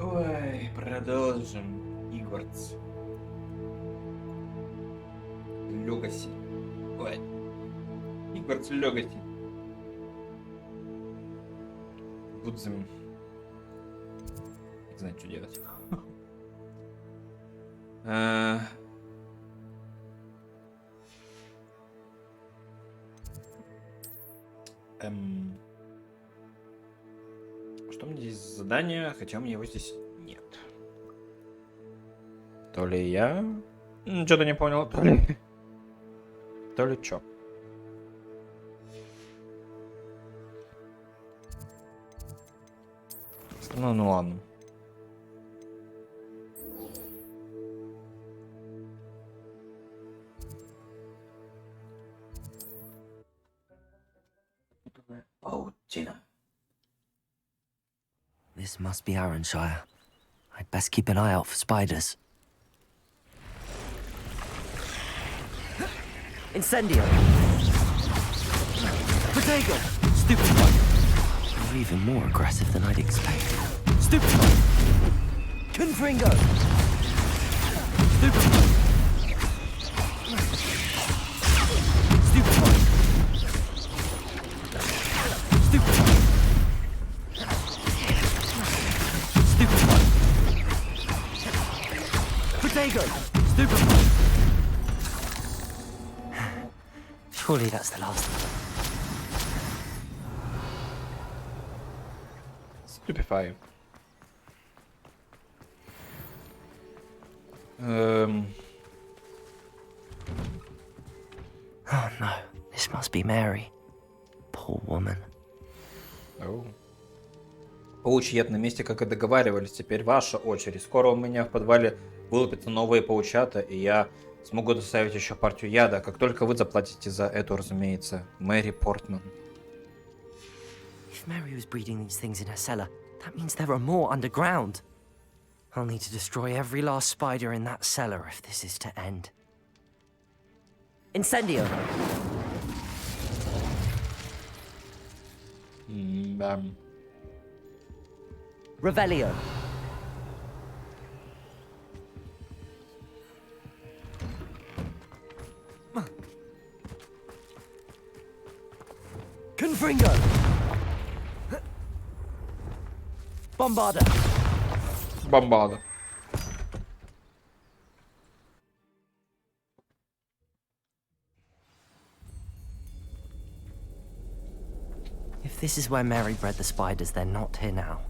Ой, продолжим. Хогвартс. Легаси. Ой. Хогвартс Легаси. Будем. Не знаю, что делать. Что мне здесь за задание, хотя у меня его здесь нет. То ли я что-то не понял, то ли что. Ну ладно. Паутина. This must be Arranshire. I'd best keep an eye out for spiders. Incendio! Protego! Stupid one! You're even more aggressive than I'd expect. Stupid one! Confringo! Stupid one! Stupid one! Stupid one! Stupid one! Protego! Stupid one! Surely that's the last one. Stupefy. Oh no, this must be Mary. Poor woman. Паучий яд на месте, как и договаривались. Теперь ваша очередь. Скоро у меня в подвале вылупятся новые паучата, и я смогу доставить еще партию яда, как только вы заплатите за эту, разумеется. Мэри Портман. If Mary was breeding these things in her cellar, that means there are more underground. I'll need to destroy every last spider in that cellar if this is to end. Incendio! Revelio! Confringo! Bombarda! Бомбада. If this is where Mary bred the spiders, they're not here now.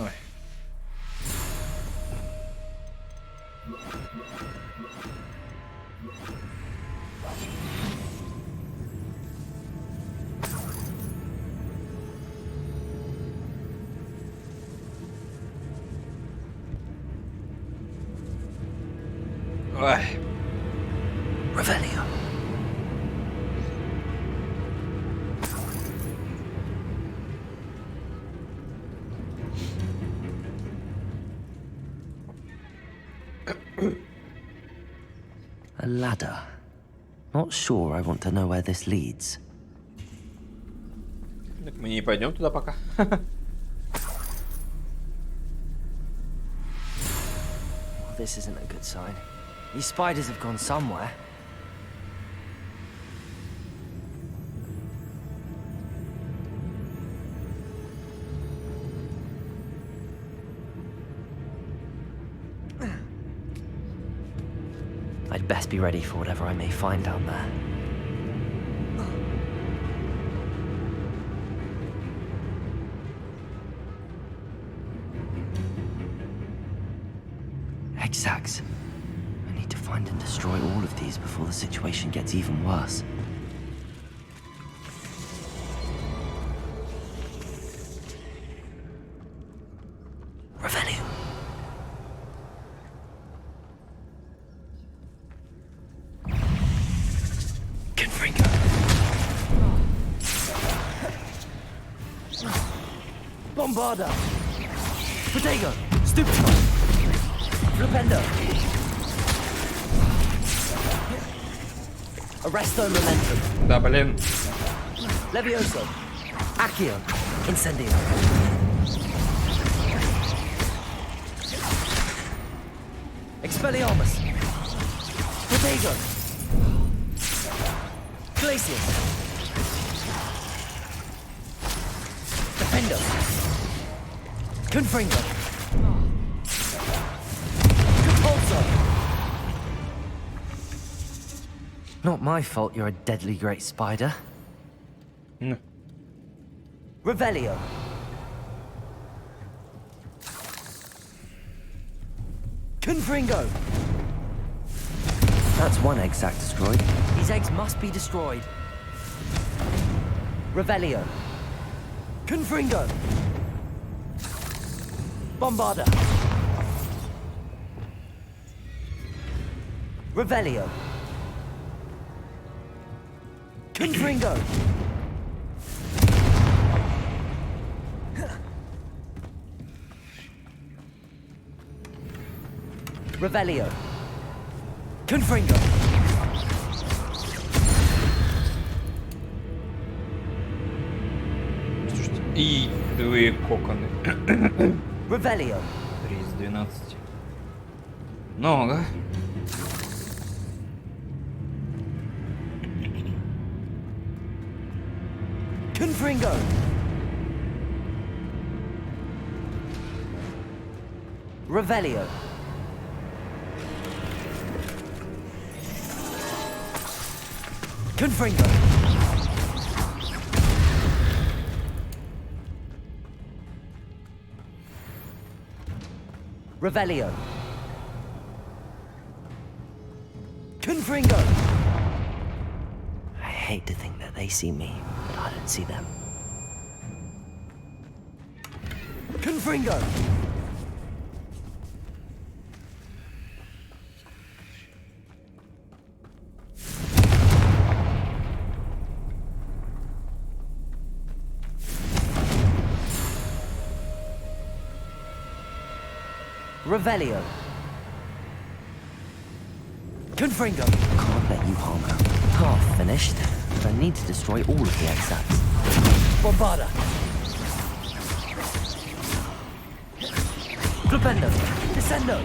Ой. Ой. Revelio! A ladder. Not sure I want to know where this leads. Так мы не пойдем туда пока. Well, this isn't a good sign. These spiders have gone somewhere. I'd best be ready for whatever I may find down there. Exact. I need to find and destroy all of these before the situation gets even worse. Revelio. Confringo. Bombarda. Protego. Stupid. Flipendo. Arresto momentum. Да, блин. Levioso. Accio. Incendio. Expelliarmus. Protego. Glacius. Defendo. Confringo. Compulso. Not my fault you're a deadly great spider. Ну, Revelio. Confringo. That's one egg sac destroyed. These eggs must be destroyed. Revelio. Confringo. Bombarda. Revelio. Confringo. Revelio. Confringo. слушайте. И две коконы. Revelio. 3 из 12. Много. Confringo. Revelio. Confringo. Revelio. Confringo. I hate to think that they see me, but I don't see them. Confringo. Revelio. Confringo. Can't let you harm her. Half finished, but I need to destroy all of the exacts. Bombarda. Flipendo. Descendo.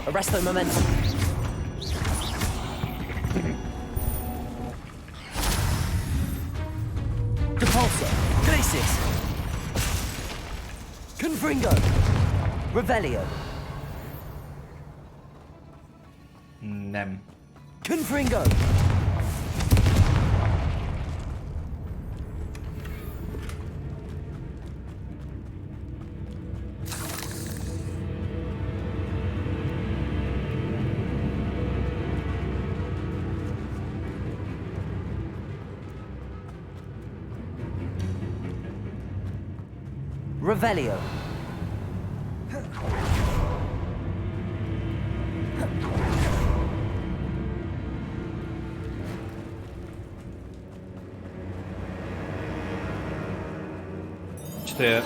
Arresto momentum. Depulso. Glacis. Confringo. Revelio. Да. Confringo. Revelio. Что я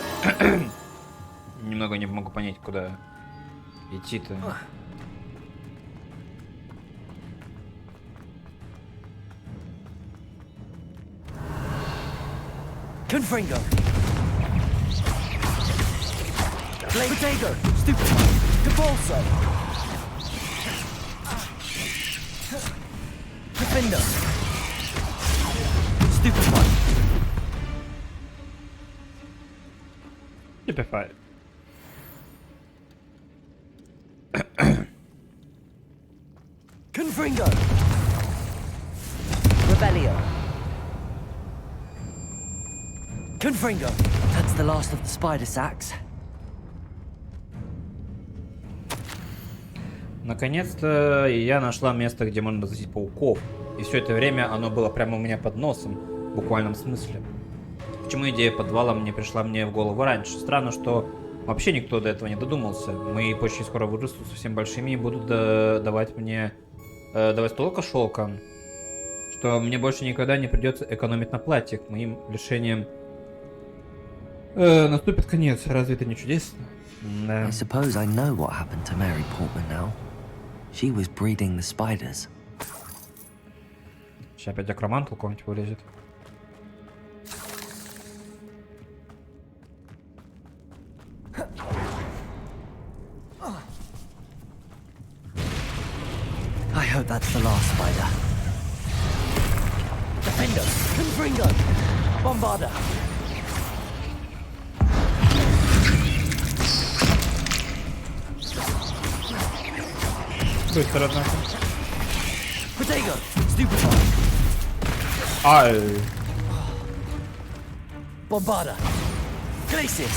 немного не могу понять, куда идти-то. Confringo. Protego. Stupid. Depulso. Defendo. Stupid one. Typify. Confringo. Revelio. Confringo. That's the last of the spider sacks. Наконец-то я нашла место, где можно разыскать пауков. И все это время оно было прямо у меня под носом, в буквальном смысле. Почему идея подвала пришла мне в голову раньше? Странно, что вообще никто до этого не додумался. Мы очень скоро вырастут совсем большими и будут давать столько шелка, что мне больше никогда не придется экономить на платьях. Моим лишением наступит конец. Разве это не чудесно? Да. I suppose I know what happened to Mary Portman now. She was breeding the spiders. Сейчас опять акромант какой-нибудь вылезет. I hope that's the last spider. Defender, Confringo, Bombarder. Быстро, однако. Protego, Stupefy. Ай. Bombarder. Glacius.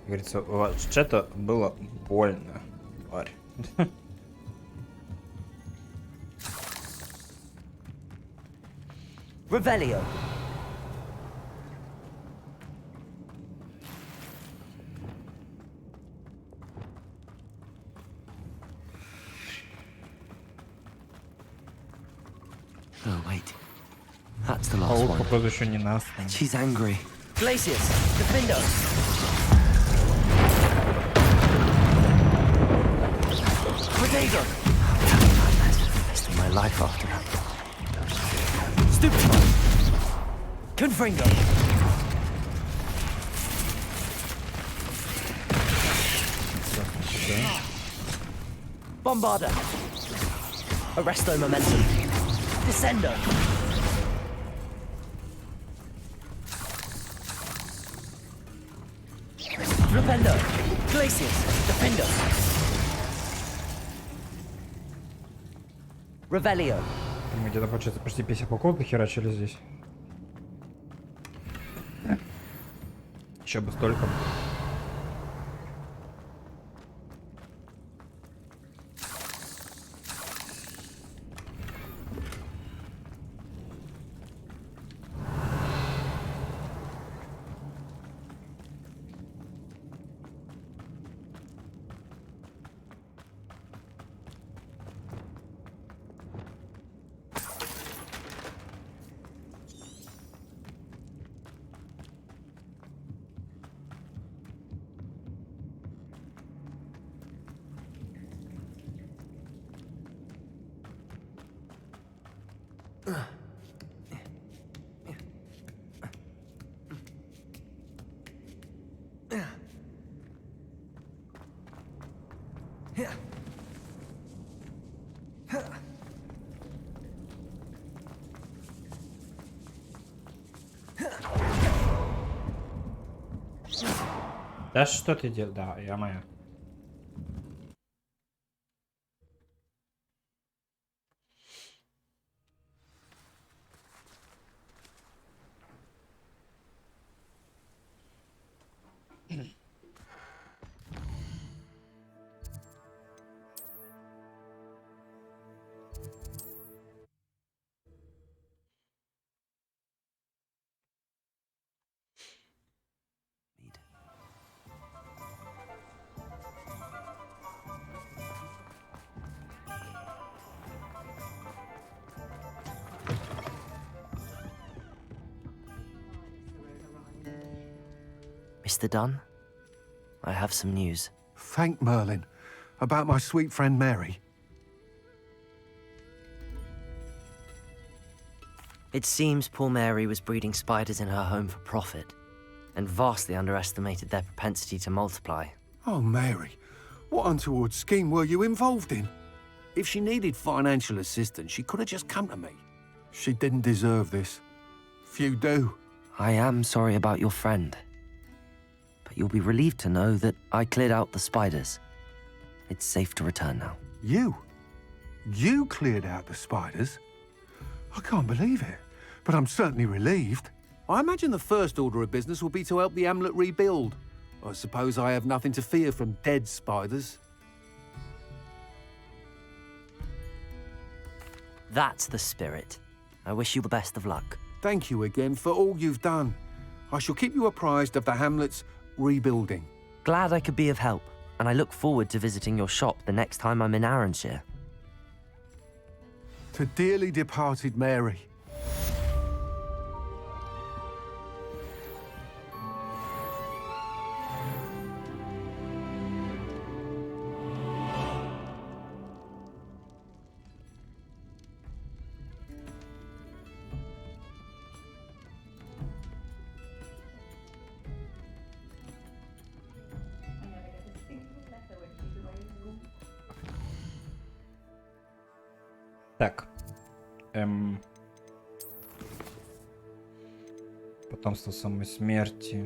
Говорится, вообще-то было больно, тварь. Revelio. Oh, wait. That's the last Паук, one. походу, еще не нас. She's angry. Glacius, Defender. Protego. Wasting my life after that. Stupefy. Confringo. Bombarder. Arresto momentum. Descendo. Rependo. Glacius. Defender. Revelio. Мы где-то, получается, почти 50 пауков дохерачили здесь. Еще бы столько. Да что ты делаешь? Да, я моя. Mr. Dunn, I have some news. Thank Merlin. About my sweet friend Mary. It seems poor Mary was breeding spiders in her home for profit, and vastly underestimated their propensity to multiply. Oh, Mary. What untoward scheme were you involved in? If she needed financial assistance, she could have just come to me. She didn't deserve this. Few do. I am sorry about your friend, but you'll be relieved to know that I cleared out the spiders. It's safe to return now. You? You cleared out the spiders? I can't believe it, but I'm certainly relieved. I imagine the first order of business will be to help the amulet rebuild. I suppose I have nothing to fear from dead spiders. That's the spirit. I wish you the best of luck. Thank you again for all you've done. I shall keep you apprised of the hamlet's rebuilding. Glad I could be of help, and I look forward to visiting your shop the next time I'm in Arranshire. To dearly departed Mary. Так. Потомство самой смерти.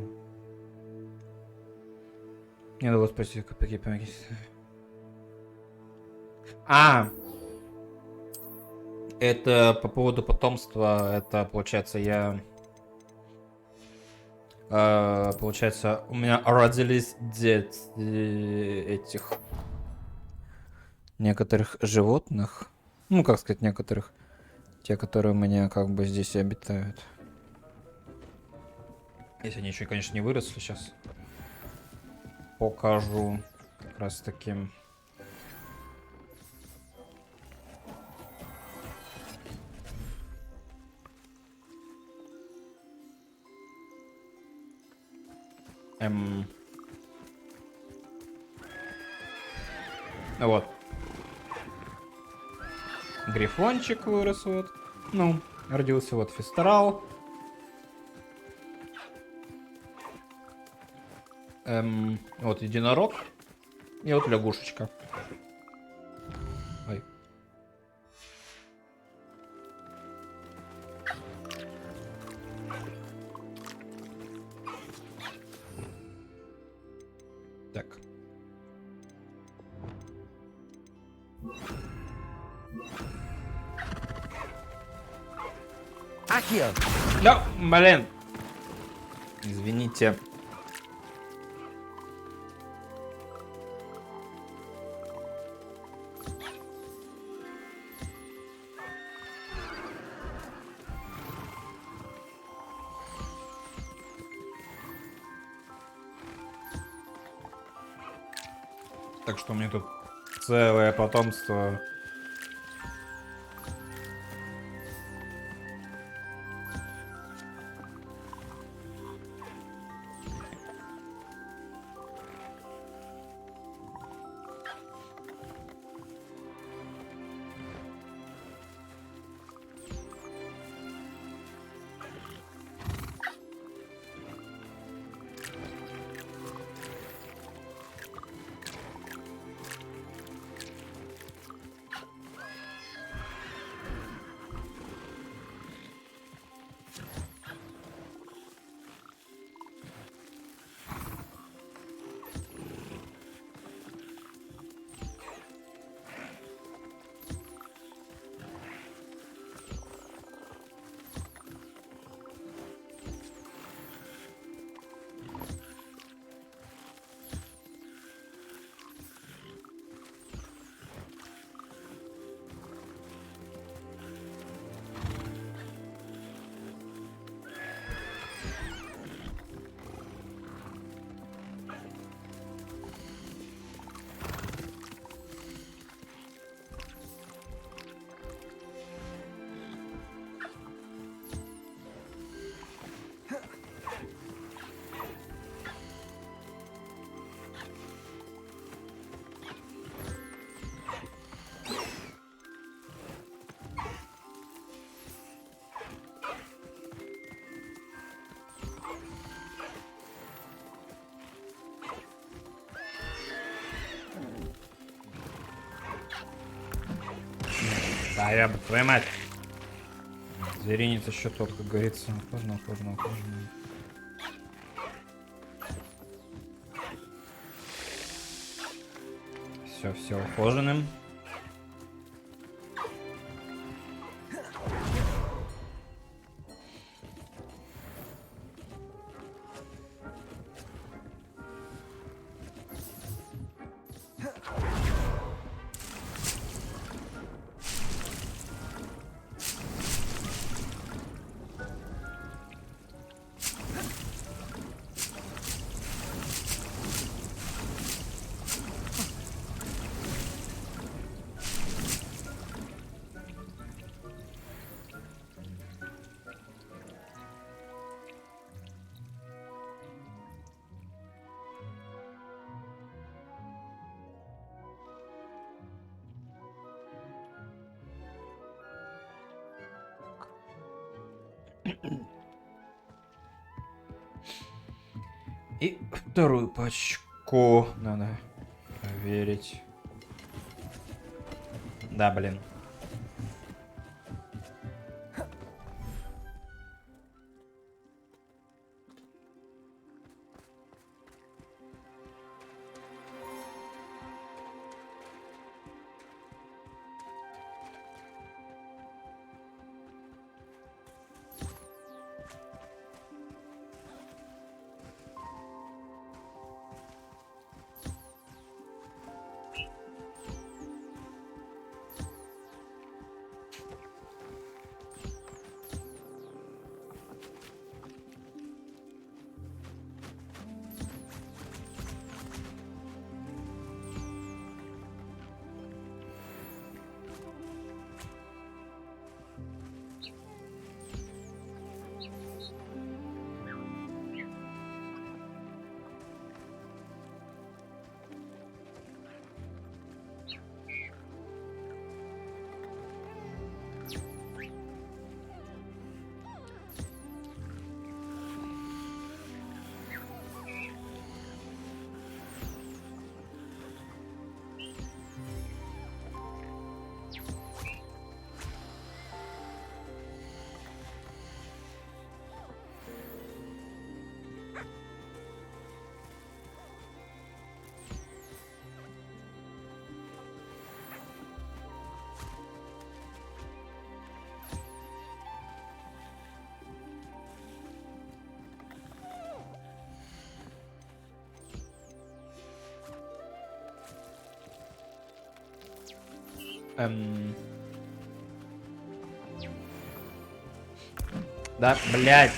Не удалось спасти, помогите. Это по поводу потомства. Это получается получается, у меня родились этих некоторых животных. Ну, как сказать, некоторых. Те, которые у меня как бы здесь и обитают. Если они еще, конечно, не выросли, сейчас покажу как раз таки. Вот. Грифончик вырос вот. Ну, родился вот Фестерал. Вот единорог. И вот лягушечка. Ой. Так. Accio! Да, блин. Извините. Так что у меня тут целое потомство. Да, я бы твою мать. Зверинец еще тот, как говорится. Ухоженно. Все ухоженным. И вторую пачку надо проверить. Да, блин. Да, блядь.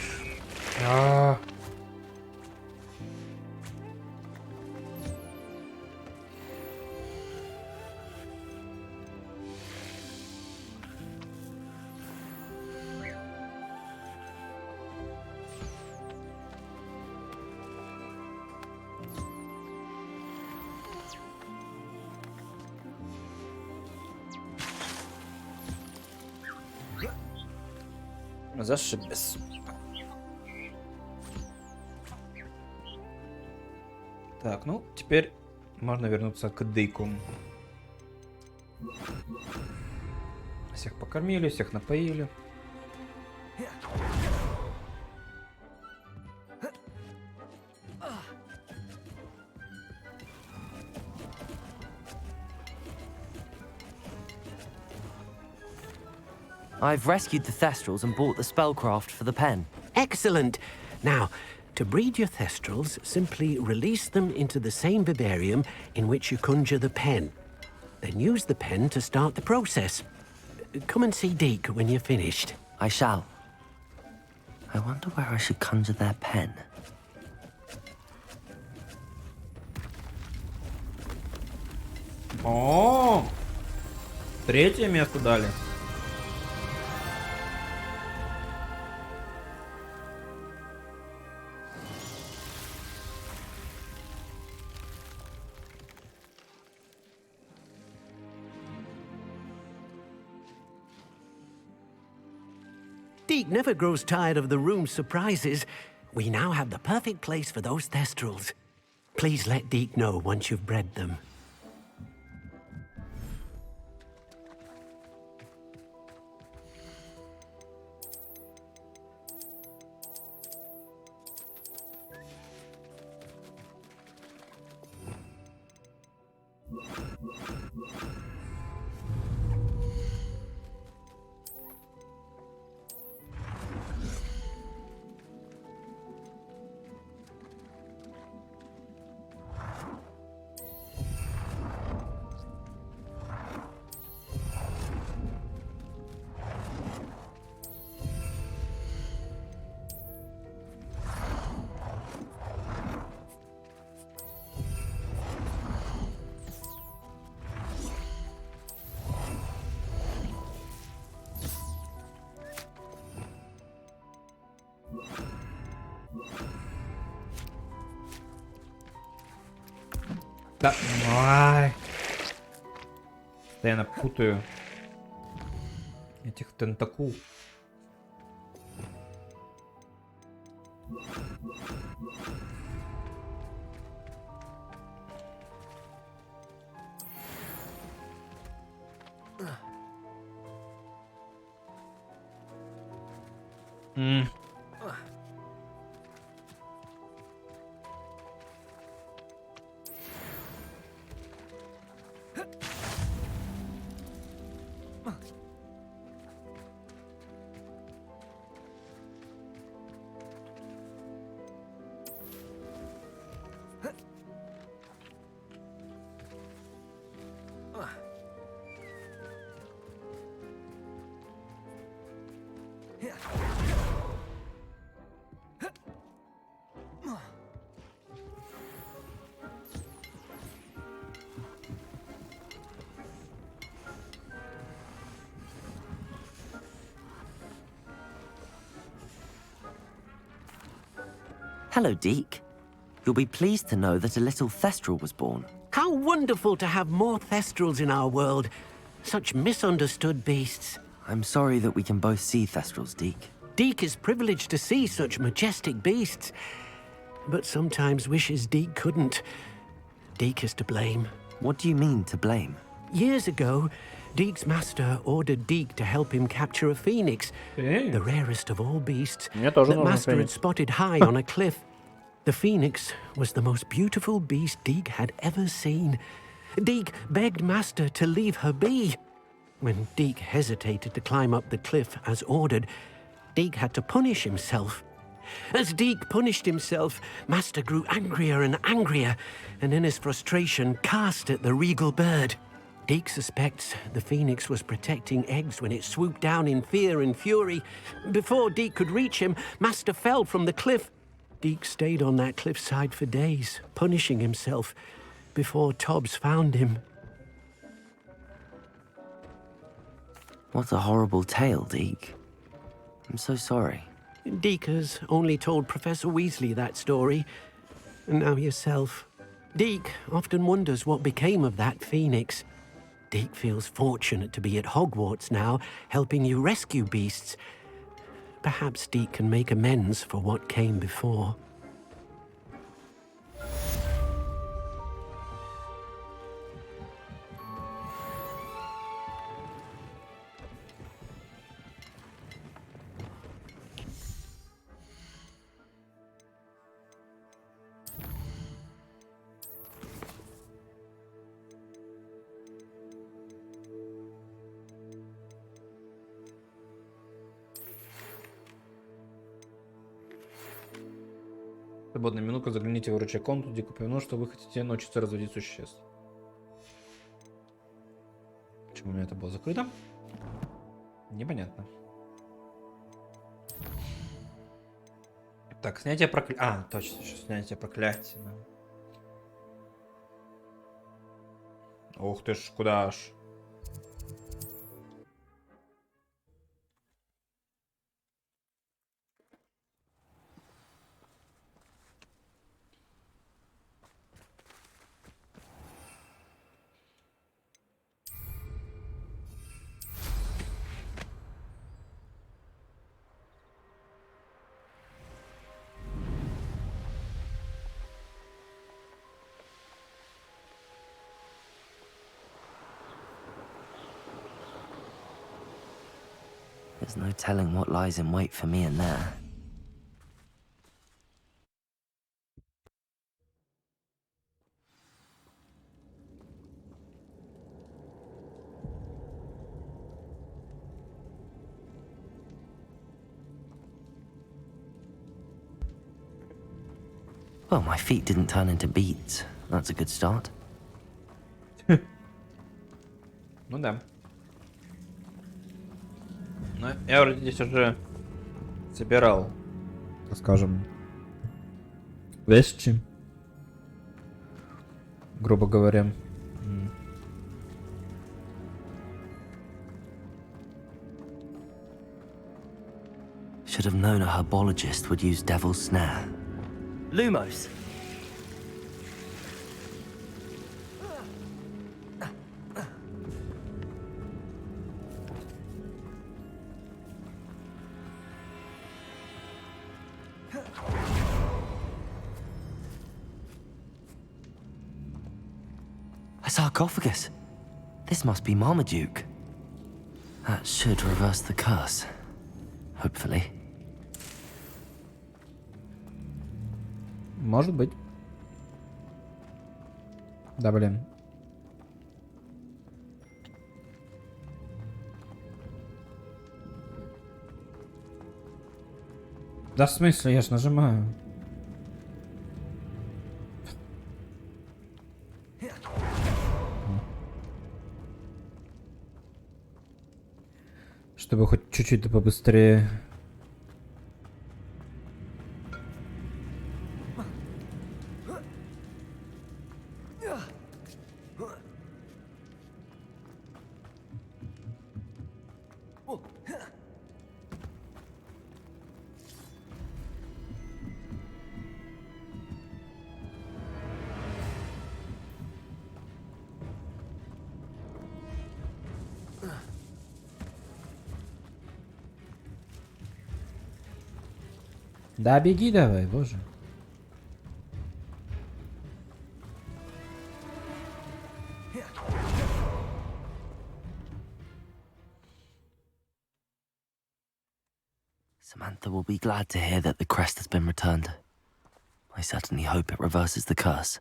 Зашибись. Так, ну, теперь можно вернуться к Дейку. Всех покормили, всех напоили. I've rescued the Thestrals and bought the spellcraft for the pen. Excellent. Now, to breed your Thestrals, simply release them into the same vivarium in which you conjure the pen. Then use the pen to start the process. Come and see Deke when you're finished. I shall. I wonder where I should conjure their pen. О, третье место дали. Deke never grows tired of the room's surprises. We now have the perfect place for those Thestrals. Please let Deke know once you've bred them. Да. Ай. Постоянно путаю этих тентакул. Hello, Deke. You'll be pleased to know that a little Thestral was born. How wonderful to have more Thestrals in our world. Such misunderstood beasts. I'm sorry that we can both see Thestrals, Deke. Deke is privileged to see such majestic beasts, but sometimes wishes Deke couldn't. Deke is to blame. What do you mean, to blame? Years ago, Deke's master ordered Deke to help him capture a phoenix, the rarest of all beasts, Мне тоже that нужен master had феникс. spotted high on a cliff. The phoenix was the most beautiful beast Deke had ever seen. Deke begged master to leave her be. When Deke hesitated to climb up the cliff as ordered, Deke had to punish himself. As Deke punished himself, master grew angrier and angrier, and in his frustration cast at the regal bird. Deke suspects the phoenix was protecting eggs when it swooped down in fear and fury. Before Deke could reach him, master fell from the cliff. Deke stayed on that cliffside for days, punishing himself, before Tobbs found him. What a horrible tale, Deke. I'm so sorry. Deke has only told Professor Weasley that story, and now yourself. Deke often wonders what became of that phoenix. Deke feels fortunate to be at Hogwarts now, helping you rescue beasts. Perhaps Deke can make amends for what came before. Свободная минутка, загляните в рычаг комнату, Дик упомянул, что вы хотите научиться разводить существ. Почему у меня это было закрыто? Непонятно. Так, снятие проклятия. А, точно, еще снятие проклятия. Ух ты ж, куда аж. There's no telling what lies in wait for me in there. Well, my feet didn't turn into beets. That's a good start. Ну да. Но я вроде здесь уже собирал, так скажем, вещи, грубо говоря. Should have known a herbologist would use Devil's Snare. Lumos! A sarcophagus. This must be Marmaduke. That should reverse the curse. Hopefully. Может быть. Да, блин. Да, в смысле, я ж нажимаю. Чтобы хоть чуть-чуть да побыстрее. Да, беги давай, боже. Samantha will be glad to hear that the crest has been returned. I certainly hope it reverses the curse.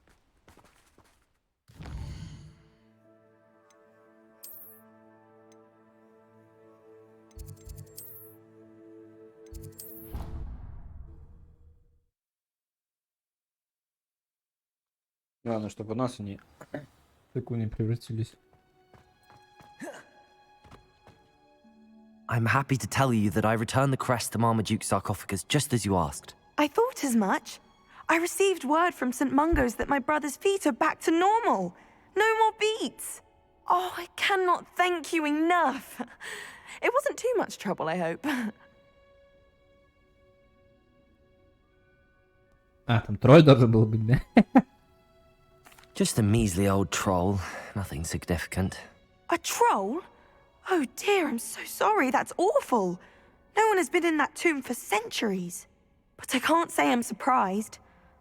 Главное, чтобы у нас они в такую не превратились. I'm happy to tell you that I returned the crest to Marmaduke's sarcophagus just as you asked. I thought as much. I received word from St. Mungo's that my brother's feet are back to normal. No more beats. Oh, I cannot thank you enough. It wasn't too much trouble, I hope. А, там трое должен был быть, да? Just a measly old troll, nothing significant. A troll? Oh dear, I'm so sorry. That's awful. No one has been in that tomb for centuries. But I can't say I'm surprised.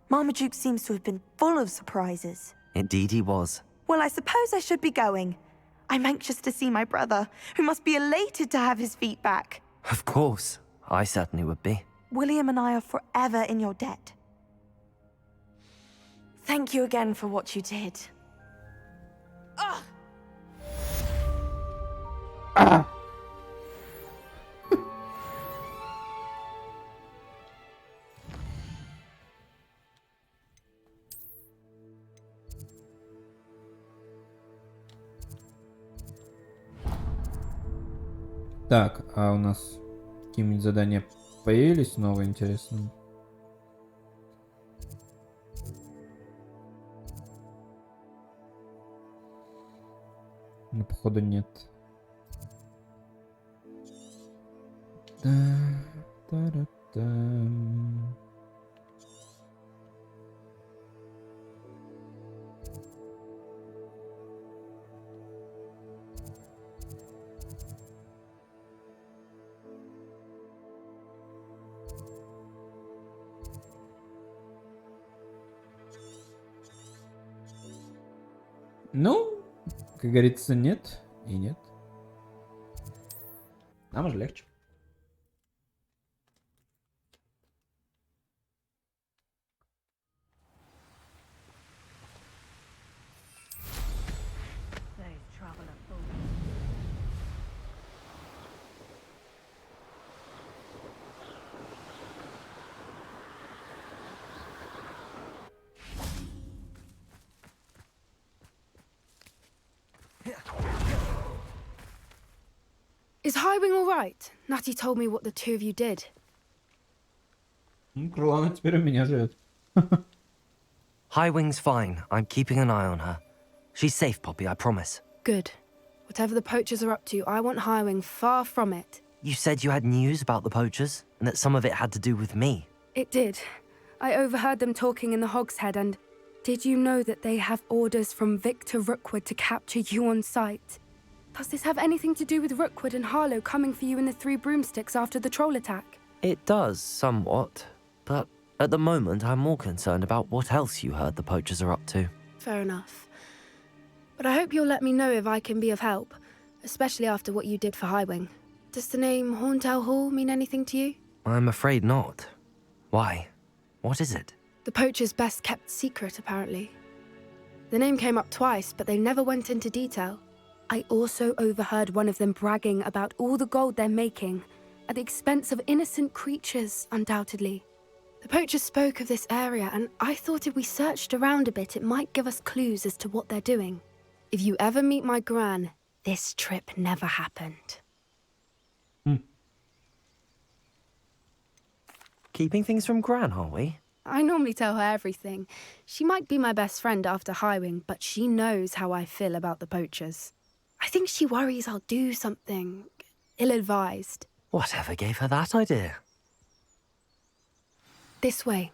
Marmaduke seems to have been full of surprises. Indeed he was. Well, I suppose I should be going. I'm anxious to see my brother, who must be elated to have his feet back. Of course, I certainly would be. William and I are forever in your debt. Thank you again for what you did. Ugh. Так, а у нас какие-нибудь задания появились новые, интересные? Ну, походу, нет. Та-ра-та-ра-там. Ну, как говорится, нет и нет. Нам же легче. Is Highwing all right? Natty told me what the two of you did. Ну, Крылана теперь у меня живет. Highwing's fine. I'm keeping an eye on her. She's safe, Poppy, I promise. Good. Whatever the poachers are up to, I want Highwing far from it. You said you had news about the poachers, and that some of it had to do with me. It did. I overheard them talking in the Hogshead, and did you know that they have orders from Victor Rookwood to capture you on sight? Does this have anything to do with Rookwood and Harlow coming for you in the Three Broomsticks after the troll attack? It does, somewhat. But at the moment, I'm more concerned about what else you heard the poachers are up to. Fair enough. But I hope you'll let me know if I can be of help, especially after what you did for Highwing. Does the name Horntail Hall mean anything to you? I'm afraid not. Why? What is it? The poacher's best kept secret, apparently. The name came up twice, but they never went into detail. I also overheard one of them bragging about all the gold they're making, at the expense of innocent creatures, undoubtedly. The poachers spoke of this area, and I thought if we searched around a bit, it might give us clues as to what they're doing. If you ever meet my gran, this trip never happened. Keeping things from Gran, are we? I normally tell her everything. She might be my best friend after Highwing, but she knows how I feel about the poachers. I think she worries I'll do something ill-advised. Whatever gave her that idea? This way.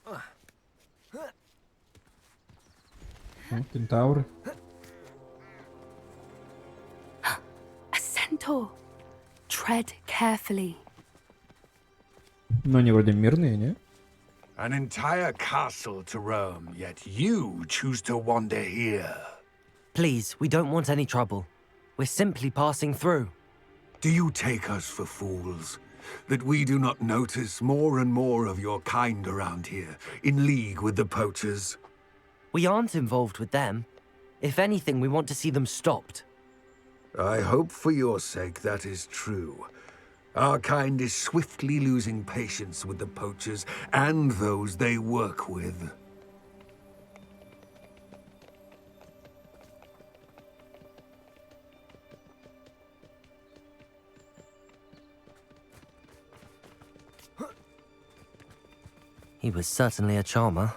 О, кентавры. Tread carefully. Ну, они вроде мирные, не? An entire castle to roam, yet you choose to wander here. Please, we don't want any trouble. We're simply passing through. Do you take us for fools? That we do not notice more and more of your kind around here, in league with the poachers? We aren't involved with them. If anything, we want to see them stopped. I hope for your sake that is true. Our kind is swiftly losing patience with the poachers and those they work with. He was certainly a charmer.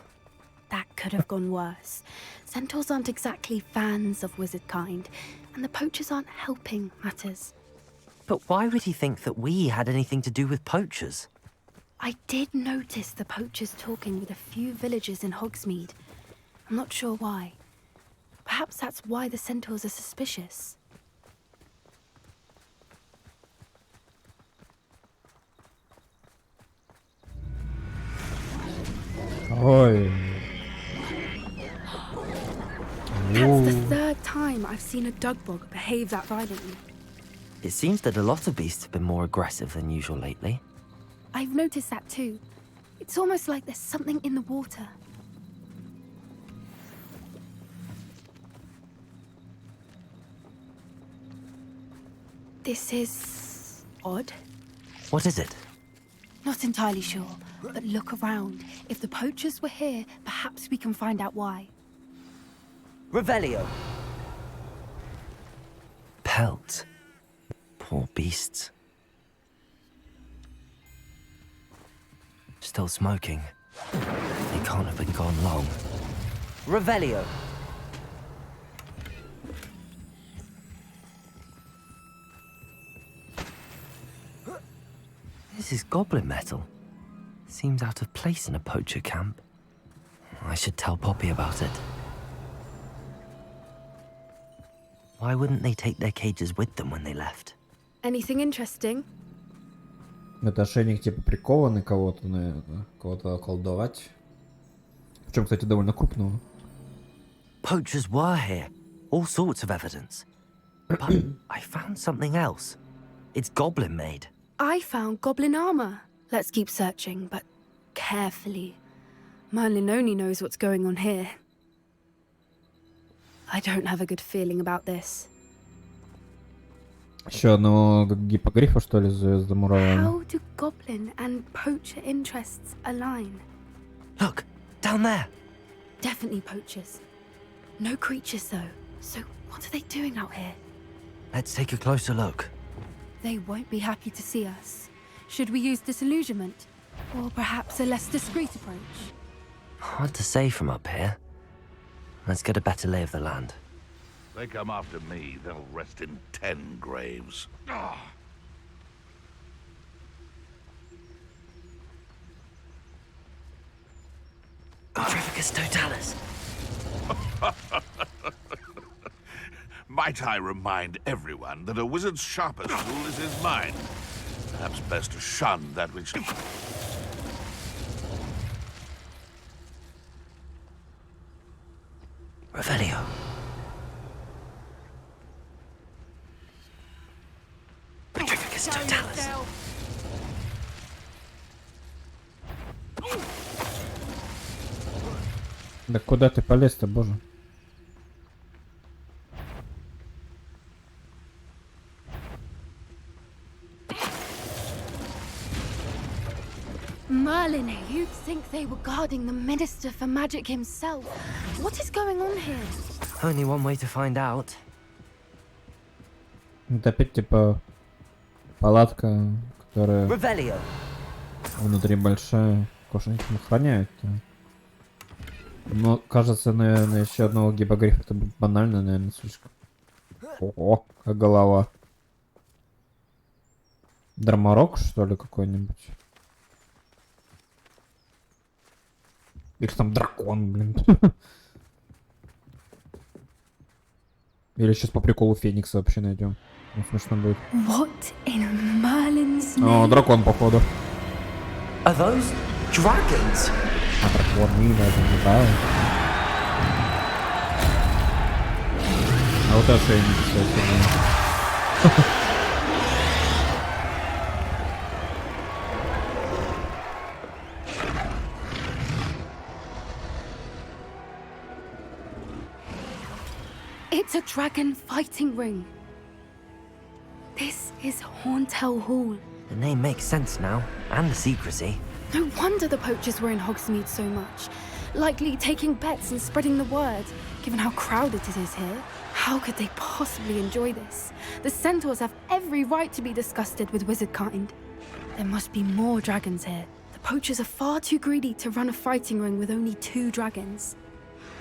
That could have gone worse. Centaurs aren't exactly fans of wizard kind, and the poachers aren't helping matters. But why would he think that we had anything to do with poachers? I did notice the poachers talking with a few villagers in Hogsmeade. I'm not sure why. Perhaps that's why the centaurs are suspicious. Ой. That's the third time I've seen a dugbog behave that violently. It seems that a lot of beasts have been more aggressive than usual lately. I've noticed that too. It's almost like there's something in the water. This is odd. What is it? Not entirely sure, but look around. If the poachers were here, perhaps we can find out why. Revelio. Pelt. Poor beasts. Still smoking. They can't have been gone long. Revelio. This is goblin metal. Seems out of place in a poacher camp. I should tell Poppy about it. Why wouldn't they take their cages with them when they left? Anything interesting? Это ошейник типа прикованный кого-то, наверное. Кого-то околдовать. Причем, кстати, довольно крупного. Poachers were here. All sorts of evidence. But I found something else. It's goblin made. I found goblin armor. Let's keep searching, but carefully. Merlin only knows what's going on here. I don't have a good feeling about this. Еще одного гиппогрифа, что ли, замуровали. How do goblin and poacher interests align? Look, down there. Definitely poachers. No creatures, though. So what are they doing out here? Let's take a closer look. They won't be happy to see us. Should we use disillusionment? Or perhaps a less discreet approach? Hard to say from up here. Let's get a better lay of the land. They come after me, they'll rest in 10 graves. Petrificus totalis. Might I remind everyone that a wizard's sharpest tool is his mind? Perhaps best to shun that which... Revelio. Petrificus totalis. Да куда ты полез-то, боже? Merlin, you'd think they were guarding the Minister for Magic himself. What is going on here? Only one way to find out. Это опять типа палатка, которая Revelio. внутри большая. Кошки их охраняют-то. Но кажется, наверное, еще одного гиппогрифа это банально, наверное, слишком. Ого, как голова. Драмарок, что ли, какой-нибудь? Их там дракон, блин. Или сейчас по приколу Феникса вообще найдем. Ну, смешно будет. What in Merlin's name? О, дракон, походу. Are those dragons? А дракон, не знаю. А вот ошейник, кстати. It's a dragon fighting ring. This is Horntail Hall. The name makes sense now, and the secrecy. No wonder the poachers were in Hogsmeade so much. Likely taking bets and spreading the word, given how crowded it is here. How could they possibly enjoy this? The centaurs have every right to be disgusted with wizard kind. There must be more dragons here. The poachers are far too greedy to run a fighting ring with only 2 dragons.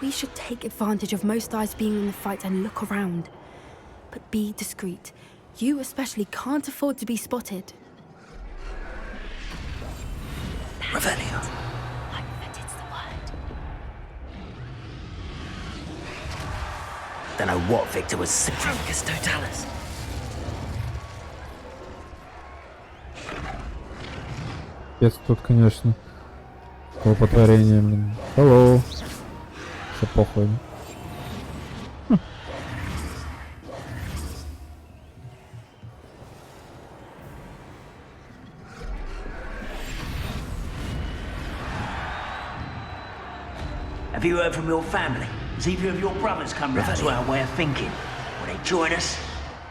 We should take advantage of most eyes being in the fight and look around. But be discreet. You especially can't afford to be spotted. Revelio. Like that it's the word. Don't know what Victor was Sacrificus Totalis. Пец тут, конечно. Столпотворение, блин. Hello. Все похуй. Have you heard from your family? Has either of your brothers come round to our way of thinking? Will they join us?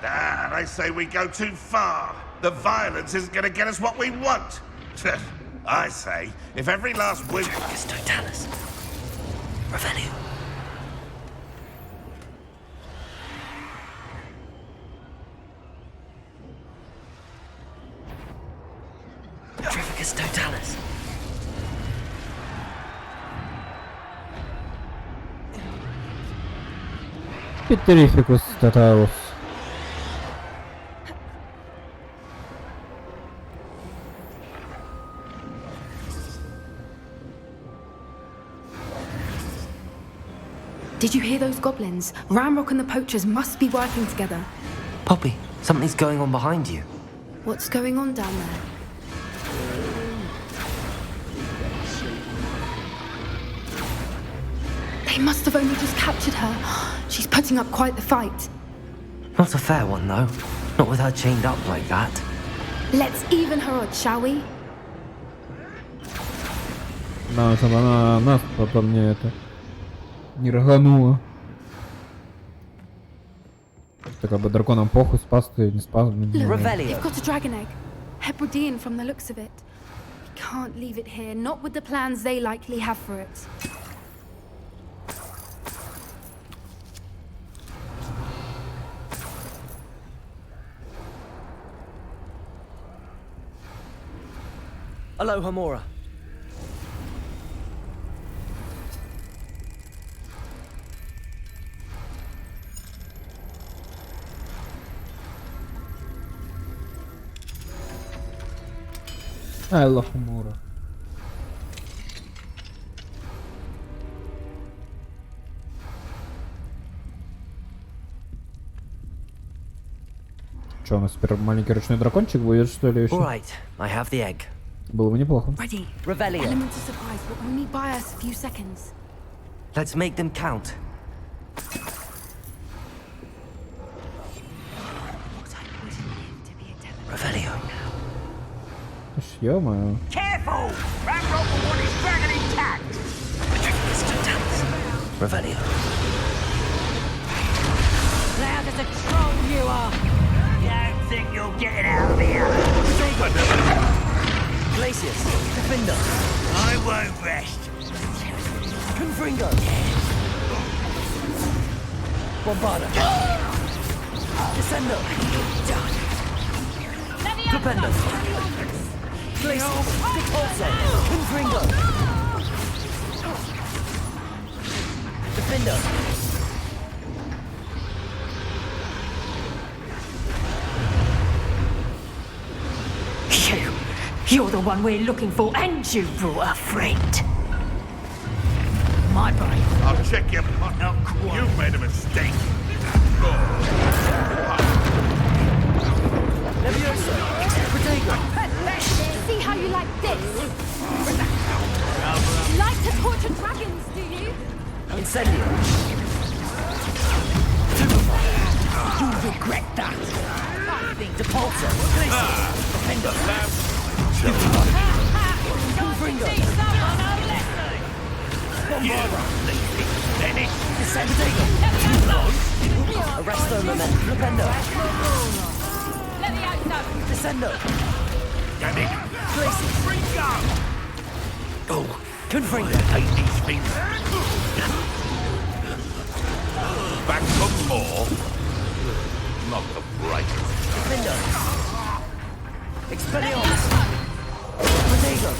Ah, they say we go too far. The violence isn't going to get us what we want. I say, if every last wizard... Sacrificus Totalis. Revelio. Sacrificus Totalis. Petrificus Totalus. Did you hear those goblins? Ramrock and the poachers must be working together. Poppy, something's going on behind you. What's going on down there? They must have only just captured her. She's putting up quite the fight. Not a fair one, though. Not with her chained up like that. Let's even her odds, shall we? Да, чтобы она нас потом не это... не рганула. Так как бы драконам похуй, спас ты, не спас. Look, Revelio. they've got a dragon egg. Hebridean from the looks of it. We can't leave it here, not with the plans they likely have for it. Aloha Mora. Ай, лохмура. Что, у нас теперь маленький ручной дракончик будет, что ли, еще? All right, I have the egg. Было бы неплохо. Ready. Revelio. Element of surprise will only buy us a few seconds. Let's make them count. Revelio. Ё-моё. Careful! Ramrock will want his dragon intact! Revelio. Loud as a troll you are! You don't think you'll get it out of here? Glacius. Defender. I won't rest. Confringo. Bombarda. Descendo. Flipendo. Glacius. Repulso. Confringo. Defender. You're the one we're looking for, and you brought a friend. My brain. I'll check your pot. You've made a mistake. See how you like this? You like to torture dragons, do you? Incendio. You'll regret that. Depulso. Defendo. Confringo. Bombarda. Descendo. Arresto Momentum. Flipendo. Descendo. Places. Oh, Confringo. Take these things. Back for more. Not the brightest. Defendo. Expelliarmus. Protego.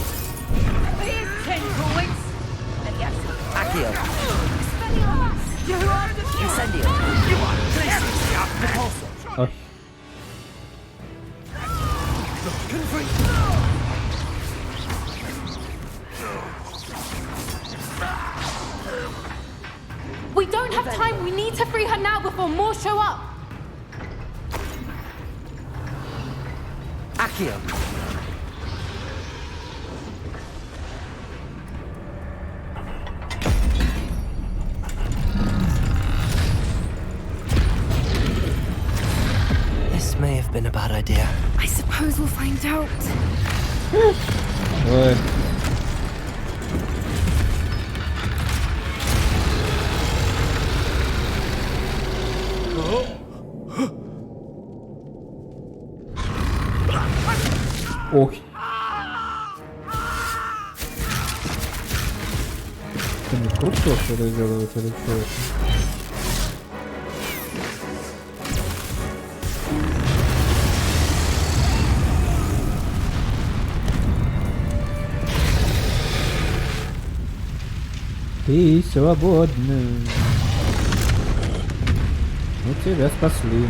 Here's 10 points. Accio. Incendio. Depulso. Oj. Confringo. We don't have time. We need to free her now before more show up. Accio. This may have been a bad idea. I suppose we'll find out. Ой. Ох. Это не круто, что это делают или что это? Ты свободна. Мы тебя спасли.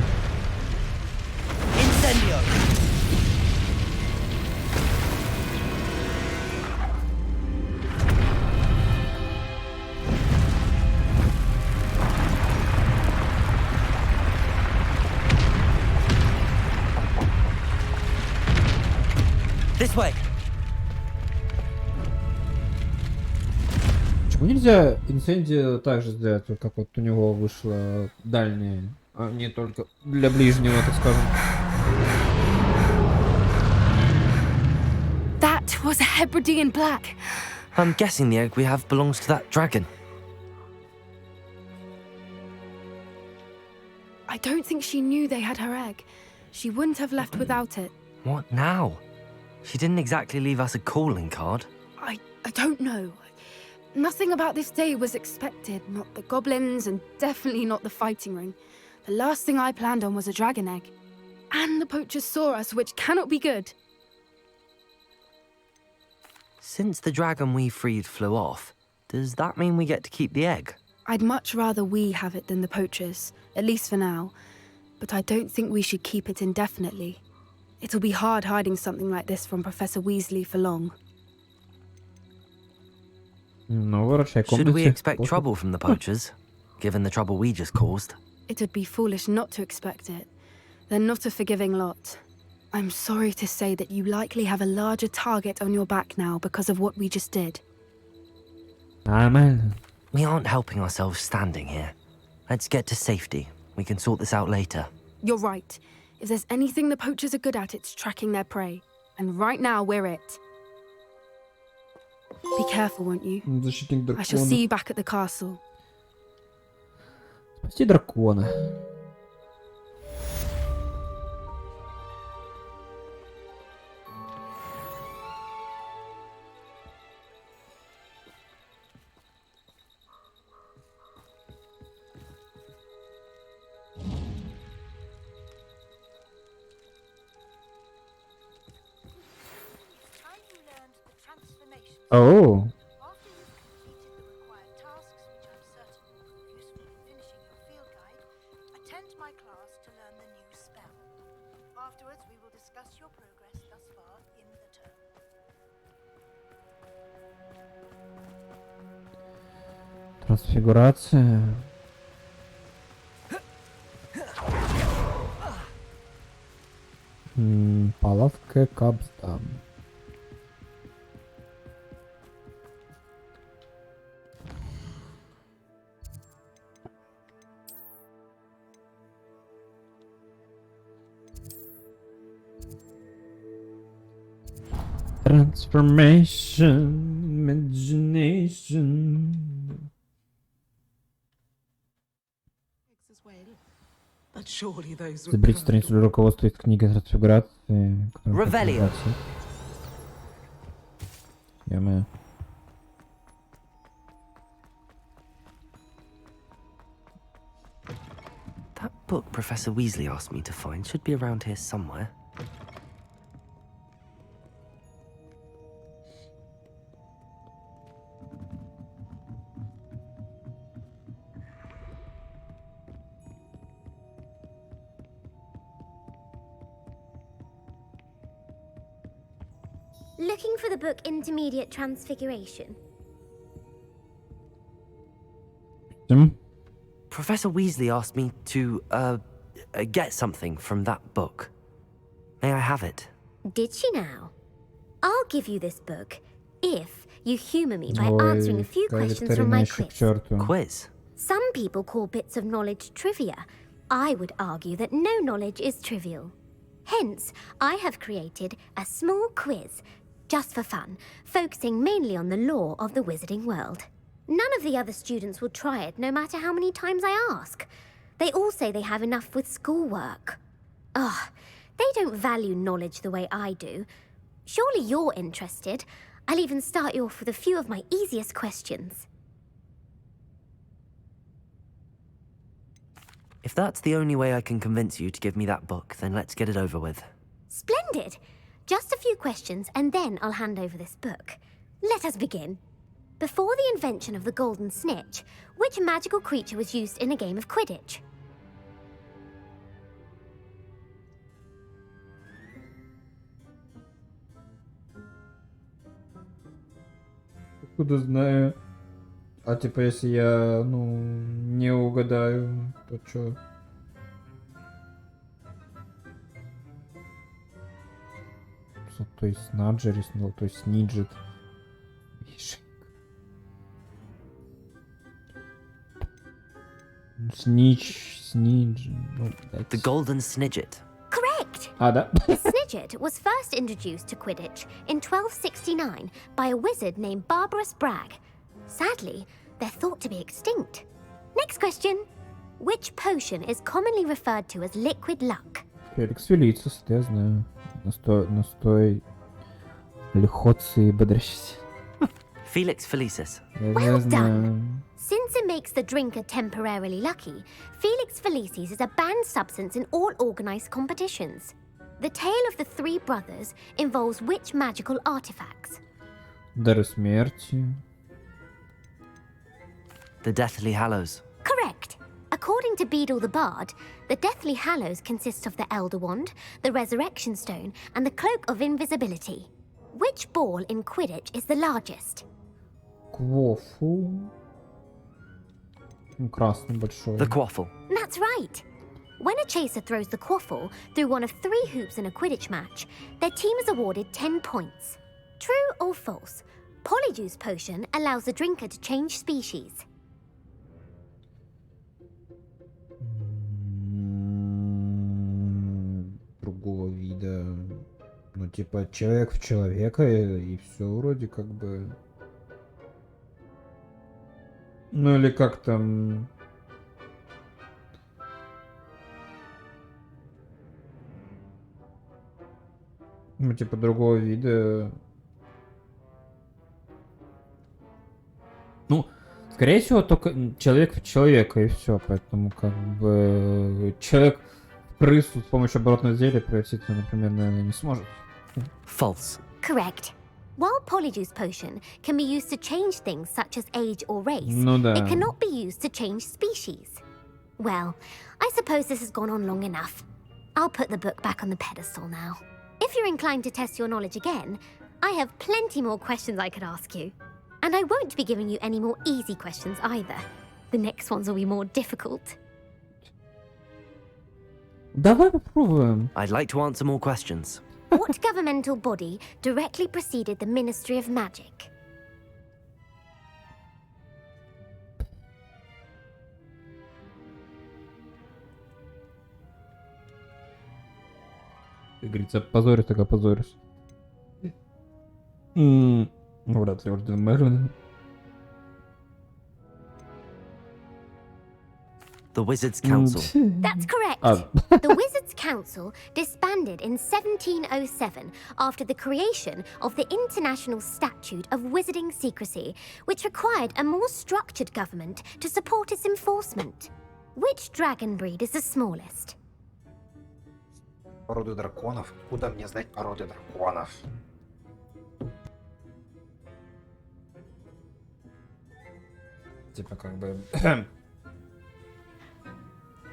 Incendio. This way. Почему нельзя инцендию так же сделать, вот как вот у него вышло дальнее, а не только для ближнего, так скажем? That was a Hebridean black. I'm guessing the egg we have belongs to that dragon. I don't think she knew they had her egg. She wouldn't have left without it. What now? She didn't exactly leave us a calling card. I don't know. Nothing about this day was expected. Not the goblins, and definitely not the fighting ring. The last thing I planned on was a dragon egg. And the poachers saw us, which cannot be good. Since the dragon we freed flew off, does that mean we get to keep the egg? I'd much rather we have it than the poachers, at least for now. But I don't think we should keep it indefinitely. It'll be hard hiding something like this from Professor Weasley for long. Ну, выручай, Should we expect trouble from the poachers, given the trouble we just caused? It would be foolish not to expect it. They're not a forgiving lot. I'm sorry to say that you likely have a larger target on your back now because of what we just did. Нормально. We aren't helping ourselves standing here. Let's get to safety. We can sort this out later. You're right. If there's anything the poachers are good at, it's tracking their prey. And right now, we're it. Be careful, won't you? Защитник I shall дракона. see you back at the castle. Спасти дракона. Оу. Трансфигурация. Лавка Кабстам. Transformation, imagination. Заберите страницу для руководства из книги трансфигурации. Revelio. Я-моё. That book Professor Weasley asked me to find should be around here somewhere. Looking for the book Intermediate Transfiguration. Professor Weasley asked me to, get something from that book. May I have it? Did she now? I'll give you this book if you humor me by Ой, answering a few questions from викторина my ещё к quiz. чёрту. Quiz? Some people call bits of knowledge trivia. I would argue that no knowledge is trivial. Hence, I have created a small quiz, just for fun, focusing mainly on the lore of the wizarding world. None of the other students will try it, no matter how many times I ask. They all say they have enough with schoolwork. Ugh, they don't value knowledge the way I do. Surely you're interested. I'll even start you off with a few of my easiest questions. If that's the only way I can convince you to give me that book, then let's get it over with. Splendid! Just a few questions, and then I'll hand over this book. Let us begin. Before the invention of the golden snitch, which magical creature was used in a game of Quidditch? Откуда знаю? А типа если я, не угадаю, то чё? То есть Наджерис, то есть Ниджит. Snidge. The Golden Snidget. Correct! Да? The Snidget was first introduced to Quidditch in 1269 by a wizard named Barbarous Bragg. Sadly, they're thought to be extinct. Next question. Which potion is commonly referred to as liquid luck? Феликс Фелицис, я знаю. Настой лихоцы и бодрящийся. Felix Felicis. Well done. Since it makes the drinker temporarily lucky, Felix Felicis is a banned substance in all organized competitions. The tale of the three brothers involves which magical artifacts? Дары смерти. The Deathly Hallows. Correct. According to Beadle the Bard, the Deathly Hallows consists of the Elder Wand, the Resurrection Stone, and the Cloak of Invisibility. Which ball in Quidditch is the largest? Квофу. Красный большой. The Quaffle. That's right. When a chaser throws the quaffle through one of 3 hoops in a Quidditch match, their team is awarded 10 points. True or false? Polyjuice potion allows the drinker to change species. Другого вида. Типа человек в человека и все вроде как бы. Или как там. Типа другого вида. Скорее всего, только человек в человека и все. Поэтому как бы человек в крысу с помощью оборотного зелья превратиться, например, наверное, не сможет. False. Correct. While Polyjuice potion can be used to change things such as age or race, да. it cannot be used to change species. Well, I suppose this has gone on long enough. I'll put the book back on the pedestal now. If you're inclined to test your knowledge again, I have plenty more questions I could ask you. And I won't be giving you any more easy questions either. The next ones will be more difficult. Давай попробуем. I'd like to answer more questions. What governmental body directly preceded the Ministry of Magic? Как говорится, позоришь, так опозоришь. Вряд ли Орден Мерлина. The Wizards' Council. That's correct. The Wizards' Council disbanded in 1707 after the creation of the International Statute of Wizarding Secrecy, which required a more structured government to support its enforcement. Which dragon breed is the smallest? Породы драконов? Откуда мне знать породы драконов? Типа как бы...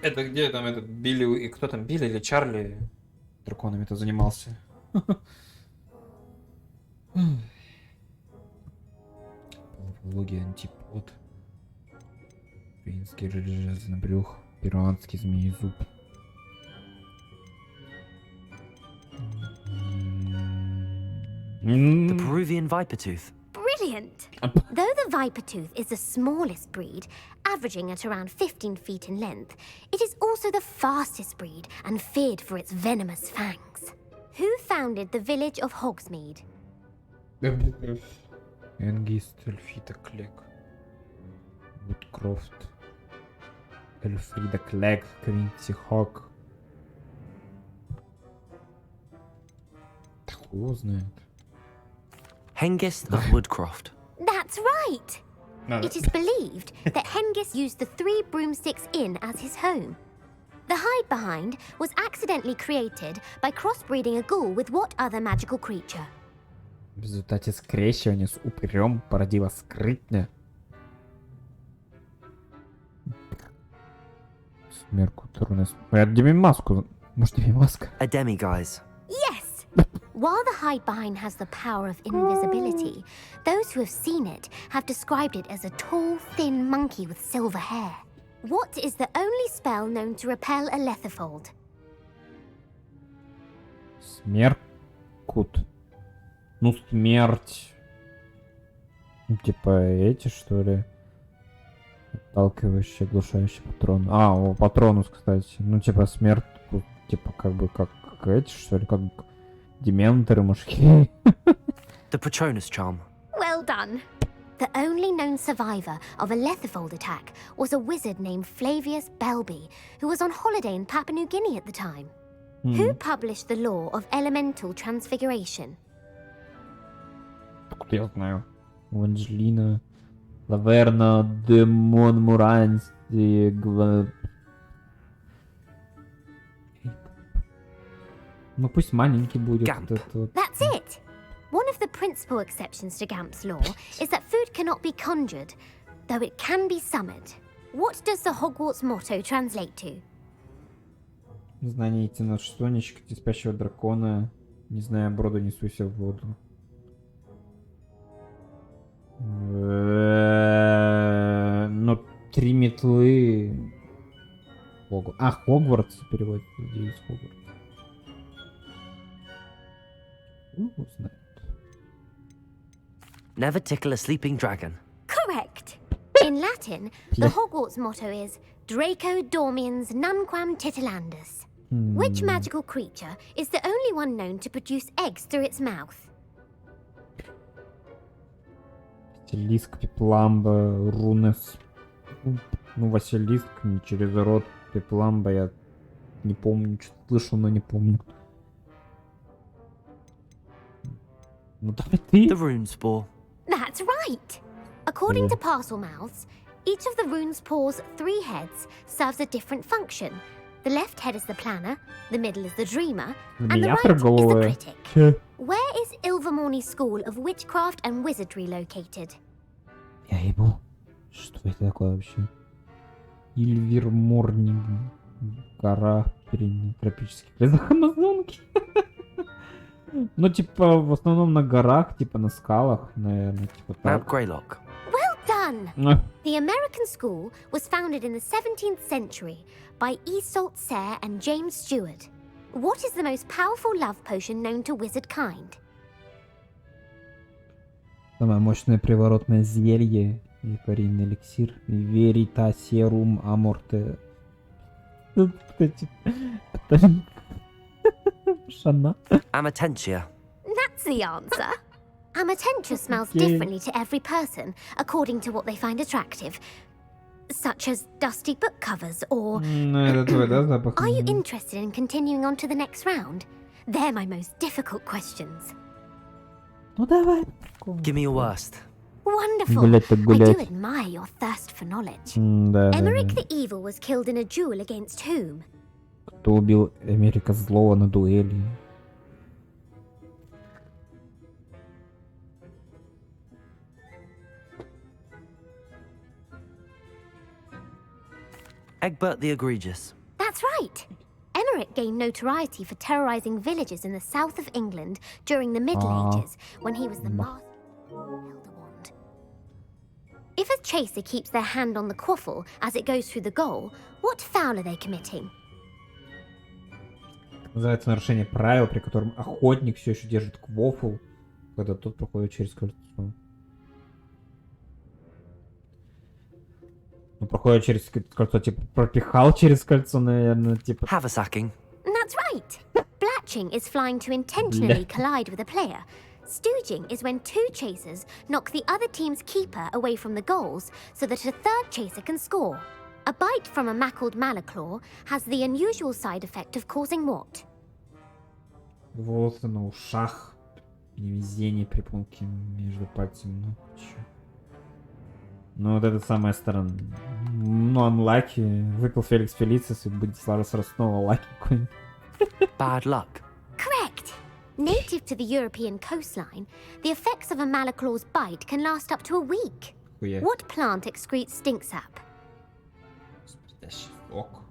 Это где там этот Билли и кто там, Билли или Чарли драконами-то занимался? Логи антипод. Финский железный брюх. Перуанский змеезуб. The Peruvian Vipertooth. Brilliant! Though the Vipertooth is the smallest breed, averaging at around 15 feet in length, it is also the fastest breed and feared for its venomous fangs. Who founded the village of Hogsmeade? Энгист, Эльфида Клек. Вудкрофт. Эльфрида Клек, Квинси Хок. Так его знает. Hengist of Woodcroft. That's right! It is believed that Hengist used the 3 Broomsticks Inn as his home. The hide-behind was accidentally created by crossbreeding a ghoul with what other magical creature? В результате скрещивания с упырем породила скрытня. Смерку трудность. Демимаску. Может, демимаска? A demiguise. Yes! While the hide-behind has the power of invisibility, those who have seen it have described it as a tall, thin monkey with silver hair. What is the only spell known to repel a lethifold? Смеркут. Ну, смерть. Ну, типа эти, что ли? Отталкивающий, оглушающий патрон. А, о, патронус, кстати. Ну, типа смерть, типа как бы как эти, что ли, как дементоры мужские. The Patronus Charm. Well done. The only known survivor of a lethifold attack was a wizard named Flavius Belby, who was on holiday in Papua New Guinea at the time. Who published the law of elemental transfiguration? Я знаю. Анджелина, Лаверна, Демон Муранси, Ну пусть маленький будет. That's it! One of the principal exceptions to Gamp's law is that food cannot be conjured, though it can be summoned. What does the Hogwarts motto translate to? Знание идти на сонечко, идти спящего дракона. Не знаю, броду несуся в воду. Ну, 3 метлы. А, Хогвартс переводит людей из Хогвартса. Знает. Never tickle a sleeping dragon. Correct! In Latin, the Hogwarts motto is Draco Dormiens Nunquam Titilandus. Which magical creature is the only one known to produce eggs through its mouth? Василиск, Пепламба, Рунес. Ну, Василиск не через рот. Пепламба я не помню, что слышал, но не помню. Ну давай ты. The Runespore. That's right! According to Parselmouths, each of the Runespaw's 3 heads serves a different function. The left head is the planner, the middle is the dreamer, and the right is the critic. Where is Ilvermorny School of Witchcraft and Wizardry located? Я ебу. Что это такое вообще? Ильверморни. Гора перед тропических лесах Амазонки. Ну, типа, в основном на горах, типа на скалах, наверное, типа так. Mount Greylock. Well done! The American school was founded in the 17th century by Iseult Sayre and James Stewart. What is the most powerful love potion known to wizard kind? Самое мощное приворотное зелье, випарийный эликсир, веритасерум аморте. Шана. Amatentia. That's the answer. Amatentia smells differently to every person, according to what they find attractive, such as dusty book covers or... Это твой, да, запах? Are you interested in continuing on to the next round? They're my most difficult questions. Ну давай. Give me your worst. Wonderful. Гулять так I гулять. do admire your thirst for knowledge. Да, Emmerich да. the Evil was killed in a duel against whom? Кто убил Эмерика Злого на дуэли? Egbert the Egregious. That's right. Emmerich gained notoriety for terrorizing villages in the south of England during the Middle Ages, when he was the master of the Elder Wand. If a chaser keeps their hand on the quaffle as it goes through the goal, what foul are they committing? Называется нарушение правил, при котором охотник все еще держит квофл, когда тот проходит через кольцо. Ну, проходит через кольцо, типа, пропихал через кольцо, наверное, типа... Haversacking. That's right. Blatching is flying to intentionally collide with a player. Stooging is when two chasers knock the other team's keeper away from the goals so that a third chaser can score. A bite from a mackled malaclaw has the unusual side effect of causing what? Волосы на ушах, невезение при пункте между пальцами, ну, чё. Ну, вот это самая сторона. Ну, unlucky. Выпил Феликс Фелицис, и будет сразу снова лаки какой-нибудь. Bad luck. Correct. Native to the European coastline, the effects of a malaclaw's bite can last up to a week. Хуя. What plant excretes stink sap? Ок.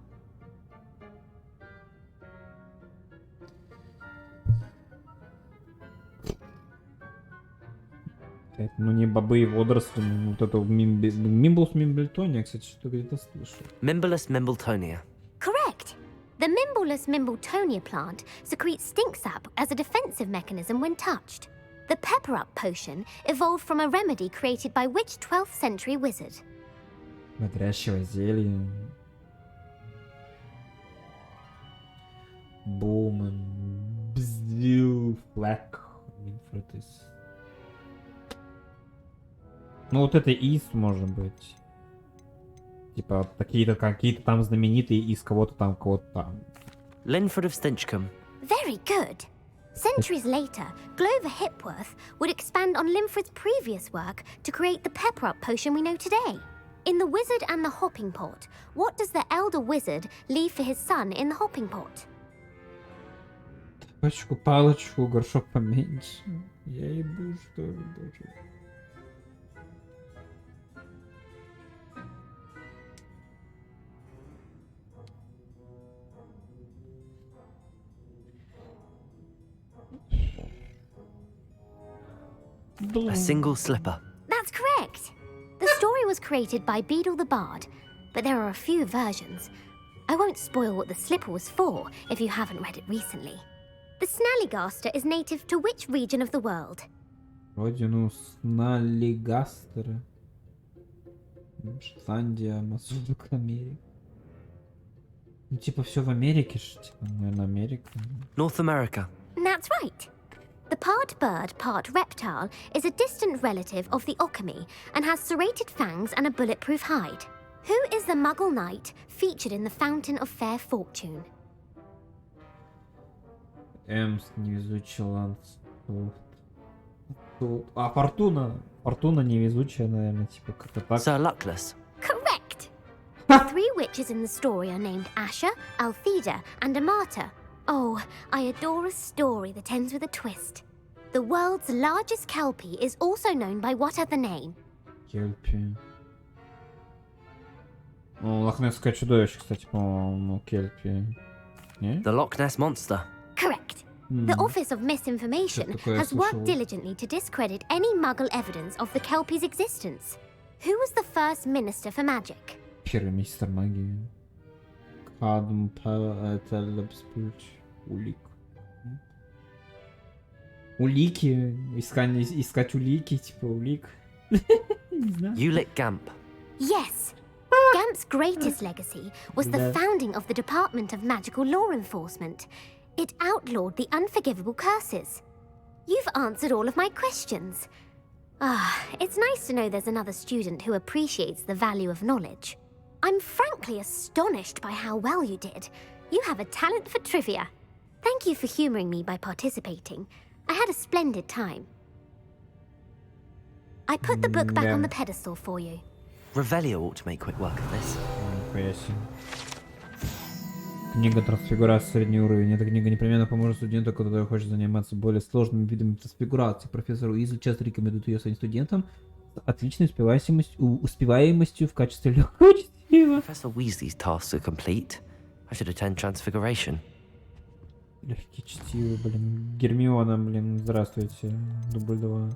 Ну, не бобы и водоросли, ну, вот это Мимбулус Мимблетония, кстати, что-то где-то слышал. Mimblus Mimbletonia. Correct. The Mimblus Mimbletonia plant secretes stink sap as a defensive mechanism when touched. The pepper up potion evolved from a remedy created by which 12th century wizard? Бодрящего зелья. Булман. Бздил. Флэк. Винфритис. Ну вот это из может быть. Типа какие-то там знаменитые из кого-то там, Linford of Stinchcombe. Very good. Centuries later, Glover Hipworth would expand on Linford's previous work to create the pepper up potion we know today. In The Wizard and the Hopping Pot, what does the elder wizard leave for his son in the hopping pot? Пачку, палочку, горшок поменьше. Я ебу, что ли, боже. A single slipper. That's correct. The story was created by Beadle the Bard, but there are a few versions. I won't spoil what the slipper was for if you haven't read it recently. The Snallygaster is native to which region of the world? Родину Сналлигастера. Шотландия, Мазурка, Америка. Ну, типа, все в Америке, типа, наверное, Америка. North America. That's right. The part bird, part reptile is a distant relative of the Occamy and has serrated fangs and a bulletproof hide. Who is the Muggle knight featured in the Fountain of Fair Fortune? Эмс, невезучий Ланцелот. А, Фортуна. Фортуна невезучая, наверное, типа, как-то так. Sir Luckless. Correct. The three witches in the story are named Asher, Altheda, and Amata. Oh, I adore a story that ends with a twist. The world's largest kelpie is also known by what other name? Кельпи. Ну, лохнесское чудовище, кстати, по-моему, Кельпи. Не? The Loch Ness Monster. Correct. The Office of Misinformation has worked diligently to discredit any Muggle evidence of the kelpie's existence. Who was the first Minister for Magic? Первый министр магии. Кадм Телепспульч. Улик. Улики. Искать улики, типа улик. Не знаю. Ulick Gamp. Yes. Gamp's greatest legacy was the Да. founding of the Department of Magical Law Enforcement. It outlawed the unforgivable curses. You've answered all of my questions. It's nice to know there's another student who appreciates the value of knowledge. I'm frankly astonished by how well you did. You have a talent for trivia. Thank you for humoring me by participating. I had a splendid time. I put the book back on the pedestal for you. Revelio ought to make quick work of this. Нихуя себе. Книга трансфигурации средний уровень. Эта книга непременно поможет студенту, который хочет заниматься более сложными видами трансфигурации. Профессор Уизли часто рекомендует ее своим студентам с отличной успеваемостью в качестве легкого чтива. Professor Weasley's tasks are complete. I should attend Transfiguration. Легкие чтивы, блин. Гермиона, блин, здравствуйте. Дубль 2.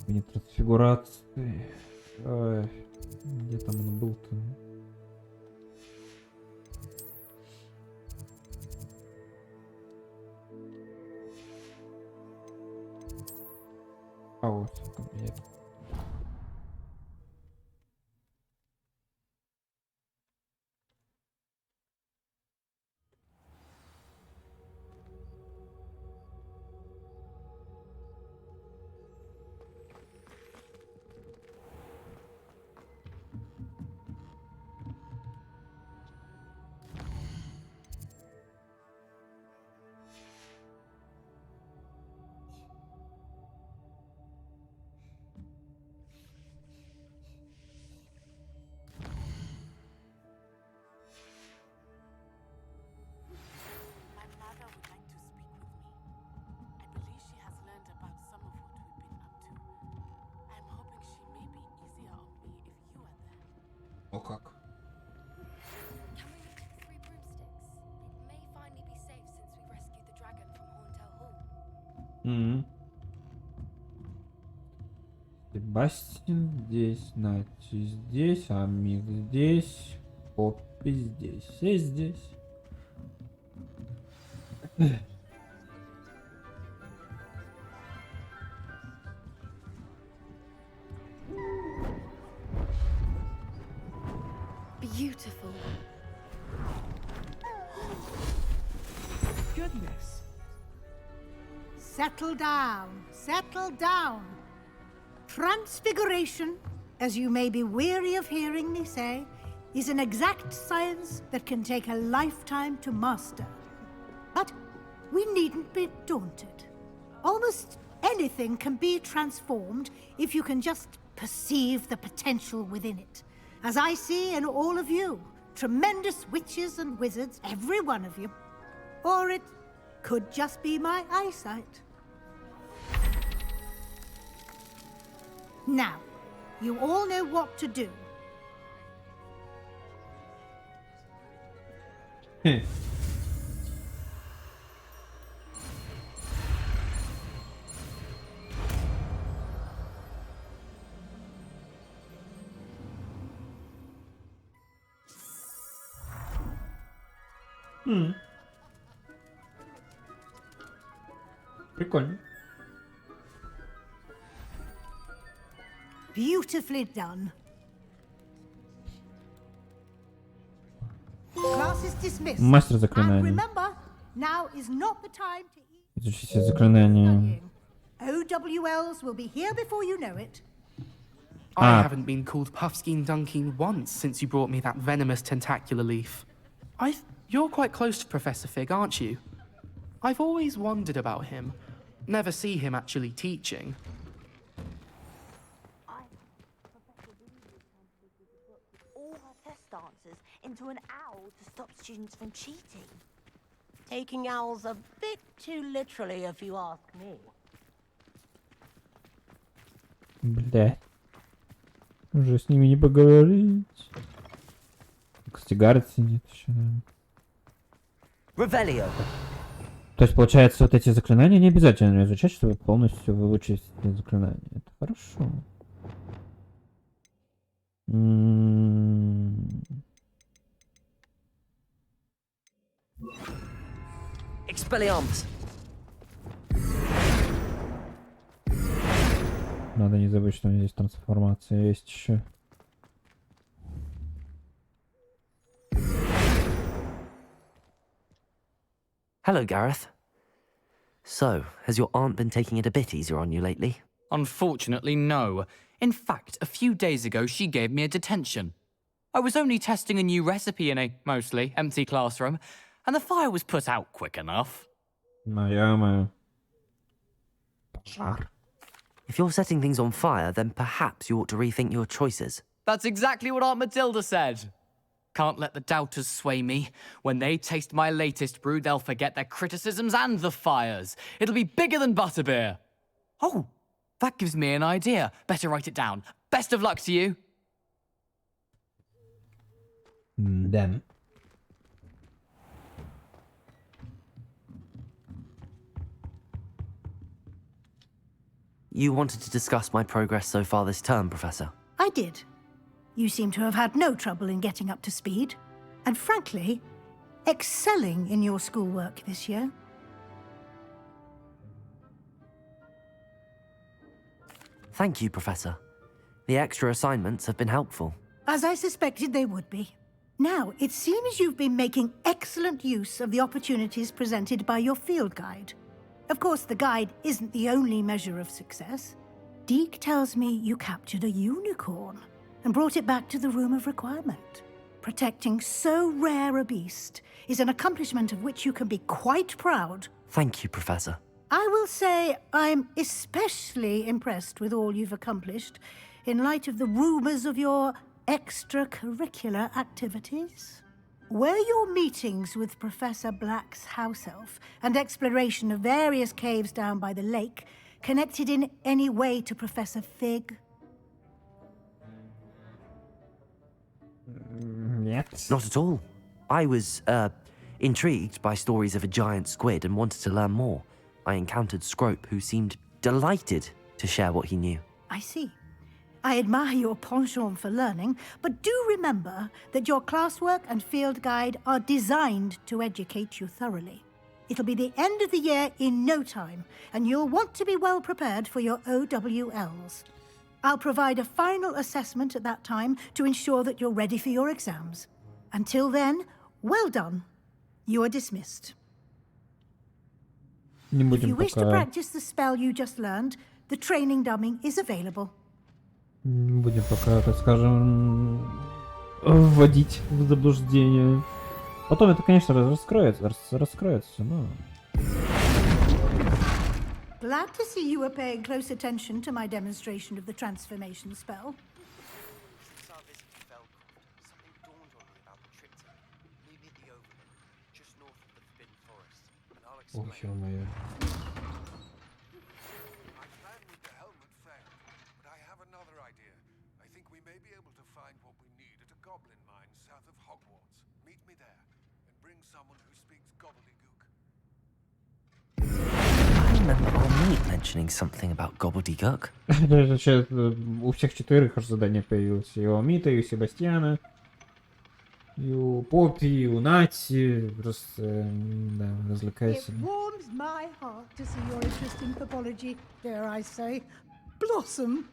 Нет трансфигурации. Ой, где там он был-то? А вот, кабинет. О как. Себастьян здесь, Нати здесь, Амик здесь, Поппи здесь, все здесь. Beautiful. Goodness. Settle down. Settle down. Transfiguration, as you may be weary of hearing me say, is an exact science that can take a lifetime to master. But we needn't be daunted. Almost anything can be transformed if you can just perceive the potential within it. As I see in all of you, tremendous witches and wizards, every one of you. Or it could just be my eyesight. Now, you all know what to do. Прикольно. Beautifully done. Class is dismissed. Мастер заклинаний. And remember, now is not the time to eat. Изучите заклинания. OWLs will be here before you know it. I haven't been called Puffskein Dunking once since you brought me that venomous tentacular leaf. You're quite close to Professor Fig, aren't you? I've always wondered about him. Never see him actually teaching. All her test answers into an owl to stop students from cheating. Taking owls a bit too literally, if you ask me. Блядь. Уже с ними не поговорить. Кстати, Гаррет сидит еще, наверное. Revelio. То есть, получается, вот эти заклинания не обязательно изучать, чтобы полностью выучить эти заклинания. Это хорошо. Expelliarmus! Надо не забыть, что у меня здесь трансформация есть еще. Hello, Gareth. So, has your aunt been taking it a bit easier on you lately? Unfortunately, no. In fact, a few days ago, she gave me a detention. I was only testing a new recipe in a mostly empty classroom, and the fire was put out quick enough. Ё-моё. Пожар. If you're setting things on fire, then perhaps you ought to rethink your choices. That's exactly what Aunt Matilda said. Can't let the doubters sway me. When they taste my latest brew, they'll forget their criticisms and the fires. It'll be bigger than butterbeer. Oh, that gives me an idea. Better write it down. Best of luck to you. Да. You wanted to discuss my progress so far this term, Professor. I did. You seem to have had no trouble in getting up to speed, and frankly, excelling in your schoolwork this year. Thank you, Professor. The extra assignments have been helpful. As I suspected they would be. Now, it seems you've been making excellent use of the opportunities presented by your field guide. Of course, the guide isn't the only measure of success. Deke tells me you captured a unicorn and brought it back to the Room of Requirement. Protecting so rare a beast is an accomplishment of which you can be quite proud. Thank you, Professor. I will say I'm especially impressed with all you've accomplished in light of the rumors of your extracurricular activities. Were your meetings with Professor Black's house elf and exploration of various caves down by the lake connected in any way to Professor Fig? Нет. Not at all. I was, intrigued by stories of a giant squid and wanted to learn more. I encountered Scrope, who seemed delighted to share what he knew. I see. I admire your penchant for learning, but do remember that your classwork and field guide are designed to educate you thoroughly. It'll be the end of the year in no time, and you'll want to be well prepared for your OWLs. I'll provide a final assessment at that time to ensure that you're ready for your exams. Until then, well done. You are dismissed. If you wish to practice the spell you just learned, the training dummy is available. Не будем пока, так скажем, вводить в заблуждение. Потом это, конечно, раскроется, но... Glad to see you were paying close attention to my demonstration of the transformation spell. Ох, ё-моё. I think we may be able to find what we need at a goblin mine south of Hogwarts. Meet me there, and bring someone who speaks gobbledygook. I remember Armit mentioning something about gobbledygook. У всех четверых аж задание появилось. И у Амита, и у Себастьяна, и у Поппи, и у Нати. Просто, да, развлекайся. It warms my heart to see your interest in pathology, dare I say, blossom.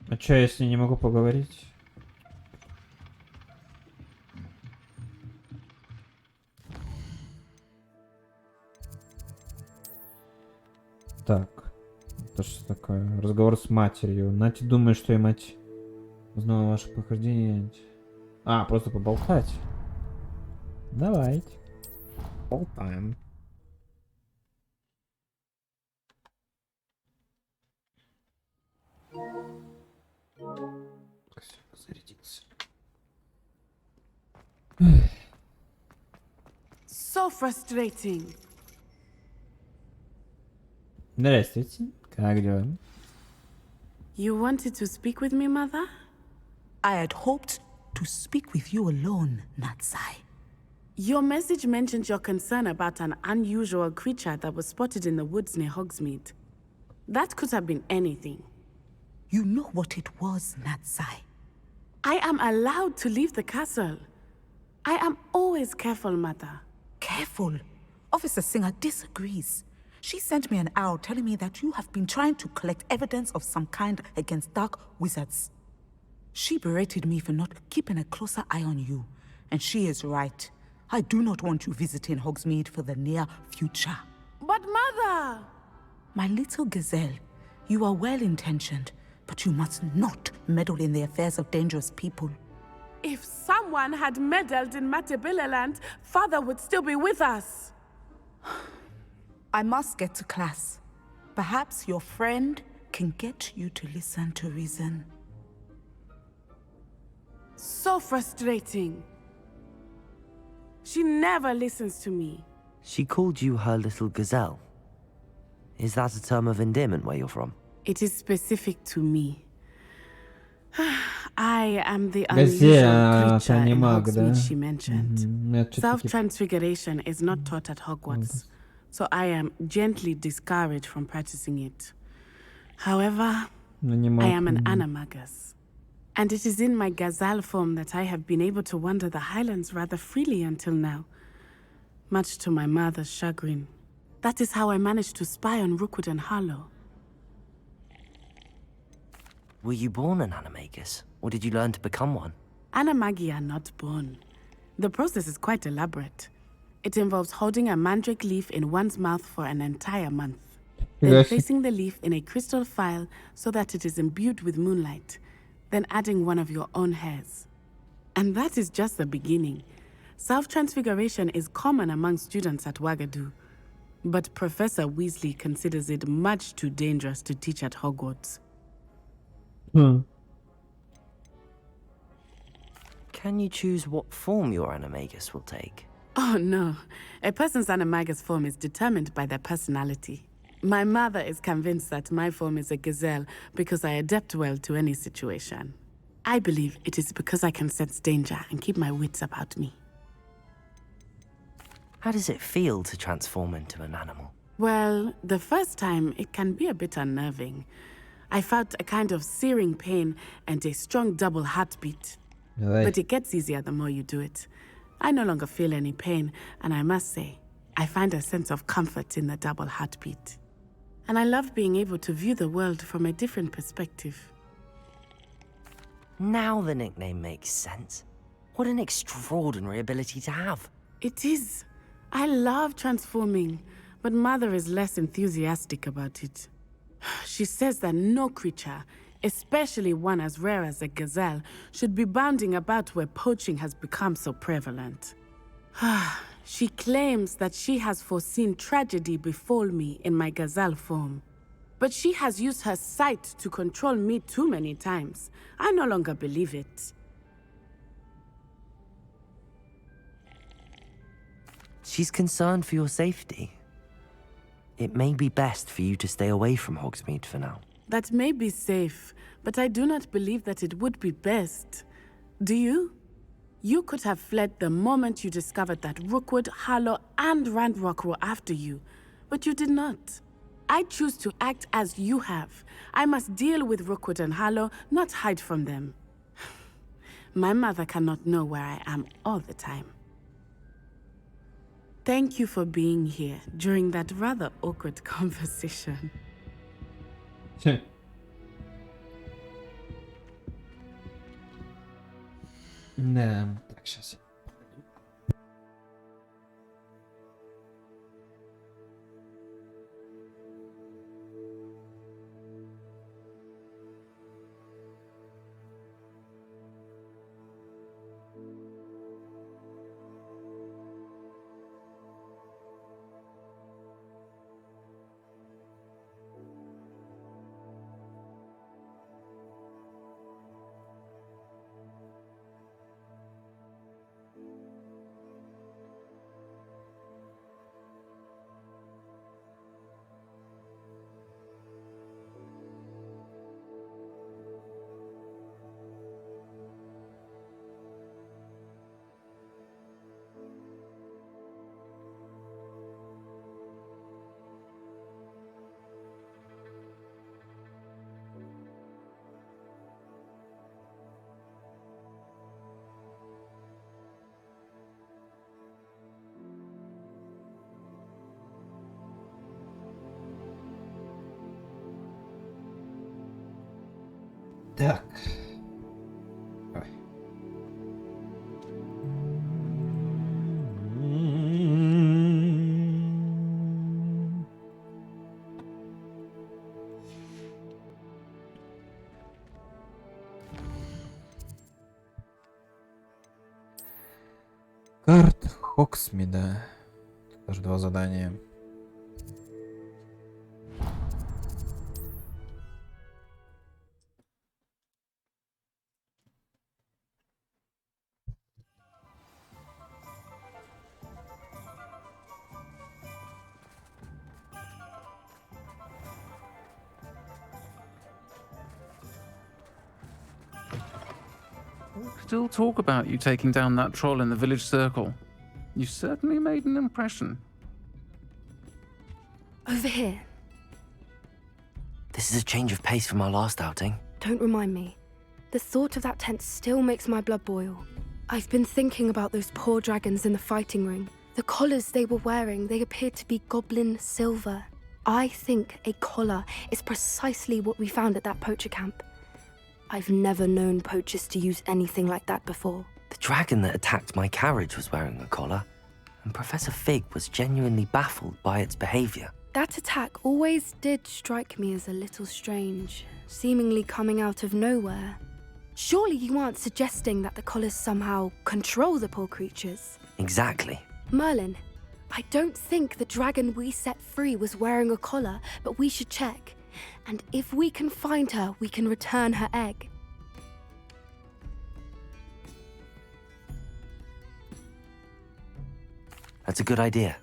А чё, я с ней не могу поговорить? Так, это что такое? Разговор с матерью. Нати думает, что я мать узнала ваше похождение. А, просто поболтать. Давайте. Болтаем. Зарядился. So frustrating. Здравствуйте. Как дела? You wanted to speak with me, Mother? I had hoped to speak with you alone, Natsai. Your message mentioned your concern about an unusual creature that was spotted in the woods near Hogsmeade. That could have been anything. You know what it was, Natsai. I am allowed to leave the castle. I am always careful, Mother. Careful. Officer Singer disagrees. She sent me an owl telling me that you have been trying to collect evidence of some kind against dark wizards. She berated me for not keeping a closer eye on you. And she is right. I do not want you visiting Hogsmeade for the near future. But Mother! My little gazelle, you are well-intentioned, but you must not meddle in the affairs of dangerous people. If someone had meddled in Matabeleland, Father would still be with us. I must get to class. Perhaps your friend can get you to listen to reason. So frustrating. She never listens to me. She called you her little gazelle. Is that a term of endearment where you're from? It is specific to me. I am the Газель, unusual creature in анимаг, да? Hogsmeade she mentioned. Я чё-то такие- Self-transfiguration is not taught at Hogwarts, so I am gently discouraged from practicing it. However, I am an animagus, and it is in my gazelle form that I have been able to wander the Highlands rather freely until now, much to my mother's chagrin. That is how I managed to spy on Rookwood and Harlow. Were you born an animagus, or did you learn to become one? Animagi are not born. The process is quite elaborate. It involves holding a mandrake leaf in one's mouth for an entire month, then placing the leaf in a crystal phial so that it is imbued with moonlight, then adding one of your own hairs. And that is just the beginning. Self-transfiguration is common among students at Wagadu, but Professor Weasley considers it much too dangerous to teach at Hogwarts. Can you choose what form your animagus will take? Oh no, a person's animagus form is determined by their personality. My mother is convinced that my form is a gazelle because I adapt well to any situation. I believe it is because I can sense danger and keep my wits about me. How does it feel to transform into an animal? Well, the first time it can be a bit unnerving. I felt a kind of searing pain and a strong double heartbeat. But it gets easier the more you do it. I no longer feel any pain, and I must say, I find a sense of comfort in the double heartbeat. And I love being able to view the world from a different perspective. Now the nickname makes sense. What an extraordinary ability to have. It is. I love transforming, but Mother is less enthusiastic about it. She says that no creature, especially one as rare as a gazelle, should be bounding about where poaching has become so prevalent. She claims that she has foreseen tragedy befall me in my gazelle form. But she has used her sight to control me too many times. I no longer believe it. She's concerned for your safety. It may be best for you to stay away from Hogsmeade for now. That may be safe, but I do not believe that it would be best. Do you? You could have fled the moment you discovered that Rookwood, Harlow, and Ranrock were after you, but you did not. I choose to act as you have. I must deal with Rookwood and Harlow, not hide from them. My mother cannot know where I am all the time. Thank you for being here during that rather awkward conversation. Да, так, сейчас. Так. Карта Хоксмида. Тоже 2 задания. Still talk about you taking down that troll in the village circle. You certainly made an impression. Over here. This is a change of pace from our last outing. Don't remind me. The thought of that tent still makes my blood boil. I've been thinking about those poor dragons in the fighting ring. The collars they were wearing, they appeared to be goblin silver. I think a collar is precisely what we found at that poacher camp. I've never known poachers to use anything like that before. The dragon that attacked my carriage was wearing a collar, and Professor Fig was genuinely baffled by its behavior. That attack always did strike me as a little strange, seemingly coming out of nowhere. Surely you aren't suggesting that the collars somehow control the poor creatures? Exactly. Merlin, I don't think the dragon we set free was wearing a collar, but we should check. And if we can find her, we can return her egg. That's a good idea.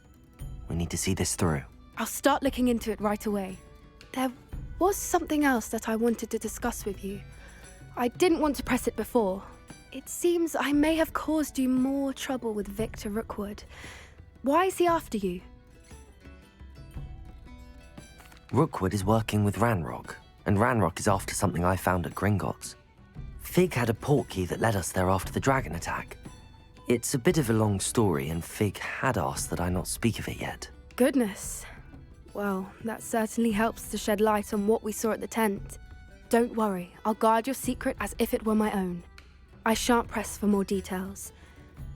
We need to see this through. I'll start looking into it right away. There was something else that I wanted to discuss with you. I didn't want to press it before. It seems I may have caused you more trouble with Victor Rookwood. Why is he after you? Rookwood is working with Ranrock, and Ranrock is after something I found at Gringotts. Fig had a portkey that led us there after the dragon attack. It's a bit of a long story, and Fig had asked that I not speak of it yet. Goodness. Well, that certainly helps to shed light on what we saw at the tent. Don't worry, I'll guard your secret as if it were my own. I shan't press for more details.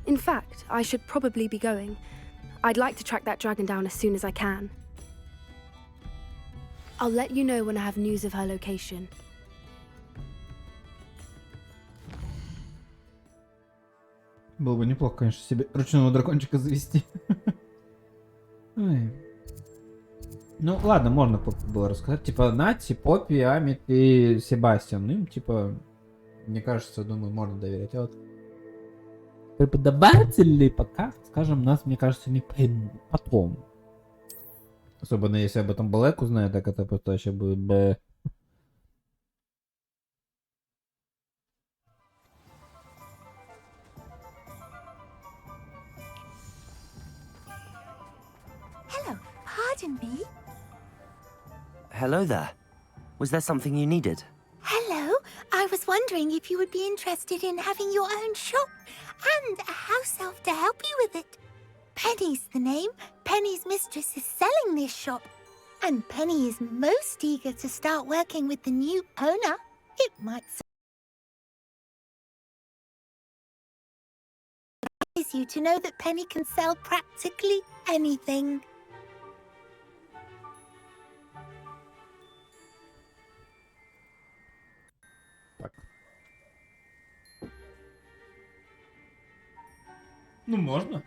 In fact, I should probably be going. I'd like to track that dragon down as soon as I can. I'll let you know when I have news of her location. Было бы неплохо, конечно, себе ручного дракончика завести. Ой. Ну, ладно, можно было рассказать. Типа, Нати, Поппи, Амит и Себастьян. Им, типа, мне кажется, думаю, можно доверять. А вот преподаватели пока, скажем, нас, мне кажется, не потом. Особенно если об этом Блэк узнает, так это просто вообще будет бы... Hello, pardon me. Hello there. Was there something you needed? Hello, I was wondering if you would be interested in having your own shop and a house elf to help you with it. Penny's the name. Penny's mistress is selling this shop. And Penny is most eager to start working with the new owner. It might surprise you to know that Penny can sell practically anything. Ну, можно.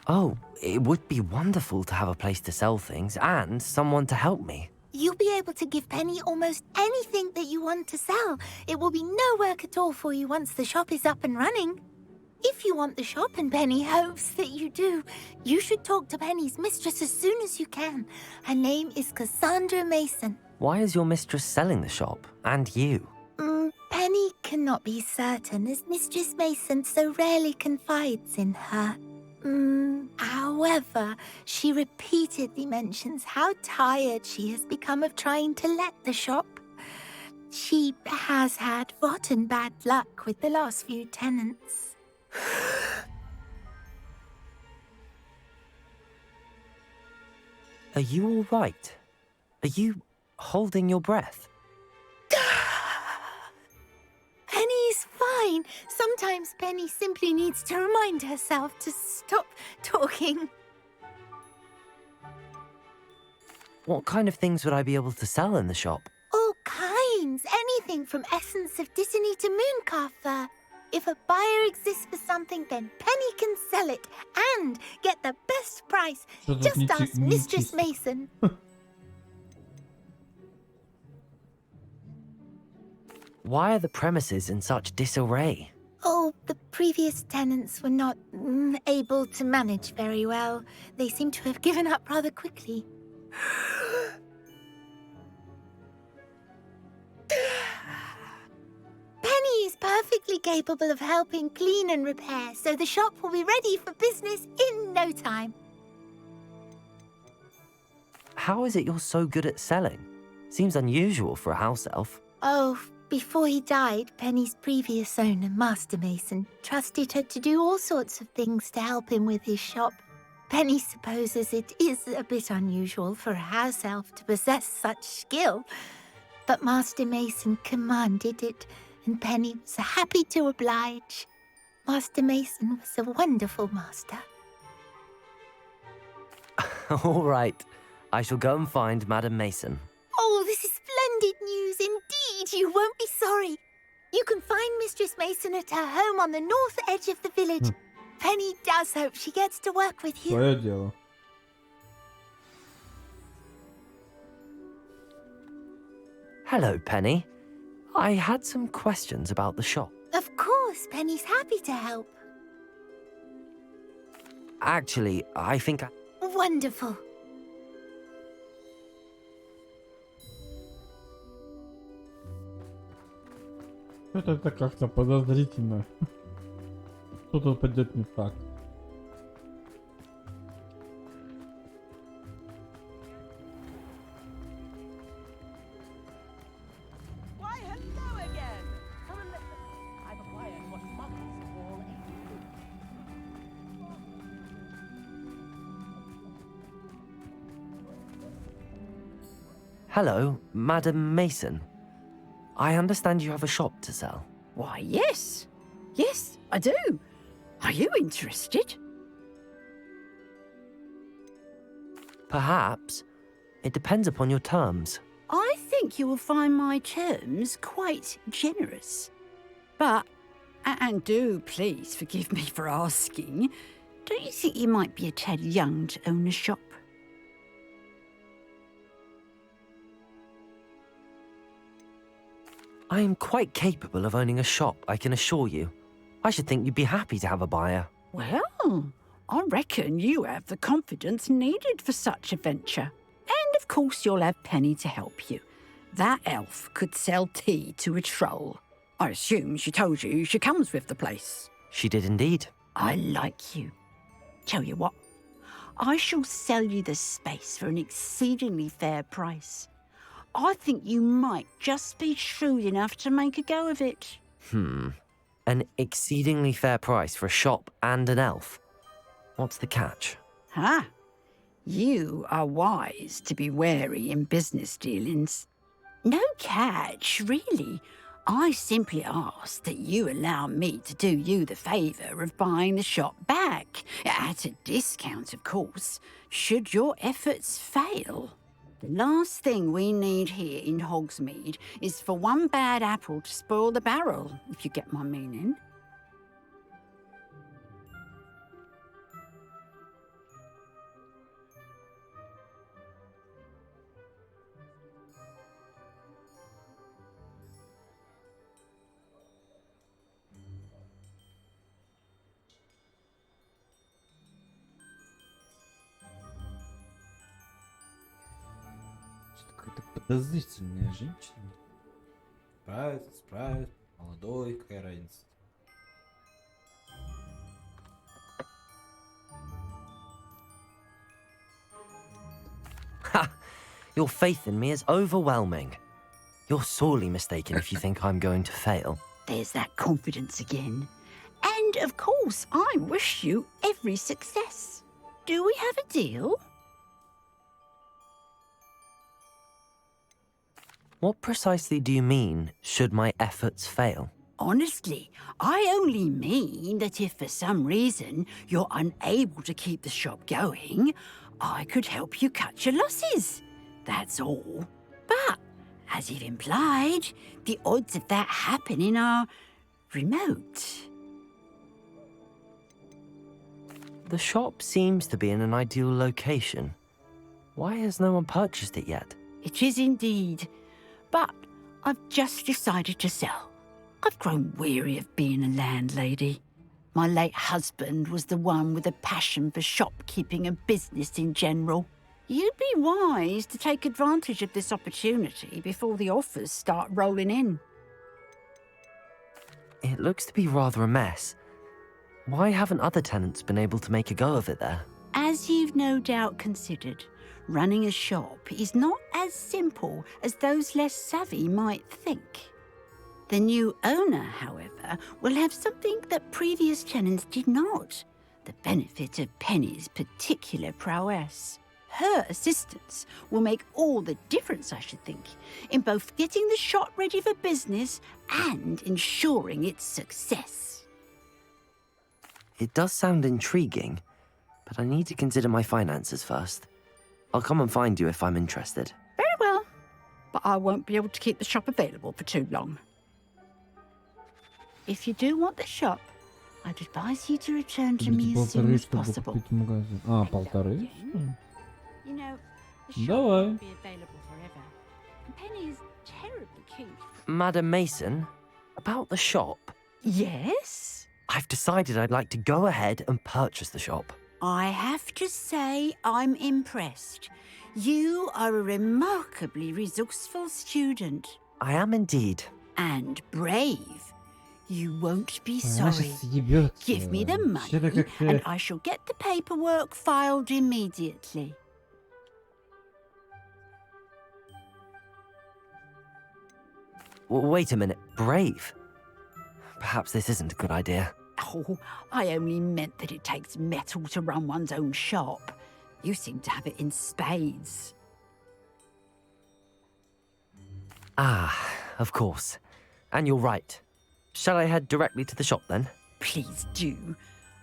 Oh, it would be wonderful to have a place to sell things and someone to help me. You'll be able to give Penny almost anything that you want to sell. It will be no work at all for you once the shop is up and running. If you want the shop and Penny hopes that you do, you should talk to Penny's mistress as soon as you can. Her name is Cassandra Mason. Why is your mistress selling the shop? And you? Penny cannot be certain, as Mistress Mason so rarely confides in her. However, she repeatedly mentions how tired she has become of trying to let the shop. She has had rotten bad luck with the last few tenants. Are you all right? Are you holding your breath. Penny's fine. Sometimes Penny simply needs to remind herself to stop talking. What kind of things would I be able to sell in the shop? All kinds. Anything from essence of Disney to mooncalf fur. If a buyer exists for something, then Penny can sell it and get the best price. Just ask Mistress Mason. Why are the premises in such disarray? Oh, the previous tenants were not able to manage very well. They seem to have given up rather quickly. Penny is perfectly capable of helping clean and repair, so the shop will be ready for business in no time. How is it you're so good at selling? Seems unusual for a house elf. Oh, before he died, Penny's previous owner, Master Mason, trusted her to do all sorts of things to help him with his shop. Penny supposes it is a bit unusual for a house elf to possess such skill, but Master Mason commanded it, and Penny was happy to oblige. Master Mason was a wonderful master. All right. I shall go and find Madam Mason. Oh, this is splendid news indeed. You won't be sorry. You can find Mistress Mason at her home on the north edge of the village. Penny does hope she gets to work with you. Твое дело. Hello, Penny. I had some questions about the shop. Of course, Penny's happy to help. Actually, I think Wonderful. Это как-то подозрительно. Что-то пойдет не так. Why, hello again! Come and listen. I've acquired what mothers call a Hello, Madam Mason. I understand you have a shop to sell. Why, yes. Yes, I do. Are you interested? Perhaps. It depends upon your terms. I think you will find my terms quite generous. But, and do please forgive me for asking, don't you think you might be a tad young to own a shop? I am quite capable of owning a shop, I can assure you. I should think you'd be happy to have a buyer. Well, I reckon you have the confidence needed for such a venture. And of course you'll have Penny to help you. That elf could sell tea to a troll. I assume she told you she comes with the place. She did indeed. I like you. Tell you what, I shall sell you the space for an exceedingly fair price. I think you might just be shrewd enough to make a go of it. An exceedingly fair price for a shop and an elf. What's the catch? Ah, you are wise to be wary in business dealings. No catch, really. I simply ask that you allow me to do you the favour of buying the shop back, at a discount, of course, should your efforts fail. The last thing we need here in Hogsmeade is for one bad apple to spoil the barrel, if you get my meaning. Какая-то подозрительная женщина. Справится, молодой, какая разница. Ha! Your faith in me is overwhelming. You're sorely mistaken if you think I'm going to fail. There's that confidence again. And, of course, I wish you every success. Do we have a deal? What precisely do you mean, should my efforts fail? Honestly, I only mean that if for some reason you're unable to keep the shop going, I could help you cut your losses. That's all. But, as you've implied, the odds of that happening are remote. The shop seems to be in an ideal location. Why has no one purchased it yet? It is indeed. But I've just decided to sell. I've grown weary of being a landlady. My late husband was the one with a passion for shopkeeping and business in general. You'd be wise to take advantage of this opportunity before the offers start rolling in. It looks to be rather a mess. Why haven't other tenants been able to make a go of it there? As you've no doubt considered, running a shop is not as simple as those less savvy might think. The new owner, however, will have something that previous tenants did not, the benefit of Penny's particular prowess. Her assistance will make all the difference, I should think, in both getting the shop ready for business and ensuring its success. It does sound intriguing, but I need to consider my finances first. I'll come and find you if I'm interested. Very well, but I won't be able to keep the shop available for too long. If you do want the shop, I'd advise you to return to me as soon as possible. Полторы? You know, the shop Давай. won't be available forever. And Penny is terribly keen. Madam Mason, about the shop. Yes? I've decided I'd like to go ahead and purchase the shop. I have to say I'm impressed. You are a remarkably resourceful student. I am indeed. And brave. You won't be Она sorry. сейчас съебется. Give me the money, Вообще-то как-то- and I shall get the paperwork filed immediately. Wait a minute, brave? Perhaps this isn't a good idea. Oh, I only meant that it takes metal to run one's own shop. You seem to have it in spades. Ah, of course. And you're right. Shall I head directly to the shop then? Please do.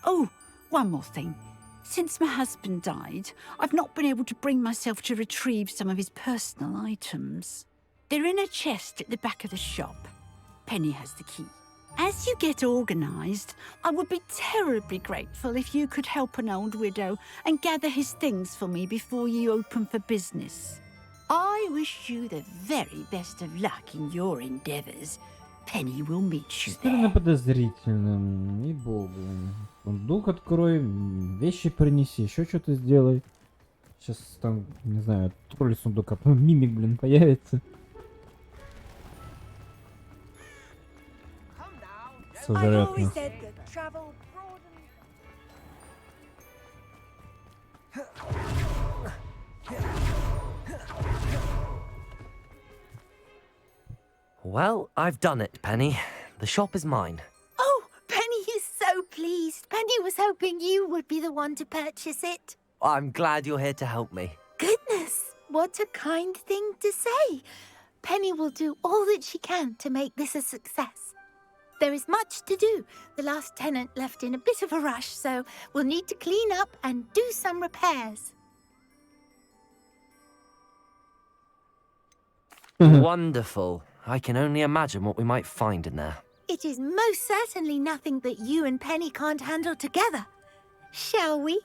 Oh, one more thing. Since my husband died, I've not been able to bring myself to retrieve some of his personal items. They're in a chest at the back of the shop. Penny has the key. As you get organised, I would be terribly grateful if you could help an old widow and gather his things for me before you open for business. I wish you the very best of luck in your endeavours. Penny will meet you Сильно подозрительно, ей-богу. Сундук открой, вещи принеси, еще что-то сделай. Сейчас там, не знаю, открой сундук, а потом мимик, блин, появится. Сожрет нас. Well, I've done it, Penny. The shop is mine. Oh, Penny is so pleased. Penny was hoping you would be the one to purchase it. I'm glad you're here to help me. Goodness, what a kind thing to say. Penny will do all that she can to make this a success. There is much to do. The last tenant left in a bit of a rush, so we'll need to clean up and do some repairs. Wonderful. I can only imagine what we might find in there. It is most certainly nothing that you and Penny can't handle together. Shall we?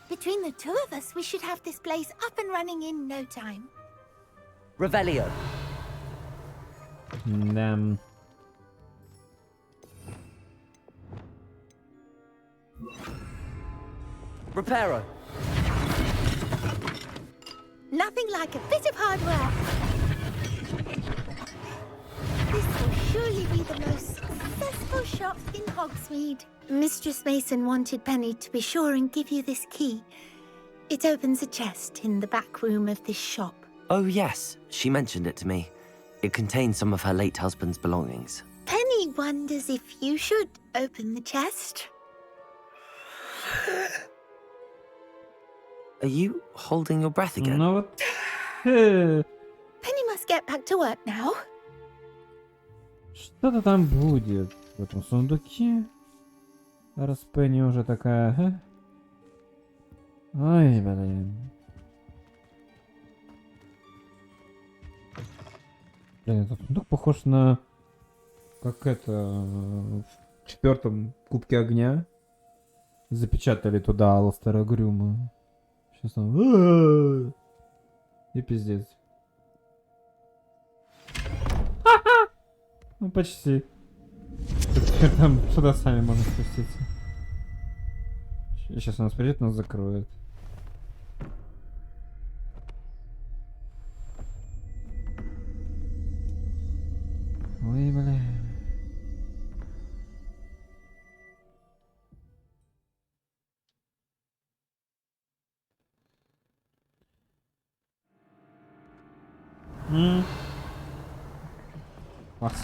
Between the two of us, we should have this place up and running in no time. Revelio. Reparo. Nothing like a bit of hard work. This will surely be the most successful shop in Hogsmeade. Mistress Mason wanted Penny to be sure and give you this key. It opens a chest in the back room of this shop. Oh, yes. She mentioned it to me. It contains some of her late husband's belongings. Penny wonders if you should open the chest. Are you holding your breath again? Ну вот, get back to work now. Что-то там будет в этом сундуке. Раз Пенни уже такая, ага. Ой, блин. Блин, этот сундук похож на... Как это... В 4-м Кубке Огня. Запечатали туда Алстера Грюма. Сейчас он... И пиздец. Ну почти. Теперь там сюда сами можно спуститься. Сейчас он нас придет, нас закроет. Ой, бля. Класс.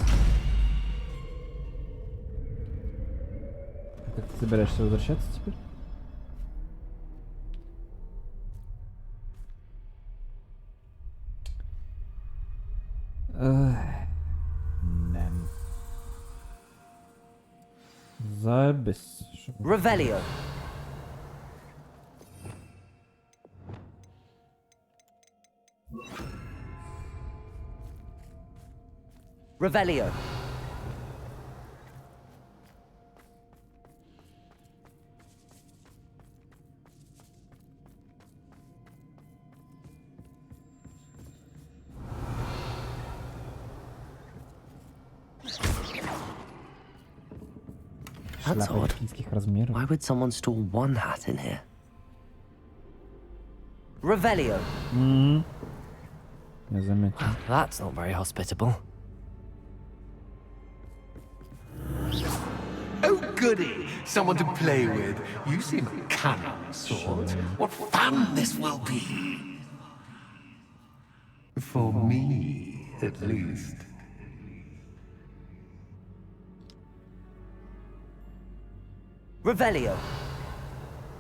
Как ты собираешься возвращаться теперь? Запись. Revelio. Revelio. That's odd. Why would someone store one hat in here? Revelio. Я заметил. That's not very hospitable. Oh, goody! Someone to play with. You seem a cunning sort. What fun this will be! For me, at least. Revelio.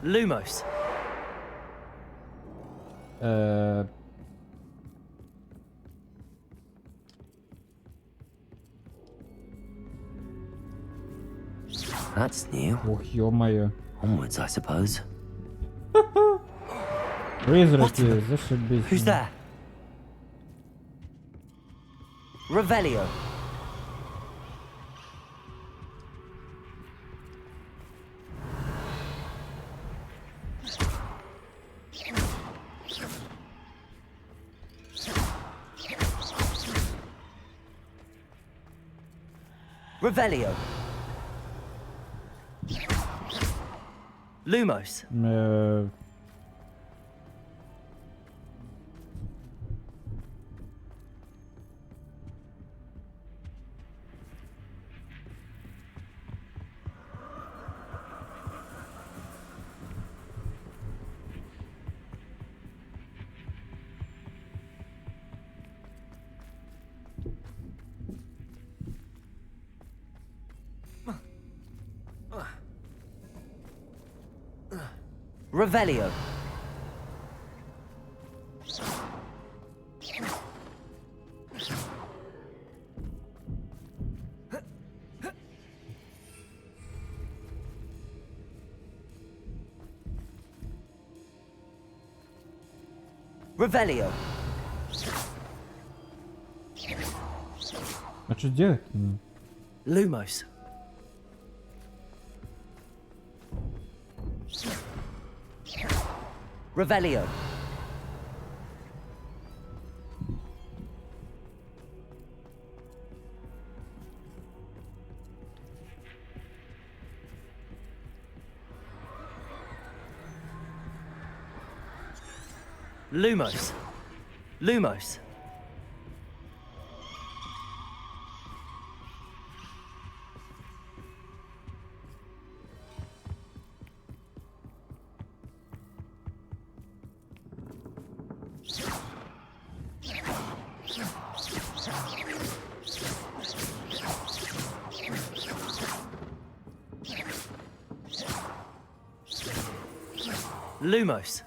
Lumos. That's new. Ох, ё-моё. Onwards, I suppose. Призраки, зашибись. Who's there? Revelio. Revelio. Lumos. Revelio. Revelio. А что делать? Lumos. Revelio. Lumos. Lumos. Lumos.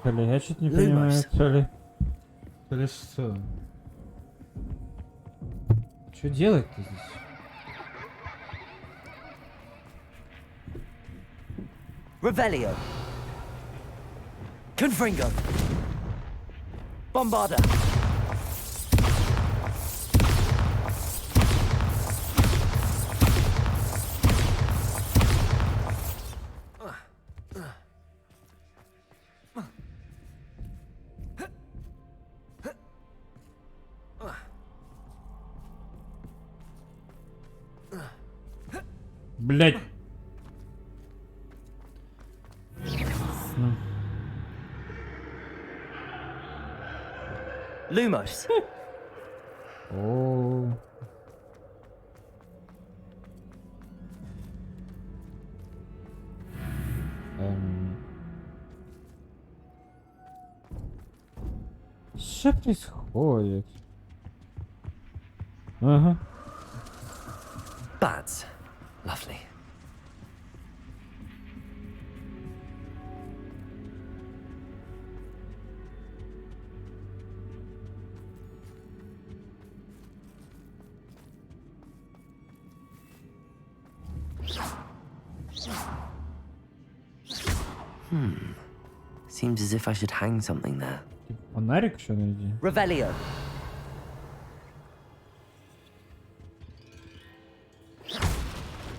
Блин, я что-то не понимаю, что ли. Или что? Что делать-то здесь? Revelio. Confringo. Bombarda. Блять. Lumos. О. Что происходит? Ага. Bats. Lovely. Seems as if I should hang something there. Фонарик что найди? Revelio.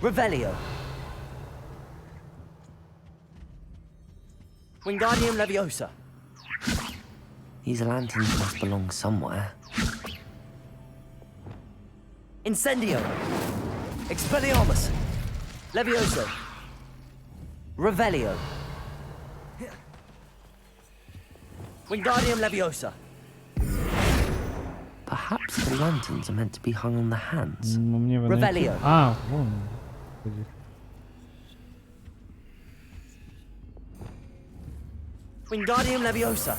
Revelio. Wingardium Leviosa. These lanterns must belong somewhere. Incendio. Expelliarmus. Levioso. Revelio. Wingardium Leviosa. Perhaps the lanterns are meant to be hung on the hands. Revelio. А, вон. Господи. Wingardium Leviosa.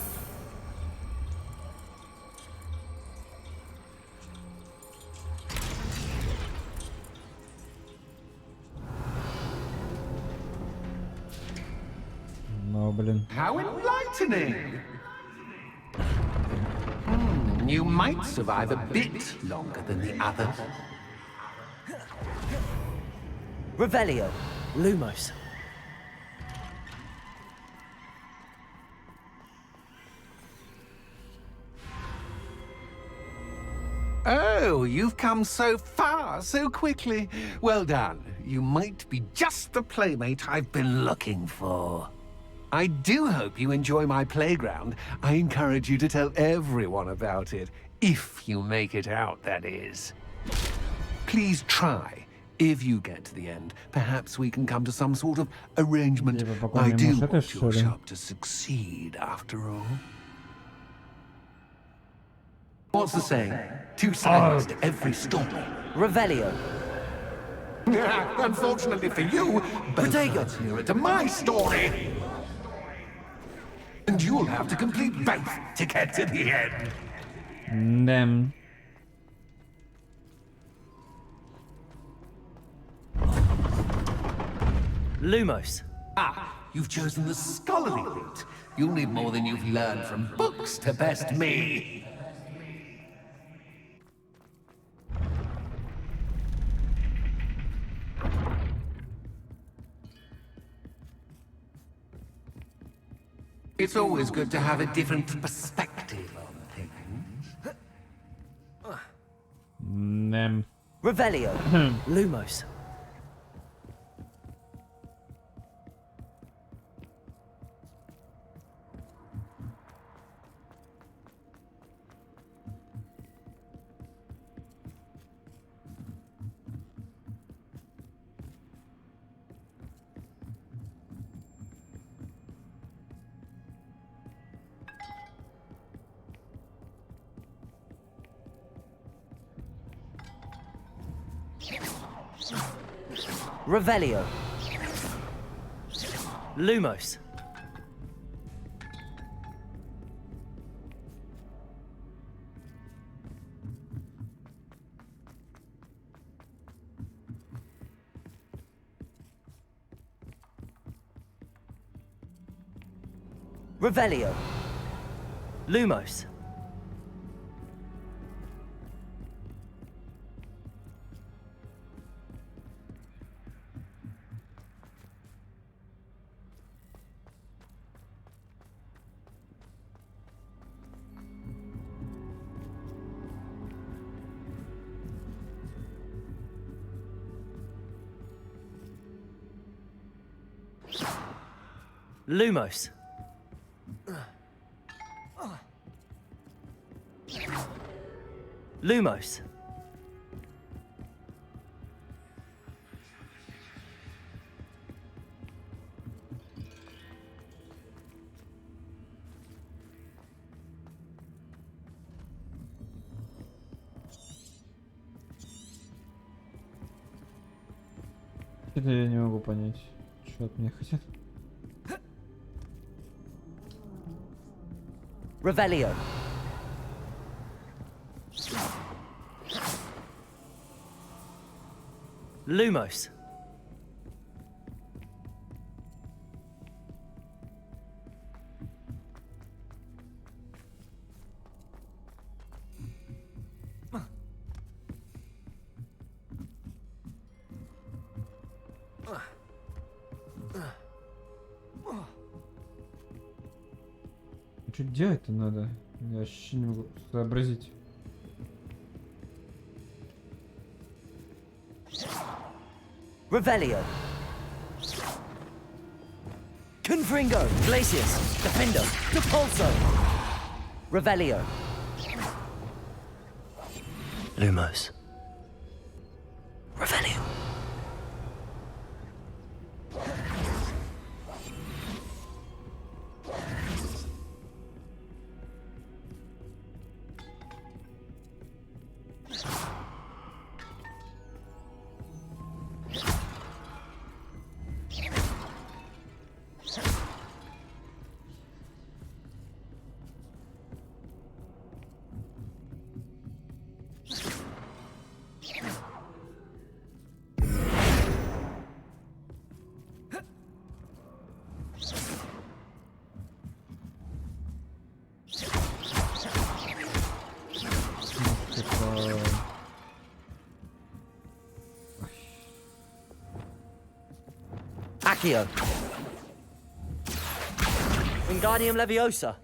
Ну, блин. How enlightening! You might survive a bit longer than the others. Revelio. Lumos. Oh, you've come so far so quickly. Well done. You might be just the playmate I've been looking for. I do hope you enjoy my playground. I encourage you to tell everyone about it. If you make it out, that is. Please try. If you get to the end, perhaps we can come to some sort of arrangement. I do want your shop to succeed, after all. What's the saying? Two sides to every story. Revelio. Unfortunately for you, both sides nearer to my story. And you'll have to complete both to get to the end. Them. Lumos. Ah, you've chosen the scholarly route. You'll need more than you've learned from books to best me. It's always good to have a different perspective on things. Them. Revelio. Lumos. Revelio. Lumos. Revelio. Lumos. Lumos. Lumos. Это я не могу понять, что от меня хотят. Revelio. Lumos. Что делать-то надо? Я вообще не могу сообразить. Revelio. Confringo. Glacius. Defendo. Depulso. Revelio. Lumos. Revelio. Accio. Wingardium Leviosa.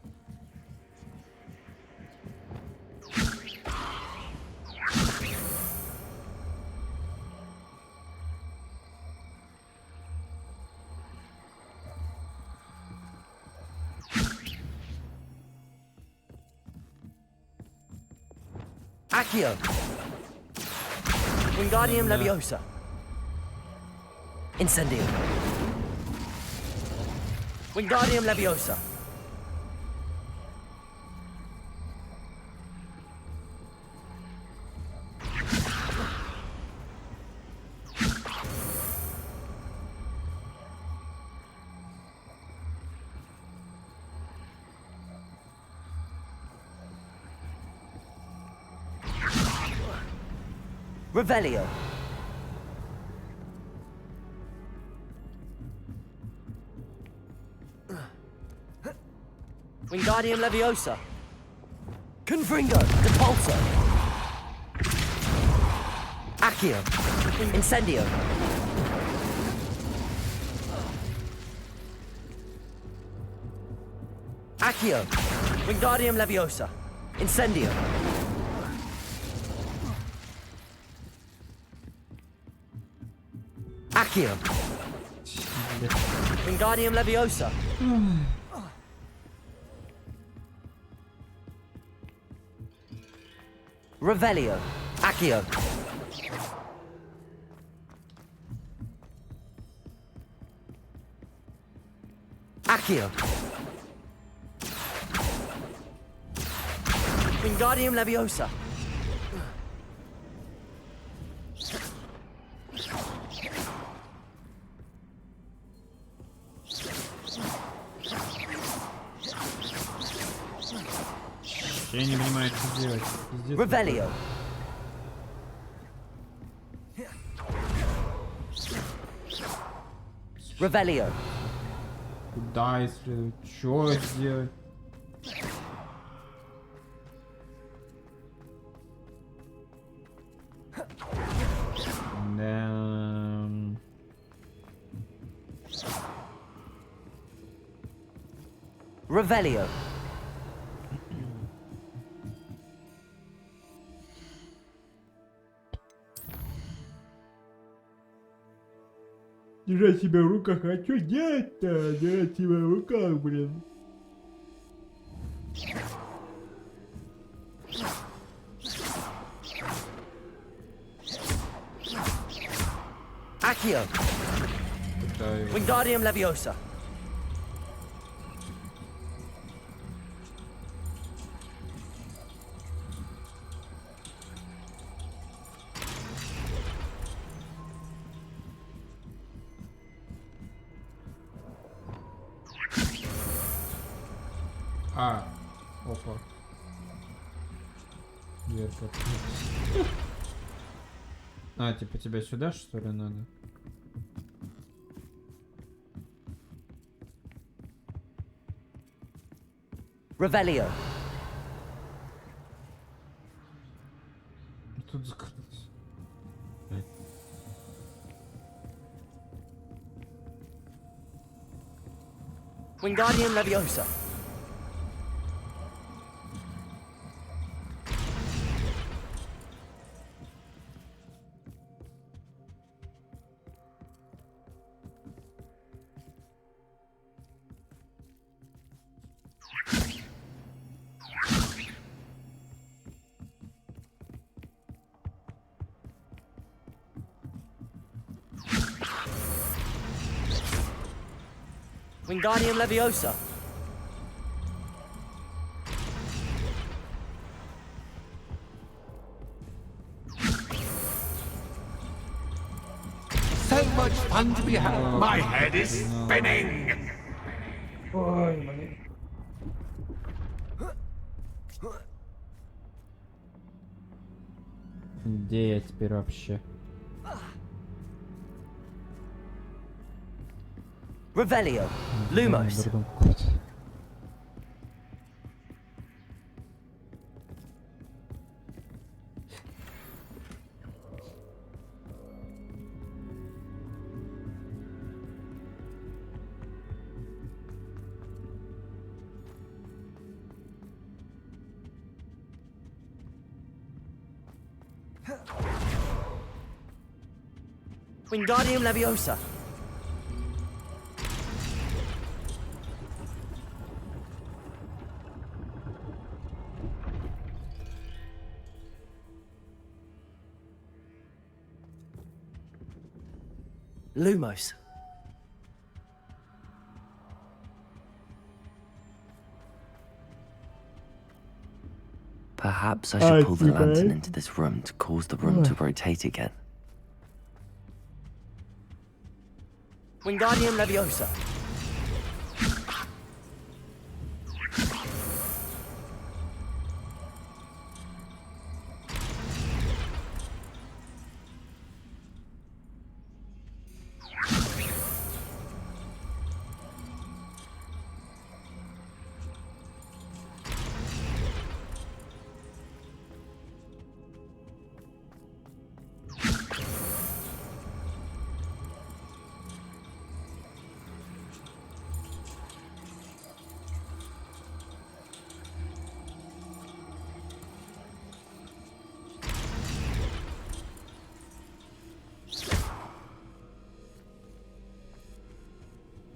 Accio. Wingardium Leviosa. Incendio. Wingardium Leviosa. Revelio. Wingardium Leviosa. Confringo. Depulso. Accio. Incendio. Accio. Wingardium Leviosa. Incendio. Accio. Wingardium Leviosa. Revelio. Accio. Accio. Wingardium Leviosa. Я не понимаю, что делать. Пиздец. Revelio. Revelio. Куда исследовать? Что сделать? Revelio. держать себя в руках, а что делать-то? Держать себя в руках, блин. Accio. Wingardium Leviosa. А, опа. Дверка. А, типа тебя сюда, что ли, надо? Revelio. Тут закрылось. Wingardium Leviosa. Wingardium Leviosa. So much fun to be had. My head is spinning. Где я теперь вообще? Revelio. Lumos. Wingardium Leviosa. Lumos. Perhaps I should pull the lantern into this room to cause the room to rotate again. Wingardium Leviosa.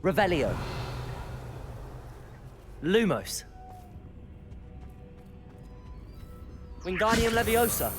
Revelio. Lumos. Wingardium Leviosa.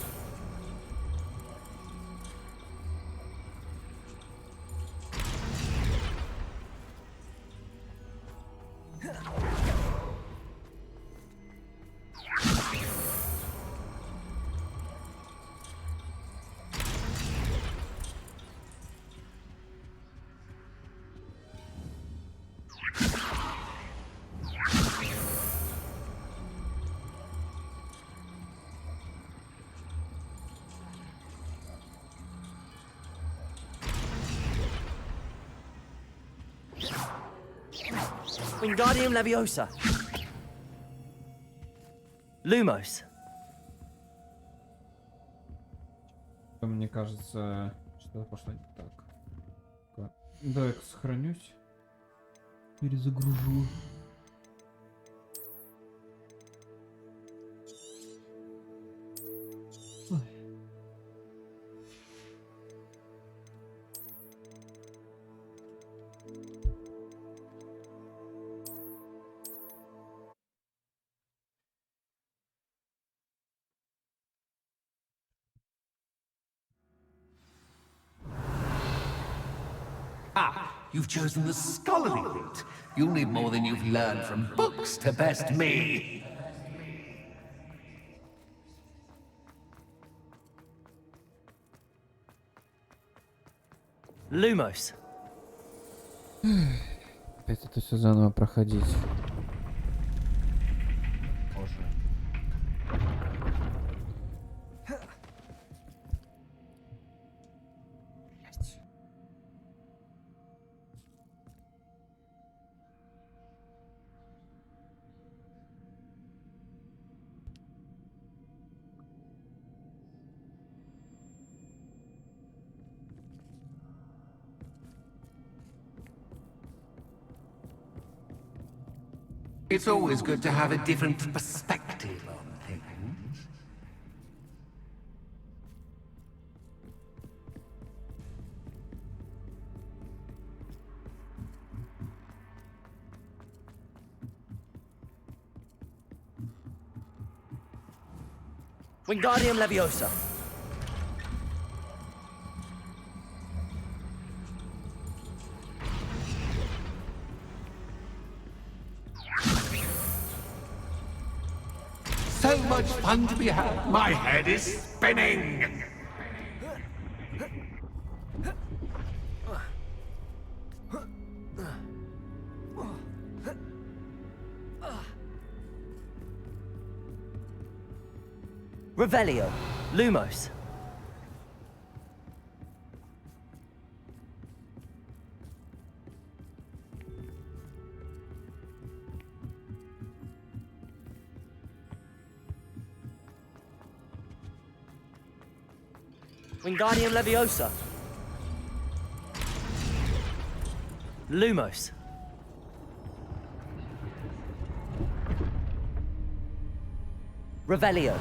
Wingardium Leviosa. Lumos. Мне кажется, что пошло не так. Давай-ка сохранюсь. Перезагружу. You've chosen the scholarly route. You'll need more than you've learned from books to best me. Lumos. Опять это все заново проходить. It's always good to have a different perspective on things. Wingardium Leviosa. So much fun to be had. My head is spinning. Revelio. Lumos. Wingardium Leviosa. Lumos. Revelio.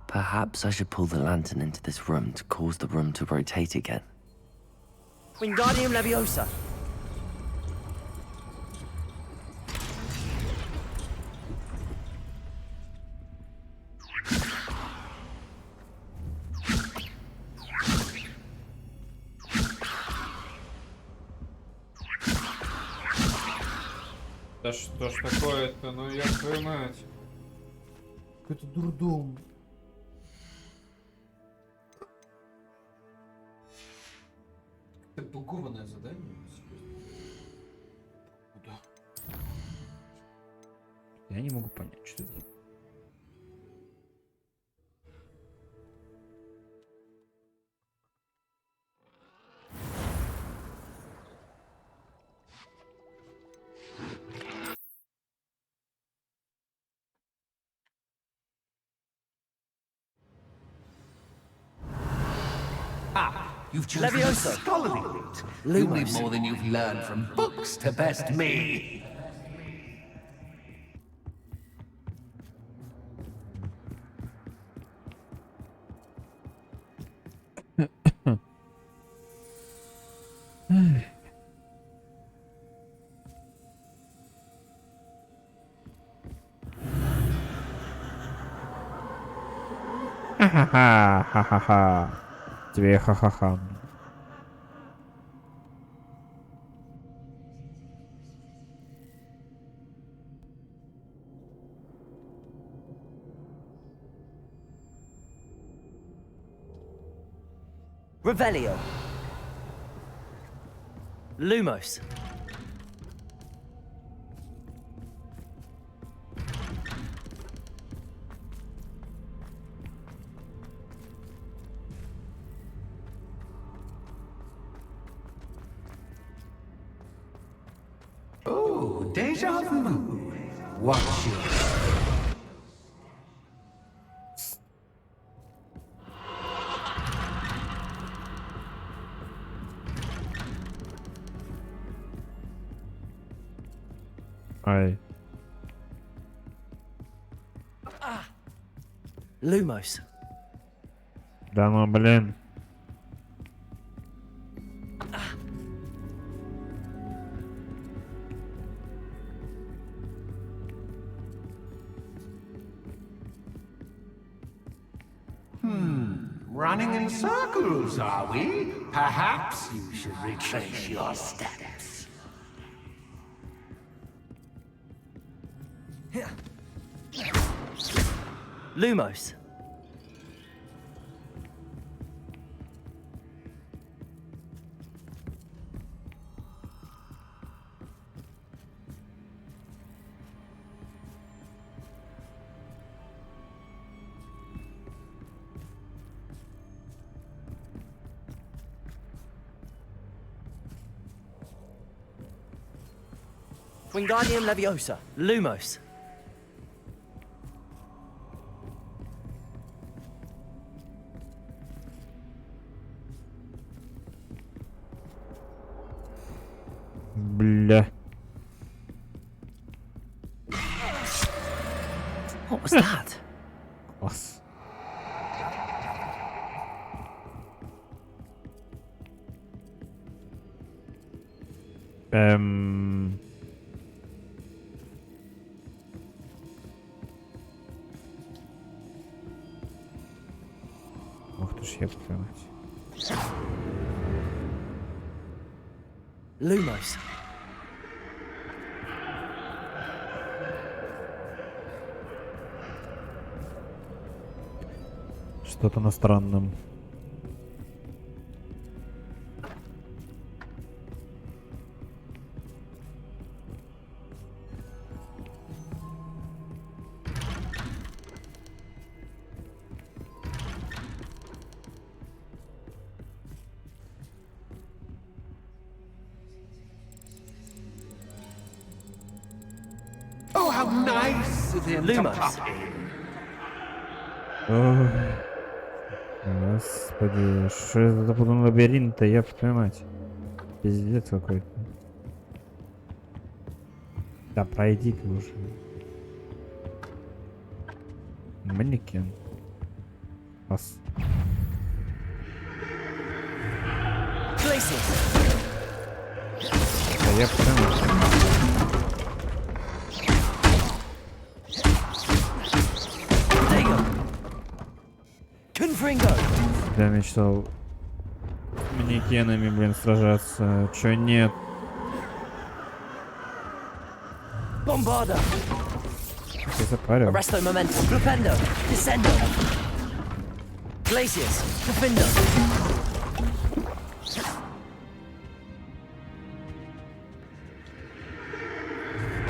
Perhaps I should pull the lantern into this room to cause the room to rotate again. Wingardium Leviosa. Да что ж такое-то, ну я твою мать. Какой-то дурдом. Это багованное задание. Куда? Я не могу понять, что это. You've chosen the scholarly route. You need more than you've learned from books to best me. Ха-ха-ха, ха-ха-ха. Тебе ха-ха-ха. Revelio. Lumos. Oh, deja vu. Watch you. Ай. Lumos. Да ну блин. Hmm. circles, are we? Perhaps you should retrace your steps. Lumos. Wingardium Leviosa. Lumos. Бля. What was that? Класс. Ох ты ж, я понимать. Lumos. Что-то на странном. Oh, how nice of him to pop in. Ой. Господи, что это за потом лабиринт-то, я понимать. Пиздец какой-то. Да пройди ты уже. Манекен. Класс. Да я понимаю. Я мечтал с манекенами, блин, сражаться. Чё нет? Bombarda. Ты запарил? Arresto Momentum. Flipendo. Descendo. Glacius. Defendo.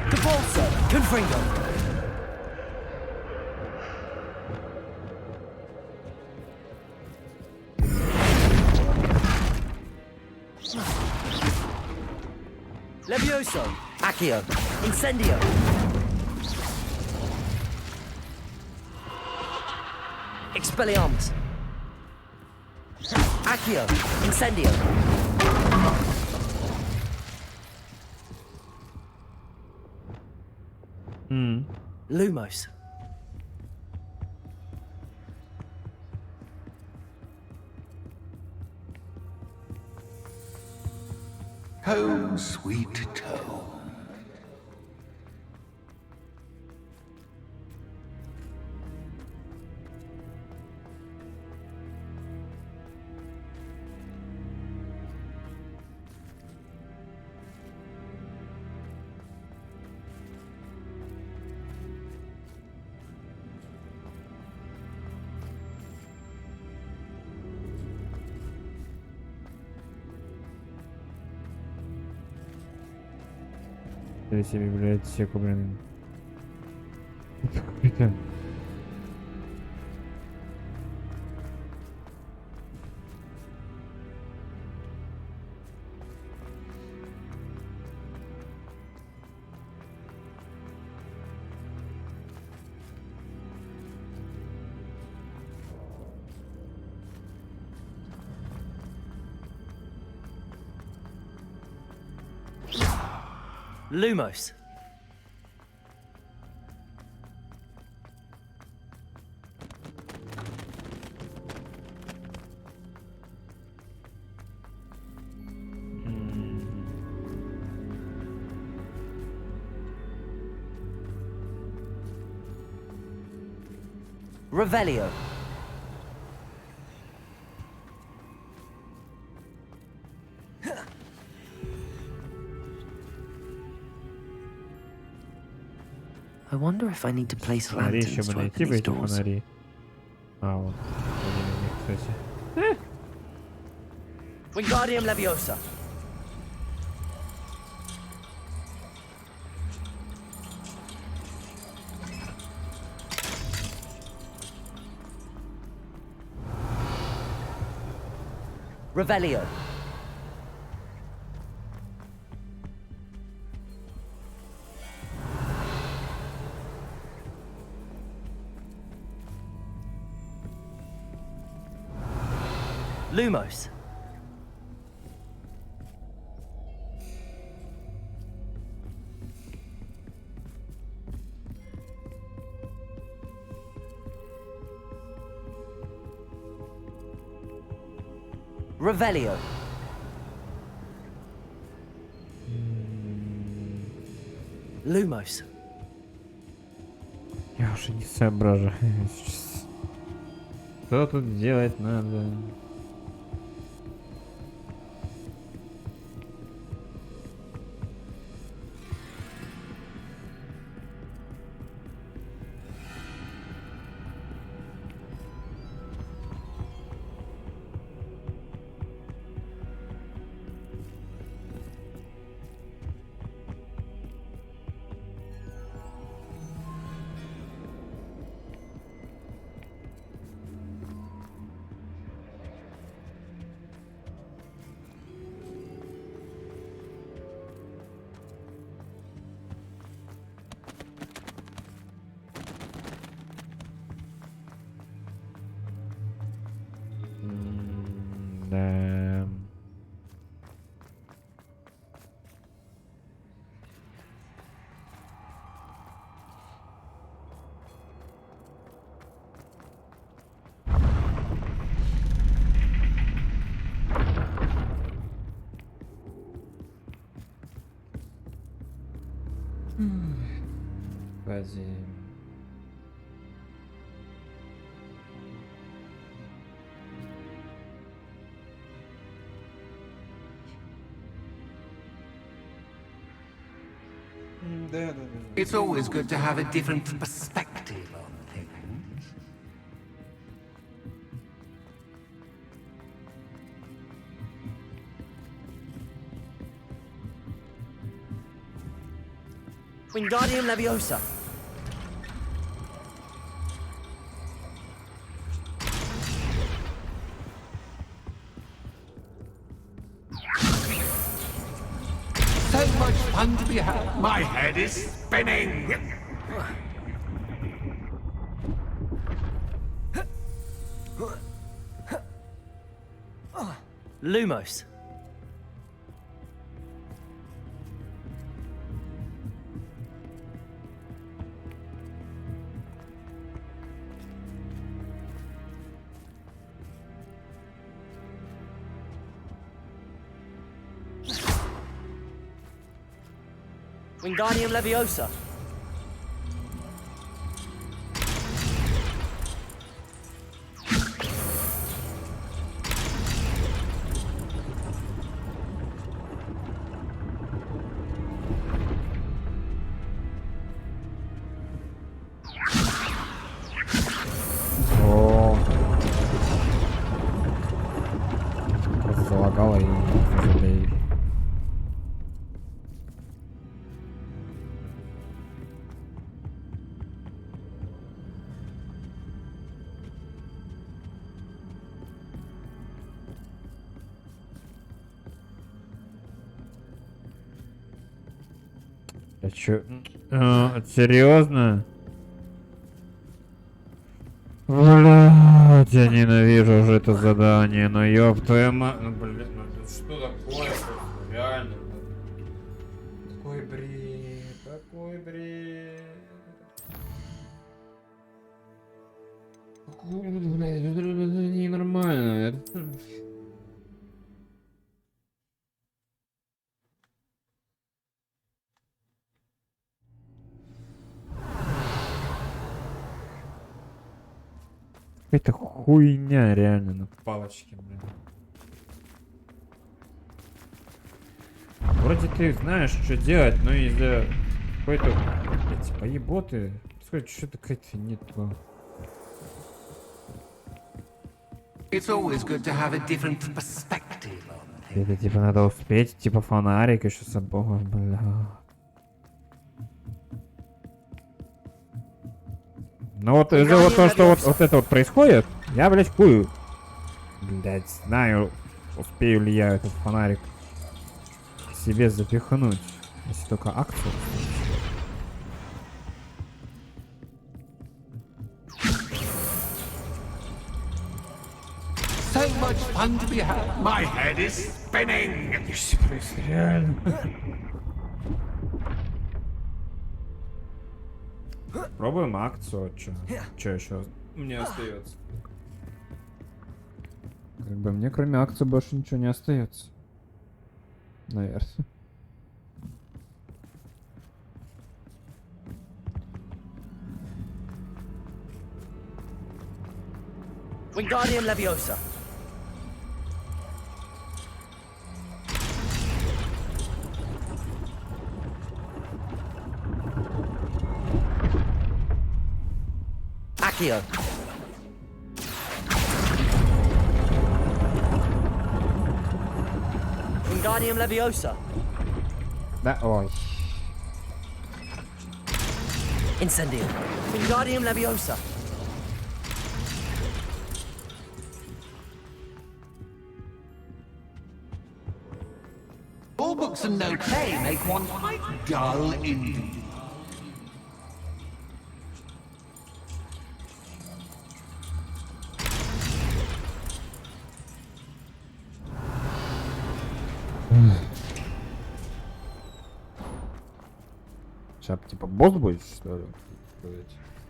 Capulso. Confringo. Levioso, Accio, Incendio. Expelliarmus. Accio, Incendio. Lumos. Home, sweet home. Себе библиотеку, блин. Это какой-то... Lumos. Revelio. I wonder if I need to place Фонари еще lanterns бы to найти open бы these эти doors. фонари. А, вот. Кстати. Wingardium Leviosa. Revelio. Lumos. Revelio. Lumos. Я уже не соображаю сейчас. Что тут делать надо? Да. Базе. It's always good to have a different perspective on things. Wingardium Leviosa. So much fun to be had. My head is spinning. Lumos. Wingardium Leviosa. О. Просто залагало и забей. А чё? Серьезно? Блядь, я ненавижу уже это задание, но ёб твою мать, ну блин, ну что такое, реально, такой бред, такой бред. Блядь, это ненормально. Это хуйня реально на палочке, блин. Вроде ты знаешь, что делать, но из-за Какой-то, блядь, поеботы. Что-то какая-то не то. It's always good to have a different perspective on things. Это типа надо успеть, типа фонарик еще с собой, бля. Ну вот из-за вот того, что вот это вот происходит, я, блядь, кую. Блядь, знаю, успею ли я этот фонарик себе запихнуть. Если только акцию. So much fun to be had. My head is spinning. Реально. Пробуем акцию. Чё еще мне остается? Как бы мне кроме акции больше ничего не остается. Наверное. Wingardium Leviosa. Accio. Wingardium Leviosa. Да, ой. Incendio. Wingardium Leviosa. All books and no play make one quite dull indeed. Сейчас типа босс будет, что ли?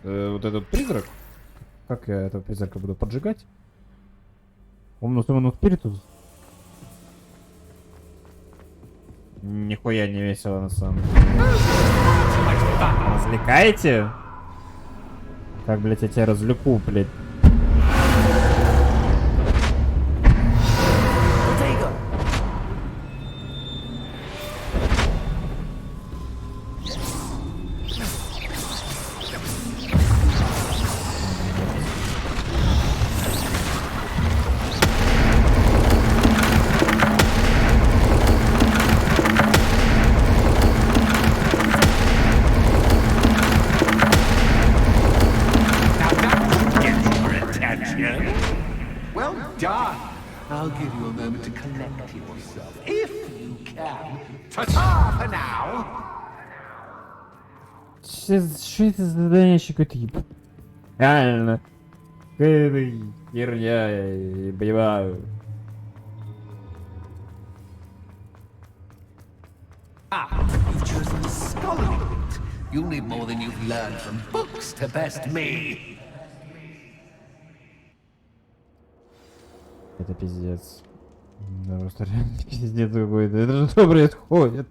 Вот этот призрак? Как я этого призрака буду поджигать? Умну спиритус? Нихуя не весело на самом деле. Развлекаете? Как, блять, я тебя развлеку, блять. Well done. I'll give you a moment to collect yourself, if you can. Ta-ta for now. Что это за задание еще какое-то? Реально. Какая-то херня, я понимаю. You've chosen the scholarly route. You'll need more than you've learned from books to best me. Это пиздец. Да, просто реально пиздец какой-то. Это же что происходит?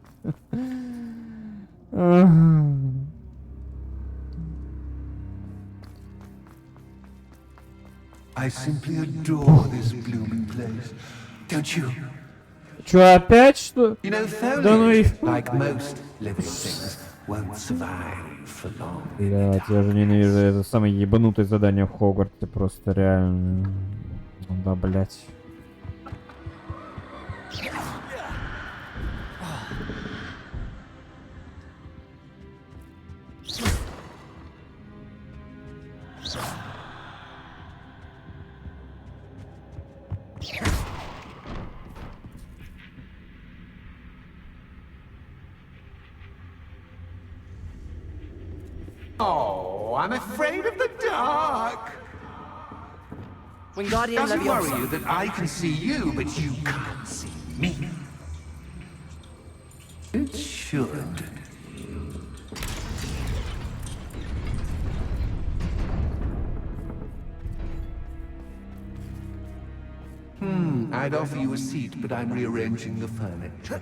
I simply adore this blooming place. Don't you? Чё, опять что? You know, Да ну и... like most living things, won't survive for long. Блядь, я же ненавижу это самое ебанутое задание в Хогвартсе. Просто реально... Ну да, блядь. Oh, I'm afraid of the dark. Wingardium Does it Leviosa. worry you that I can see you, but you can't see me? It should. I'd offer you a seat, but I'm rearranging the furniture.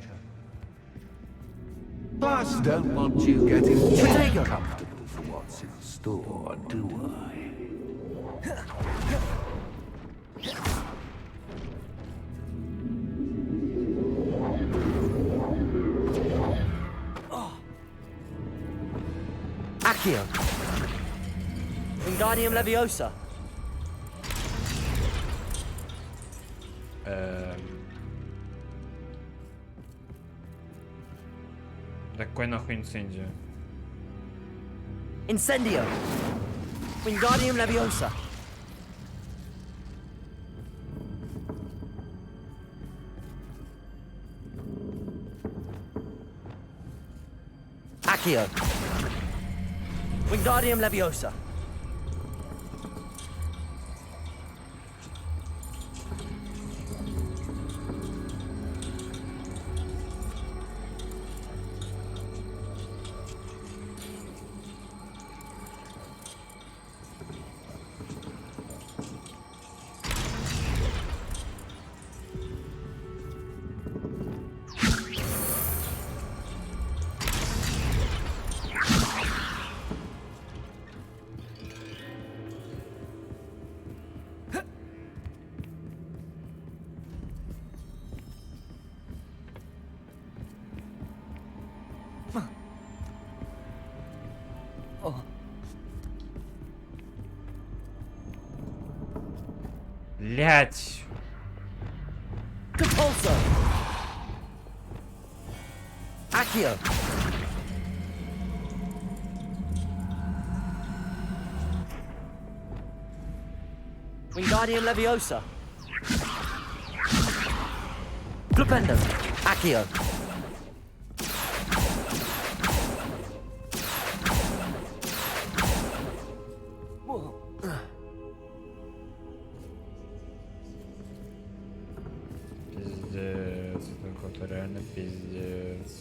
Plus, don't want you getting too comfortable for what's in store, do I? Accio. Wingardium Leviosa. Да какой нахуй инцендио? Incendio. Wingardium Leviosa. Accio. Wingardium Leviosa. Блять. Compulso. Accio. Wingardium Leviosa. Flipendo. Accio. Пиздец, это какой-то реально пиздец.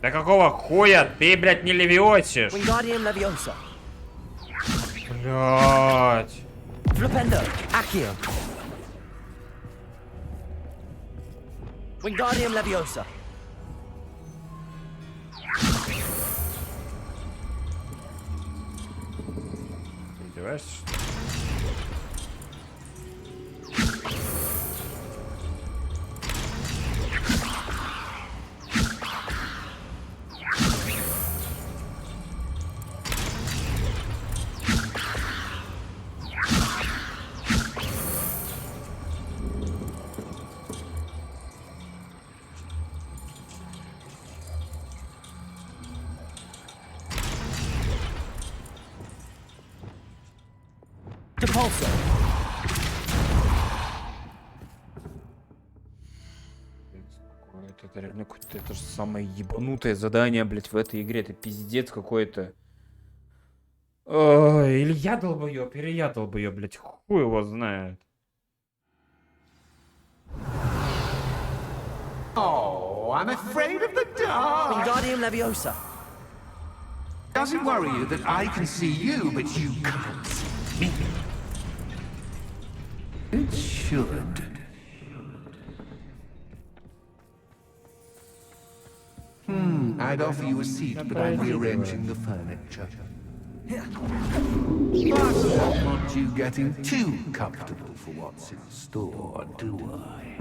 Да какого хуя ты, блядь, не левиотишь? Wingardium Leviosa. Блядь. Flipendo. Accio. Wingardium Leviosa. Издеваешься? Compulso. Это реально какое-то, это же самое ебанутое задание, блядь, в этой игре. Это пиздец какой-то. Ой, или я долбоёб, или я долбоёб, блядь, хуй его знает. Oh, I'm afraid of the dark. Wingardium Leviosa. Does it worry you that I can see you, but you can't see me? It should. I'd offer you a seat, but I'm rearranging the furniture. But I don't want you getting too comfortable for what's in store, do I?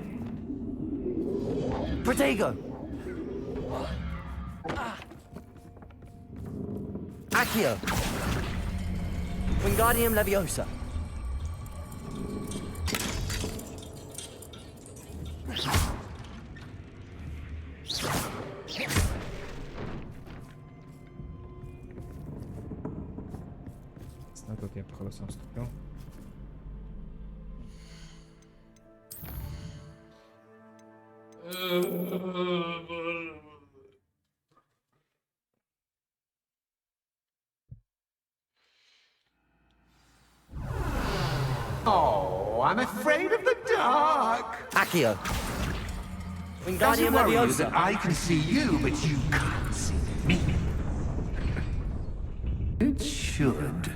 Protego. Accio. Wingardium Leviosa. Тут я, походу, сам вступил. Oh, I'm afraid of the dark. Accio. Does it Wingardium worry you Leviosa. that I can see you, but you can't see me? It should.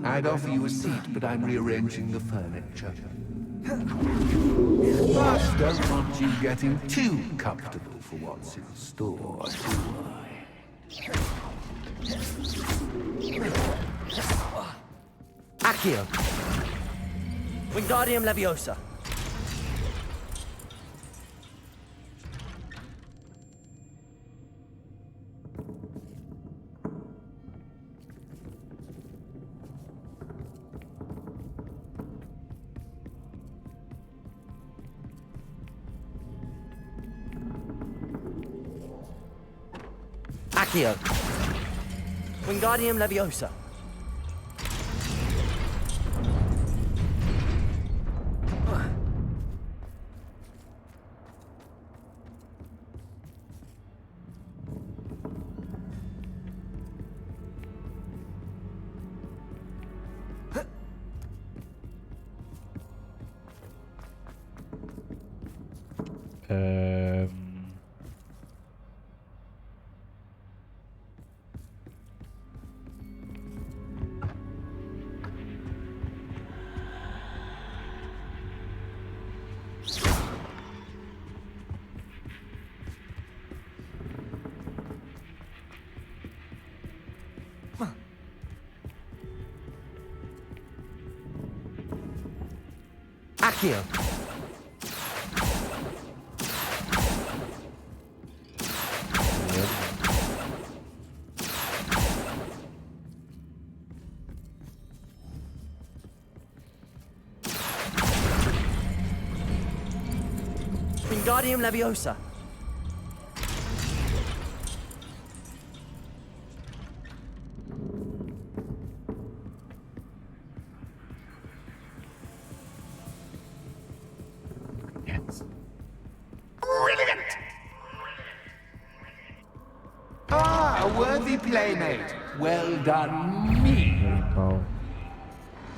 I'd offer you a seat, but I'm rearranging the furniture. But don't want you getting too comfortable for what's in store, do I? Accio. Wingardium Leviosa. Accio. Wingardium Leviosa. Accio. Wingardium Leviosa. Brilliant! Ah, a worthy playmate. Well done, me.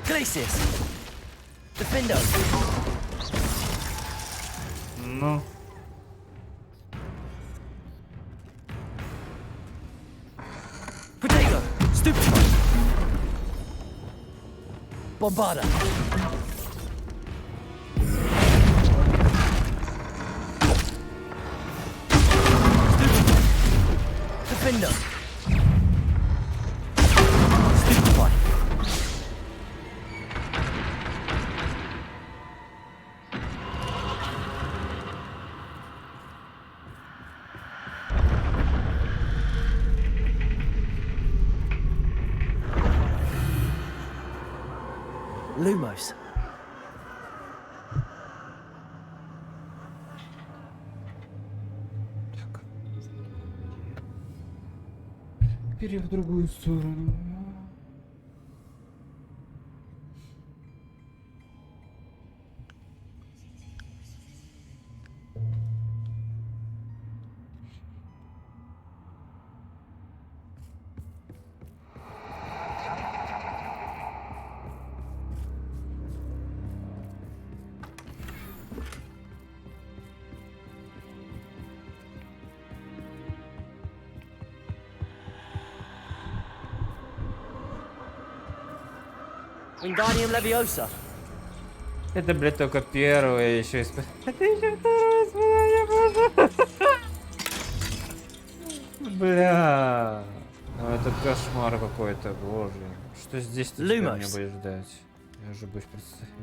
Glacius. Defendo. No. Protego. Stupefy. Bombarda. Defender. Stupefy. Lumos. Теперь в другую сторону. Wingardium Leviosa. Это, блядь, только первое еще из... Это еще второе испытание, боже. Бля. Ну это кошмар какой-то, боже. Что здесь ты меня будешь ждать? Я уже боюсь представить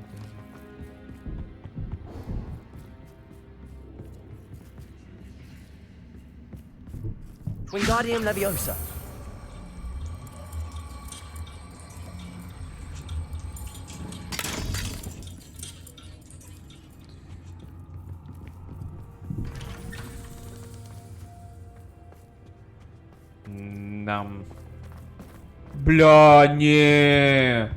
даже. Wingardium Leviosa. Нам. Бля, не.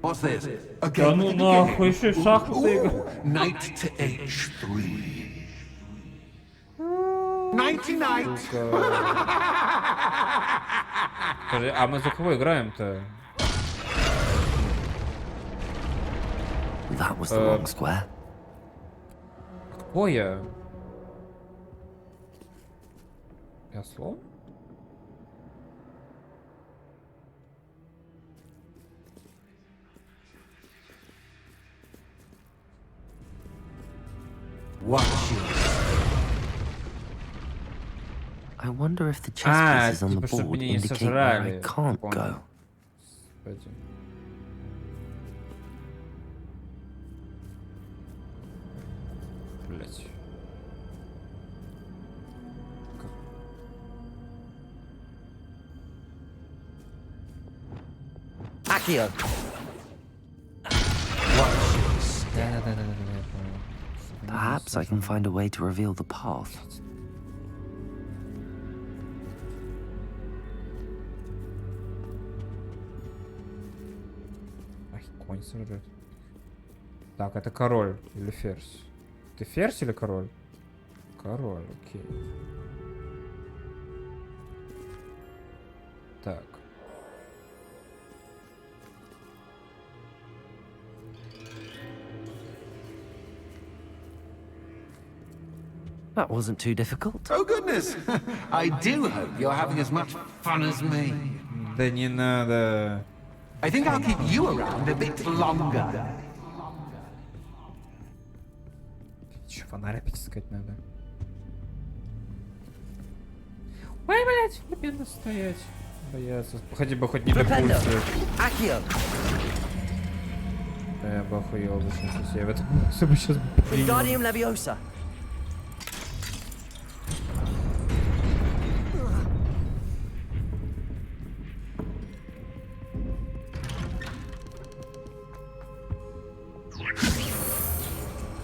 What's this? Да ну нахуй, еще и шахматы играть. Knight to H3. Nighty night. Скажи, а мы за кого играем-то? That was the wrong square. Кто я? Я слон? wonder if the chess pieces on the типа, чтобы board меня не indicate where I сожрали. can't Понял. go. Господи. Блять. Accio. Perhaps I can find a way to reveal the path. Ай, конь сожрет. Так, это король или ферзь? Ты ферзь или король? Король, окей. Так. That wasn't too difficult. Oh, goodness. I do hope you're having as much fun as me. Да не надо. I think I'll keep you around a bit longer. Еще фонарь опять искать надо. Ой, блядь, медленно стоять. Бояться. Хотя бы хоть не до пульса. Accio. Я бы охуел бы сейчас, если я в этом бы сейчас принял. Wingardium Leviosa.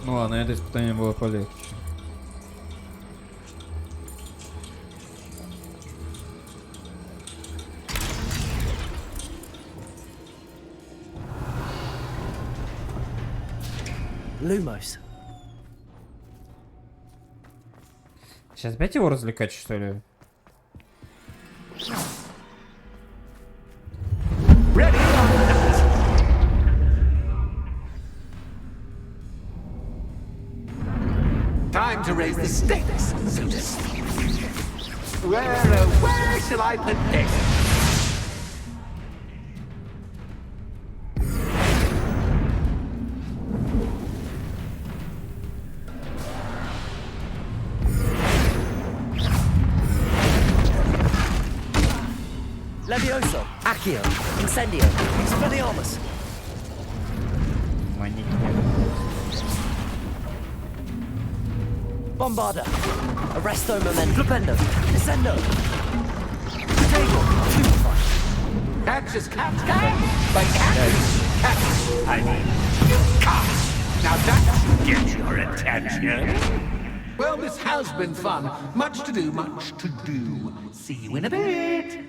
Ну ладно, это испытание было полегче. Lumos. Сейчас опять его развлекать, что ли? Time to raise the stakes, so to speak. Where shall I put this? Levioso. Accio. Incendio. Expelliarmus. Bombarda. Arresto Moment. Flipendo. Descendo. Table. Tumify. Catch as catch can, but catch. I mean, you can't. Now that gets your attention. Well, this has been fun. Much to do, much to do. See you in a bit.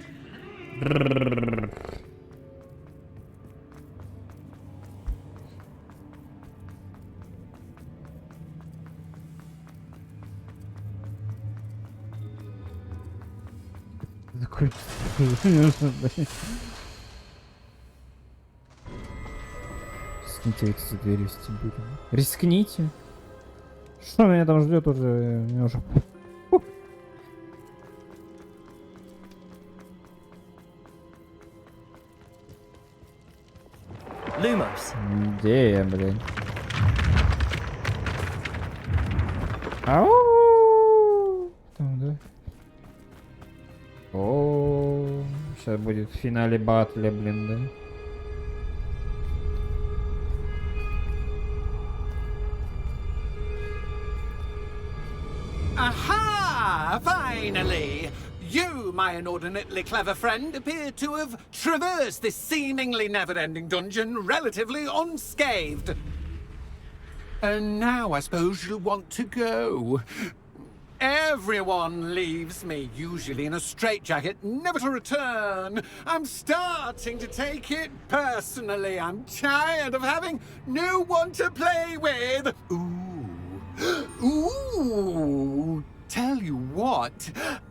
Рискните выйти за дверью вестибюля. Рискните. Что меня там ждет уже? Меня уже... Lumos. Где я, блин? Ау! Там, да? О, сейчас будет в финале батля, блин, да? Aha! Finally! You, my inordinately clever friend, appear to have traversed this seemingly never-ending dungeon relatively unscathed. And now I suppose you'll want to go. Everyone leaves me, usually in a straitjacket, never to return. I'm starting to take it personally. I'm tired of having no one to play with. Ooh, tell you what,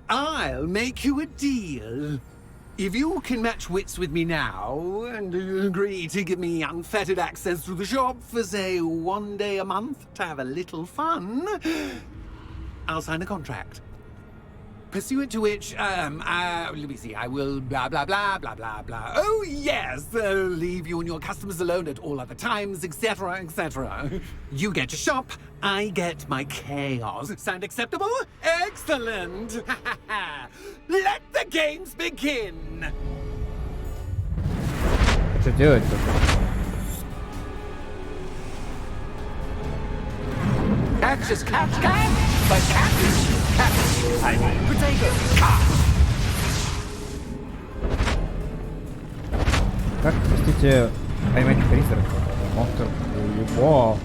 I'll make you a deal. If you can match wits with me now and agree to give me unfettered access to the shop for, say, 1 day a month to have a little fun, I'll sign a contract. pursuant to which, let me see, I will blah, blah, blah, blah, blah, blah. Oh, yes, leave you and your customers alone at all other times, etc., etc. You get your shop, I get my chaos. Sound acceptable? Excellent! Let the games begin! Что делать-то? Catch is catch, but catch is catch. Potato. Как, простите, поймать призрака? Монстр. Любовь.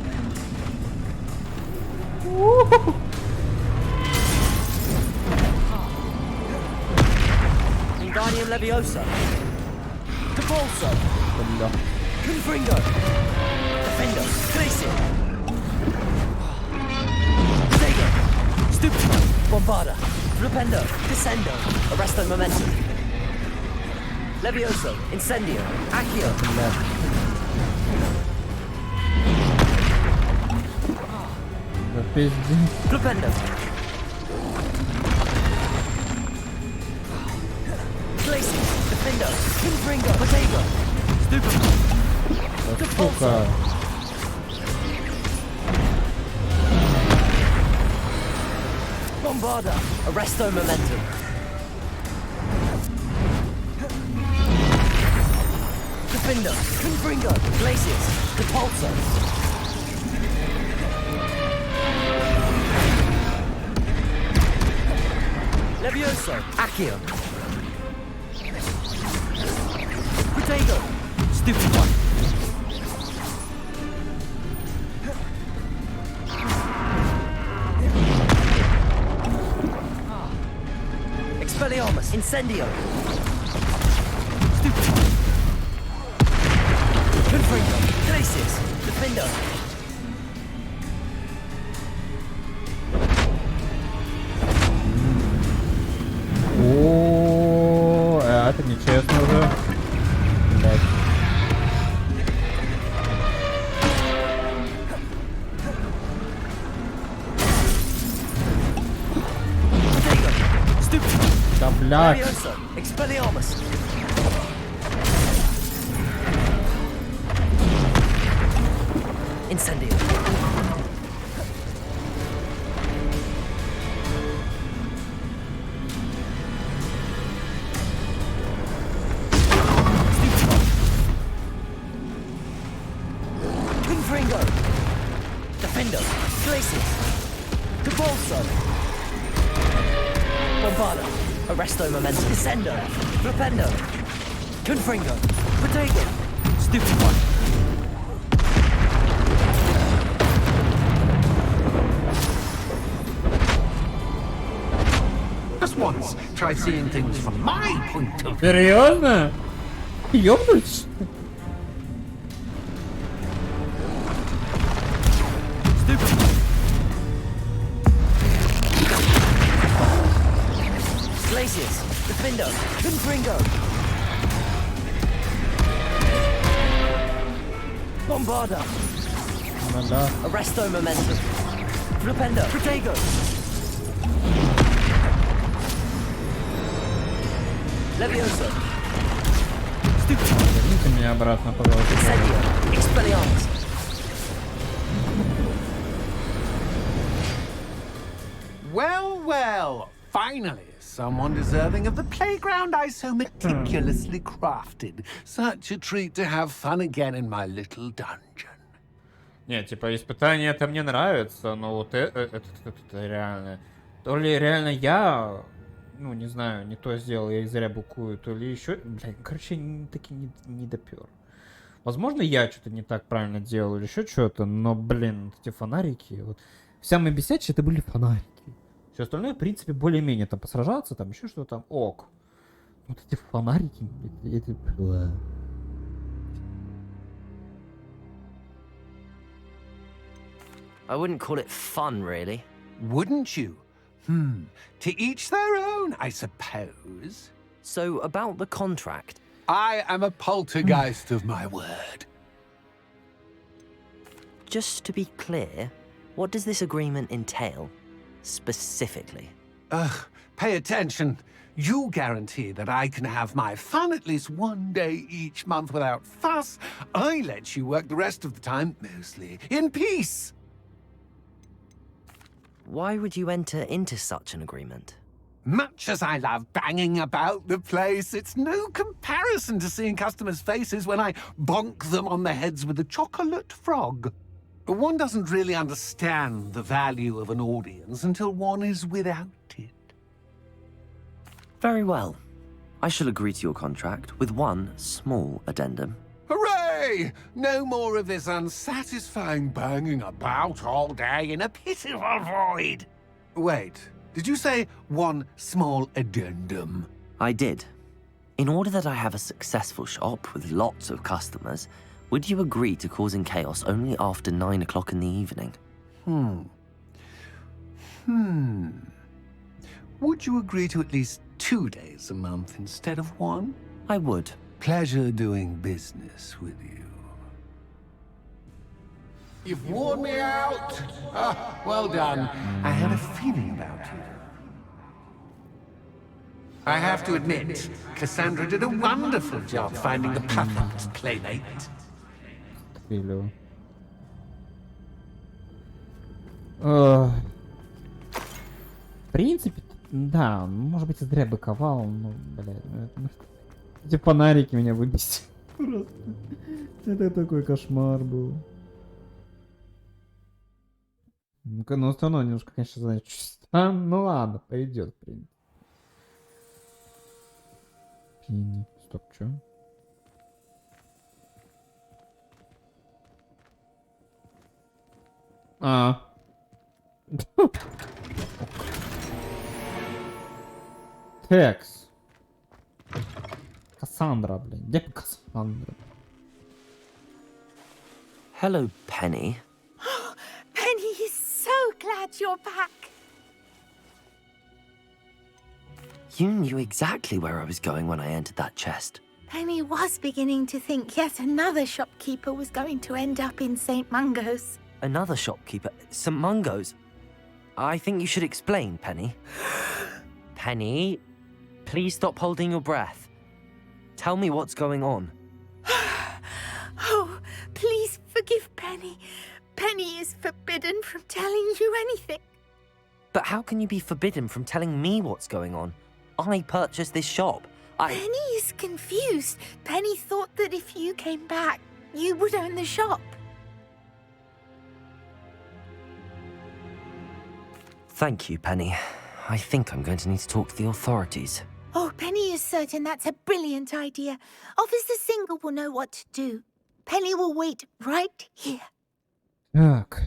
Wingardium Leviosa. Capulso. Бля. Confringo. Defendo. Glacier. Sega. Stupefy. Bombarda. Flipendo. Descendo. Arresto Momentum. Levioso. Incendio. Accio. Да пизди. Flipendo. Glacier. Defendo. Confringo. Potato. Stupefy. Да сука. Bombarda. Arresto Momentum. Defender. Confringo. Glaciers. Capulso. Levioso. Accio. Potato. Stupefy. Expelliarmus. Incendio. Stupefy. Confringo. Glaciers. Defendo. О, это нечестно уже. Блядь. Да блядь. Levioso. Expelliarmus. Incendio. Confringo. Defendo. Glaciers. Capulso. Bombarda. Arresto Momentum. Descendo. Flipendo. Confringo. Potato. Stupefy. Just once, try seeing things from my point of view. Серьезно? Ёбнуть? Glaciers. Defendo. Confringo. Bombarda. Да. Arresto Momentum. Flipendo. Potato. Levioso. Верните меня обратно, пожалуйста. Incendio. Expelliarmus. Well, well, finally, someone deserving of the playground I so meticulously crafted. Such a treat to have fun again in my little dungeon. Не, типа, испытание это мне нравится, но вот это реально... То ли реально я, ну, не знаю, не то сделал, я их зря букую, то ли еще... Блин, короче, таки не допер. Возможно, я что-то не так правильно делал или еще что-то, но, блин, эти фонарики... Вот. Самое бесячее это были фонарики. Все остальное, в принципе, более-менее там посражаться, там еще что-то там, ок. Вот эти фонарики, это... I wouldn't call it fun, really. Wouldn't you? To each their own, I suppose. So, about the contract. I am a poltergeist of my word. Just to be clear, what does this agreement entail? Specifically? Pay attention. You guarantee that I can have my fun at least one day each month without fuss. I let you work the rest of the time, mostly in peace. Why would you enter into such an agreement? Much as I love banging about the place, it's no comparison to seeing customers' faces when I bonk them on the heads with a chocolate frog. One doesn't really understand the value of an audience until one is without it. Very well. I shall agree to your contract with one small addendum. Hooray! No more of this unsatisfying banging about all day in a pitiful void. Wait, did you say one small addendum? I did. In order that I have a successful shop with lots of customers, would you agree to causing chaos only after 9 o'clock in the evening? Would you agree to at least 2 days a month instead of 1? I would. Pleasure doing business with you. You've worn me out. Well done. I had a feeling about you. I have to admit, Cassandra did a wonderful job finding the perfect playmate. В принципе, да, может быть, и зря быковал, но, блядь, эти фонарики меня выбесили. Просто. Это такой кошмар был. Ну-ка, но все равно немножко, конечно, знаешь, ну ладно, пойдет, в принципе. Стоп, чё? Текс. Кассандра, блин. Где Кассандра? Hello, Penny. Penny is so glad you're back. You knew exactly where I was going when I entered that chest. Penny was beginning to think yet another shopkeeper was going to end up in St. Mungo's. Another shopkeeper? St. Mungo's? I think you should explain, Penny. Penny, please stop holding your breath. Tell me what's going on. Oh, please forgive Penny. Penny is forbidden from telling you anything. But how can you be forbidden from telling me what's going on? I purchased this shop. Penny is confused. Penny thought that if you came back, you would own the shop. Thank you, Penny. I think I'm going to need to talk to the authorities. Oh, Penny is certain that's a brilliant idea. Officer Single will know what to do. Penny will wait right here. Так.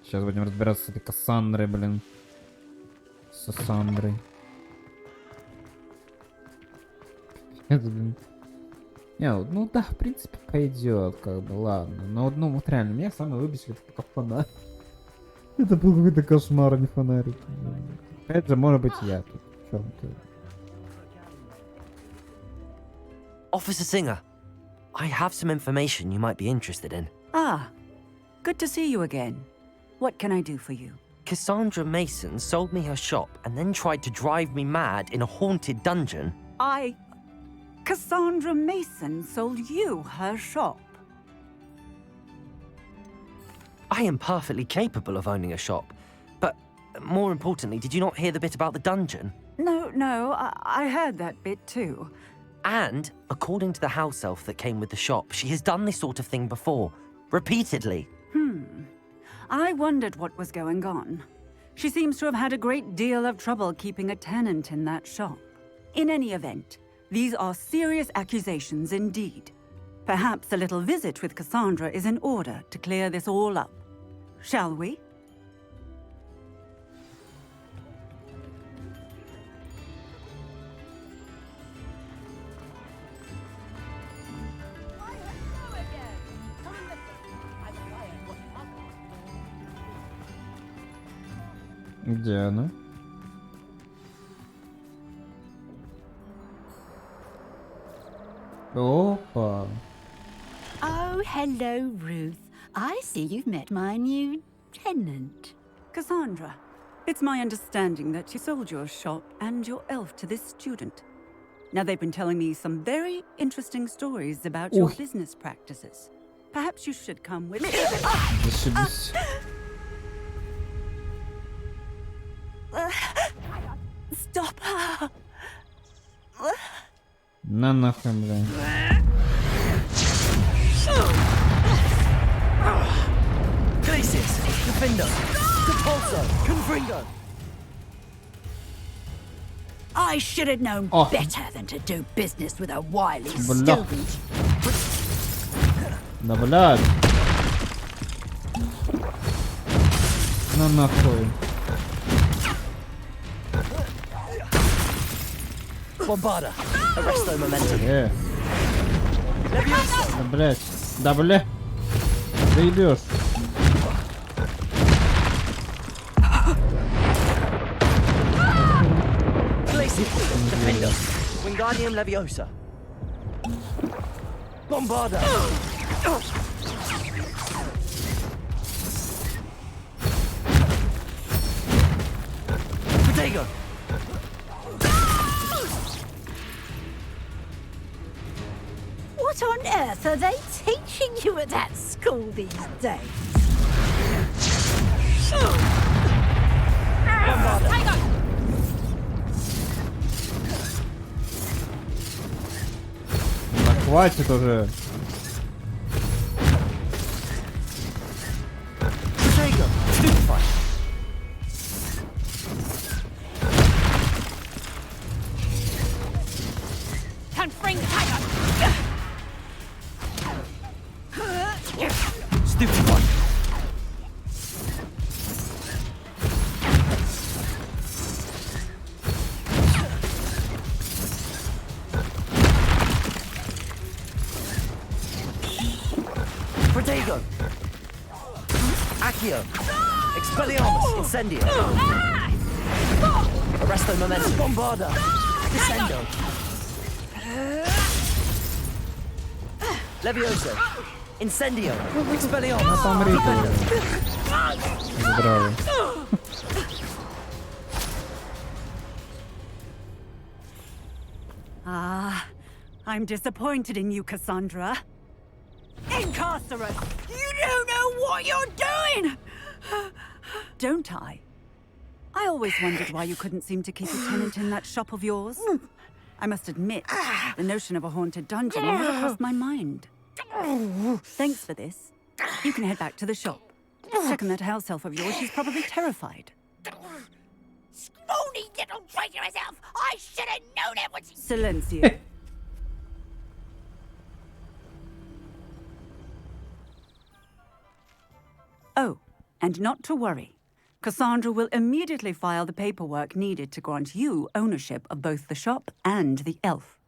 Сейчас будем разбираться с этой Кассандрой, блин. С Кассандрой. Не, ну да, в принципе, пойдет, как бы, ладно. Но ну вот реально, меня самое выбесили только фонарь. Это был какой-то кошмар, а не фонарик. Опять же, может быть, я тут. Черт. Officer Singer, I have some information you might be interested in. Ah, good to see you again. What can I do for you? Cassandra Mason sold me her shop and then tried to drive me mad in a haunted dungeon. Cassandra Mason sold you her shop? I am perfectly capable of owning a shop. But more importantly, did you not hear the bit about the dungeon? No, I heard that bit too. And, according to the house elf that came with the shop, she has done this sort of thing before. Repeatedly. I wondered what was going on. She seems to have had a great deal of trouble keeping a tenant in that shop. In any event, these are serious accusations indeed. Perhaps a little visit with Cassandra is in order to clear this all up. Shall we? Где она? Опа. Oh, hello, Ruth. I see you've met my new tenant. Cassandra, It's my understanding that you sold your shop and your elf to this student. Now, they've been telling me some very interesting stories about your business practices. Perhaps you should come with me. Stop her! На нахуй, блин. Glacius, Defender, Repulsor, Confringo. I should have known better than to do business with a wily Бля. student. Да, блядь. На нахуй. Bombarda, Arresto Momentum. Да, блядь. Да, бля. Заебешь. Glacius, Defender, Wingardium Leviosa. Bombarda. Protego. What on earth are they teaching you at that school these days? Да хватит уже. Protego. Stupefy. Confringo. Stupefy. Protego. Accio. Expelliarmus. Incendio. Arresto Momentum. Bombarda. Descendo. Levioso. Incendio. Expelliarmus. Defender. Здравый. Ah, I'm disappointed in you, Cassandra. Incarcerate! You don't know what you're doing! Don't I? I always wondered why you couldn't seem to keep a tenant in that shop of yours. I must admit, the notion of a haunted dungeon never crossed my mind. Thanks for this. You can head back to the shop. Check on that house elf of yours. She's probably terrified. Scrawny little traitorous elf! I should have known it was... Silencio. Oh, and not to worry. Cassandra will immediately file the paperwork needed to grant you ownership of both the shop and the elf.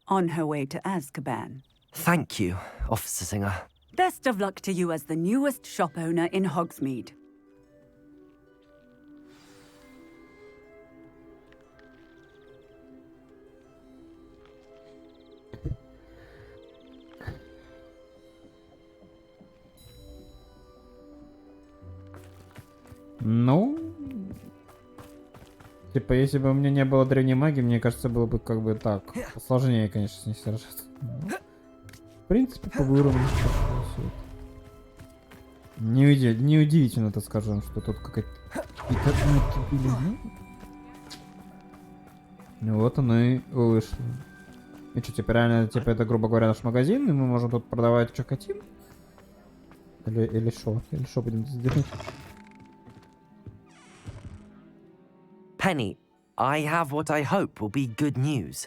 On her way to Azkaban. Thank you, Officer Singer. Best of luck to you as the newest shop owner in Hogsmeade. Ну, типа, если бы у меня не было древней магии, мне кажется, было бы как бы так сложнее, конечно, с ней сражаться. Но, в принципе, по уровню все это. Неудивительно, так скажем, что тут какая-то... Вот оно и вышло. И что, теперь реально, типа, это, грубо говоря, наш магазин, и мы можем тут продавать, что хотим? Или что? Или что будем делать? Penny, I have what I hope will be good news.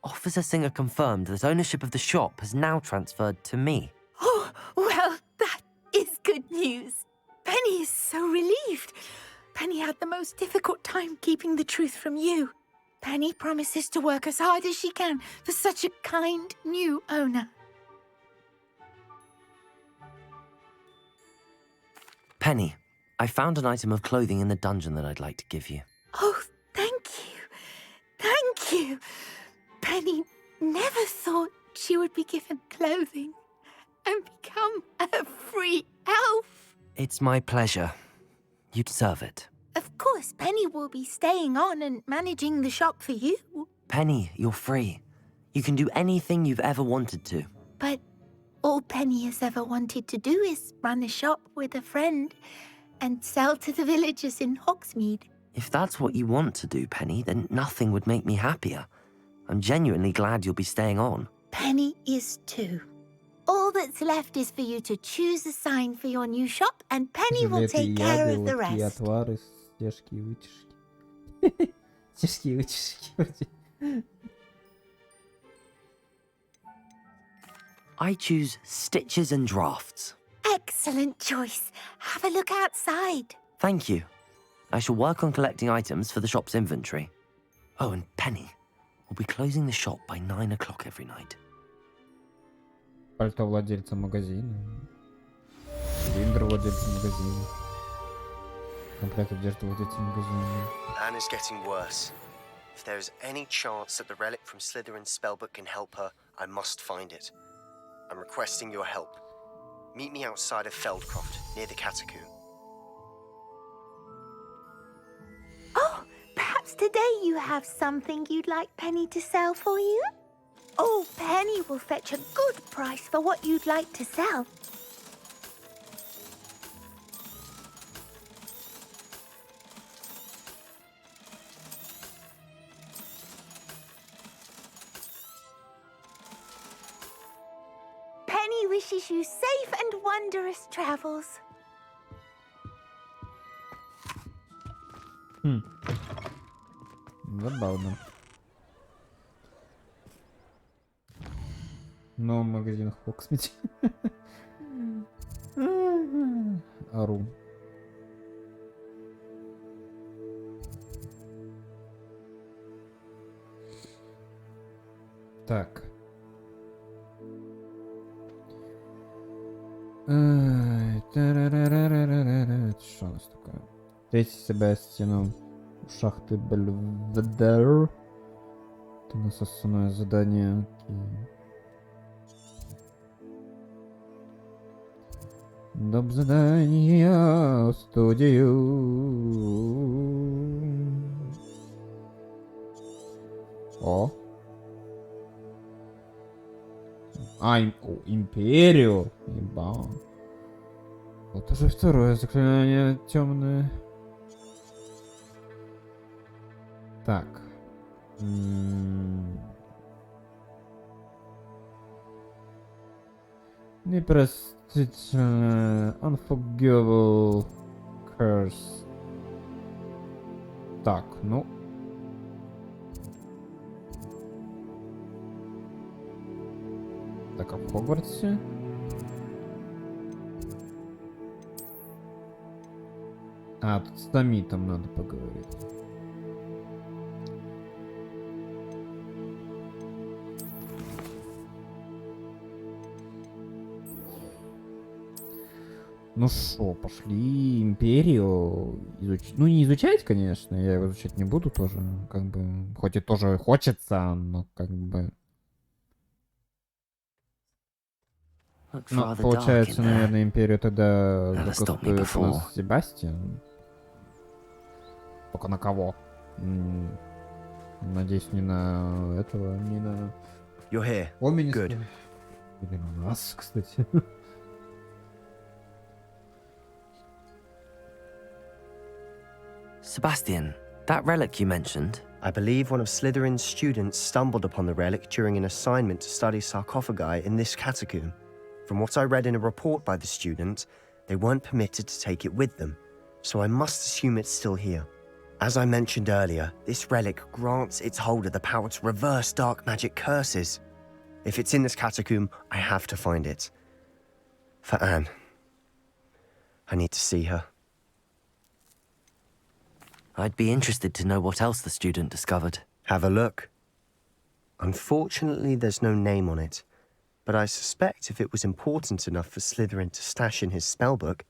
Officer Singer confirmed that ownership of the shop has now transferred to me. Oh, well, that is good news. Penny is so relieved. Penny had the most difficult time keeping the truth from you. Penny promises to work as hard as she can for such a kind new owner. Penny, I found an item of clothing in the dungeon that I'd like to give you. Oh, thank you. Thank you. Penny never thought she would be given clothing and become a free elf. It's my pleasure. You deserve it. Of course, Penny will be staying on and managing the shop for you. Penny, you're free. You can do anything you've ever wanted to. But all Penny has ever wanted to do is run a shop with a friend and sell to the villagers in Hogsmeade. If that's what you want to do, Penny, then nothing would make me happier. I'm genuinely glad you'll be staying on. Penny is too. All that's left is for you to choose a sign for your new shop, and Penny will take care of the rest. Стежки и вытяжки. Стежки и вытяжки. I choose stitches and drafts. Excellent choice. Have a look outside. Thank you. I shall work on collecting items for the shop's inventory. Oh, and Penny, we'll be closing the shop by 9 o'clock every night. Пальто владельца магазина. Цилиндр владельца магазина. Комплект одежды владельца магазина. Anne is getting worse. If there is any chance that the relic from Slytherin's spellbook can help her, I must find it. I'm requesting your help. Meet me outside of Feldcroft, near the catacomb. Oh, perhaps today you have something you'd like Penny to sell for you? Oh, Penny will fetch a good price for what you'd like to sell. Penny wishes you safe and wondrous travels. Забавно. Но в магазинах Хогсмите. Ору. Так. Что у нас такое? Третий Себастьяну шахты Бельведер. Это у нас основное задание. Доп задания в студию. О. Империю. Еба. Вот уже второе заклинание темное. Так. Непростительно. Unforgivable curse. Так, ну. Так, а в Хогвартсе? А, тут с Томитом надо поговорить. Ну шо, пошли Империю изучить. Ну не изучать, конечно, я его изучать не буду тоже, как бы, хоть и тоже хочется, но как бы... Ну, получается, наверное, Империю тогда закастует у нас Себастьян. Только на кого? Надеюсь, не на этого, не на... You're here. Good. Или на нас, кстати. Sebastian, that relic you mentioned. I believe one of Slytherin's students stumbled upon the relic during an assignment to study sarcophagi in this catacomb. From what I read in a report by the student, they weren't permitted to take it with them, so I must assume it's still here. As I mentioned earlier, this relic grants its holder the power to reverse dark magic curses. If it's in this catacomb, I have to find it. For Anne. I need to see her. I'd be interested to know what else the student discovered. Have a look. Unfortunately, there's no name on it, but I suspect if it was important enough for Slytherin to stash in his spellbook,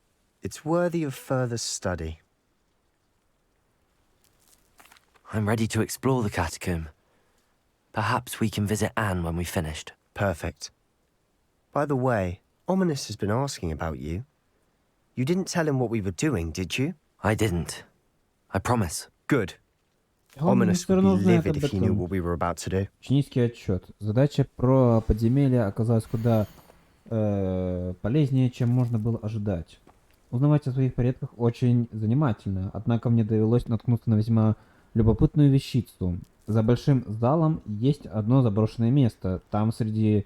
it's worthy of further study. I'm ready to explore the catacomb. Perhaps we can visit Anne when we've finished. Perfect. By the way, Ominous has been asking about you. You didn't tell him what we were doing, did you? I didn't. I promise. Good. Он Ominous всё would be равно знает livid об if he knew этом. what we were about to do. Ученический отчет. Задача про подземелье оказалась куда полезнее, чем можно было ожидать. Узнавать о своих предках очень занимательно, однако мне довелось наткнуться на весьма любопытную вещицу. За большим залом есть одно заброшенное место. Там среди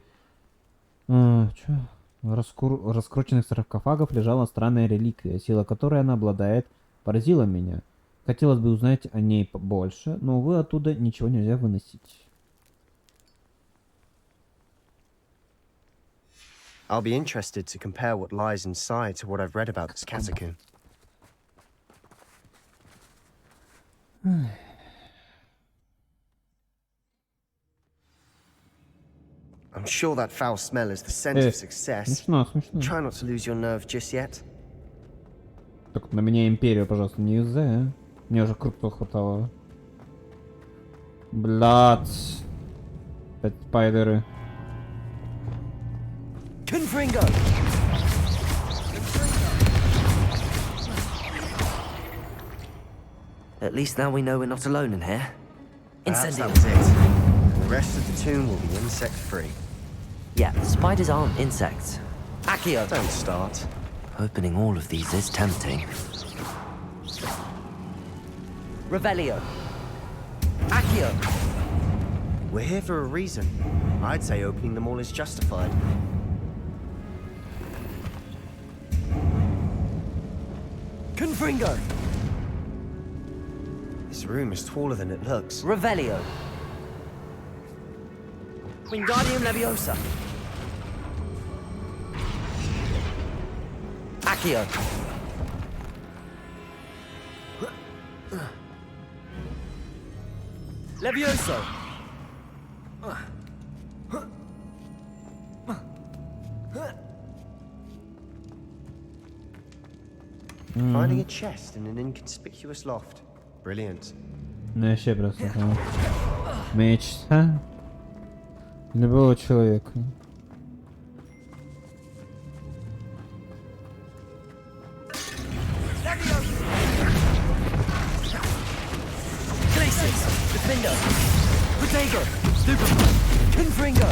раскрученных саркофагов лежала странная реликвия, сила которой она обладает, поразила меня. Хотелось бы узнать о ней побольше, но, увы, оттуда ничего нельзя выносить. I'll be interested to compare what lies inside to what I've read about this catacomb. I'm sure that foul smell is the scent of success. Смешно. Try not to lose your nerve just yet. Так на меня империю, пожалуйста, не юзай, а? Мне уже крупного хватало. Блядь. Опять спайдеры. Confringo! At least now we know we're not alone in here. Perhaps Incendio. that was it. The rest of the tomb will be insect-free. Yeah, spiders aren't insects. Accio! Don't start. Opening all of these is tempting. Revelio! Accio! We're here for a reason. I'd say opening them all is justified. Confringo! This room is taller than it looks. Revelio! Wingardium Leviosa! Accio! Levioso! Finding a chest in an inconspicuous loft. Brilliant. Ну, вообще просто. Мечта любого человека. Glacius! Defender! Protego! Stupefy! Confringo!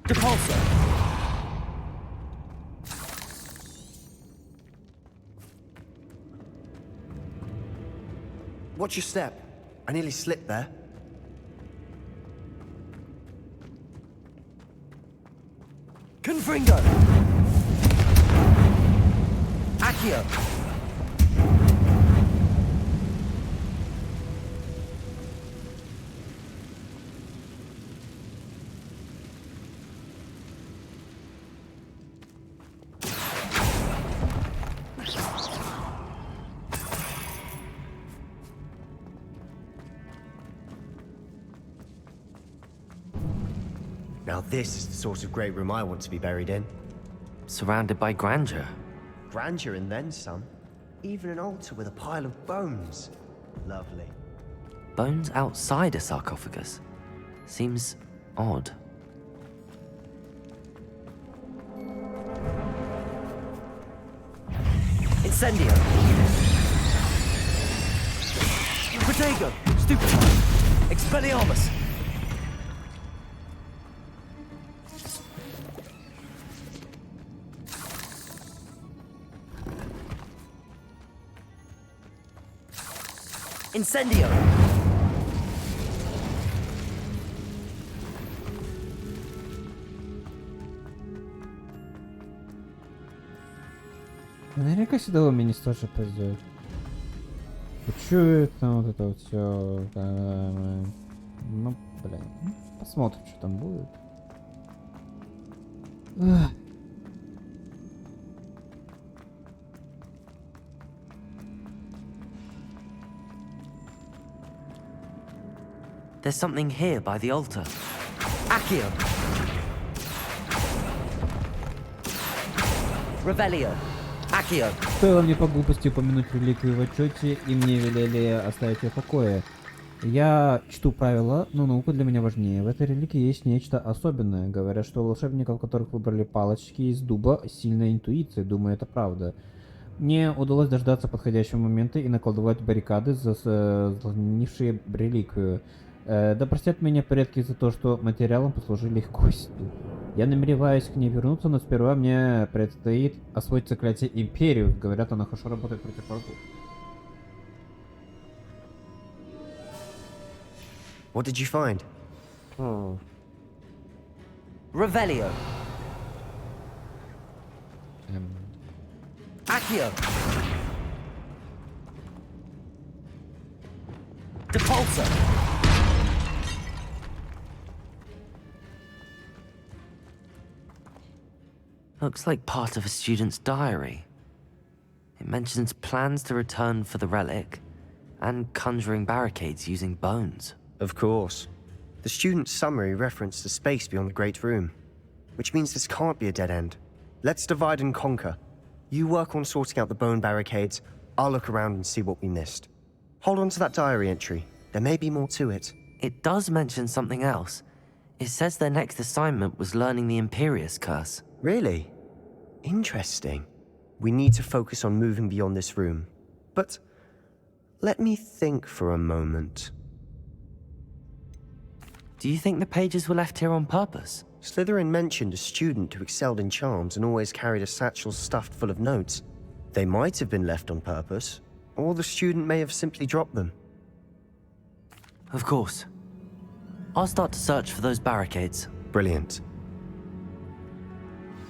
Depulso! Watch your step. I nearly slipped there. Confringo! Accio! Now this is the sort of great room I want to be buried in. Surrounded by grandeur. Grandeur and then some. Even an altar with a pile of bones. Lovely. Bones outside a sarcophagus. Seems odd. Incendio! Protego! Stupefy! Expelliarmus! Incendio! Наверняка сюда Ломинис тоже пойдет. Почует там вот это вот все. Ну, блин. Посмотрим, что там будет. Ах. There's something here by the altar. Accio! Revelio! Accio! Стоило мне по глупости упомянуть реликвию в отчете, и мне велели оставить ее в покое. Я чту правила, но наука для меня важнее. В этой реликвии есть нечто особенное. Говорят, что у волшебников, которых выбрали палочки из дуба, сильная интуиция. Думаю, это правда. Мне удалось дождаться подходящего момента и наколдовать баррикады, заслонившие реликвию. Да простят меня предки за то, что материалом послужили их кости. Я намереваюсь к ней вернуться, но сперва мне предстоит освоить заклятие Империус. Говорят, оно хорошо работает против врагов. What did you find? Revelio. Accio. Depulsor. Looks like part of a student's diary. It mentions plans to return for the relic and conjuring barricades using bones. Of course. The student's summary referenced the space beyond the Great Room, which means this can't be a dead end. Let's divide and conquer. You work on sorting out the bone barricades, I'll look around and see what we missed. Hold on to that diary entry. There may be more to it. It does mention something else. It says their next assignment was learning the Imperius Curse. Really? Interesting. We need to focus on moving beyond this room. But let me think for a moment. Do you think the pages were left here on purpose? Slytherin mentioned a student who excelled in charms and always carried a satchel stuffed full of notes. They might have been left on purpose, or the student may have simply dropped them. Of course. I'll start to search for those barricades. Brilliant.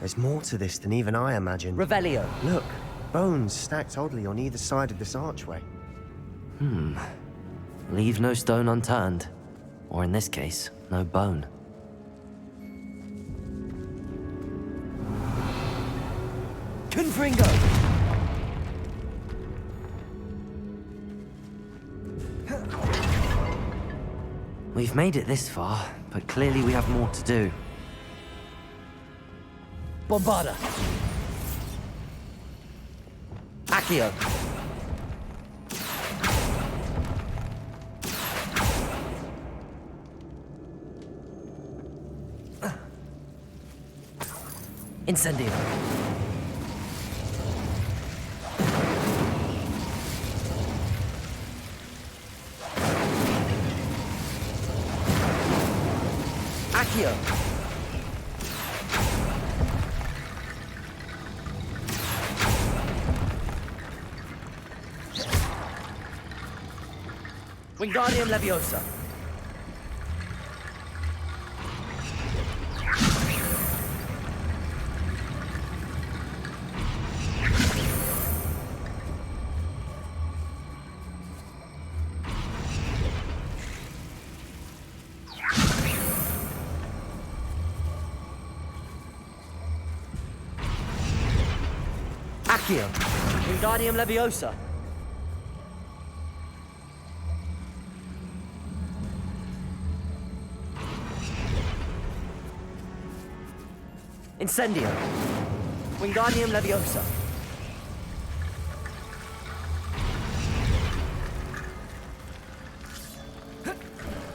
There's more to this than even I imagined. Revelio. Look, bones stacked oddly on either side of this archway. Leave no stone unturned. Or in this case, no bone. Confringo. We've made it this far, but clearly we have more to do. Bombarda. Accio. Incendio. Accio. Wingardium Leviosa. Accio. Wingardium Leviosa. Incendio. Wingardium Leviosa.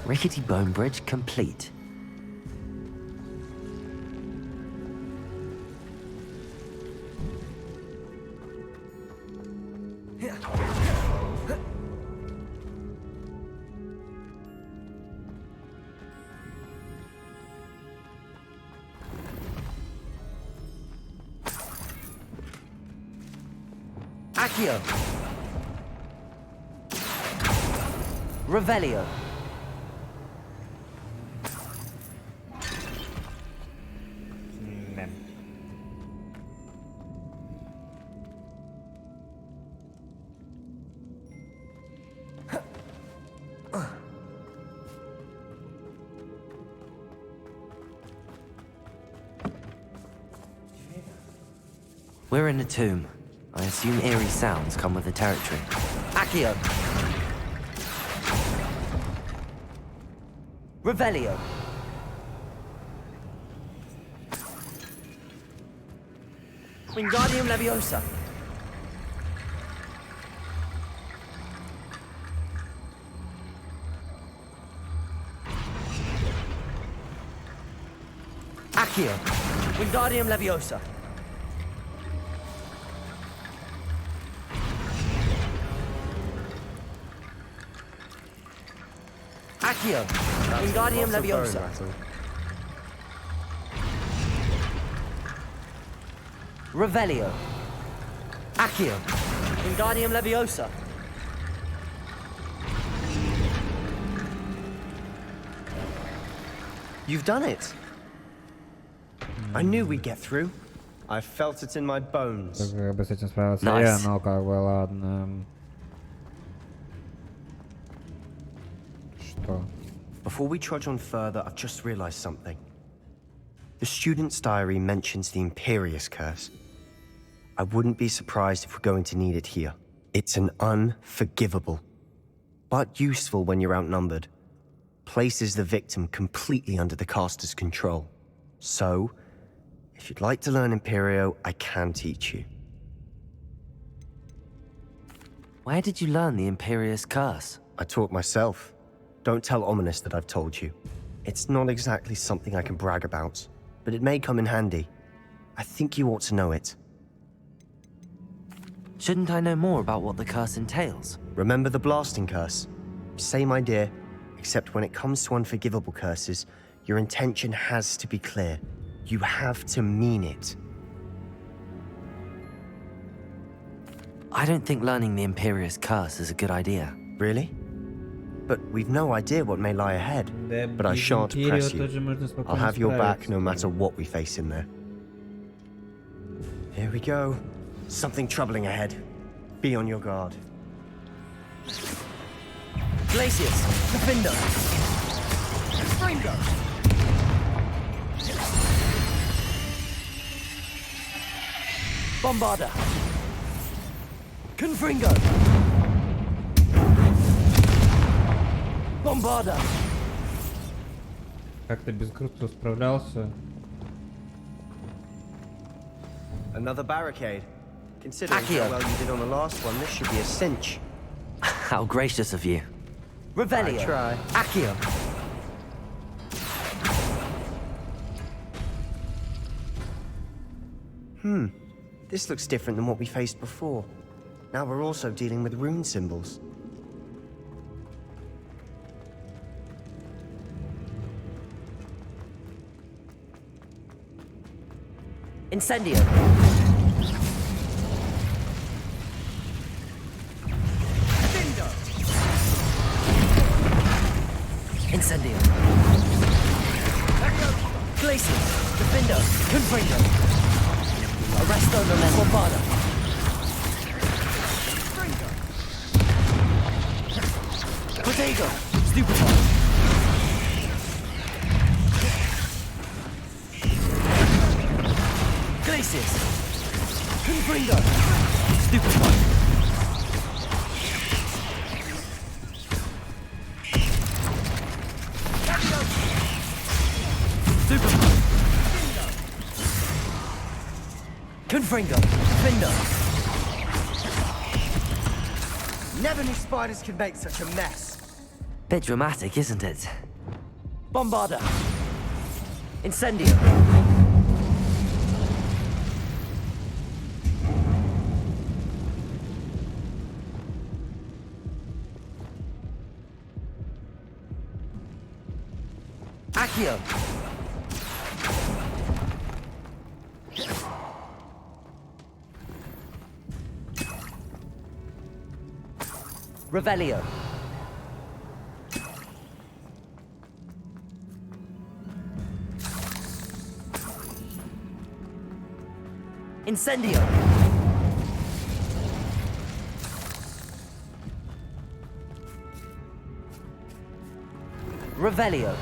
Rickety bone bridge complete. Accio. Revelio. We're in a tomb. I assume eerie sounds come with the territory. Accio. Revelio. Wingardium Leviosa. Accio. Wingardium Leviosa. Accio. Wingardium Leviosa. Revelio. Accio. Wingardium Leviosa. You've done it. I knew we'd get through. I felt it in my bones. Как бы с этим справился Nice. я, но как бы ладно. Что? Before we trudge on further, I've just realized something. The student's diary mentions the Imperious Curse. I wouldn't be surprised if we're going to need it here. It's an unforgivable, but useful when you're outnumbered. Places the victim completely under the caster's control. So, if you'd like to learn Imperio, I can teach you. Where did you learn the Imperious Curse? I taught myself. Don't tell Ominous that I've told you. It's not exactly something I can brag about, but it may come in handy. I think you ought to know it. Shouldn't I know more about what the curse entails? Remember the blasting curse? Same idea, except when it comes to unforgivable curses, your intention has to be clear. You have to mean it. I don't think learning the Imperious Curse is a good idea. Really? But we've no idea what may lie ahead. But I shan't press you. I'll have your back no matter what we face in there. Here we go. Something troubling ahead. Be on your guard. Glacius. Defender. Springo. Bombarda. Confringo. Bombarda. Как-то без грустно справлялся. Another barricade. Considering how well you did on the last one, this should be a cinch. How gracious of you. Revelio. I try. Accio. This looks different than what we faced before. Now we're also dealing with rune symbols. Incendio. Incendio. Glacius. Defendo. Confringo. Arresto no la Bombarda. Protego. Stupefy. Glacius. Confringo. Stupefy. Confringo. Findo. Never knew spiders could make such a mess. Bit dramatic, isn't it? Bombarda. Incendio. Accio. Revelio. Incendio. Revelio.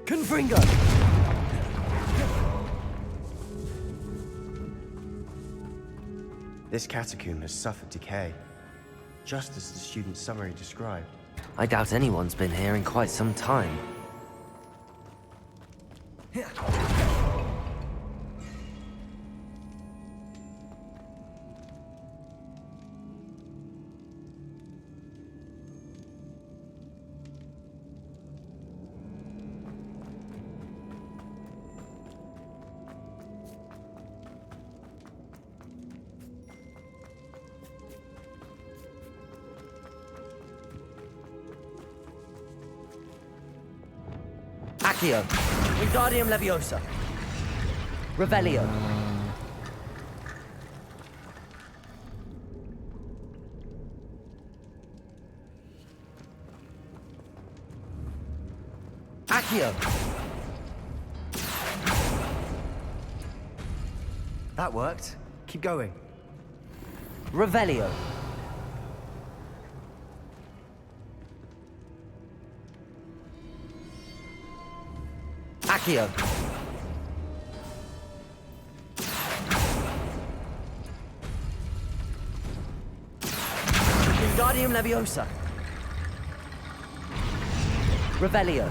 Confringo. This catacomb has suffered decay, just as the student's summary described. I doubt anyone's been here in quite some time. Accio. Wingardium Leviosa. Revelio. Accio. That worked. Keep going. Revelio. Accio. Wingardium Leviosa. Revelio.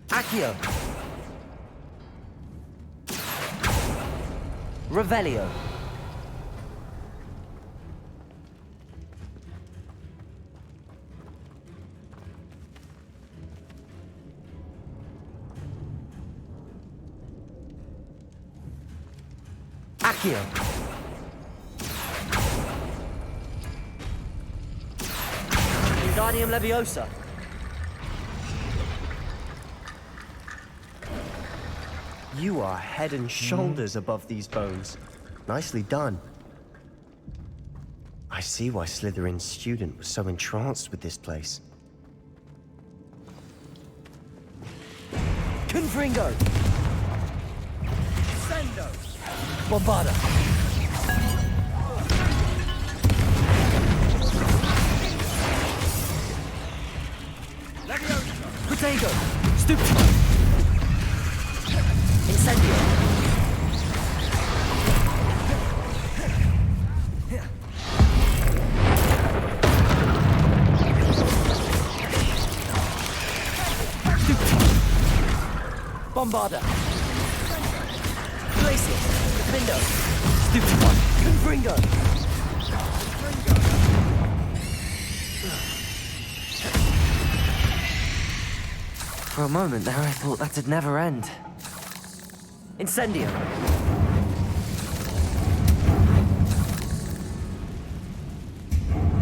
Accio. Revelio. Accio. Wingardium Leviosa. You are head and shoulders above these bones. Nicely done. I see why Slytherin's student was so entranced with this place. Confringo. Sendo. Bombarda. Leviosa. Protego. Stupefy. Incendio. Bombarda. Glacier. Defendo. Stupid one. Confringo. For a moment there, I thought that'd never end. Incendio.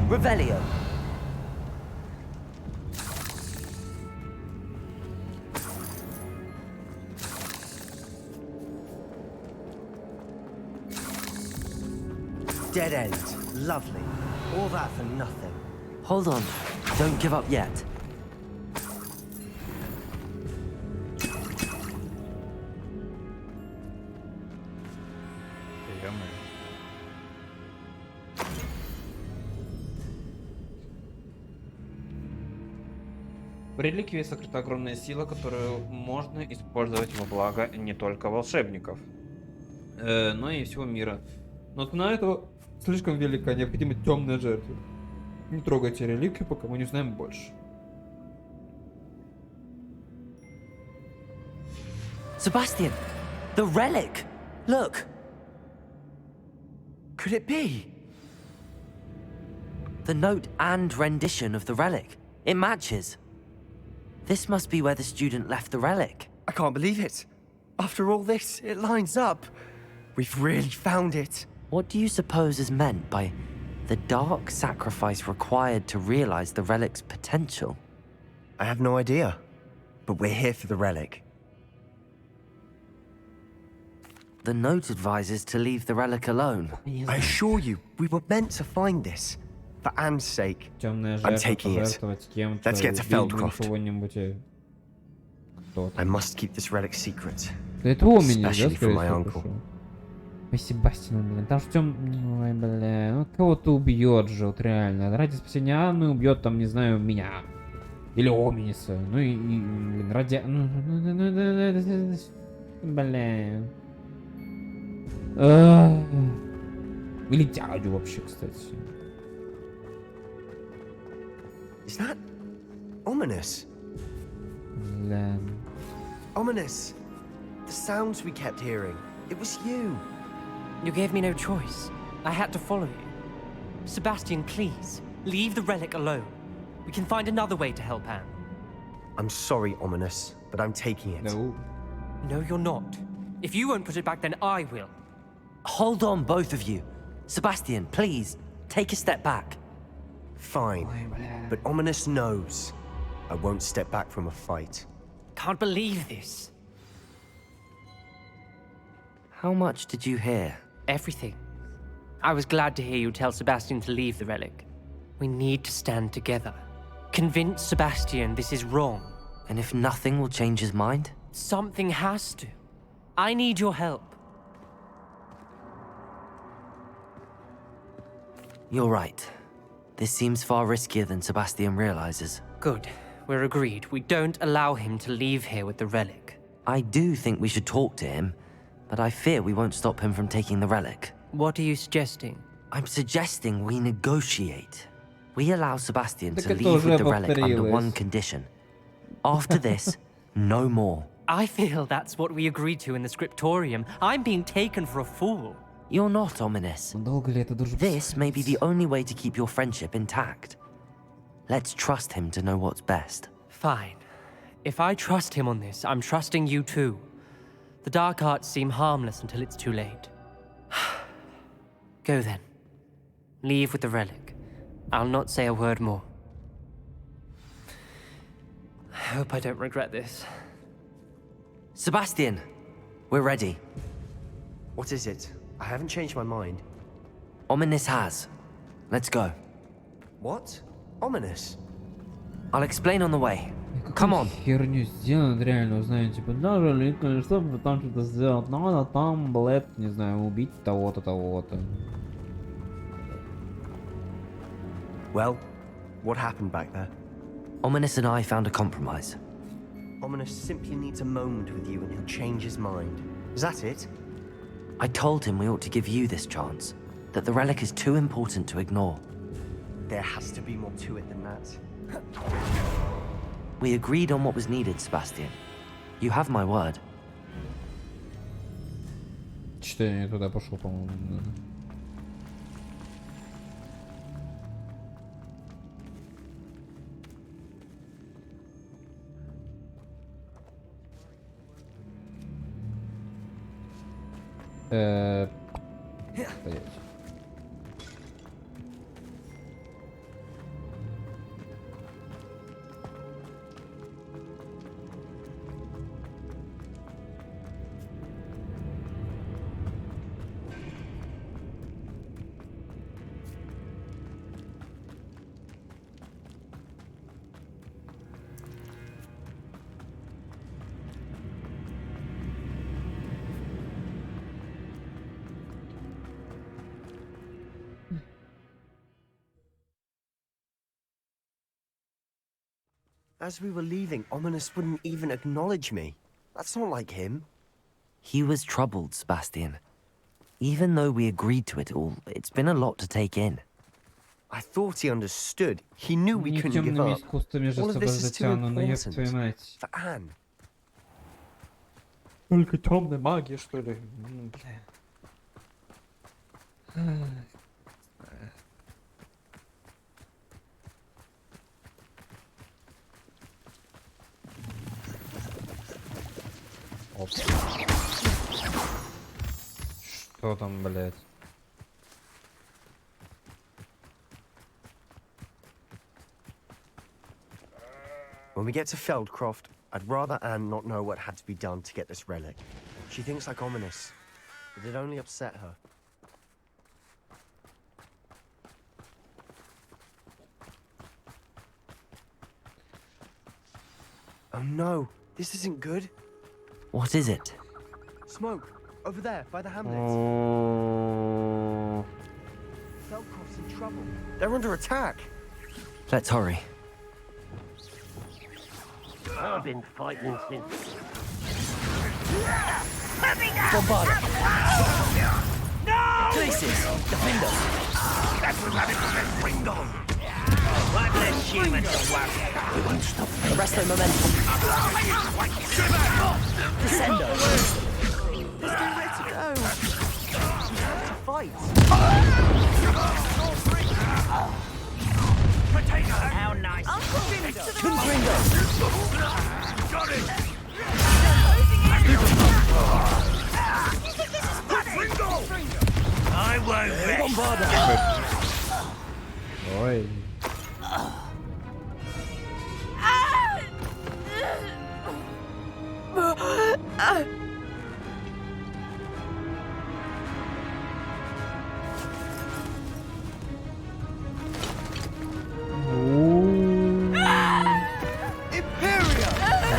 Revelio. Dead end. Lovely. All that for nothing. Hold on. Don't give up yet. В реликвии сокрыта огромная сила, которую можно использовать во благо не только волшебников, но и всего мира. Но цена этого слишком велика, необходима темная жертва. Не трогайте реликвию, пока мы не знаем больше. Sebastian, the relic. Look. Could it be? The note and rendition of the relic. It matches. This must be where the student left the relic. I can't believe it. After all this, it lines up. We've really found it. What do you suppose is meant by the dark sacrifice required to realize the relic's potential? I have no idea. But we're here for the relic. The note advises to leave the relic alone. I assure you, we were meant to find this. For Anne's sake. I'm taking it. Let's get to Feldcroft. I must keep this relic secret. Это у меня, да, Especially from скорее my всего, uncle. пошел. Ой, Себастьян, блин, там ждем... Ой, бля, ну кого-то убьет же, вот реально. Ради спасения Анны убьет, там, не знаю, меня. Или Омениса. Ну и блин, ради... Бля. Или дядю вообще, кстати. Is that ominous? Бля. Ominous. The sounds we kept hearing. It was you. You gave me no choice. I had to follow you. Sebastian, please, leave the relic alone. We can find another way to help Anne. I'm sorry, Ominous, but I'm taking it. No. No, you're not. If you won't put it back, then I will. Hold on, both of you. Sebastian, please, take a step back. Fine, but Ominous knows I won't step back from a fight. Can't believe this. How much did you hear? Everything. I was glad to hear you tell Sebastian to leave the relic. We need to stand together. Convince Sebastian this is wrong. And if nothing will change his mind? Something has to. I need your help. You're right. This seems far riskier than Sebastian realizes. Good. We're agreed. We don't allow him to leave here with the relic. I do think we should talk to him, but I fear we won't stop him from taking the relic. What are you suggesting? I'm suggesting we negotiate. We allow Sebastian Так to это leave уже with the relic under повторилось. one condition. After this, no more. I feel that's what we agreed to in the scriptorium. I'm being taken for a fool. You're not Ominous. Долго ли эта дружба? This may be the only way to keep your friendship intact. Let's trust him to know what's best. Fine. If I trust him on this, I'm trusting you too. The dark arts seem harmless until it's too late. Go then. Leave with the relic. I'll not say a word more. I hope I don't regret this. Sebastian, we're ready. What is it? I haven't changed my mind. Ominous has. Let's go. What? Ominous? I'll explain on the way. Come on. Херню сделают, реально узнаю, типа, даже Линкольн, чтобы там что-то сделать, надо там, блэд, не знаю, убить того-то, того-то. Well, what happened back there? Ominous and I found a compromise. Ominous simply needs a moment with you and he'll change his mind. Is that it? I told him we ought to give you this chance, that the relic is too important to ignore. There has to be more to it than that. We agreed on what was needed, Sebastian. You have my word. Что я не туда пошел, по-моему. Стоять. As we were leaving, Ominous wouldn't even acknowledge me. That's not like him. He was troubled, Sebastian. Even though we agreed to it all, it's been a lot to take in. I thought he understood. He knew we couldn't give Никтёмными up. искусствами же All of this is too затянуто, ёб important. твою мать. For Anne. Только темной магии, что ли? Что там, блядь? When we get to Feldcroft, I'd rather Anne not know what had to be done to get this relic. She thinks like Ominous, but it only upset her. Oh no, this isn't good. What is it? Smoke, over there, by the hamlet. Oh. Feldcroft's in trouble. They're under attack. Let's hurry. I've been fighting since. Bombard! Places! Defend us! That's what I'm bring on. One less human to worry. We won't stop. Arrest their momentum. Descendo! Let's get ready to go. To fight. Potato! How nice. Confringo! Got it! You think this is funny? Ой.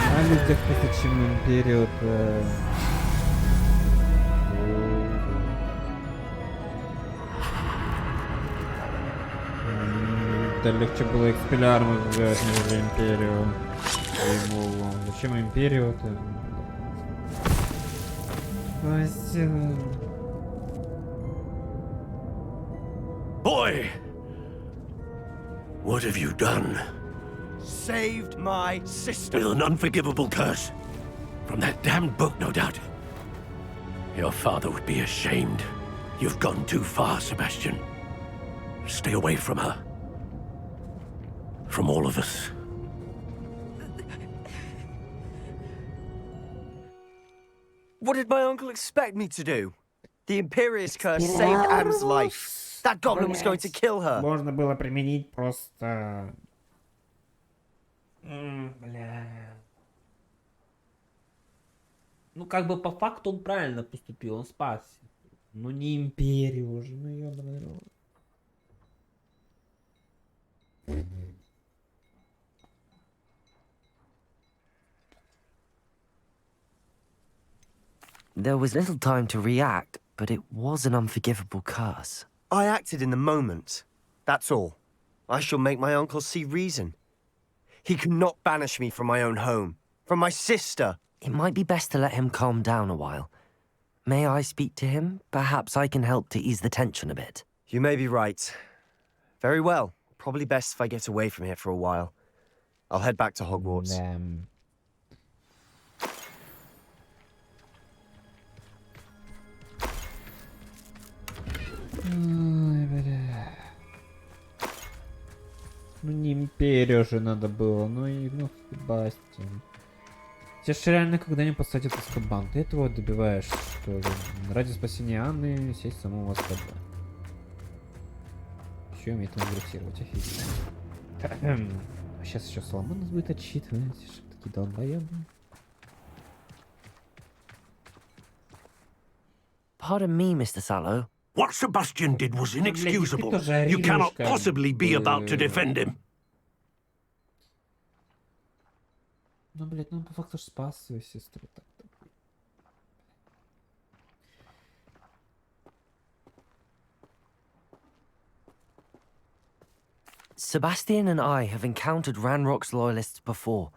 Анализ тех тысячным период. Да легче было экспеллярмус взять, нежели империю. Ему. Зачем империю-то? Boy! What have you done? Saved my sister. With an unforgivable curse. From that damned book, no doubt. Your father would be ashamed. You've gone too far, Sebastian. Stay away from her. From all of us. What did my uncle expect me to do? The Imperious curse saved Anne's life. That goblin was going to kill her. Можно было применить просто... Бля... Ну, как бы по факту он правильно поступил, он спасся. Ну, не империю уже, ну, ёбаный рот. There was little time to react, but it was an unforgivable curse. I acted in the moment. That's all. I shall make my uncle see reason. He cannot banish me from my own home. From my sister. It might be best to let him calm down a while. May I speak to him? Perhaps I can help to ease the tension a bit. You may be right. Very well. Probably best if I get away from here for a while. I'll head back to Hogwarts. Ой, бля. Ну не империю же надо было, ну и ну Себастьян. Тебя же реально когда-нибудь посадят в Азкабан. Ты этого добиваешься, что ли? Ради спасения Анны сесть самому в Азкабан. Еще умеет инвертировать, офигенно. А сейчас еще Соломон нас будет отчитывать, что такие долбоебы. Pardon me, Mr. Sallow. What Sebastian did was inexcusable. You cannot possibly be about to defend him. Ну, блядь, ну по факту спас свою сестру. Sebastian and I have encountered Ranrock's loyalists before.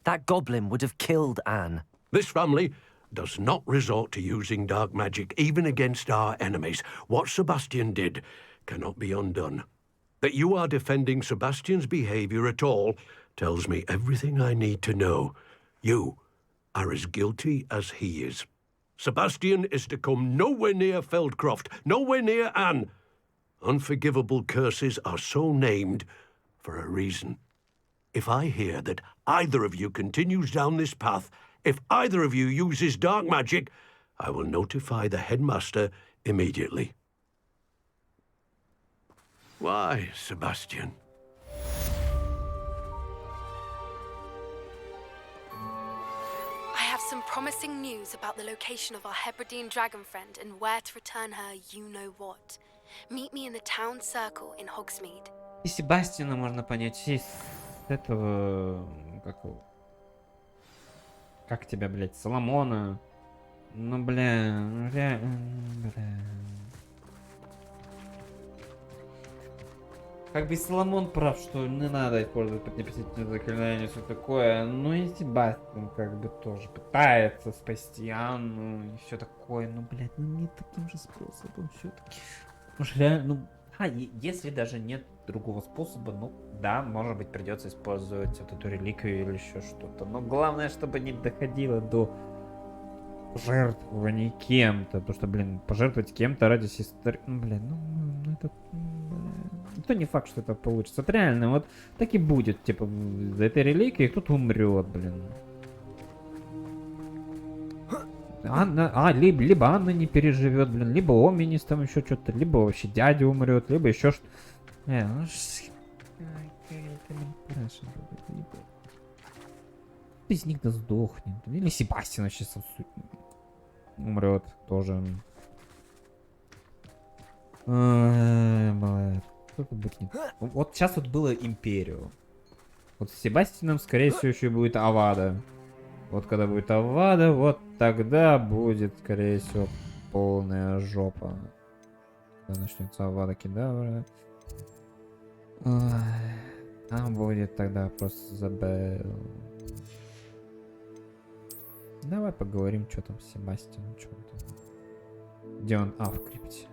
That goblin would have killed Anne. This family does not resort to using dark magic even against our enemies. What Sebastian did cannot be undone. That you are defending Sebastian's behavior at all tells me everything I need to know. You are as guilty as he is. Sebastian is to come nowhere near Feldcroft, nowhere near Anne. Unforgivable curses are so named for a reason. If I hear that either of you continues down this path, if either of you uses dark magic, I will notify the headmaster immediately. Why, Sebastian? I have some promising news about the location of our Hebridean dragon friend and where to return her you-know-what. Meet me in the town circle in Hogsmeade. И Себастьяна можно понять из этого... Как тебя, блядь, Соломона? Ну, бля, бля. Как бы Соломон прав, что не надо использовать поднеписательное заклинание, все такое. Ну и Себастьян как бы тоже пытается спасти Анну и все такое. Ну, блядь, ну не таким же способом все-таки. Уж реально, ну... если даже нет другого способа, ну да, может быть придется использовать вот эту реликвию или еще что-то. Но главное, чтобы не доходило до жертвования кем-то. Потому что, блин, пожертвовать кем-то ради сестры... Ну, блин, ну это... Это не факт, что это получится. Это реально, вот так и будет. Типа, за этой реликвией кто-то умрет, блин. Анна, либо Анна не переживет, блин, либо Оминис там еще что-то, либо вообще дядя умрет, либо еще что-то. Ну из них да сдохнет. Или Себастьян сейчас умрет тоже. Кто-то будет не... Вот сейчас вот было Империю. Вот с Себастьяном, скорее всего, еще будет Авада. Вот когда будет Авада, вот тогда будет, скорее всего, полная жопа. Когда начнется Авада Кедавра. Там будет тогда просто забыл. Давай поговорим, что там с Себастьяном, что он там. Где он? В крипте.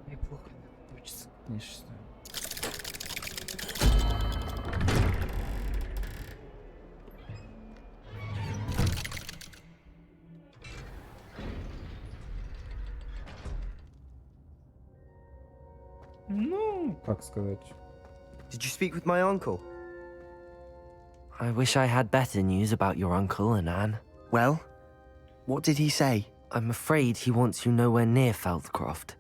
Неплохо, хочется, конечно. Ну, как сказать. Did you speak with my uncle? I wish I had better news about your uncle and Anne. Well, what did he say? I'm afraid he wants you nowhere near Feldcroft.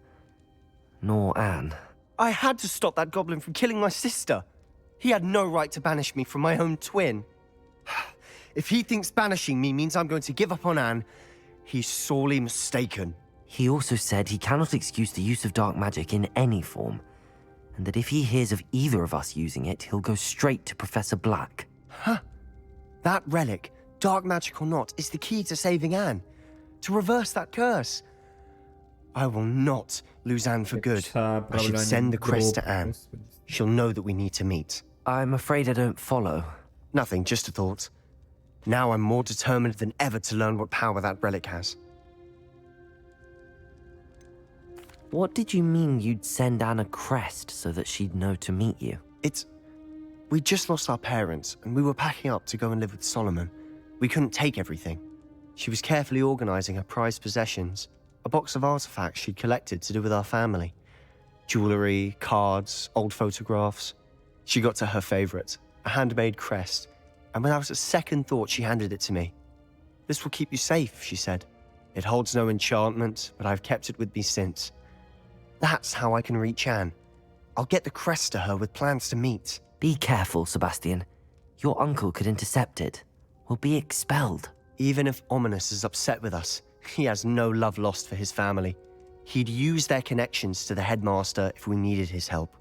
Nor Anne. I had to stop that goblin from killing my sister. He had no right to banish me from my own twin. If he thinks banishing me means I'm going to give up on Anne, he's sorely mistaken. He also said he cannot excuse the use of dark magic in any form, and that if he hears of either of us using it, he'll go straight to Professor Black. Huh. That relic, dark magic or not, is the key to saving Anne. To reverse that curse. I will not lose Anne for good. I should send the crest to Anne. She'll know that we need to meet. I'm afraid I don't follow. Nothing, just a thought. Now I'm more determined than ever to learn what power that relic has. What did you mean you'd send Anne a crest so that she'd know to meet you? We just lost our parents, and we were packing up to go and live with Solomon. We couldn't take everything. She was carefully organizing her prized possessions, a box of artifacts she'd collected to do with our family. Jewelry, cards, old photographs. She got to her favorite, a handmade crest, and without a second thought she handed it to me. This will keep you safe, she said. It holds no enchantment, but I've kept it with me since. That's how I can reach Anne. I'll get the crest to her with plans to meet. Be careful, Sebastian. Your uncle could intercept it. We'll be expelled. Even if Ominous is upset with us, he has no love lost for his family. He'd use their connections to the headmaster if we needed his help.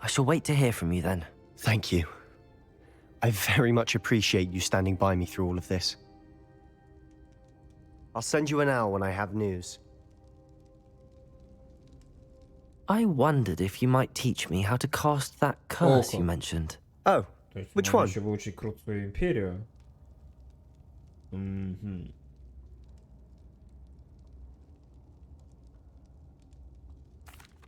I shall wait to hear from you then. Thank you. I very much appreciate you standing by me through all of this. I'll send you an owl when I have news. I wondered if you might teach me how to cast that curse you mentioned. Oh, which one? Еще выучить крутую империю.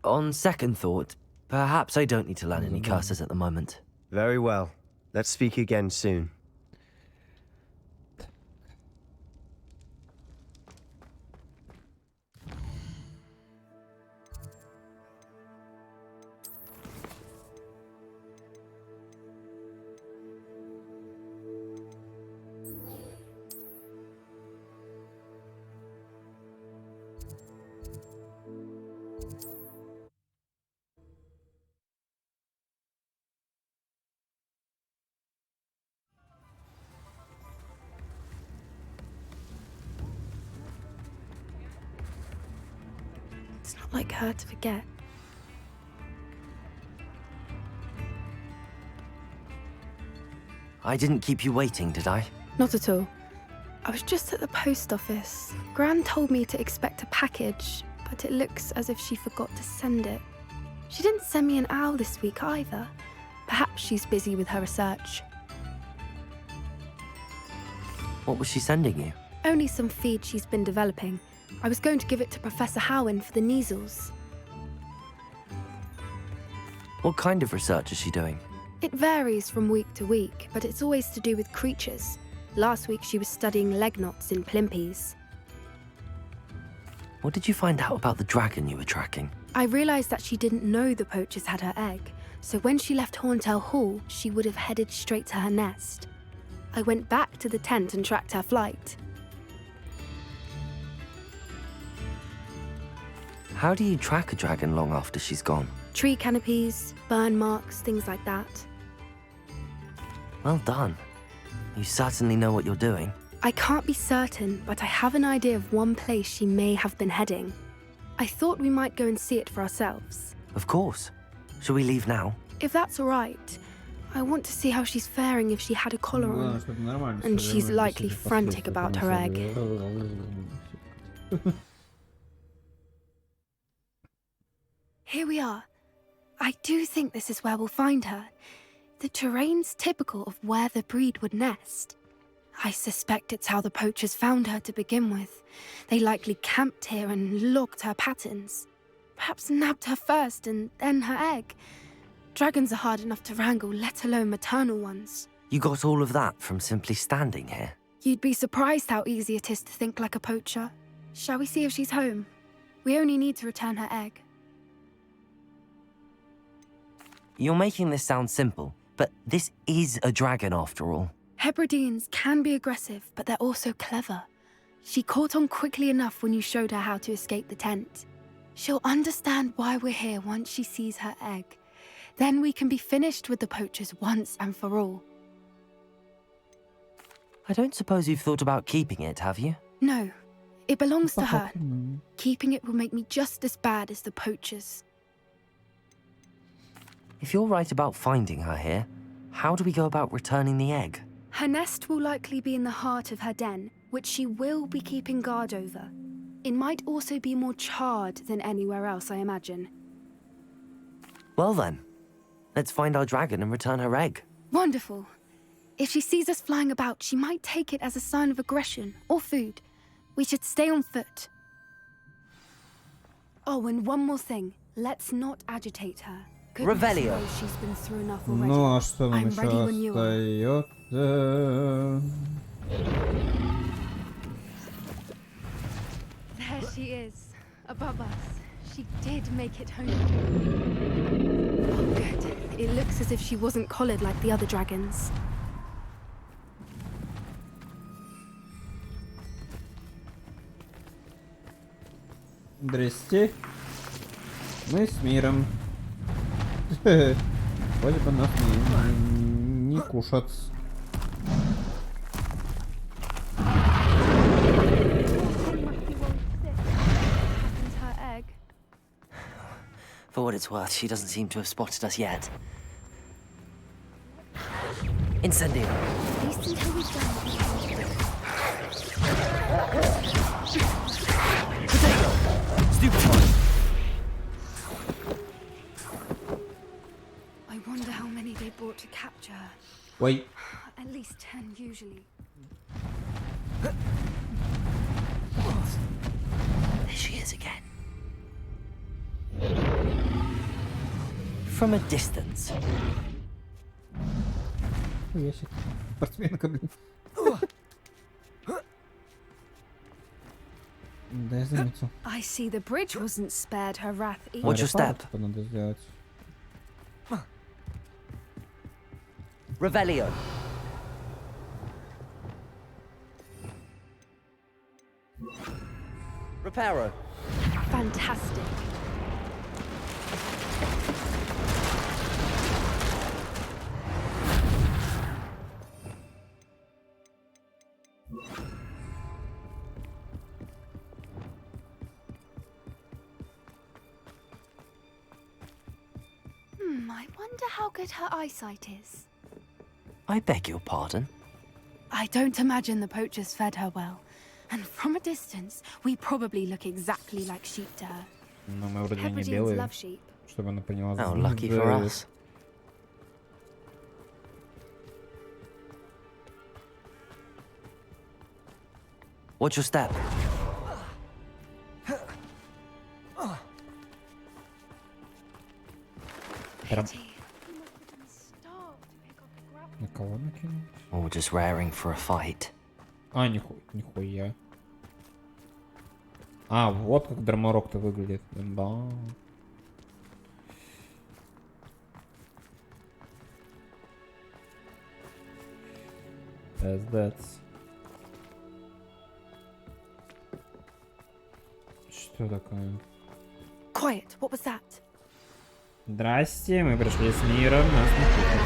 On second thought, perhaps I don't need to learn any curses at the moment. Very well. Let's speak again soon. It's not like her to forget. I didn't keep you waiting, did I? Not at all. I was just at the post office. Gran told me to expect a package, but it looks as if she forgot to send it. She didn't send me an owl this week either. Perhaps she's busy with her research. What was she sending you? Only some feed she's been developing. I was going to give it to Professor Howen for the measles. What kind of research is she doing? It varies from week to week, but it's always to do with creatures. Last week she was studying leg knots in plimpies. What did you find out about the dragon you were tracking? I realized that she didn't know the poachers had her egg, so when she left Horntail Hall, she would have headed straight to her nest. I went back to the tent and tracked her flight. How do you track a dragon long after she's gone? Tree canopies, burn marks, things like that. Well done. You certainly know what you're doing. I can't be certain, but I have an idea of one place she may have been heading. I thought we might go and see it for ourselves. Of course. Shall we leave now? If that's all right. I want to see how she's faring if she had a collar on. And she's likely frantic about her egg. Here we are. I do think this is where we'll find her. The terrain's typical of where the breed would nest. I suspect it's how the poachers found her to begin with. They likely camped here and logged her patterns. Perhaps nabbed her first and then her egg. Dragons are hard enough to wrangle, let alone maternal ones. You got all of that from simply standing here? You'd be surprised how easy it is to think like a poacher. Shall we see if she's home? We only need to return her egg. You're making this sound simple, but this is a dragon after all. Hebrideans can be aggressive, but they're also clever. She caught on quickly enough when you showed her how to escape the tent. She'll understand why we're here once she sees her egg. Then we can be finished with the poachers once and for all. I don't suppose you've thought about keeping it, have you? No, it belongs to her. Keeping it will make me just as bad as the poachers. If you're right about finding her here, how do we go about returning the egg? Her nest will likely be in the heart of her den, which she will be keeping guard over. It might also be more charred than anywhere else, I imagine. Well then, let's find our dragon and return her egg. Wonderful. If she sees us flying about, she might take it as a sign of aggression or food. We should stay on foot. Oh, and one more thing. Let's not agitate her. Revelio. She's been through enough already. Ну, а что нам I'm еще ready when you are. остается? There she is, above us. She did make it home. Oh, good. It looks as if she wasn't collared like the other dragons. Здрасте. Мы с миром. Вроде бы нас не кушать. For what it's worth, she doesn't seem to have spotted us yet. Incendio. At least until we've done I wonder how many they brought to capture her. Wait. At least 10 usually. There she is again. From a distance. Ящик. Спортсменка, блин. Да, я заметил. I see the bridge wasn't spared her wrath either. What's your step? Надо сделать. Revelio. Reparo. Fantastic. I wonder how good her eyesight is. I beg your pardon? I don't imagine the poachers fed her well. And from a distance, we probably look exactly like sheep to her. Но мы вроде не Hebrideans белые, love sheep. чтобы она поняла. Oh, lucky for us. What's your step? Прям... На кого накинул? Or just raring for a fight. А, нихуя. А, вот как Драмарок-то выглядит. Да. Пиздец. Что такое? Quiet, what was that? Здрасте, мы пришли с миром, нас не путают.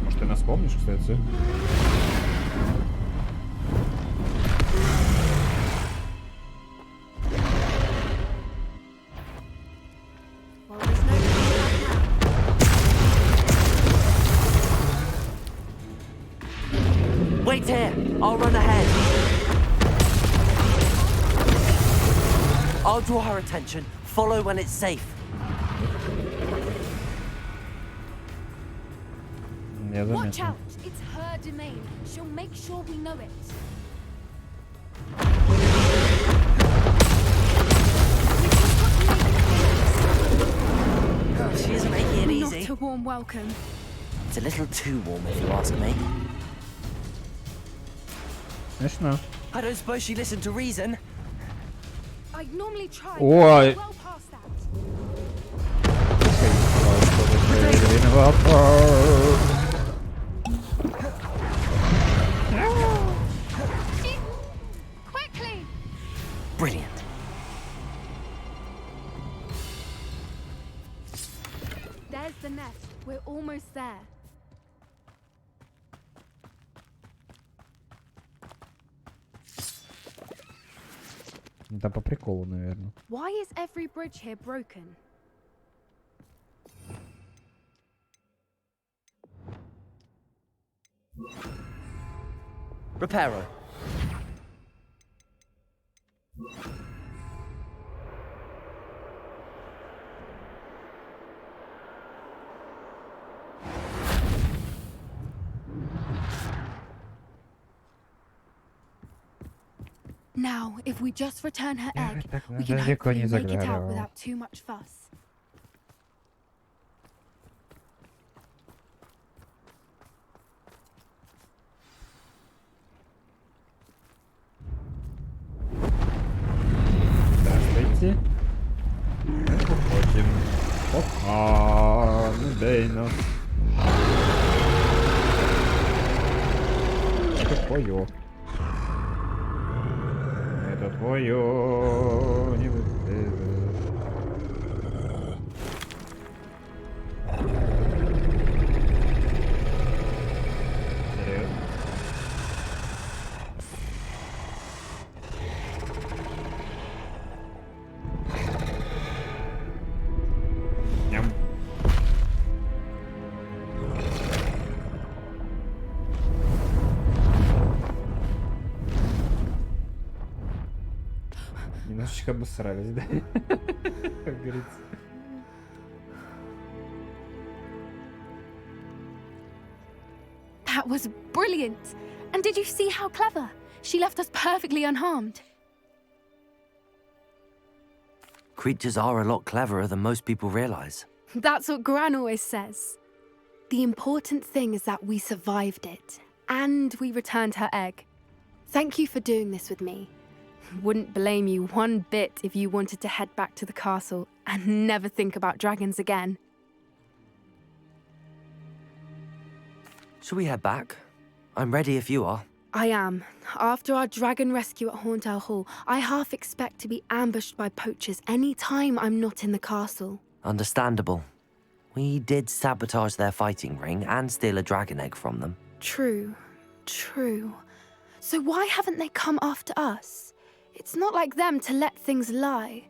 Может, ты нас помнишь, кстати? Wait here! I'll run ahead. I'll draw her attention. Follow when it's safe. Watch out! It's her domain. She'll make sure we know it. She isn't making it easy. Not a warm welcome. It's a little too warm, if you ask me. Конечно. I don't suppose she listened to reason. I'd normally try. Ой. Well past that. Quickly! Brilliant. There's the nest. We're almost there. Да по приколу, наверное. Why is every bridge here broken? Reparo. Now, if we just return her egg, we can далеко hopefully не make it out заглядывал. without too much fuss. Здравствуйте. Мы уходим. Опа, ну дай нас. Это твое. Это твое. Не выпей. Серьезно? Ням. Немножечко обосрались, да? Как говорится. That was brilliant! And did you see how clever? She left us perfectly unharmed. Creatures are a lot cleverer than most people realize. That's what Gran always says. The important thing is that we survived it, and we returned her egg. Thank you for doing this with me. Wouldn't blame you one bit if you wanted to head back to the castle and never think about dragons again. Shall we head back? I'm ready if you are. I am. After our dragon rescue at Hauntel Hall, I half expect to be ambushed by poachers any time I'm not in the castle. Understandable. We did sabotage their fighting ring and steal a dragon egg from them. True. True. So why haven't they come after us? It's not like them to let things lie.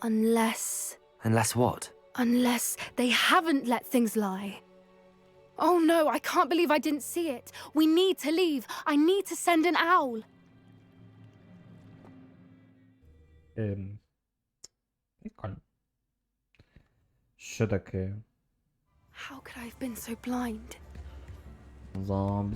Unless... Unless what? Unless they haven't let things lie. Oh no, I can't believe I didn't see it. We need to leave. I need to send an owl. Прикольно. Що таке? How could I have been so blind? Menstrual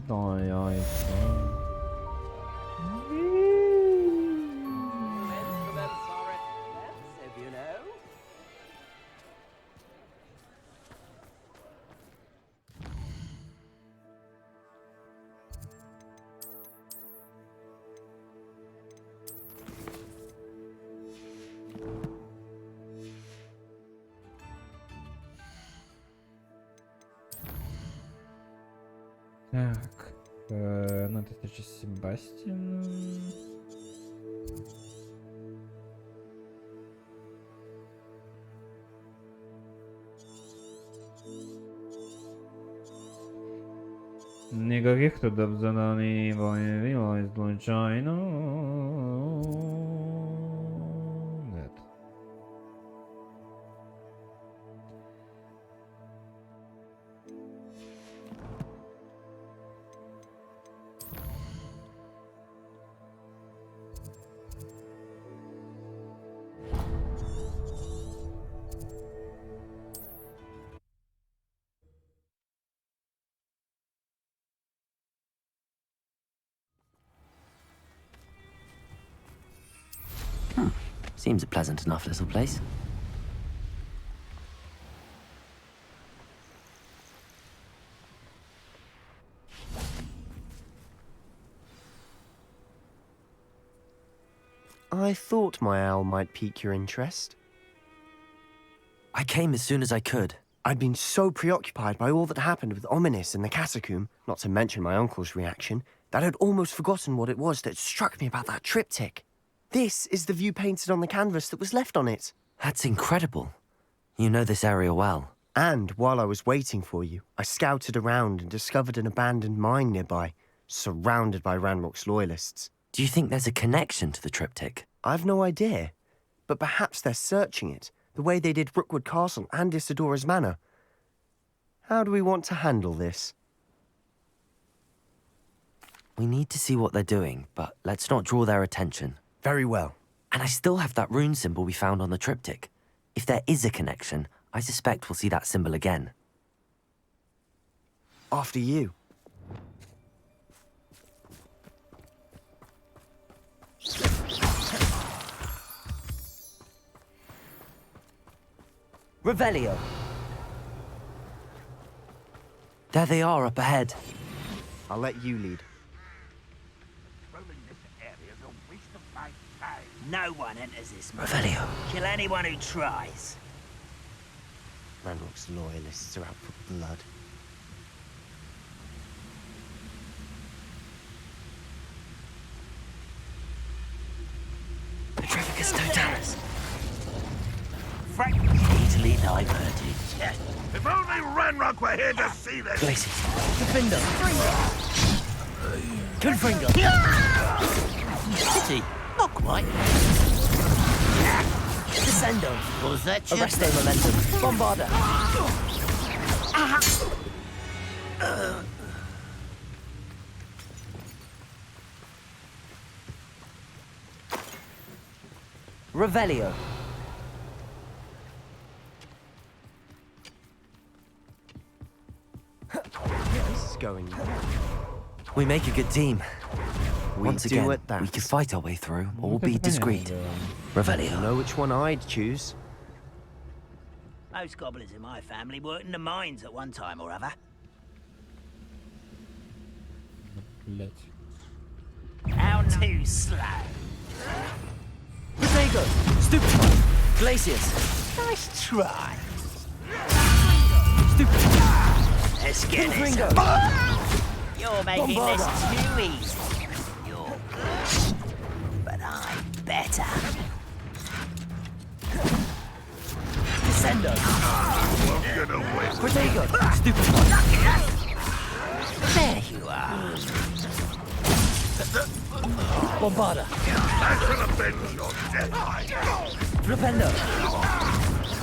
момента встречи с Себастьяном. Никаких трудов заданий не появилось случайно. Нет. Seems a pleasant enough little place. I thought my owl might pique your interest. I came as soon as I could. I'd been so preoccupied by all that happened with Ominis in the catacomb, not to mention my uncle's reaction, that I'd almost forgotten what it was that struck me about that triptych. This is the view painted on the canvas that was left on it. That's incredible. You know this area well. And while I was waiting for you, I scouted around and discovered an abandoned mine nearby, surrounded by Ranrock's loyalists. Do you think there's a connection to the triptych? I've no idea, but perhaps they're searching it, the way they did Rookwood Castle and Isidora's Manor. How do we want to handle this? We need to see what they're doing, but let's not draw their attention. Very well. And I still have that rune symbol we found on the triptych. If there is a connection, I suspect we'll see that symbol again. After you. Revelio! There they are up ahead. I'll let you lead. No one enters this mine. Revelio. Kill anyone who tries. Ranrock's loyalists are out for blood. Petrificus totalis. Frank, easily diverted. Yes. If only Ranrock were here to see this! Glacius. Defender. Confringo. City. Not quite. Descendo. Was that you? Arresto momentum. Bombarda. Revelio. This is going well. We make a good team. Once do again, at that. we can fight our way through, or be discreet. Revelio. You know which one I'd choose? Most goblins in my family worked in the mines at one time or other. How too slow. Protego. Stupefy. Glacius. Nice try. Stupefy. Let's get this. You're making this too easy. You're good, but I'm better. Descendo. Protego. Stupefy. There you are. Bombarda. I should have been your death. Flipendo.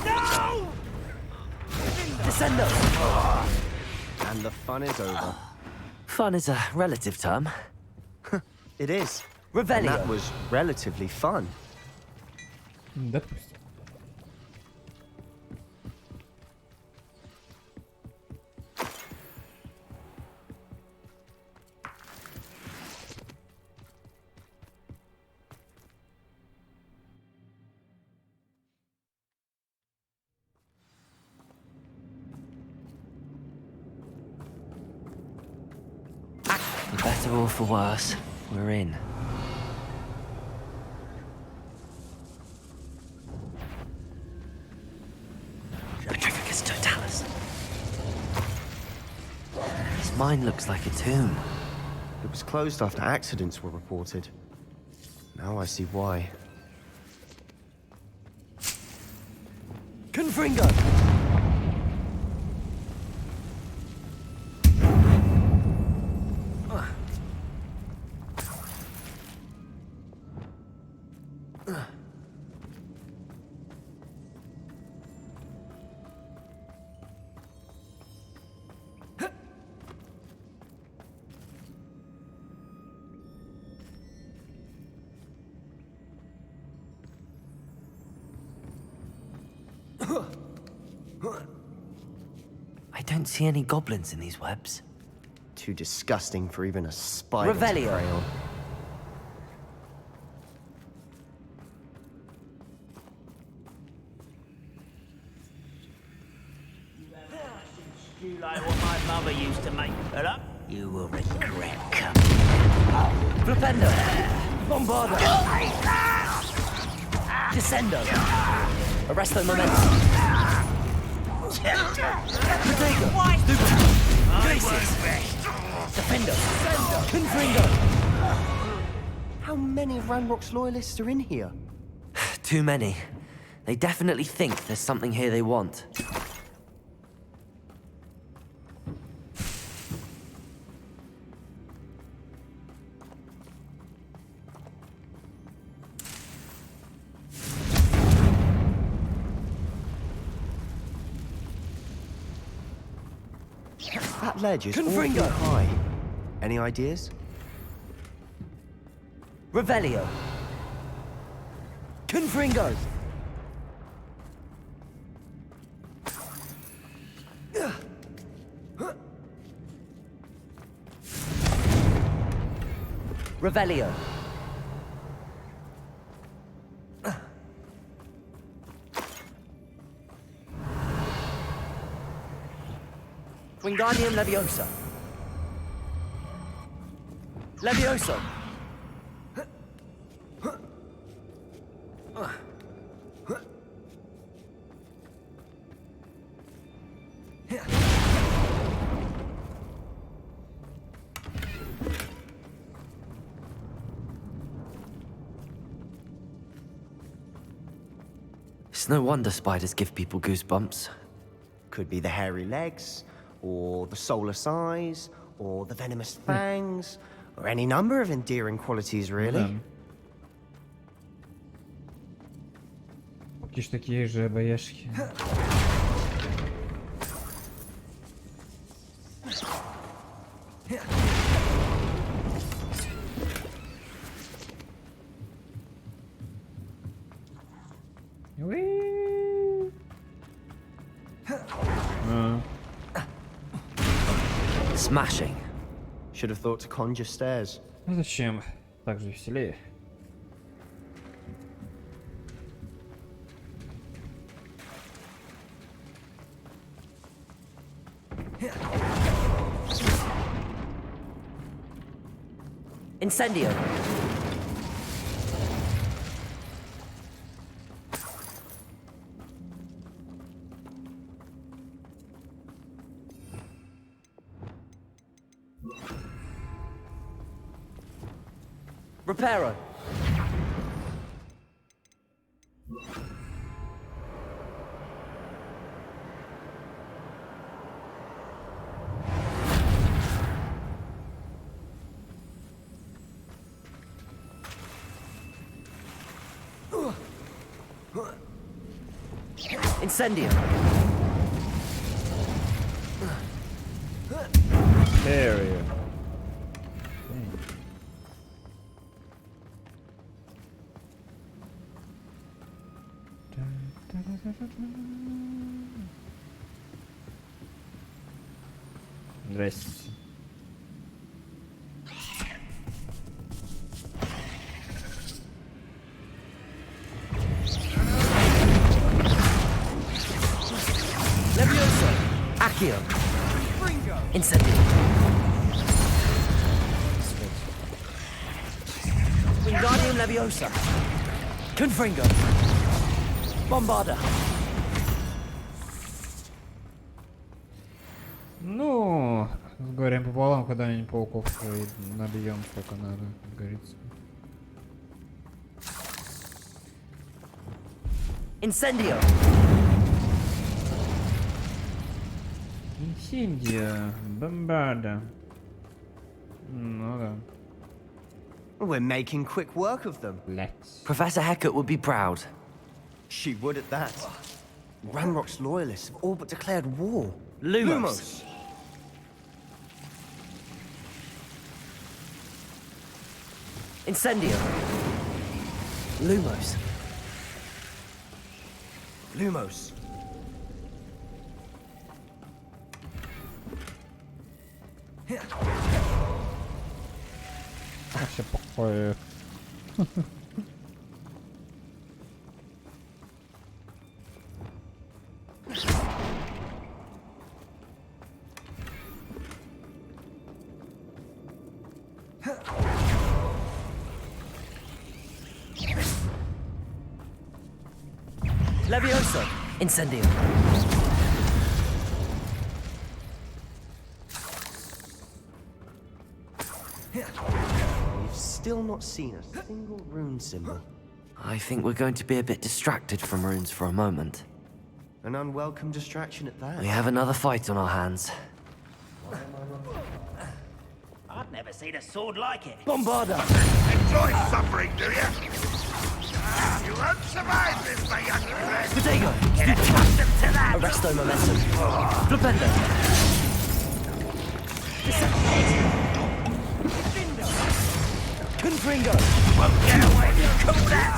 No! Descendo. And the fun is over. Fun is a relative term. It is. Revelio. And that was relatively fun. Допустим. For better or for worse, we're in. Petrificus totalis. This mine looks like a tomb. The It was closed after accidents were reported. Now I see why. Confringo! I don't see any goblins in these webs. Too disgusting for even a spider to Revelio. prey on. You like what my mother used to make. Hello? You will regret coming. Flipendo! Bombardo! Descendo! Arresto momentum! Protego! Gracias! Defendo! Confringo! How many of Ranrock's loyalists are in here? Too many. They definitely think there's something here they want. That ledge is awfully Confringo! high. Any ideas? Revelio! Confringo! Revelio! Wingardium Leviosa! Levioso! It's no wonder spiders give people goosebumps. Could be the hairy legs, or the soulless eyes, or the venomous fangs, or any number of endearing qualities, really. Какие ж такие же бояшки. Smashing. Should have thought to conjure stairs. Ну зачем? Так же веселее. Incendio. Reparo. Incendio. Barrier. Здрасте. Levioso. Accio. Incendio. Wingardium Leviosa. Confringo. Bombarda. Ну, С горем пополам, когда-нибудь пауков и набьем сколько надо, как говорится. Incendio! Incendio, bombarda. Ну да. We're making quick work of them. Let's. Professor Hecat would be proud. She would at that. Ranrock's loyalists have all but declared war. Lumos. Incendio. Lumos. Lumos. Вообще похуй. Levioso. Incendio. We've still not seen a single rune symbol. I think we're going to be a bit distracted from runes for a moment. An unwelcome distraction at that. We have another fight on our hands. I've never seen a sword like it. Bombarda! Enjoy suffering, do you? You won't survive this, my young friend. Protego! Get accustomed to that. Arresto momentum. Flipendo! Confringo! Won't get away. Call that.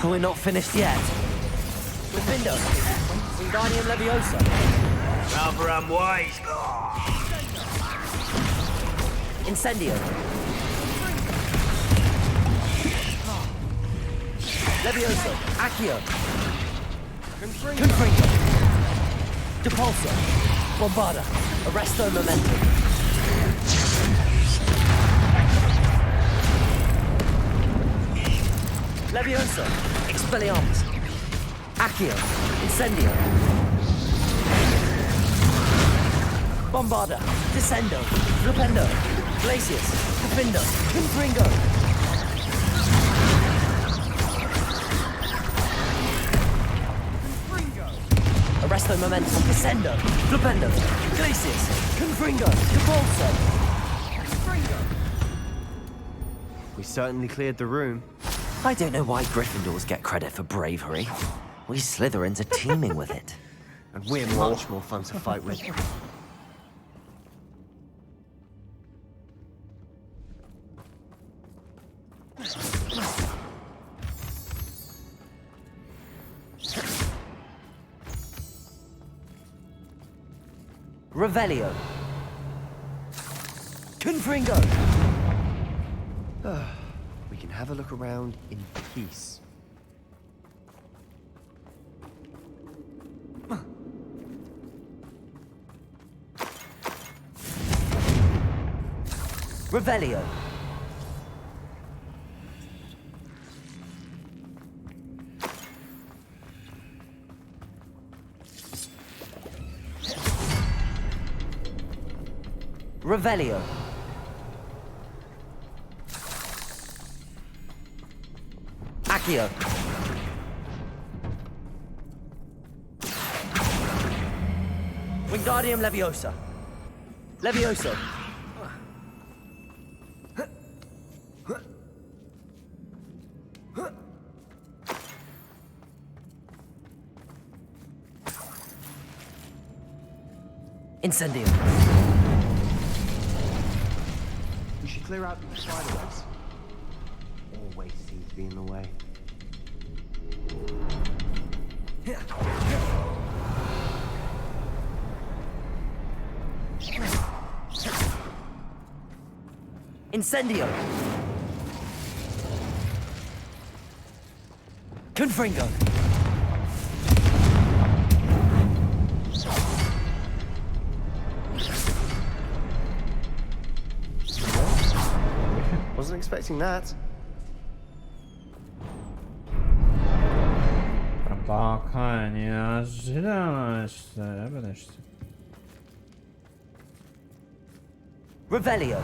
We're not finished yet. Profindo! Wingardium Leviosa! Rather unwise. Incendio! Levioso! Accio! Confringo! Depulso! Bombarda! Arresto momentum! Levioso! Expelliarmus! Accio! Incendio! Bombarda! Descendo! Flipendo! Glacius! Profindo! Confringo! Arresto momentum! Descendo! Flipendo! Glacius! Confringo! Depulso! We certainly cleared the room. I don't know why Gryffindors get credit for bravery. We Slytherins are teeming with it. And we're much more fun to fight with. Revelio. Confringo. We can have a look around in peace. Revelio. Revelio. Accio. Wingardium Leviosa. Levioso. Incendio. We should clear out the spiderwebs. Always seem to be in the way. Incendio. Confringo. Wasn't expecting that. Прям Такая неожиданность. Подожди. Revelio.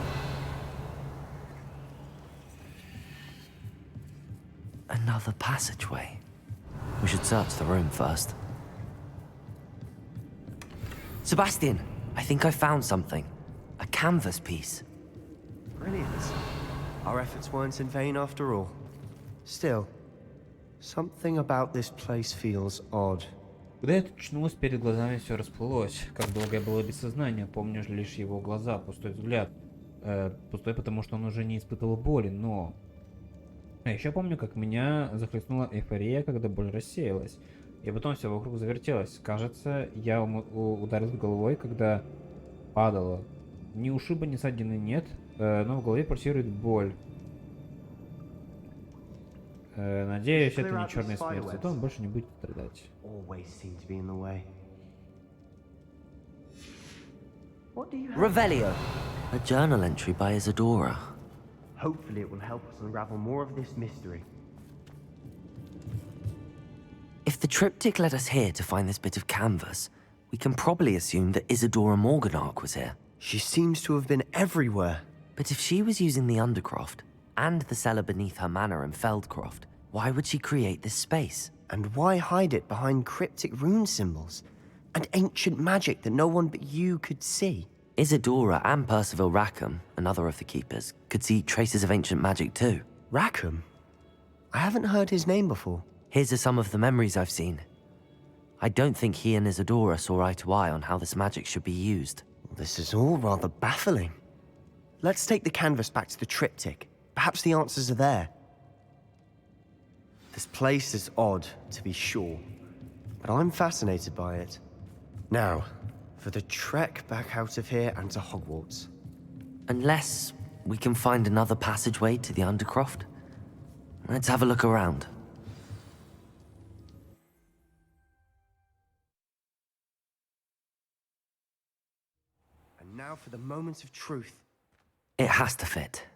Another passageway. We should search the room first. Sebastian, I think I found something. A canvas piece. Brilliant. Our efforts weren't in vain after all. Still, something about this place feels odd. Когда я очнулась, перед глазами все расплылось. Как долго я была без сознания, помню лишь его глаза, пустой взгляд. Пустой, потому что он уже не испытывал боли, но... А еще помню, как меня захлестнула эйфория, когда боль рассеялась. И потом все вокруг завертелось. Кажется, я ударилась головой, когда падала. Ни ушиба, ни ссадины нет, но в голове пульсирует боль. Надеюсь, это не черная смерть, зато он больше не будет страдать. Revelio. A journal entry by Isadora. Hopefully it will help us unravel more of this mystery. If the triptych led us here to find this bit of canvas, we can probably assume that Isadora Morganark was here. She seems to have been everywhere. But if she was using the Undercroft, and the cellar beneath her manor in Feldcroft, why would she create this space? And why hide it behind cryptic rune symbols? And ancient magic that no one but you could see? Isadora and Percival Rackham, another of the keepers, could see traces of ancient magic too. Rackham? I haven't heard his name before. Here's some of the memories I've seen. I don't think he and Isadora saw eye to eye on how this magic should be used. This is all rather baffling. Let's take the canvas back to the triptych. Perhaps the answers are there. This place is odd, to be sure, but I'm fascinated by it. Now, for the trek back out of here and to Hogwarts. Unless we can find another passageway to the Undercroft. Let's have a look around. And now for the moment of truth. It has to fit.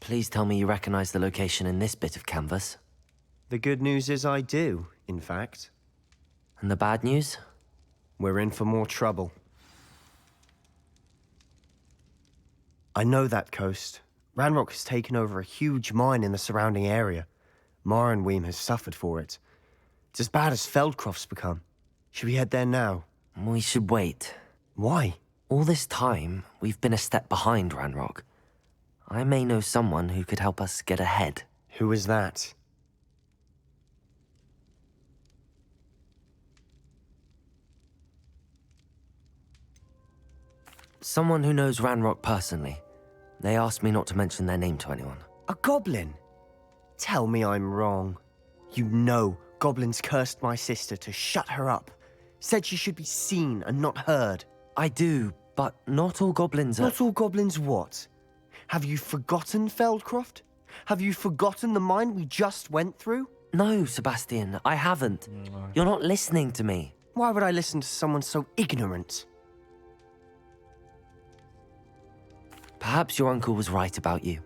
Please tell me you recognize the location in this bit of canvas. The good news is I do, in fact. And the bad news? We're in for more trouble. I know that coast. Ranrock has taken over a huge mine in the surrounding area. Mornweem has suffered for it. It's as bad as Feldcroft's become. Should we head there now? We should wait. Why? All this time, we've been a step behind Ranrock. I may know someone who could help us get ahead. Who is that? Someone who knows Ranrock personally. They asked me not to mention their name to anyone. A goblin? Tell me I'm wrong. You know goblins cursed my sister to shut her up. Said she should be seen and not heard. I do, but not all goblins are... Not all goblins what? Have you forgotten Feldcroft? Have you forgotten the mine we just went through? No, Sebastian, I haven't. You're not listening to me. Why would I listen to someone so ignorant? Perhaps your uncle was right about you.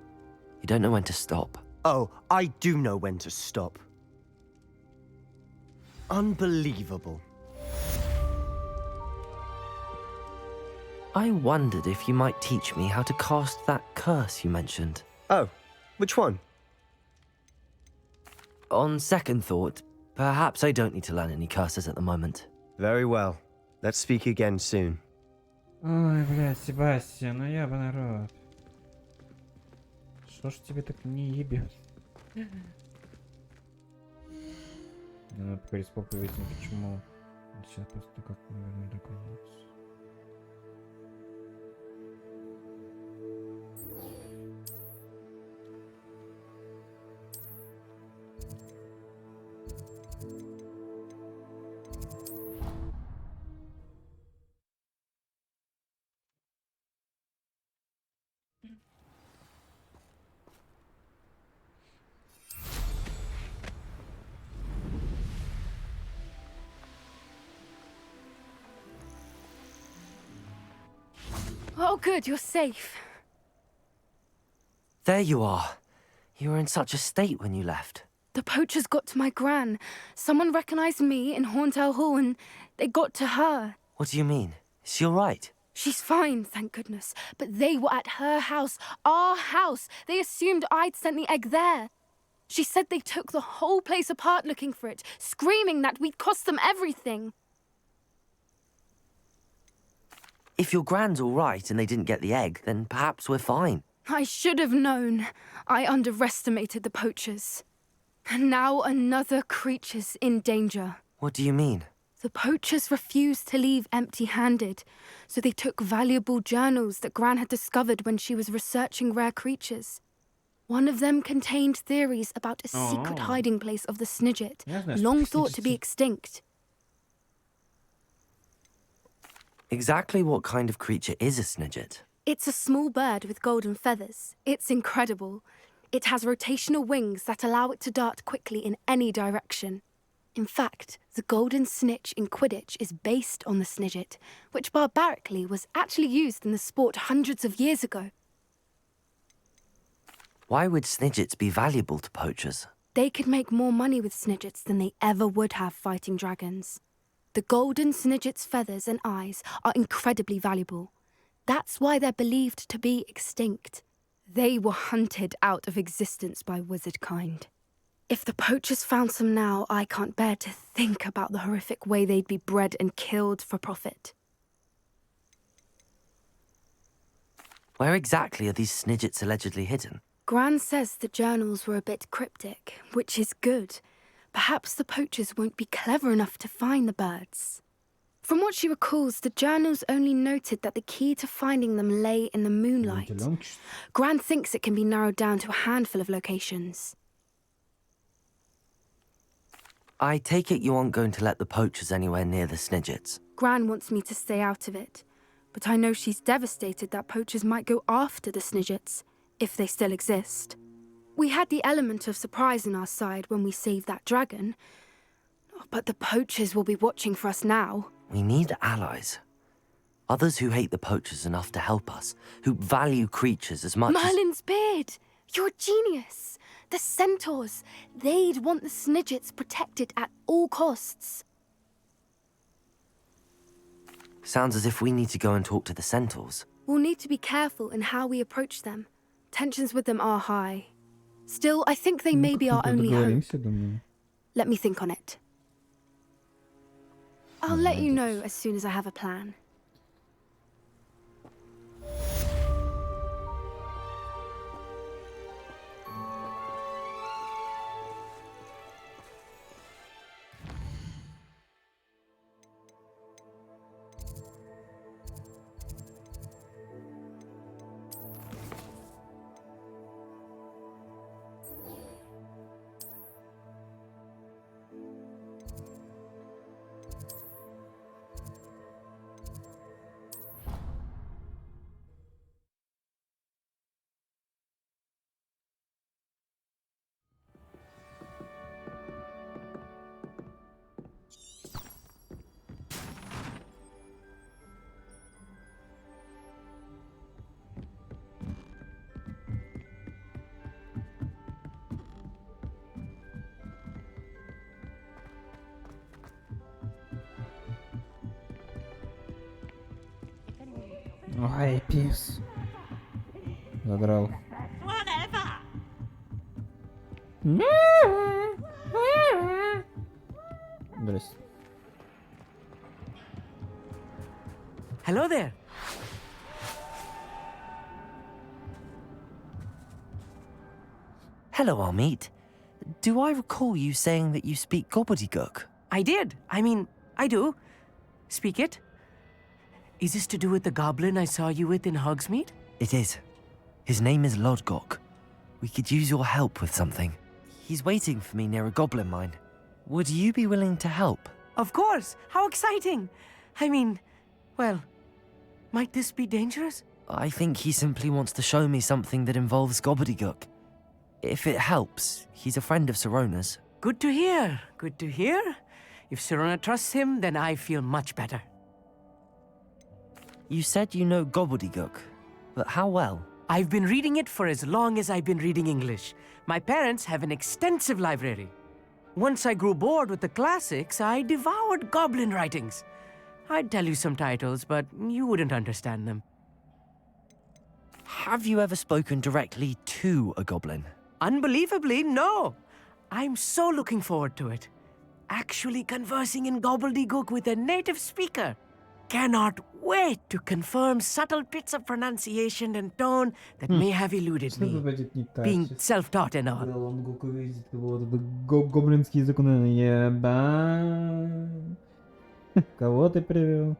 You don't know when to stop. Oh, I do know when to stop. Unbelievable. I wondered if you might teach me how to cast that curse you mentioned. Oh, which one? On second thought, perhaps I don't need to learn any curses at the moment. Very well. Let's speak again soon. Ой, блядь, Себастьян, ну я бы народ. Что ж тебе так не ебет? Надо поговорить с папой, выяснить, почему. Сейчас просто как, наверное, до конца. Oh, good, you're safe. There you are. You were in such a state when you left. The poachers got to my gran. Someone recognized me in Horntail Hall and they got to her. What do you mean? Is she all right? She's fine, thank goodness. But they were at her house, our house. They assumed I'd sent the egg there. She said they took the whole place apart looking for it, screaming that we'd cost them everything. If your gran's all right and they didn't get the egg, then perhaps we're fine. I should have known. I underestimated the poachers. And now another creature's in danger. What do you mean? The poachers refused to leave empty-handed, so they took valuable journals that Gran had discovered when she was researching rare creatures. One of them contained theories about a secret hiding place of the Snidget, long thought to be extinct. Exactly what kind of creature is a Snidget? It's a small bird with golden feathers. It's incredible. It has rotational wings that allow it to dart quickly in any direction. In fact, the golden snitch in Quidditch is based on the Snidget, which barbarically was actually used in the sport hundreds of years ago. Why would Snidgets be valuable to poachers? They could make more money with Snidgets than they ever would have fighting dragons. The golden Snidget's feathers and eyes are incredibly valuable. That's why they're believed to be extinct. They were hunted out of existence by wizard kind. If the poachers found some now, I can't bear to think about the horrific way they'd be bred and killed for profit. Where exactly are these Snidgets allegedly hidden? Gran says the journals were a bit cryptic, which is good. Perhaps the poachers won't be clever enough to find the birds. From what she recalls, the journals only noted that the key to finding them lay in the moonlight. Gran thinks it can be narrowed down to a handful of locations. I take it you aren't going to let the poachers anywhere near the Snidgets. Gran wants me to stay out of it, but I know she's devastated that poachers might go after the Snidgets, if they still exist. We had the element of surprise on our side when we saved that dragon, but the poachers will be watching for us now. We need allies. Others who hate the poachers enough to help us, who value creatures as much Merlin's beard! You're a genius! The centaurs! They'd want the Snidgets protected at all costs. Sounds as if we need to go and talk to the centaurs. We'll need to be careful in how we approach them. Tensions with them are high. Still, I think they may be our only hope. Let me think on it. I'll let you know as soon as I have a plan. Ой, пес. Задрал. Здрасте. Hello there. Hello, Amit. Do I recall you saying that you speak gobbledygook? I did. I do. Speak it. Is this to do with the goblin I saw you with in Hogsmeade? It is. His name is Lodgok. We could use your help with something. He's waiting for me near a goblin mine. Would you be willing to help? Of course. How exciting. Well, might this be dangerous? I think he simply wants to show me something that involves gobbledygook. If it helps, he's a friend of Sirona's. Good to hear. Good to hear. If Sirona trusts him, then I feel much better. You said you know gobbledygook, but how well? I've been reading it for as long as I've been reading English. My parents have an extensive library. Once I grew bored with the classics, I devoured goblin writings. I'd tell you some titles, but you wouldn't understand them. Have you ever spoken directly to a goblin? Unbelievably, no. I'm so looking forward to it. Actually conversing in gobbledygook with a native speaker. Cannot wait to confirm subtle bits of pronunciation and tone that may have eluded me. Being self-taught and all. Гоблинский язык, Кого ты привел?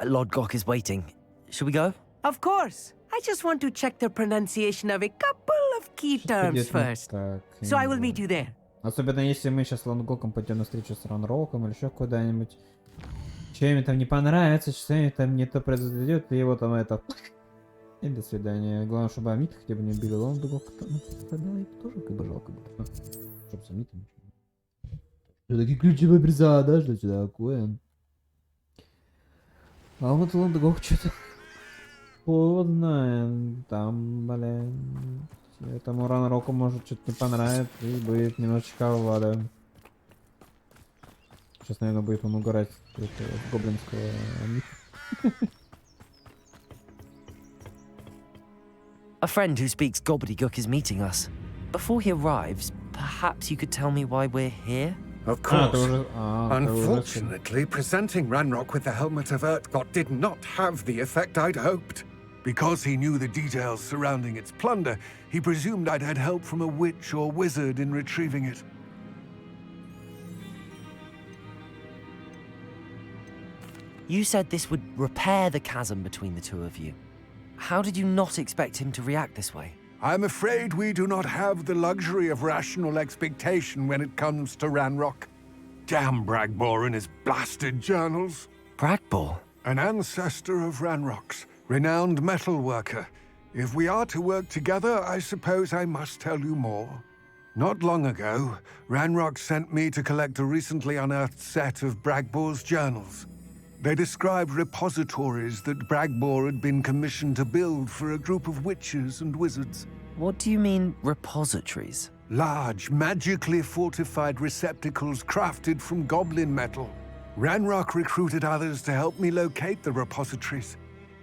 Lord Gok is waiting. Should we go? Of course. I just want to check the pronunciation of a couple of key terms first. So I will meet you there. Особенно если мы сейчас с Лонгоком пойдем на встречу с Ранроком или еще куда-нибудь. Чем там не понравится, что там не то произойдет, и его там это... И до свидания. Главное, чтобы Амит хотя бы не убили Лонгока. Тогда это тоже как бы жалко будет. Чтоб с Амитом. Что такие ключевые персонажи, да? Что такое? А вот Лонгок что-то... Знаю, там, блин... Этому Ранроку может что-то не понравится и будет немножечко вада. Сейчас, наверное, будет он угорать с гоблинского. A friend who speaks gobbledygook is meeting us. Before he arrives, perhaps you could tell me why we're here? Of course. Unfortunately, presenting Ranrock with the Helmet of Urtkot did not have the effect I'd hoped. Because he knew the details surrounding its plunder, he presumed I'd had help from a witch or wizard in retrieving it. You said this would repair the chasm between the two of you. How did you not expect him to react this way? I'm afraid we do not have the luxury of rational expectation when it comes to Ranrock. Damn Bragbor and his blasted journals. Bragbor? An ancestor of Ranrock's. Renowned metal worker. If we are to work together, I suppose I must tell you more. Not long ago, Ranrock sent me to collect a recently unearthed set of Bragbor's journals. They described repositories that Bragbor had been commissioned to build for a group of witches and wizards. What do you mean, repositories? Large, magically fortified receptacles crafted from goblin metal. Ranrock recruited others to help me locate the repositories.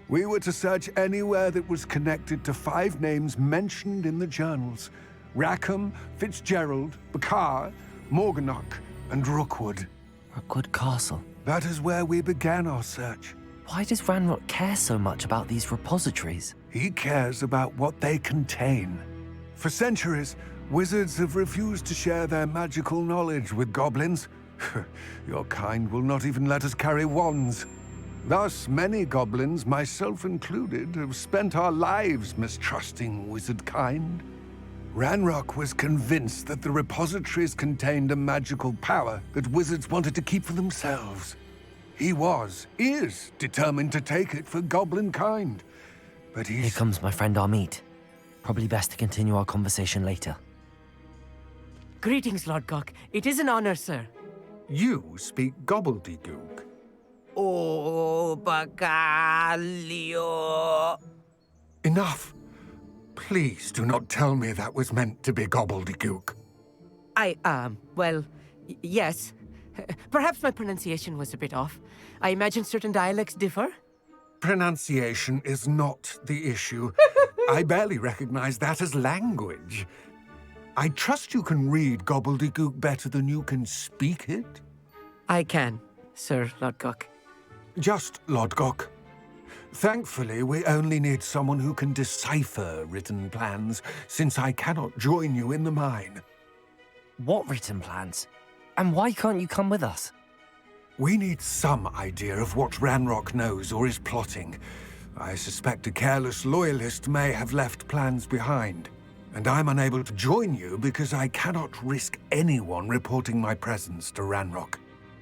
We were to search anywhere that was connected to 5 names mentioned in the journals. Rackham, Fitzgerald, Bakar, Morganach, and Rookwood. Rookwood Castle. That is where we began our search. Why does Ranrock care so much about these repositories? He cares about what they contain. For centuries, wizards have refused to share their magical knowledge with goblins. Your kind will not even let us carry wands. Thus, many goblins, myself included, have spent our lives mistrusting wizard kind. Ranrock was convinced that the repositories contained a magical power that wizards wanted to keep for themselves. He is determined to take it for goblin kind. But Here comes my friend Amit. Probably best to continue our conversation later. Greetings, Lord Gok. It is an honor, sir. You speak gobbledygook. Oh, Bacalio. Enough. Please do not tell me that was meant to be gobbledygook. Yes. Perhaps my pronunciation was a bit off. I imagine certain dialects differ. Pronunciation is not the issue. I barely recognize that as language. I trust you can read gobbledygook better than you can speak it? I can, Sir Lord Gok. Just Lord Gok. Thankfully, we only need someone who can decipher written plans, since I cannot join you in the mine. What written plans? And why can't you come with us? We need some idea of what Ranrock knows or is plotting. I suspect a careless loyalist may have left plans behind. And I'm unable to join you because I cannot risk anyone reporting my presence to Ranrock.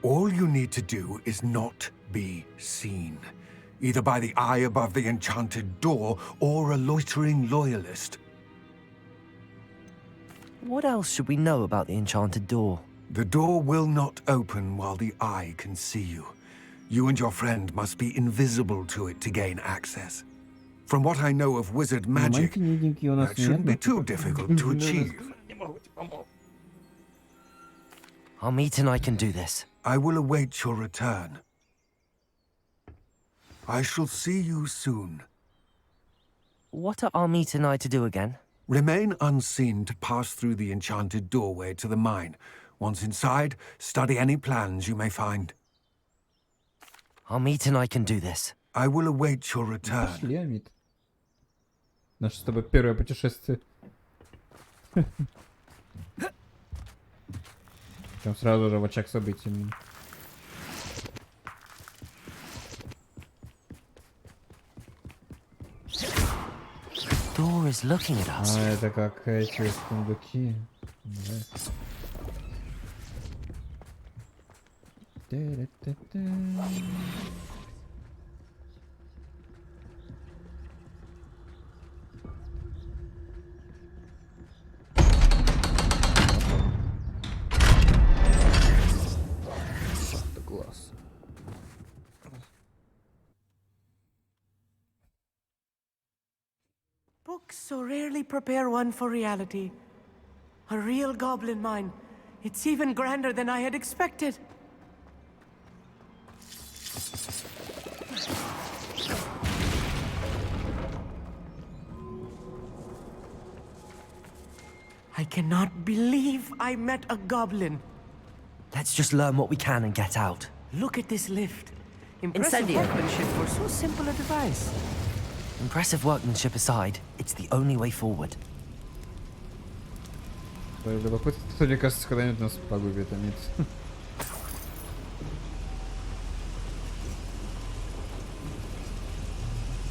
All you need to do is not be seen. Either by the eye above the enchanted door or a loitering loyalist. What else should we know about the enchanted door? The door will not open while the eye can see you. You and your friend must be invisible to it to gain access. From what I know of wizard magic, that shouldn't be too difficult to achieve. Amit and I can do this. I will await your return. I shall see you soon. What are Amit and I to do again? Remain unseen to pass through the enchanted doorway to the mine. Once inside, study any plans you may find. Amit and I can do this. I will await your return. Пошли, Амит. Наше с тобой первое путешествие. Прям сразу же в очаг событий. Door is looking at us. А, это как эти сундуки. Да. Та-ра-та-та. Глаз. Books so rarely prepare one for reality. A real goblin mine. It's even grander than I had expected. I cannot believe I met a goblin. Let's just learn what we can and get out. Look at this lift. Impressive Incendio. workmanship for so simple a device. Impressive workmanship aside, it's the only way forward. Любопытно, кто, мне кажется, когда-нибудь нас погубит, Амит.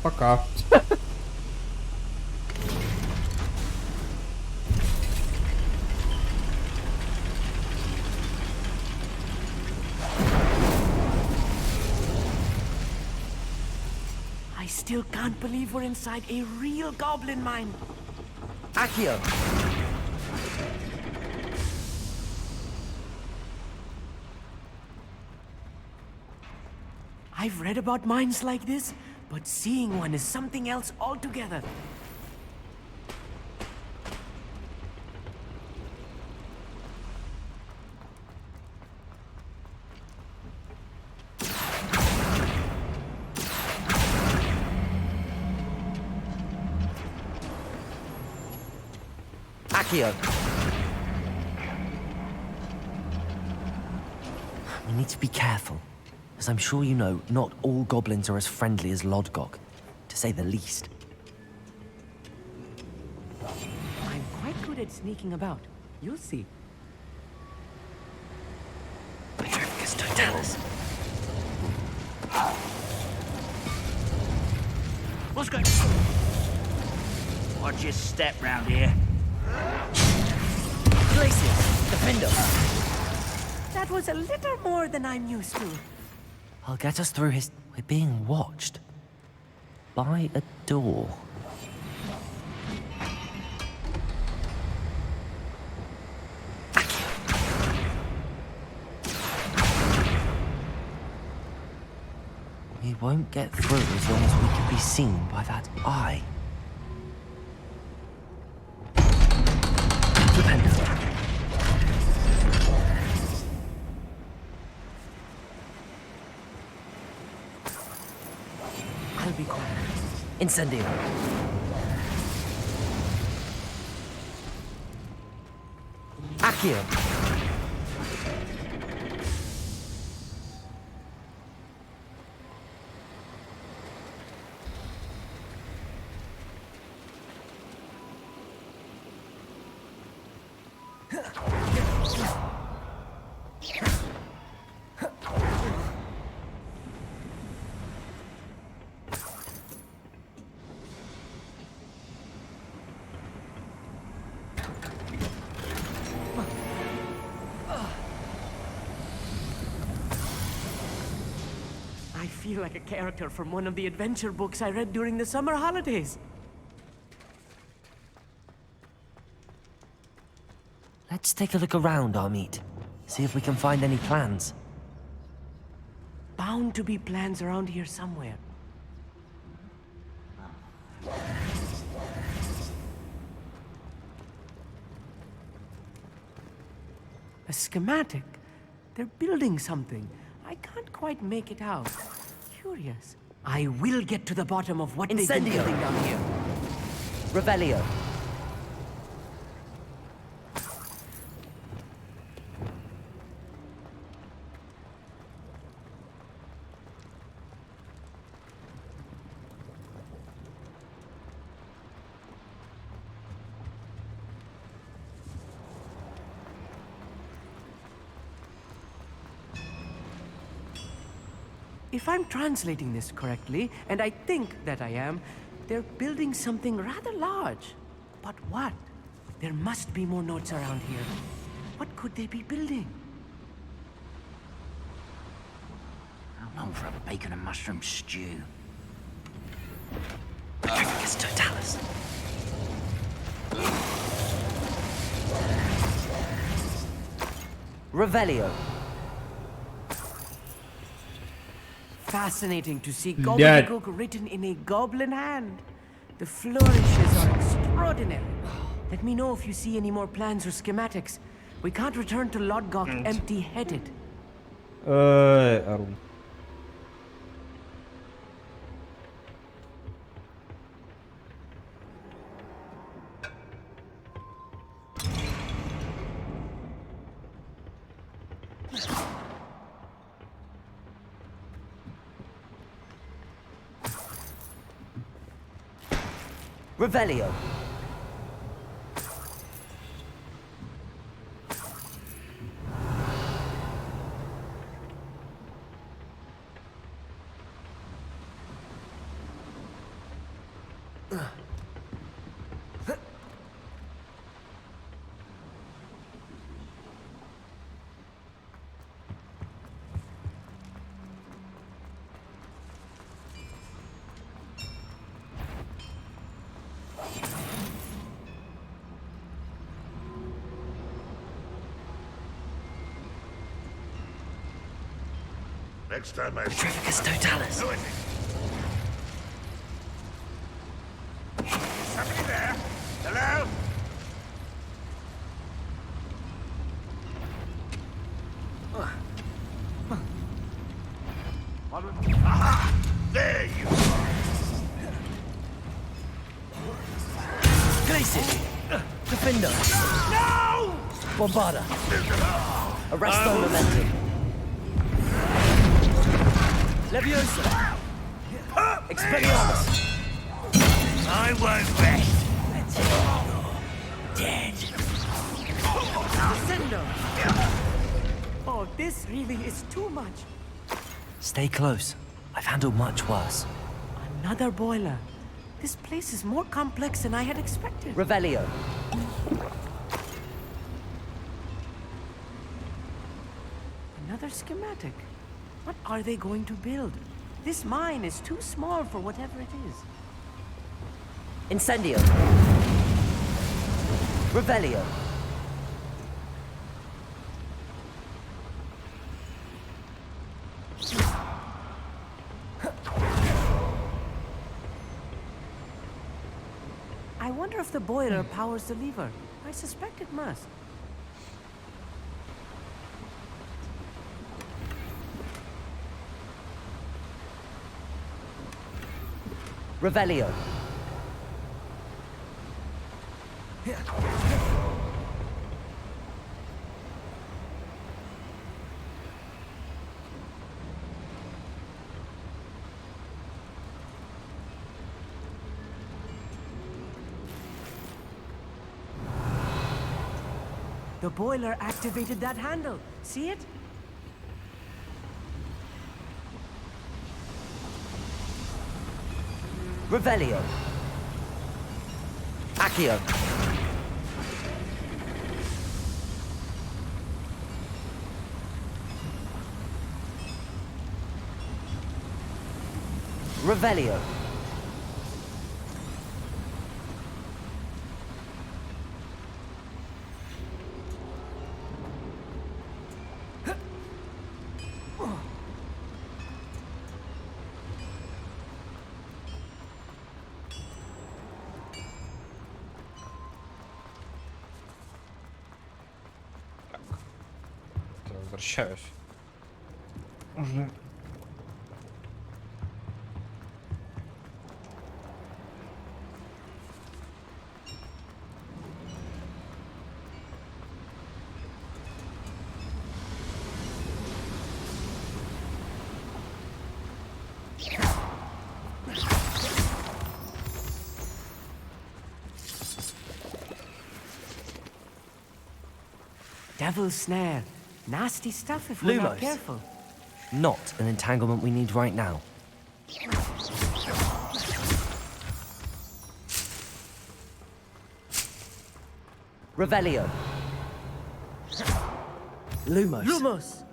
Пока. I still can't believe we're inside a real goblin mine. Accio! I've read about mines like this, but seeing one is something else altogether. Accio! We need to be careful. As I'm sure you know, not all goblins are as friendly as Lodgok, to say the least. I'm quite good at sneaking about. You'll see. Just don't tell us. What's going? Watch your step round here. Glacius, defend us. That was a little more than I'm used to. I'll get us through his... We're being watched. By a door. We won't get through as long as we can be seen by that eye. I'll be quiet. Incendio. Accio. I feel like a character from one of the adventure books I read during the summer holidays. Let's take a look around, Amit. See if we can find any plans. bound to be plans around here somewhere. A schematic. They're building something. I can't quite make it out. Curious. I will get to the bottom of what they've been Incendio. building down here. Revelio. If I'm translating this correctly, and I think that I am, they're building something rather large. But what? There must be more notes around here. What could they be building? I'm known for a bacon and mushroom stew. Petrificus totalis. Revelio. Fascinating to see Dad. gobbledygook written in a goblin hand. The flourishes are extraordinary. Let me know if you see any more plans or schematics. We can't return to Lodgok empty-headed. Арун. Revelio. Next time I... Petrificus totalis. Somebody there? Hello? Aha! There you are! Glacis. Defender. No! Bombarda. Arresto momentum. Leviosa. Expelliarmus. I won't rest. Dead. Descendo. Oh, this really is too much. Stay close. I've handled much worse. Another boiler. This place is more complex than I had expected. Revelio. Another schematic. What are they going to build? This mine is too small for whatever it is. Incendio. Revelio. I wonder if the boiler powers the lever. I suspect it must. Revelio. The boiler activated that handle. See it? Revelio. Accio. Revelio. возвращаюсь. Уже. Devil's snare. Nasty stuff if we're not Lumos. careful. Not an entanglement we need right now. Revelio. Lumos. Lumos!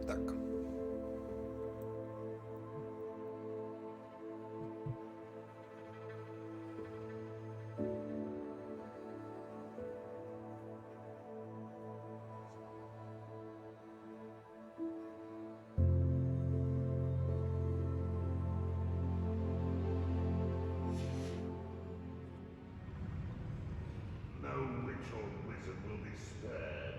Так. No witch or wizard will be spared.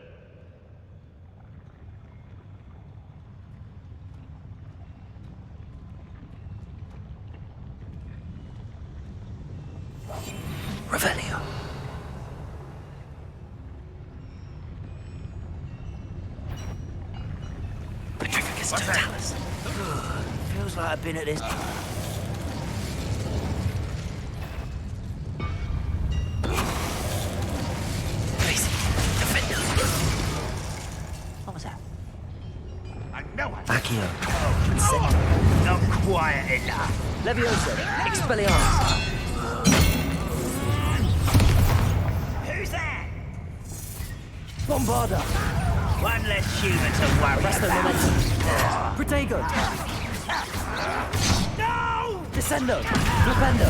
Revelio. Petrificus totalis. Feels like I've been at this. What was that? I know it. Accio. Not quiet enough. Leviosa. Expelliarmus. Who's that? Bombarda. One less human to worry Arrest the about. momentum. Protego. No! Descendo. Flipendo.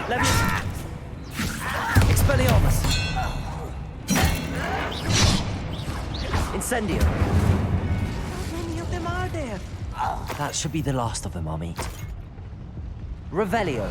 Leviat. Expelliarmus. Incendio. How many of them are there? That should be the last of them, Amit. Revelio.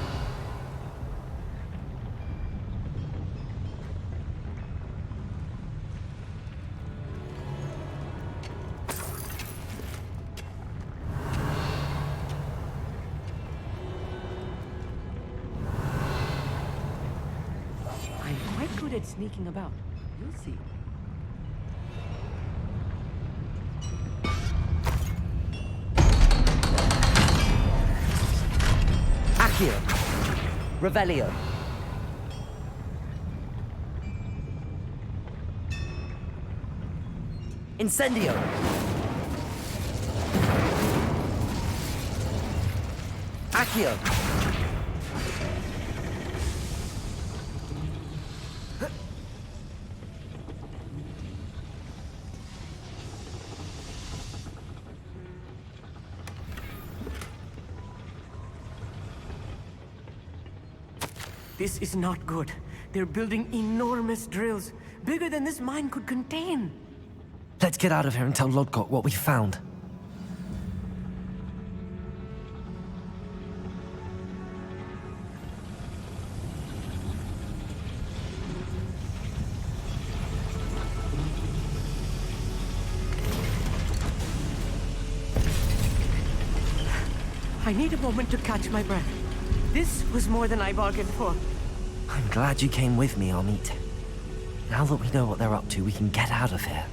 I'm quite good at sneaking about. You'll see. Accio. Revelio. Incendio. Accio. This is not good. They're building enormous drills, bigger than this mine could contain. Let's get out of here and tell Lodgok what we found. I need a moment to catch my breath. This was more than I bargained for. I'm glad you came with me, Amit. Now that we know what they're up to, we can get out of here.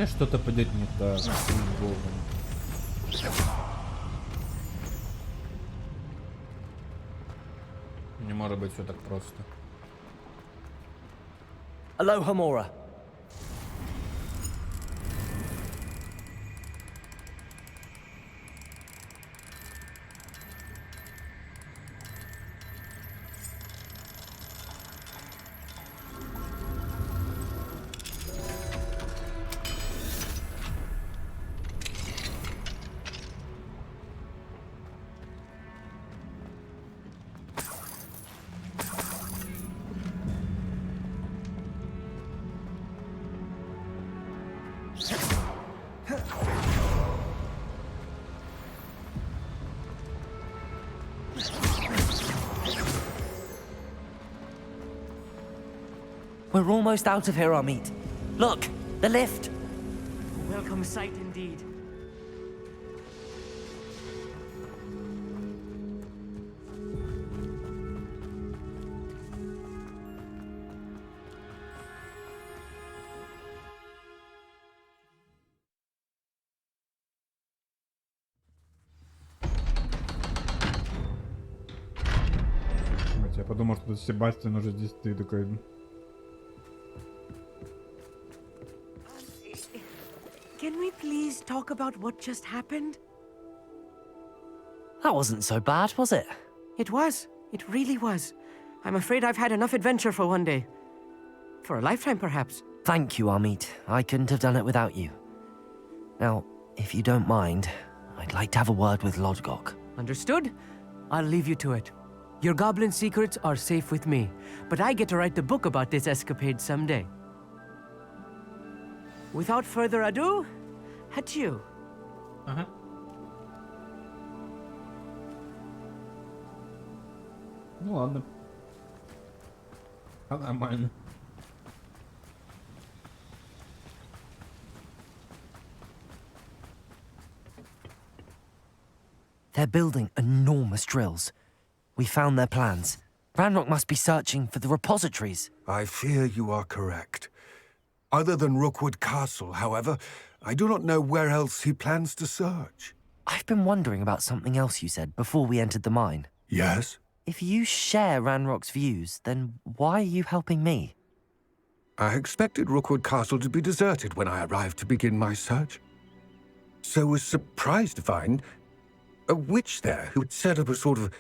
Что-то пойдет не так, с Богом. Не может быть все так просто. Aloha Mora. We're almost out of here, Amit. Look, the lift. Welcome sight indeed. Я подумал, что Себастьян уже здесь, ты такой... Can we please talk about what just happened? That wasn't so bad, was it? It was. It really was. I'm afraid I've had enough adventure for one day. For a lifetime, perhaps. Thank you, Amit. I couldn't have done it without you. Now, if you don't mind, I'd like to have a word with Lodgok. Understood? I'll leave you to it. Your goblin secrets are safe with me, but I get to write the book about this escapade someday. Without further ado, adieu. Ну ладно. Нормально. They're building enormous drills. We found their plans. Ranrock must be searching for the repositories. I fear you are correct. Other than Rookwood Castle, however, I do not know where else he plans to search. I've been wondering about something else you said before we entered the mine. Yes? If you share Ranrock's views, then why are you helping me? I expected Rookwood Castle to be deserted when I arrived to begin my search. So was surprised to find a witch there who had set up a sort of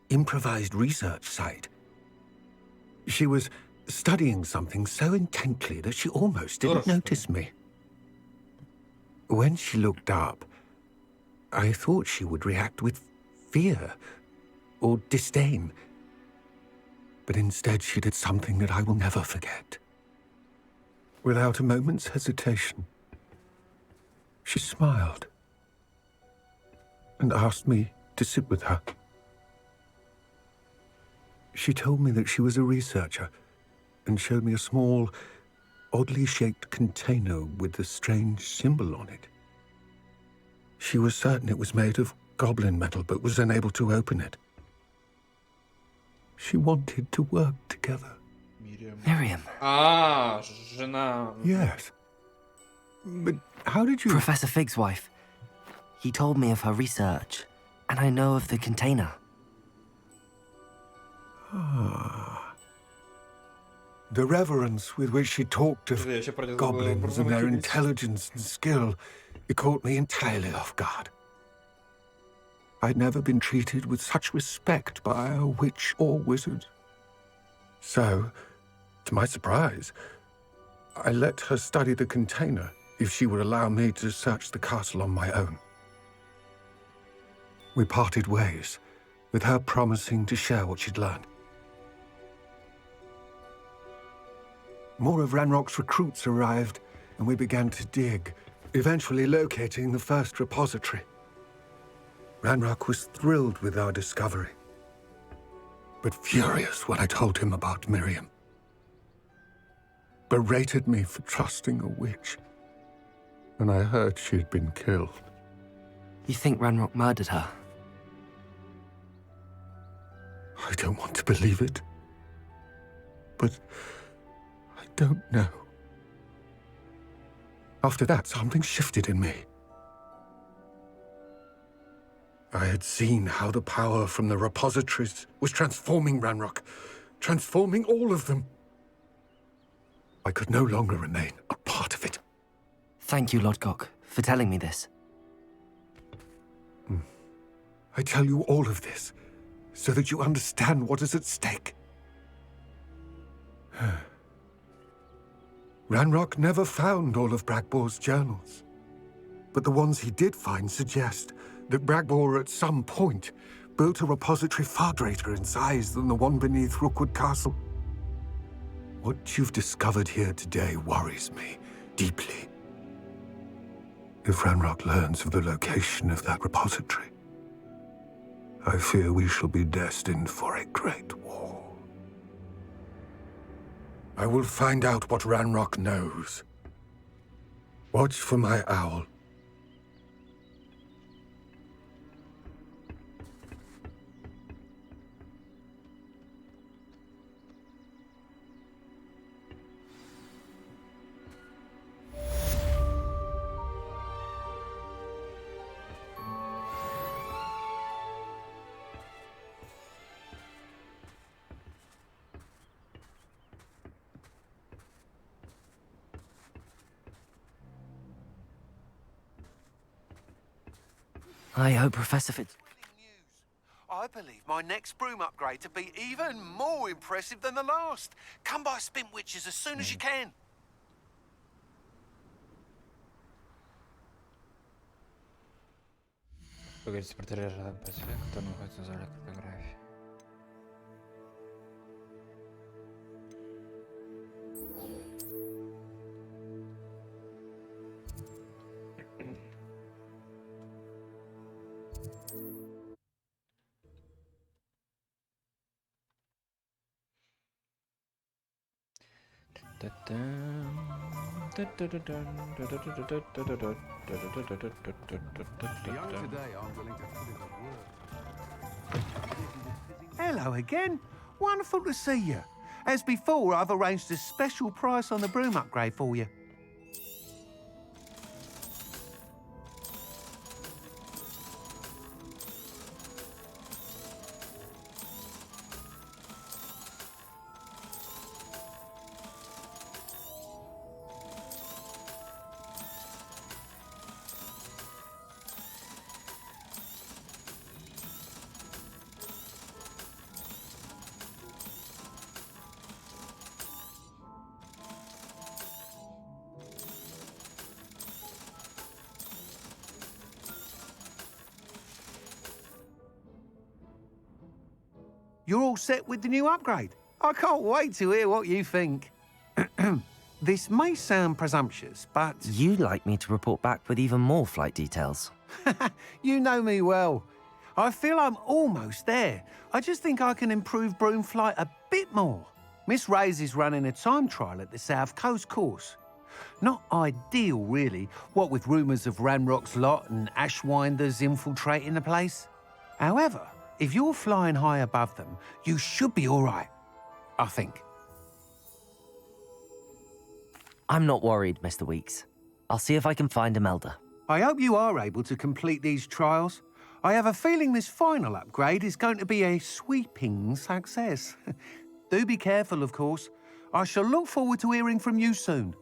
improvised research site. She was studying something so intently that she almost didn't notice me. When she looked up, I thought she would react with fear or disdain. But instead she did something that I will never forget. Without a moment's hesitation, she smiled and asked me to sit with her. She told me that she was a researcher and showed me a small, oddly shaped container with a strange symbol on it. She was certain it was made of goblin metal, but was unable to open it. She wanted to work together. Miriam. Ah, жена. Yes. But how did you... Professor Fig's wife. He told me of her research, and I know of the container. Ah. The reverence with which she talked of goblins and their intelligence and skill, it caught me entirely off guard. I'd never been treated with such respect by a witch or wizard. So, to my surprise, I let her study the container if she would allow me to search the castle on my own. We parted ways, with her promising to share what she'd learned. More of Ranrock's recruits arrived, and we began to dig, eventually locating the first repository. Ranrock was thrilled with our discovery, but furious when I told him about Miriam. Berated me for trusting a witch when I heard she had been killed. You think Ranrock murdered her? I don't want to believe it, but I don't know. After that, something shifted in me. I had seen how the power from the repositories was transforming Ranrock, transforming all of them. I could no longer remain a part of it. Thank you, Lodgok, for telling me this. I tell you all of this so that you understand what is at stake. Ranrock never found all of Bragbor's journals, but the ones he did find suggest that Bragbor at some point built a repository far greater in size than the one beneath Rookwood Castle. What you've discovered here today worries me deeply. If Ranrock learns of the location of that repository, I fear we shall be destined for a great war. I will find out what Ranrock knows. Watch for my owl. I hope Professor Fitz... I believe my next broom upgrade to be even more impressive than the last. Come by Spintwitches as soon as you can. Погодите, продолжаем по кто находится в зале фотографии. Hello again. Wonderful to see you. As before, I've arranged a special price on the broom upgrade for you. You're all set with the new upgrade. I can't wait to hear what you think. This may sound presumptuous, but... You'd like me to report back with even more flight details. You know me well. I feel I'm almost there. I just think I can improve broom flight a bit more. Miss Ray's is running a time trial at the South Coast course. Not ideal, really, what with rumours of Ranrock's lot and Ashwinders infiltrating the place. However, if you're flying high above them, you should be all right, I think. I'm not worried, Mr. Weeks. I'll see if I can find Imelda. I hope you are able to complete these trials. I have a feeling this final upgrade is going to be a sweeping success. Do be careful, of course. I shall look forward to hearing from you soon.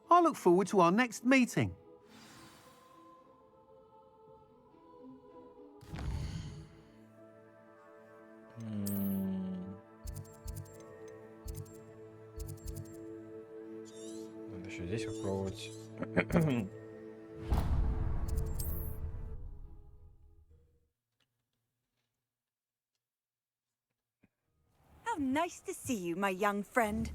I look forward to our next meeting. Надо еще здесь попробовать. How nice to see you, my young friend.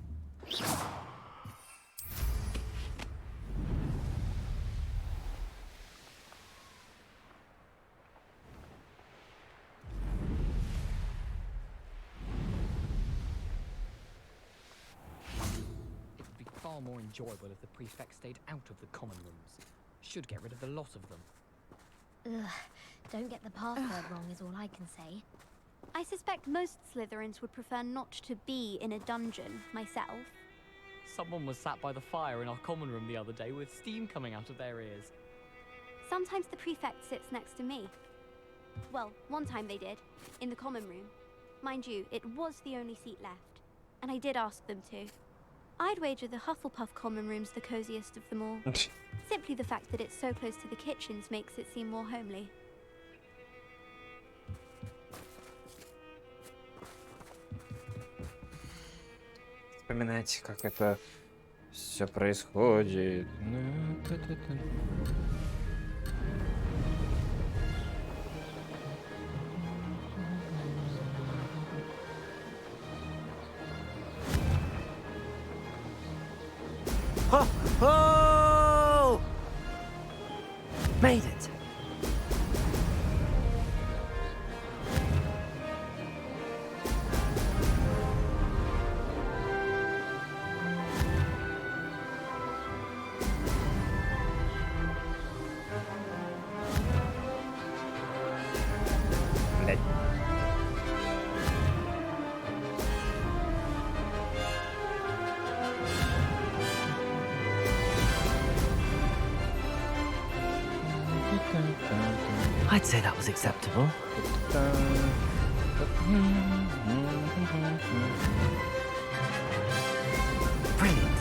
It would be far more enjoyable if the prefect stayed out of the common rooms. Should get rid of the lot of them. Ugh, don't get the password wrong is all I can say. I suspect most Slytherins would prefer not to be in a dungeon, myself. Someone was sat by the fire in our common room the other day with steam coming out of their ears. Sometimes the prefect sits next to me. Well, one time they did, in the common room. Mind you, it was the only seat left, and I did ask them to. I'd wager the Hufflepuff common room's the coziest of them all. Simply the fact that it's so close to the kitchens makes it seem more homely. Вспоминайте, как это все происходит. Oh! Made it. I'd say that was acceptable. Brilliant.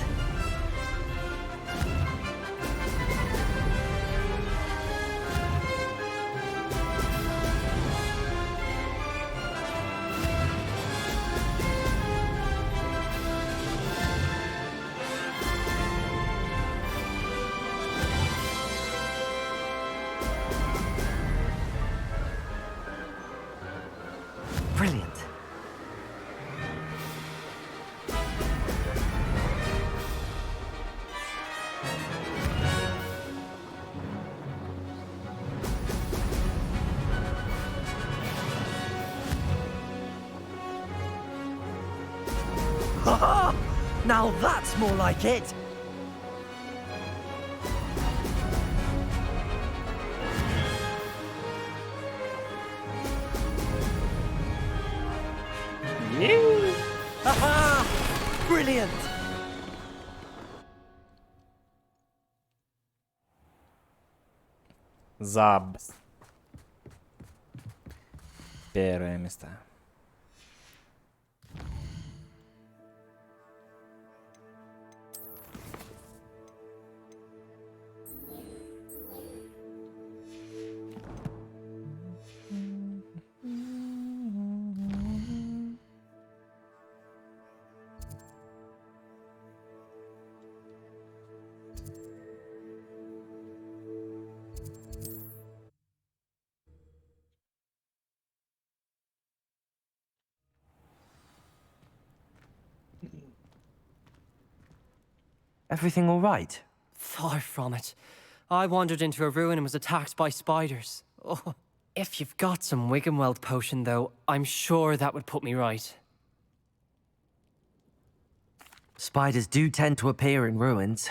Brilliant. Ha! Now that's more like it. Haha! Brilliant! Забс. Первое место. Everything all right? Far from it. I wandered into a ruin and was attacked by spiders. Oh. If you've got some Wiggenweld potion, though, I'm sure that would put me right. Spiders do tend to appear in ruins.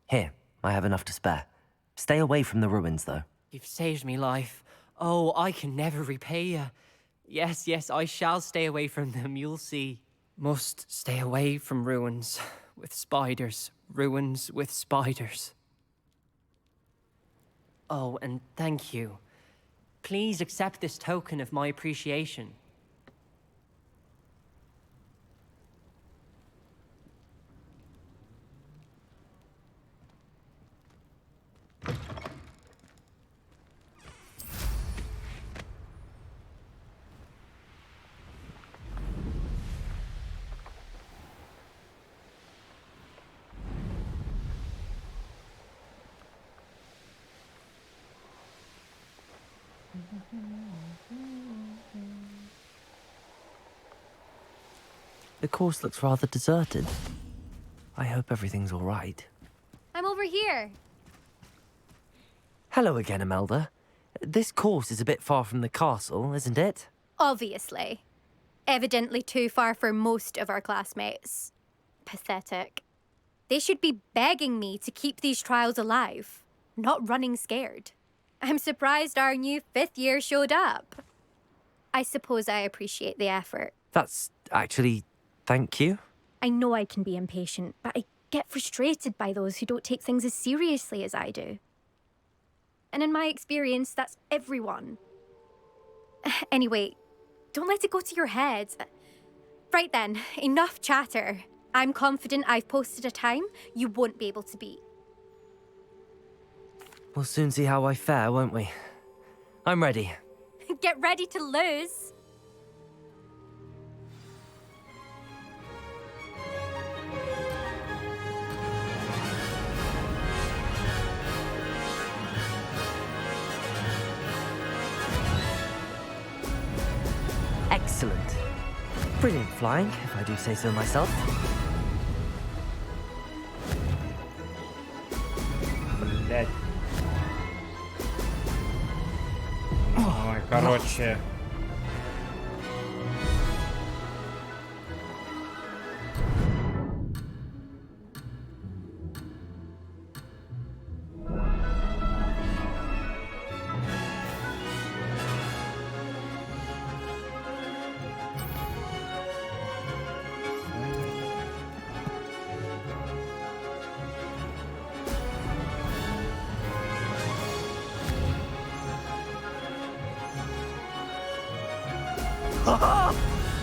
Here, I have enough to spare. Stay away from the ruins, though. You've saved me life. Oh, I can never repay you. Yes, yes, I shall stay away from them, you'll see. Must stay away from ruins with spiders. Ruins with spiders. Oh, and thank you. Please accept this token of my appreciation. The course looks rather deserted. I hope everything's all right. I'm over here. Hello again, Imelda. This course is a bit far from the castle, isn't it? Obviously. Evidently too far for most of our classmates. Pathetic. They should be begging me to keep these trials alive, not running scared. I'm surprised our new 5th year showed up. I suppose I appreciate the effort. That's actually... thank you. I know I can be impatient, but I get frustrated by those who don't take things as seriously as I do. And in my experience, that's everyone. Anyway, don't let it go to your head. Right then, enough chatter. I'm confident I've posted a time you won't be able to beat. We'll soon see how I fare, won't we? I'm ready. Get ready to lose. Excellent. Brilliant flying, if I do say so myself. Блять. Ой, короче.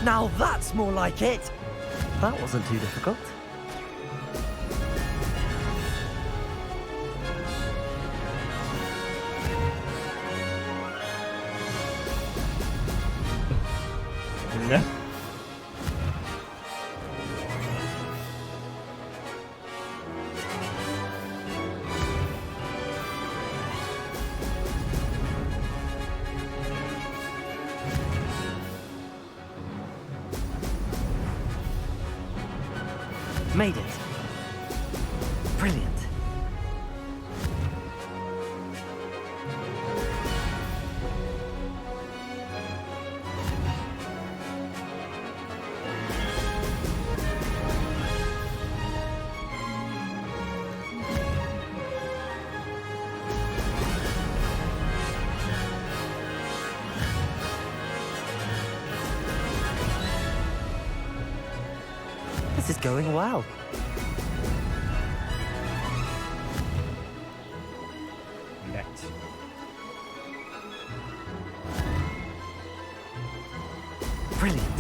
Now that's more like it! That wasn't too difficult. Да? Made it. Brilliant. This is going well. Блять. Brilliant.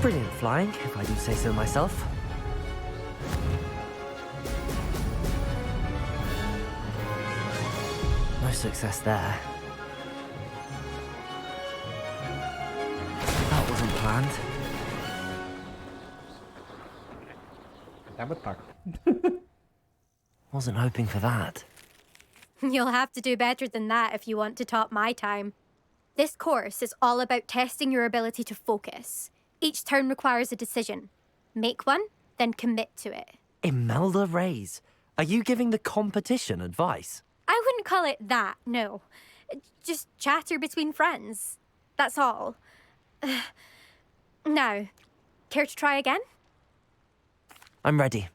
Brilliant flying, if I do say so myself. No success there. That wasn't planned. Я бы так. Wasn't hoping for that. You'll have to do better than that if you want to top my time. This course is all about testing your ability to focus. Each turn requires a decision. Make one, then commit to it. Imelda Reyes, are you giving the competition advice? I wouldn't call it that, no. Just chatter between friends. That's all. Now, care to try again? I'm ready.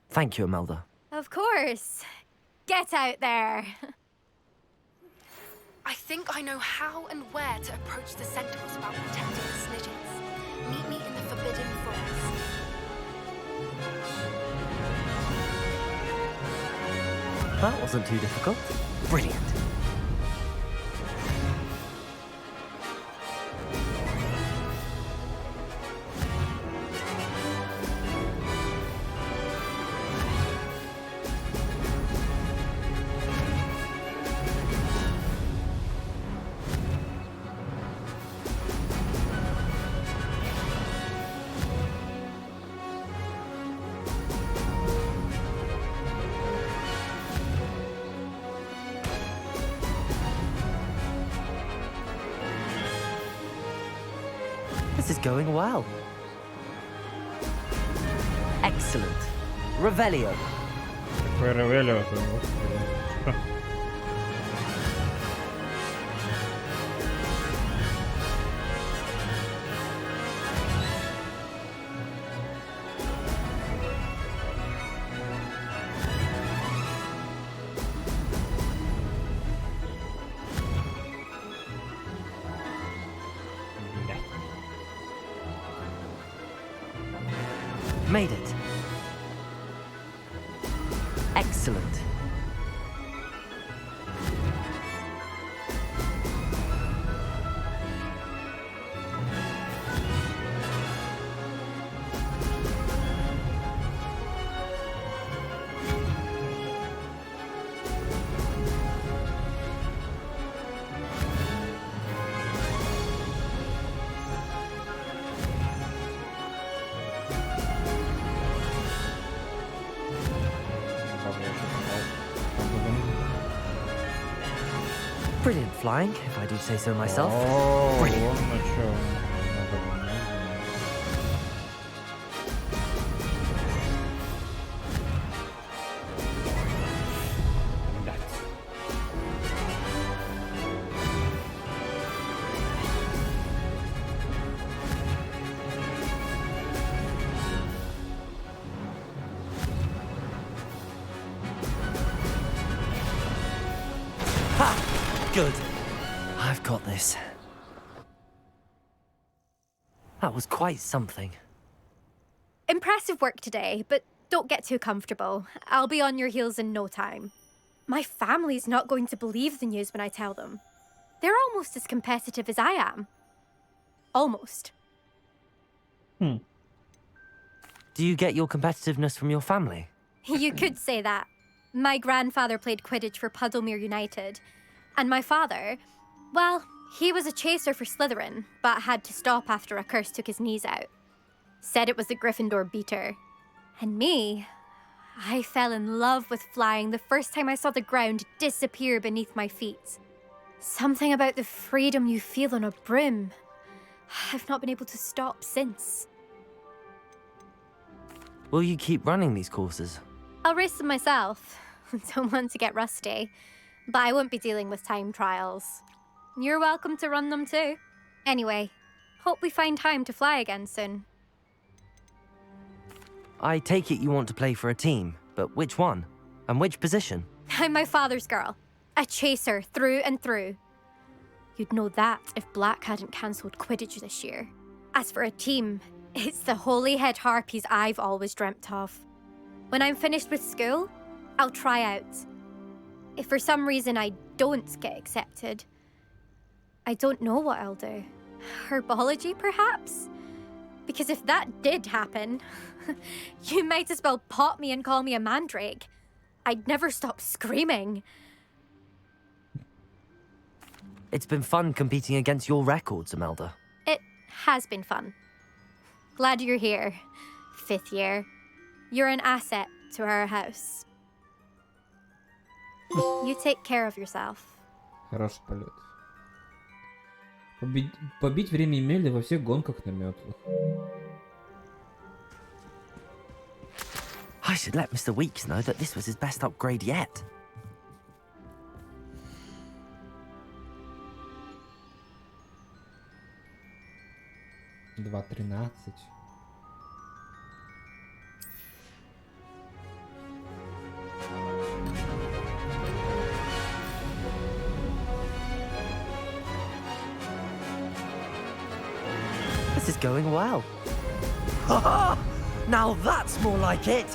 Thank you, Imelda. Of course. Get out there. I think I know how and where to approach the centaurs about protecting the snitches. Meet me in the Forbidden Forest. That wasn't too difficult. Brilliant. This is going well. Excellent. Revelio. Какой Ревелио, господи. Made it. Excellent. Brilliant flying, if I do say so myself. О, Brilliant. вон на чё. Good. I've got this. That was quite something. Impressive work today, but don't get too comfortable. I'll be on your heels in no time. My family's not going to believe the news when I tell them. They're almost as competitive as I am. Almost. Do you get your competitiveness from your family? You could say that. My grandfather played Quidditch for Puddlemere United. And my father, well, he was a chaser for Slytherin, but had to stop after a curse took his knees out. Said it was the Gryffindor beater. And me, I fell in love with flying the first time I saw the ground disappear beneath my feet. Something about the freedom you feel on a broom. I've not been able to stop since. Will you keep running these courses? I'll race them myself. Don't want to get rusty. But I won't be dealing with time trials. You're welcome to run them too. Anyway, hope we find time to fly again soon. I take it you want to play for a team, but which one? And which position? I'm my father's girl. A chaser through and through. You'd know that if Black hadn't cancelled Quidditch this year. As for a team, it's the Holyhead Harpies I've always dreamt of. When I'm finished with school, I'll try out. If for some reason I don't get accepted, I don't know what I'll do. Herbology, perhaps? Because if that did happen, you might as well pop me and call me a mandrake. I'd never stop screaming. It's been fun competing against your records, Imelda. It has been fun. Glad you're here. 5th year. You're an asset to our house. You take care of yourself. Хороший полет. Побить время Емели во всех гонках на метлах. I should let Mr. Weeks know that this was his best upgrade yet. Два 13. This is going well. Now that's more like it.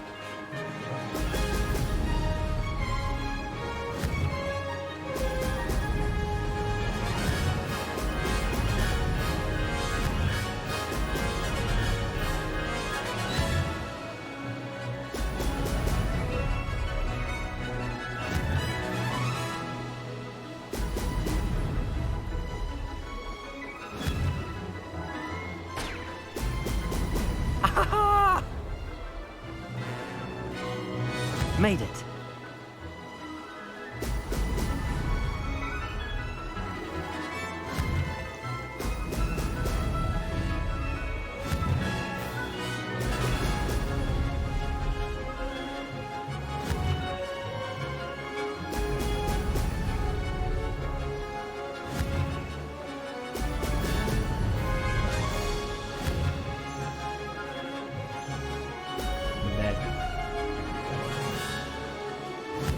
Made it.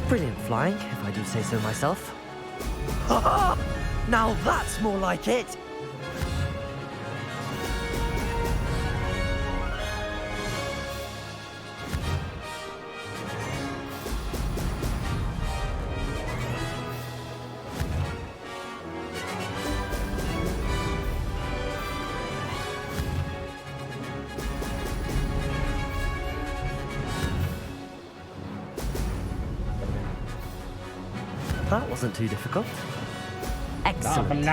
Brilliant flying, if I do say so myself. Now that's more like it. That wasn't too difficult. Excellent.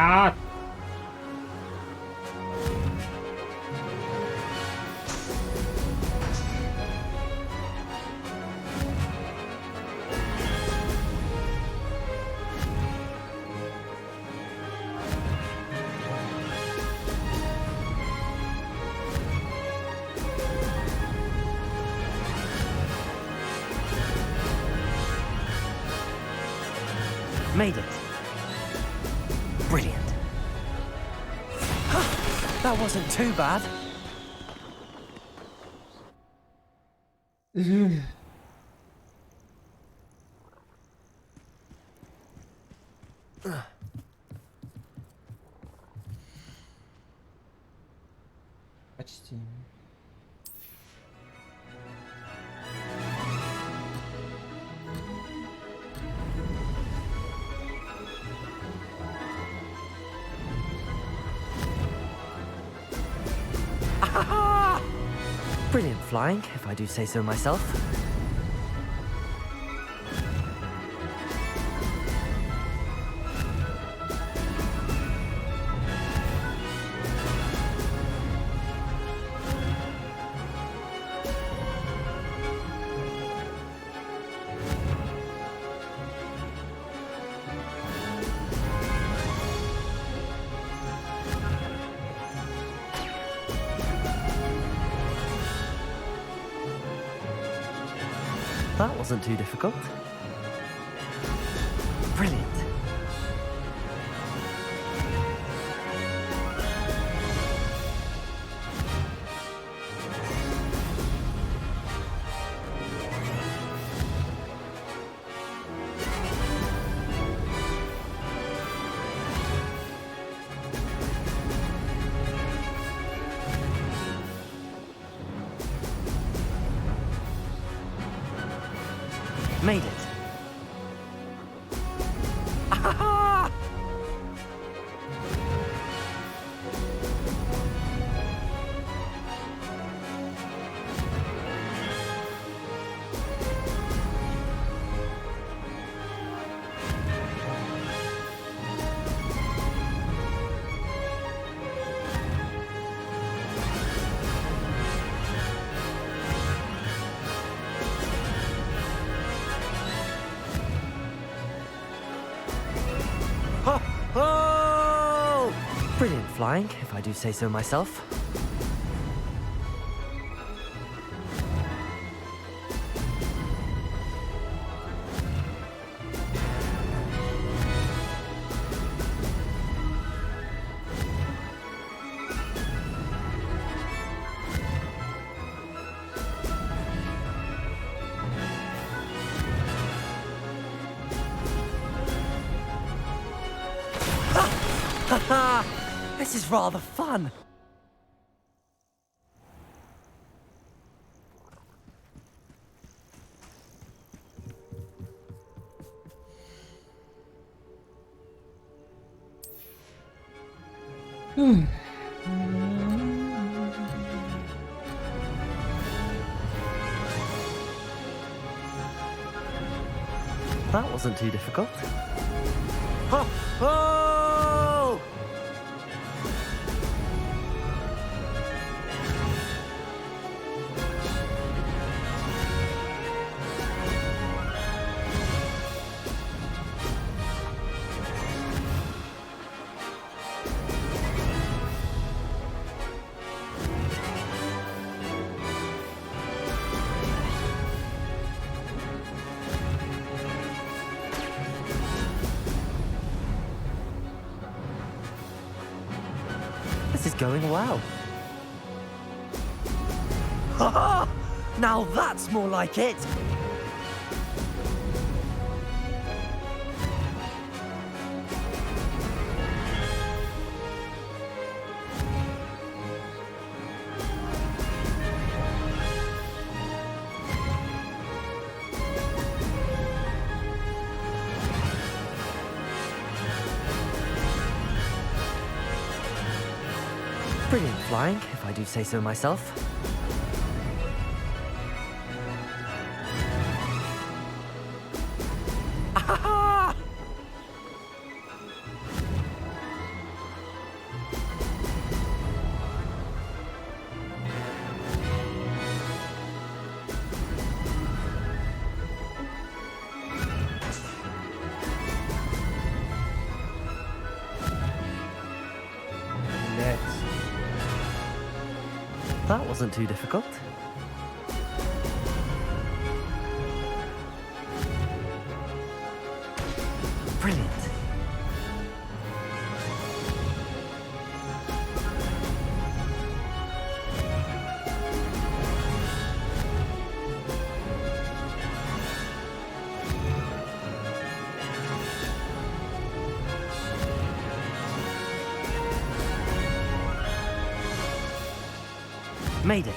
Made it. Brilliant. That wasn't too bad. Почти. Brilliant flying, if I do say so myself. That wasn't too difficult. Brilliant. Made it. flying, if I do say so myself. Haha! This is rather fun. That wasn't too difficult. Oh! Oh! This is going well. Ha ha! Now that's more like it! Brilliant flying, if I do say so myself. Ah! That wasn't too difficult. Brilliant. Made it.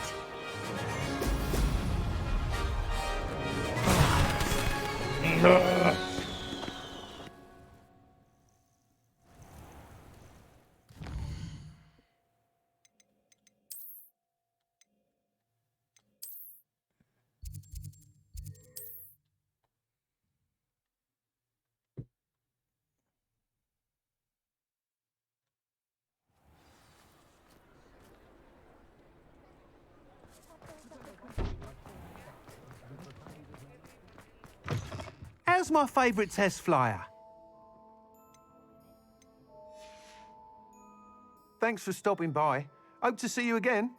How's my favourite test flyer? Thanks for stopping by. Hope to see you again.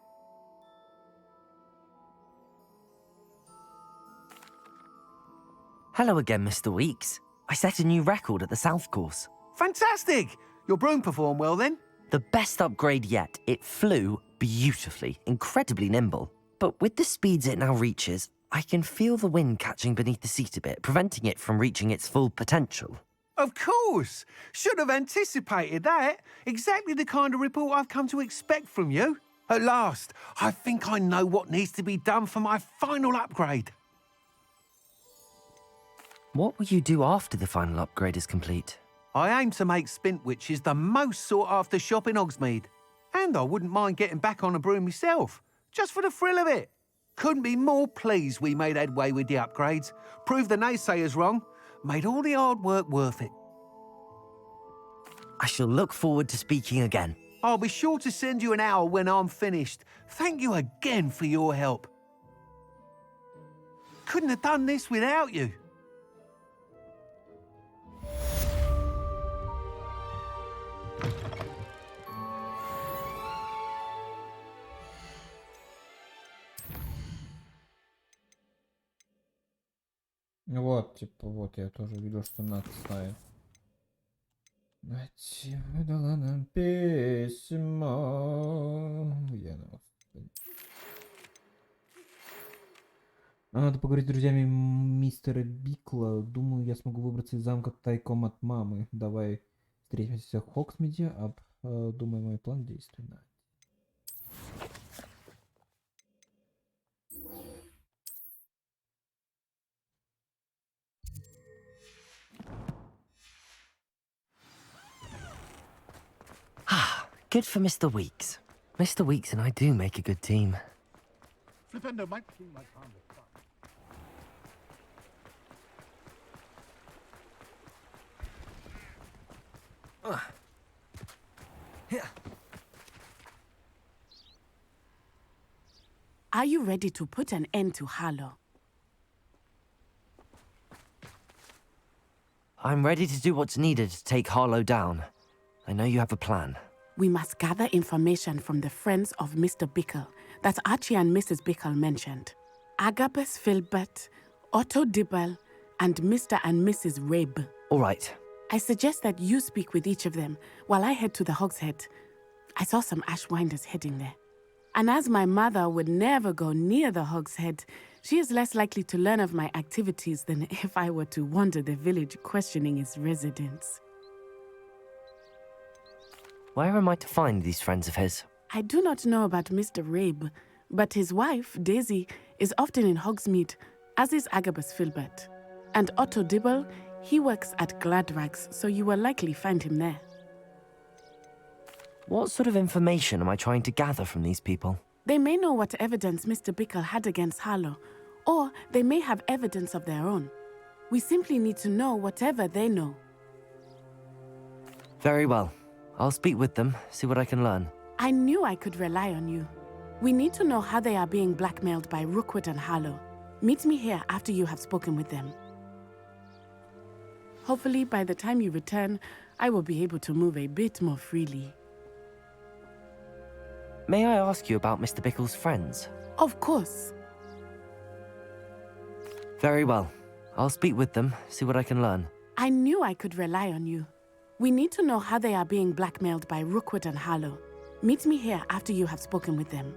Hello again, Mr. Weeks. I set a new record at the South Course. Fantastic! Your broom performed well then? The best upgrade yet. It flew beautifully, incredibly nimble. But with the speeds it now reaches, I can feel the wind catching beneath the seat a bit, preventing it from reaching its full potential. Of course! Should have anticipated that. Exactly the kind of report I've come to expect from you. At last, I think I know what needs to be done for my final upgrade. What will you do after the final upgrade is complete? I aim to make Spintwitches the most sought-after shop in Hogsmeade. And I wouldn't mind getting back on a broom myself, just for the thrill of it. Couldn't be more pleased we made headway with the upgrades, proved the naysayers wrong, made all the hard work worth it. I shall look forward to speaking again. I'll be sure to send you an hour when I'm finished. Thank you again for your help. Couldn't have done this without you. Вот, типа, вот я тоже видел, что надо ставить. Нати выдала нам письмо. Надо поговорить с друзьями мистера Бикла. Думаю, я смогу выбраться из замка тайком от мамы. Давай встретимся в Хоксмиде, обдумай мой план действий. Good for Mr. Weeks. Mr. Weeks and I do make a good team. Flipendo might seem like harmless fun. Are you ready to put an end to Harlow? I'm ready to do what's needed to take Harlow down. I know you have a plan. We must gather information from the friends of Mr. Bickle that Archie and Mrs. Bickle mentioned. Agabus Filbert, Otto Dibble, and Mr. and Mrs. Rabe. All right. I suggest that you speak with each of them while I head to the Hogshead. I saw some Ashwinders heading there. And as my mother would never go near the Hogshead, she is less likely to learn of my activities than if I were to wander the village questioning its residents. Where am I to find these friends of his? I do not know about Mr. Rabe, but his wife, Daisy, is often in Hogsmeade, as is Agabus Filbert. And Otto Dibble, he works at Gladrags, so you will likely find him there. What sort of information am I trying to gather from these people? They may know what evidence Mr. Bickle had against Harlow, or they may have evidence of their own. We simply need to know whatever they know. Very well. I'll speak with them, see what I can learn. I knew I could rely on you. We need to know how they are being blackmailed by Rookwood and Harlow. Meet me here after you have spoken with them. Hopefully, by the time you return, I will be able to move a bit more freely. May I ask you about Mr. Bickle's friends? Of course. Very well. I'll speak with them, see what I can learn. I knew I could rely on you. We need to know how they are being blackmailed by Rookwood and Harlow. Meet me here after you have spoken with them.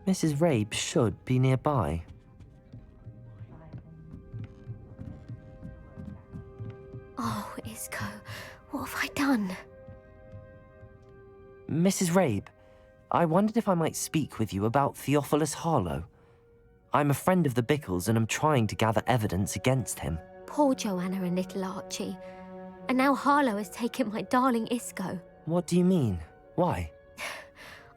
Mrs. Rabe should be nearby. Oh, Isco, what have I done? Mrs. Rabe, I wondered if I might speak with you about Theophilus Harlow. I'm a friend of the Bickles and I'm trying to gather evidence against him. Poor Joanna and little Archie. And now Harlow has taken my darling Isco. What do you mean? Why?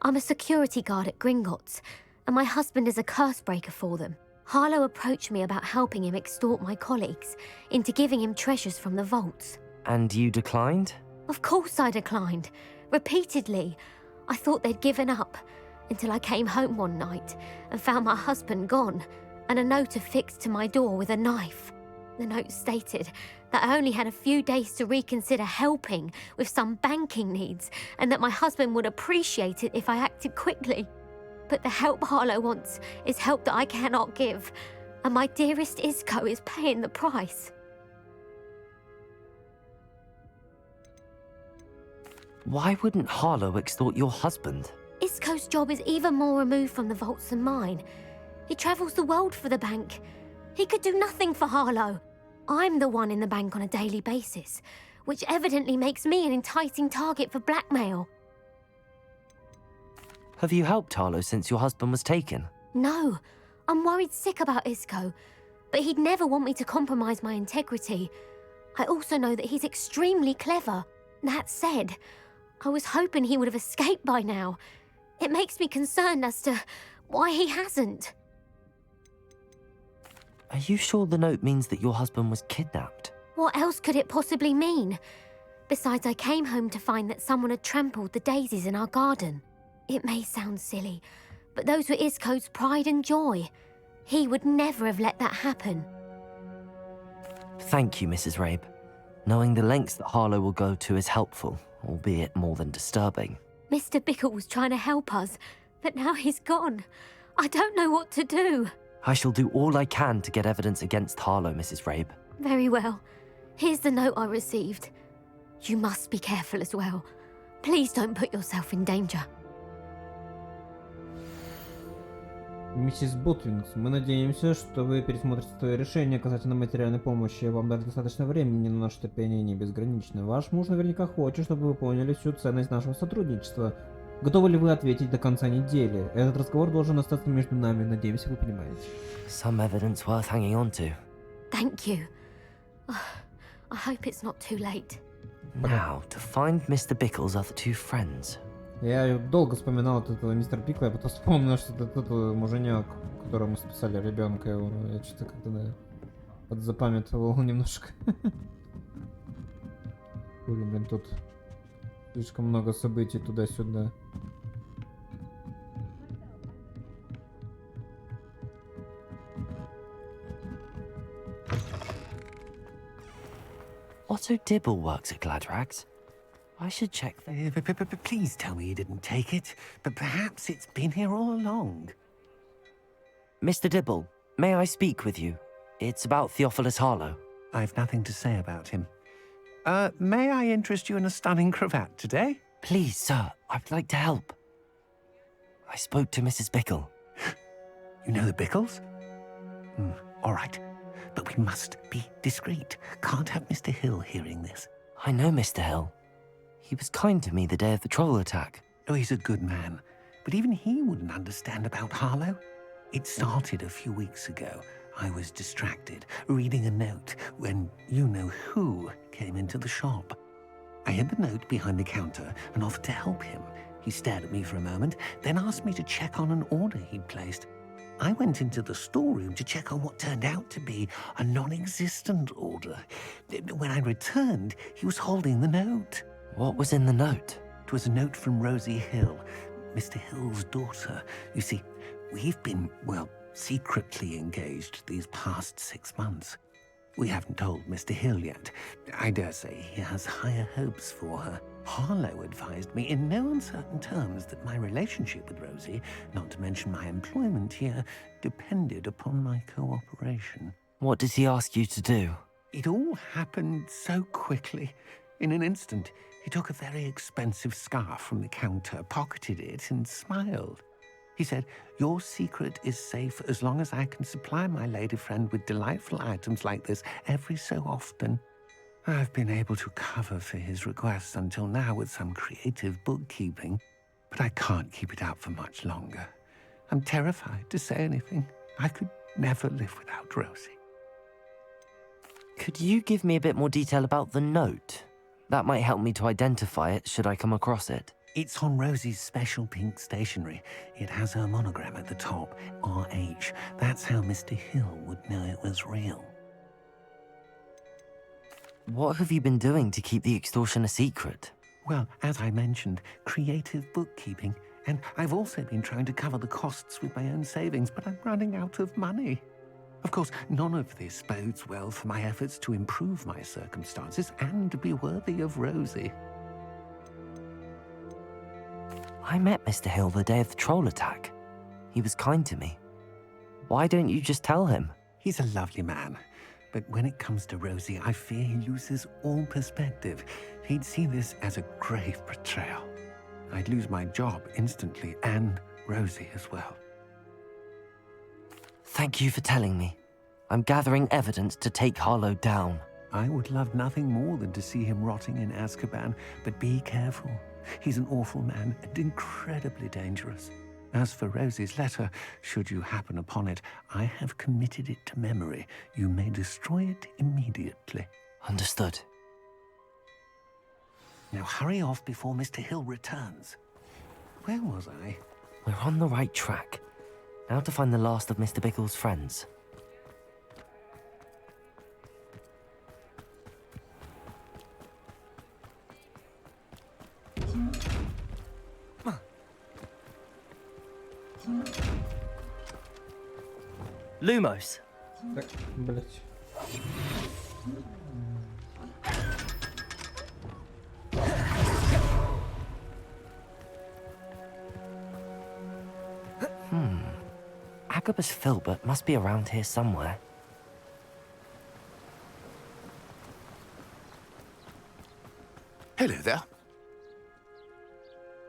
I'm a security guard at Gringotts, and my husband is a curse breaker for them. Harlow approached me about helping him extort my colleagues into giving him treasures from the vaults. And you declined? Of course I declined. Repeatedly. I thought they'd given up, until I came home one night and found my husband gone, and a note affixed to my door with a knife. The note stated that I only had a few days to reconsider helping with some banking needs, and that my husband would appreciate it if I acted quickly. But the help Harlow wants is help that I cannot give, and my dearest Isco is paying the price. Why wouldn't Harlow extort your husband? Isco's job is even more removed from the vaults than mine. He travels the world for the bank. He could do nothing for Harlow. I'm the one in the bank on a daily basis, which evidently makes me an enticing target for blackmail. Have you helped Harlow since your husband was taken? No, I'm worried sick about Isco, but he'd never want me to compromise my integrity. I also know that he's extremely clever. That said, I was hoping he would have escaped by now. It makes me concerned as to why he hasn't. Are you sure the note means that your husband was kidnapped? What else could it possibly mean? Besides, I came home to find that someone had trampled the daisies in our garden. It may sound silly, but those were Isco's pride and joy. He would never have let that happen. Thank you, Mrs. Rabe. Knowing the lengths that Harlow will go to is helpful, albeit more than disturbing. Mr. Bickle was trying to help us, but now he's gone. I don't know what to do. I shall do all I can to get evidence against Harlow, Mrs. Rabe. Very well. Here's the note I received. You must be careful as well. Please don't put yourself in danger. Миссис Ботвингс, мы надеемся, что вы пересмотрите свое решение касательно материальной помощи. Вам дали достаточно времени, но наше терпение не безгранично. Ваш муж наверняка хочет, чтобы вы поняли всю ценность нашего сотрудничества. Готовы ли вы ответить до конца недели? Этот разговор должен остаться между нами, надеемся, вы понимаете. Some evidence worth hanging on to. Thank you. I hope it's not too late. Now, to find Mr. Bickle's other two friends. Я долго вспоминал этого мистера Пикла, я потом вспомнил, что это тот муженек, которому спасали ребенка его. Я что-то как-то, да, подзапамятовал немножко. Блин, тут слишком много событий туда-сюда. Otto Dibble works at Gladrags. I should check that. Please tell me you didn't take it, but perhaps it's been here all along. Mr. Dibble, may I speak with you? It's about Theophilus Harlow. I've nothing to say about him. May I interest you in a stunning cravat today? Please, sir, I'd like to help. I spoke to Mrs. Bickle. You know the Bickles? All right, but we must be discreet. Can't have Mr. Hill hearing this. I know Mr. Hill. He was kind to me the day of the troll attack. Oh, he's a good man, but even he wouldn't understand about Harlow. It started a few weeks ago. I was distracted, reading a note, when you-know-who came into the shop. I hid the note behind the counter and offered to help him. He stared at me for a moment, then asked me to check on an order he'd placed. I went into the storeroom to check on what turned out to be a non-existent order. When I returned, he was holding the note. What was in the note? It was a note from Rosie Hill, Mr. Hill's daughter. You see, we've been, well, secretly engaged these past 6 months. We haven't told Mr. Hill yet. I dare say he has higher hopes for her. Harlow advised me in no uncertain terms that my relationship with Rosie, not to mention my employment here, depended upon my cooperation. What did he ask you to do? It all happened so quickly. In an instant, he took a very expensive scarf from the counter, pocketed it, and smiled. He said, "Your secret is safe as long as I can supply my lady friend with delightful items like this every so often." I've been able to cover for his requests until now with some creative bookkeeping, but I can't keep it up for much longer. I'm terrified to say anything. I could never live without Rosie. Could you give me a bit more detail about the note? That might help me to identify it should I come across it. It's on Rosie's special pink stationery. It has her monogram at the top, RH. That's how Mr. Hill would know it was real. What have you been doing to keep the extortion a secret? Well, as I mentioned, creative bookkeeping. And I've also been trying to cover the costs with my own savings, but I'm running out of money. Of course, none of this bodes well for my efforts to improve my circumstances and to be worthy of Rosie. I met Mr. Hill the day of the troll attack. He was kind to me. Why don't you just tell him? He's a lovely man. But when it comes to Rosie, I fear he loses all perspective. He'd see this as a grave betrayal. I'd lose my job instantly, and Rosie as well. Thank you for telling me. I'm gathering evidence to take Harlow down. I would love nothing more than to see him rotting in Azkaban, but be careful. He's an awful man and incredibly dangerous. As for Rosie's letter, should you happen upon it, I have committed it to memory. You may destroy it immediately. Understood. Now hurry off before Mr. Hill returns. Where was I? We're on the right track. Now to find the last of Mr. Bickle's friends. Lumos. Так, блять. Agabus Filbert must be around here somewhere. Hello there.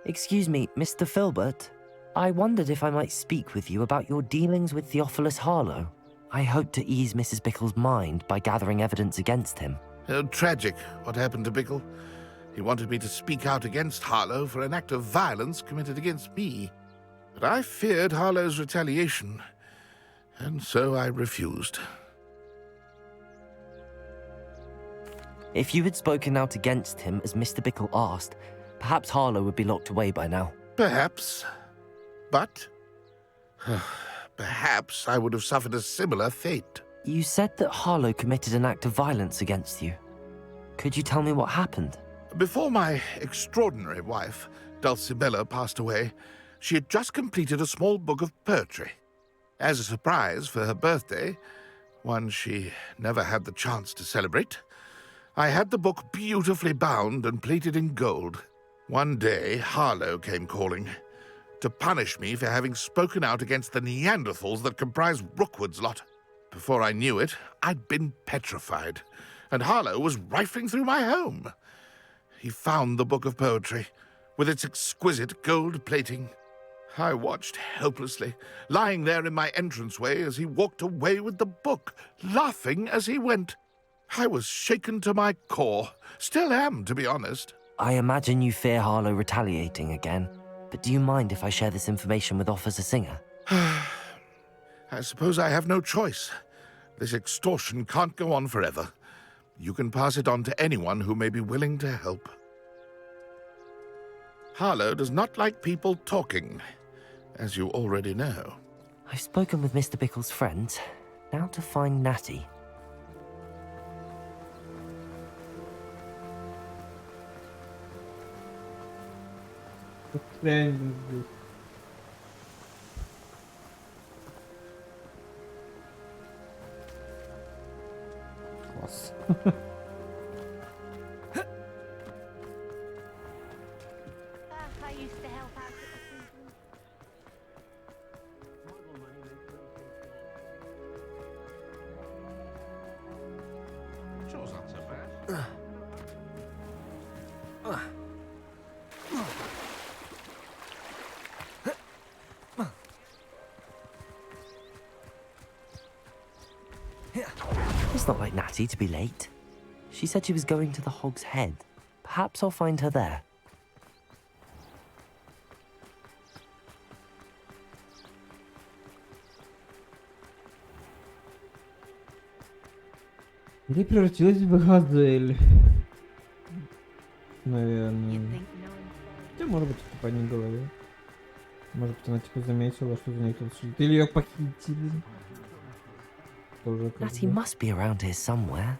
Excuse me, Mr. Filbert. I wondered if I might speak with you about your dealings with Theophilus Harlow. I hope to ease Mrs. Bickle's mind by gathering evidence against him. Tragic, what happened to Bickle. He wanted me to speak out against Harlow for an act of violence committed against me. But I feared Harlow's retaliation, and so I refused. If you had spoken out against him as Mr. Bickle asked, perhaps Harlow would be locked away by now. Perhaps. But perhaps I would have suffered a similar fate. You said that Harlow committed an act of violence against you. Could you tell me what happened? Before my extraordinary wife, Dulcibella, passed away, she had just completed a small book of poetry. As a surprise for her birthday, one she never had the chance to celebrate, I had the book beautifully bound and plated in gold. One day, Harlow came calling to punish me for having spoken out against the Neanderthals that comprise Rookwood's lot. Before I knew it, I'd been petrified, and Harlow was rifling through my home. He found the book of poetry, with its exquisite gold plating. I watched helplessly, lying there in my entranceway as he walked away with the book, laughing as he went. I was shaken to my core. Still am, to be honest. I imagine you fear Harlow retaliating again, but do you mind if I share this information with Officer Singer? I suppose I have no choice. This extortion can't go on forever. You can pass it on to anyone who may be willing to help. Harlow does not like people talking, as you already know. I've spoken with Mr. Bickle's friends. Now to find Natty. Класс. I used to help out at the prison. Chore's not so bad. It's not like Natty to be late. She said she was going to the Hog's Head. Perhaps I'll find her there. Или превратилась в газель. Наверное. Хотя, может быть, это по ней голове. Может быть, она типа заметила, что за ней кто-то следит. Или ее похитили. Тоже как Natty бы. must be around here somewhere.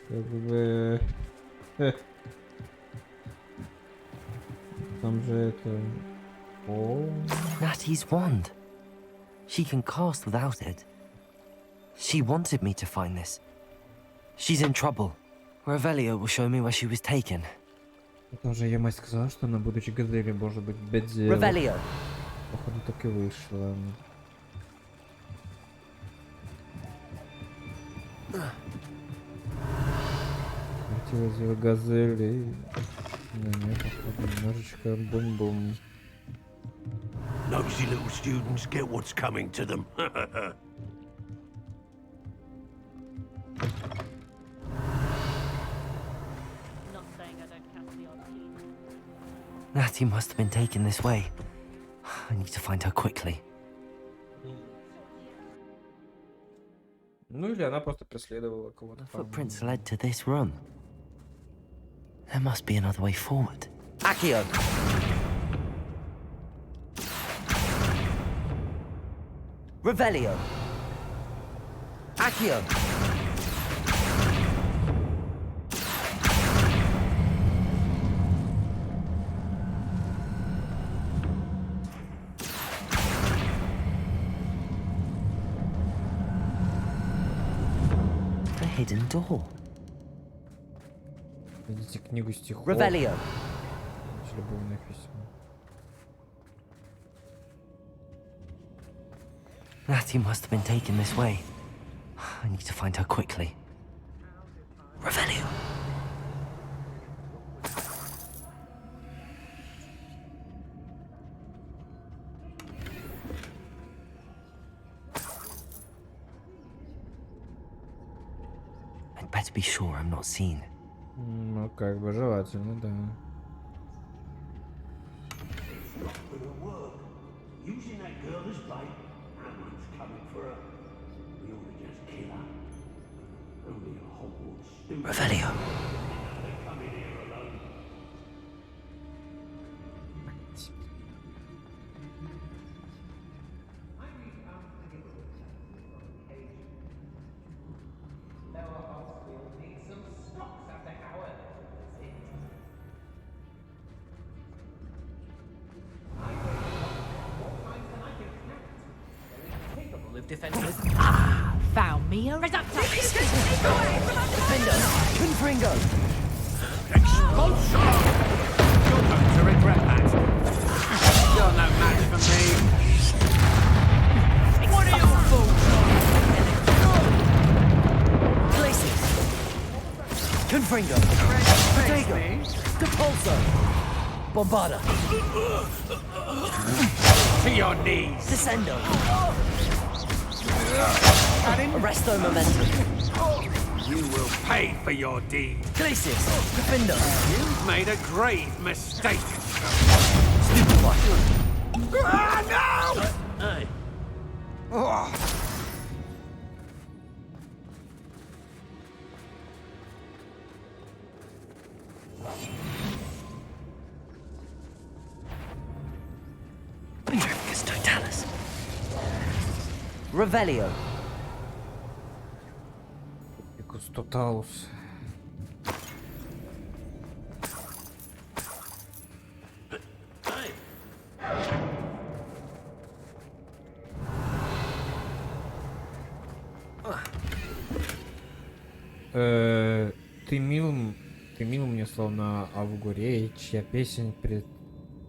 Как бы... Там же это... О. Natty's wand. She can cast without it. She wanted me to find this. She's in trouble. Revelio will show me where she was taken. Это уже ее мать сказала, что она, будучи газелью, может быть без дела. Revelio. Походу, так и вышло. Хотелось в газели. Да нет, походу, немножечко бум-бум. Nosy little students get what's coming to them. Natty must have been taken this way. I need to find her quickly. Ну или она просто преследовала кого-то. Footprints led to this room. There must be another way forward. Accio! Revelio! Accio! hidden door. Найдите книгу стихов. Revelio. Любовное письмо. Natty must have been taken this way. I need to find her quickly. Revelio. I'd better be sure I'm not seen. Ну, как бы желательно, да. Using that girl as bait, Hammond's coming for her. We ought to just kill her. Only a Hogwarts student. Revelio. They come in here alone. Defenders. Found me a reductor. Defender. Confringo. Expulsion! You're going to regret that. You're no match for me. What are you fools? Glacius. Confringo. Protego. Depulso. Bombarda. To your knees. Descendo. Arresto momentum. You will pay for your deed. Glacius. Defender. You've made a grave mistake. Stupefy. Ah, no! Hey, Oh. Petrificus totalis. Revelio. Petrificus totalus. Ты мил мне, словно Авгурей, чья песень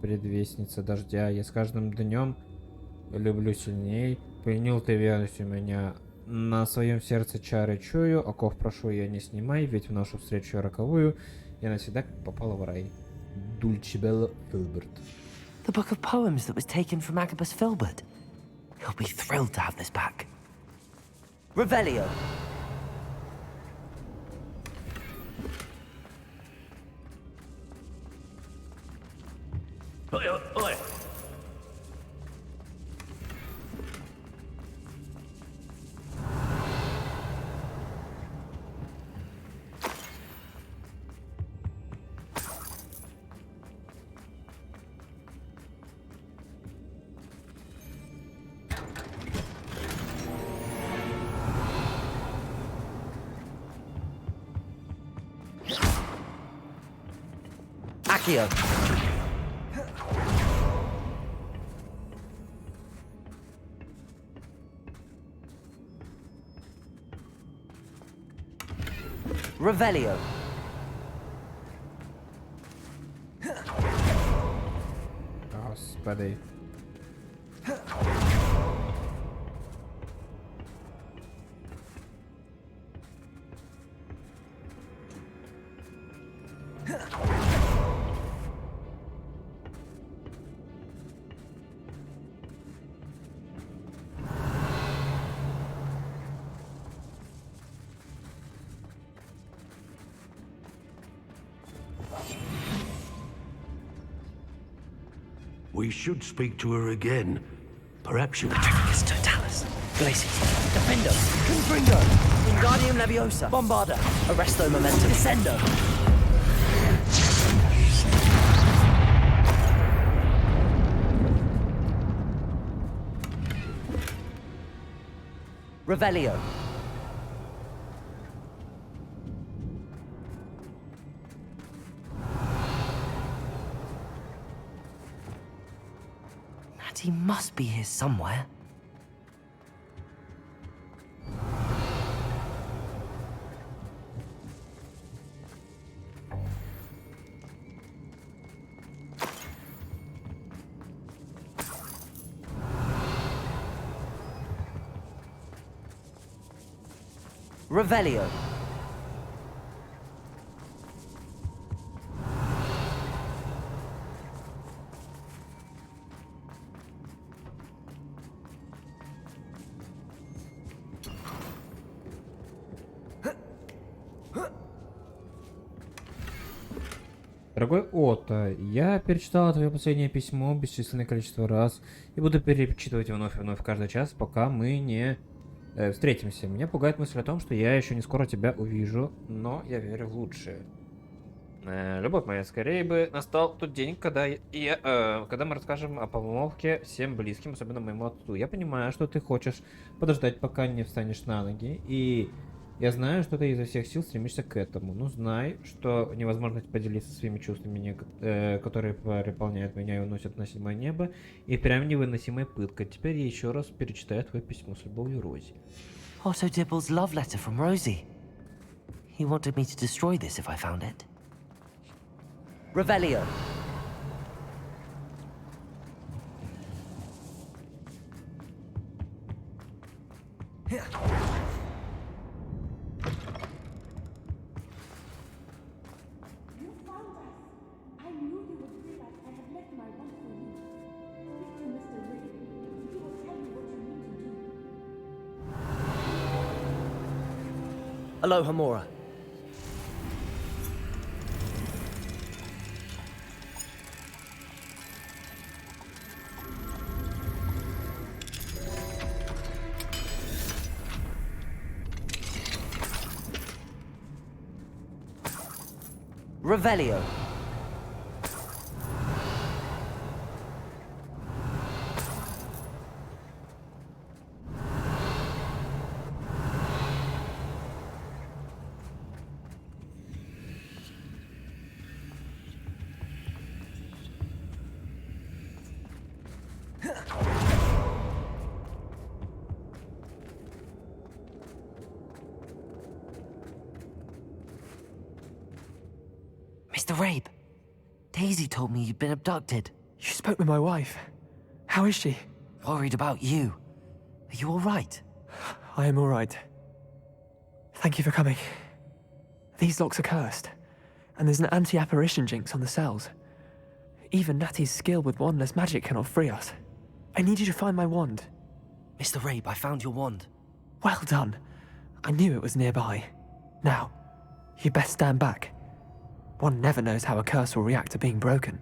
предвестница дождя. Я с каждым днем люблю сильней. Пленил ты верностью меня. На своем сердце чары чую, оков прошу я не снимай, ведь в нашу встречу роковую я навсегда попала в рай. Дульчебелла Филберт. The book of poems that was taken from Agabus Filbert. He'll be thrilled to have this back. Revelio. oi, oi. Accio. Revelio. Господи. We should speak to her again. Perhaps you... Petrificus totalis. Glacius. Defendo. Confringo. Wingardium Leviosa. Bombarda. Arresto momentum. Descendo. Revelio. He must be here somewhere. Revelio. Дорогой Отто, я перечитал твое последнее письмо бесчисленное количество раз и буду перечитывать вновь и вновь каждый час, пока мы не встретимся. Меня пугает мысль о том, что я еще не скоро тебя увижу, но я верю в лучшее. Любовь моя, скорее бы настал тот день, когда когда мы расскажем о помолвке всем близким, особенно моему отцу. Я понимаю, что ты хочешь подождать, пока не встанешь на ноги, и я знаю, что ты изо всех сил стремишься к этому. Но знай, что невозможность поделиться своими чувствами, которые переполняют меня и уносят на седьмое небо, и прям невыносимая пытка. Теперь я еще раз перечитаю твое письмо с любовью, Рози. Otto Dibble's love letter from Rosie. He wanted me to destroy this if I found it. Revelio. Aloha Mora. Revelio. Mr. Rabe, Daisy told me you'd been abducted. You spoke with my wife. How is she? Worried about you. Are you all right? I am all right. Thank you for coming. These locks are cursed, and there's an anti-apparition jinx on the cells. Even Natty's skill with wandless magic cannot free us. I need you to find my wand. Mr. Rabe, I found your wand. Well done. I knew it was nearby. Now, you best stand back. One never knows how a curse will react to being broken.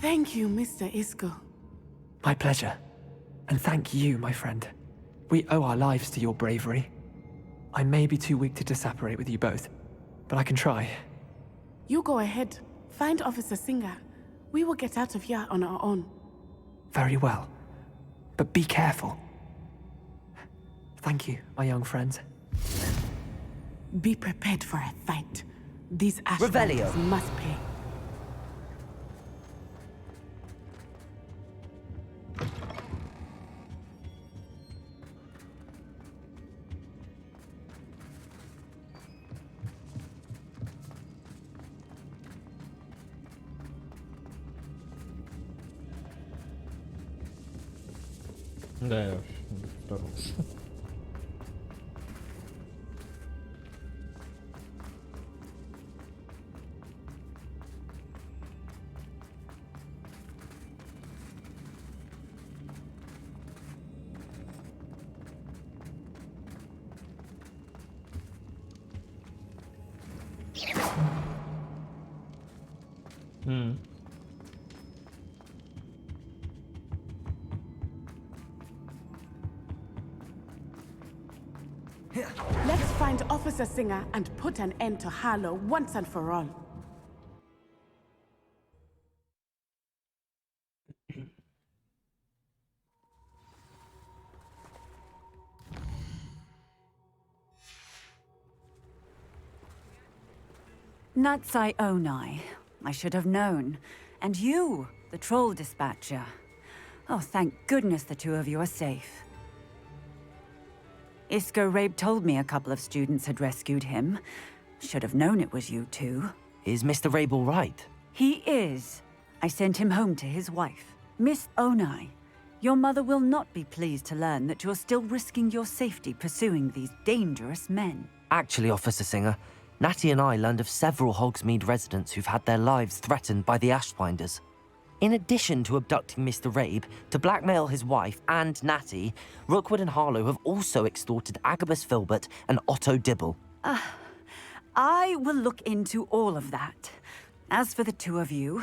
Thank you, Mr. Isco. My pleasure. And thank you, my friend. We owe our lives to your bravery. I may be too weak to disapparate with you both, but I can try. You go ahead. Find Officer Singer. We will get out of here on our own. Very well. But be careful. Thank you, my young friends. Be prepared for a fight. These Revelio. Ashwinders must pay. Да, я хорош. Let's find Officer Singer and put an end to Harlow once and for all. Natsai Onai. I should have known. And you, the troll dispatcher. Oh, thank goodness the two of you are safe. Isco Rabe told me a couple of students had rescued him. Should have known it was you two. Is Mr. Rabe all right? He is. I sent him home to his wife, Miss Onai. Your mother will not be pleased to learn that you're still risking your safety pursuing these dangerous men. Actually, Officer Singer, Natty and I learned of several Hogsmeade residents who've had their lives threatened by the Ashwinders. In addition to abducting Mr. Rabe, to blackmail his wife and Natty, Rookwood and Harlow have also extorted Agabus Filbert and Otto Dibble. I will look into all of that. As for the two of you,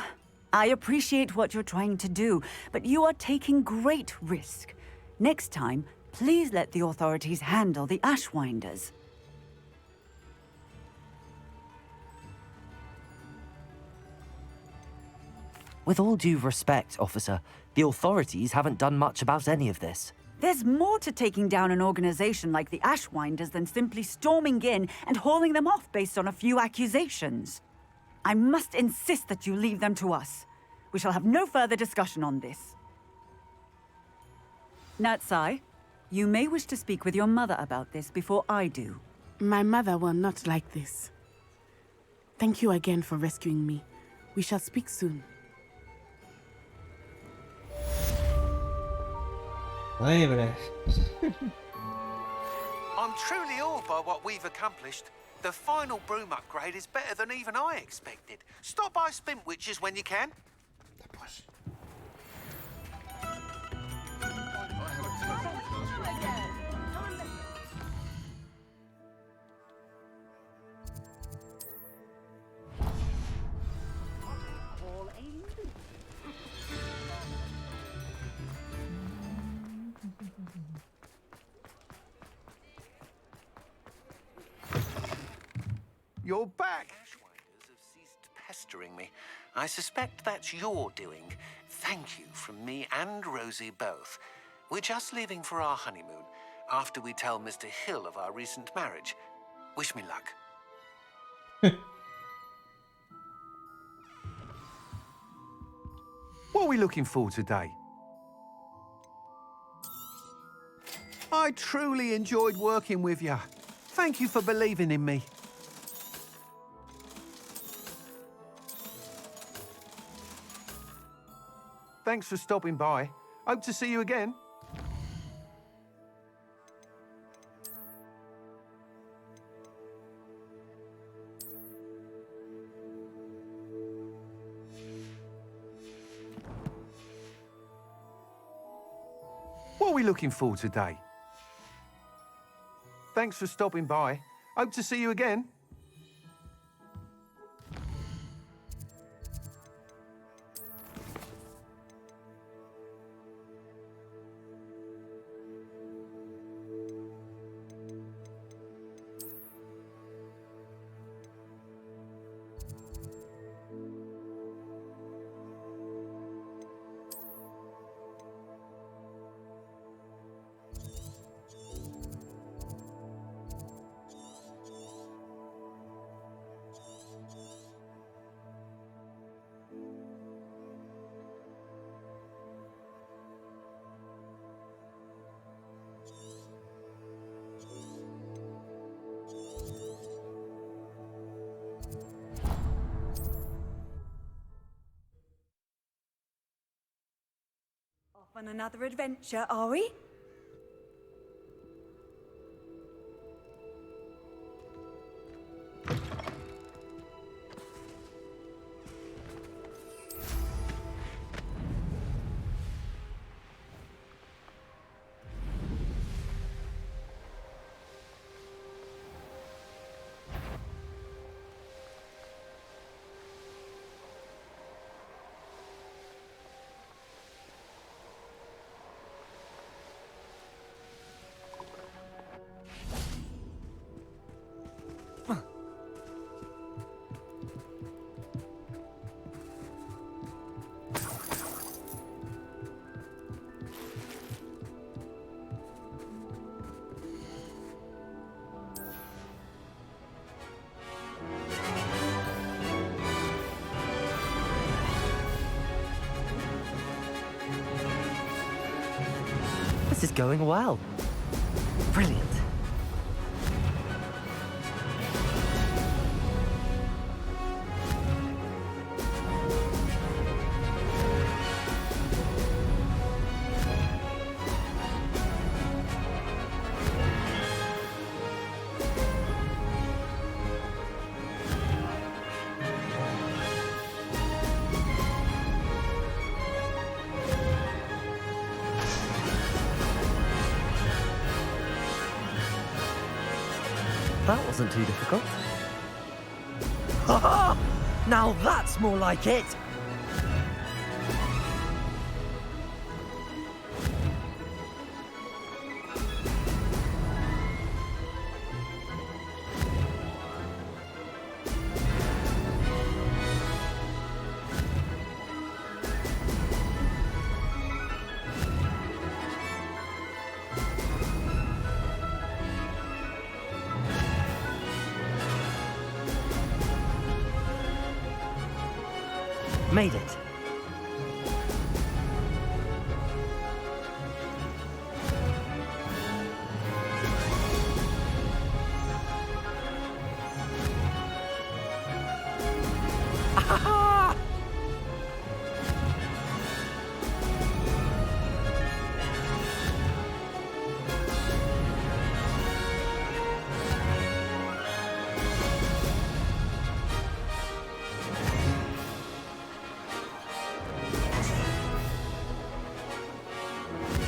I appreciate what you're trying to do, but you are taking great risk. Next time, please let the authorities handle the Ashwinders. With all due respect, officer, the authorities haven't done much about any of this. There's more to taking down an organization like the Ashwinders than simply storming in and hauling them off based on a few accusations. I must insist that you leave them to us. We shall have no further discussion on this. Natsai, you may wish to speak with your mother about this before I do. My mother will not like this. Thank you again for rescuing me. We shall speak soon. Ай, бля. I'm truly awed by what we've accomplished. The final broom upgrade is better than even I expected. Stop by Spintwitches when you can. You're back. Ashwinders have ceased pestering me. I suspect that's your doing. Thank you from me and Rosie both. We're just leaving for our honeymoon after we tell Mr. Hill of our recent marriage. Wish me luck. What are we looking for today? I truly enjoyed working with you. Thank you for believing in me. Thanks for stopping by. Hope to see you again. What are we looking for today? Thanks for stopping by. Hope to see you again. Off on another adventure, are we? This is going well. Brilliant. That wasn't too difficult. Ha! Now that's more like it! Made it. Ah!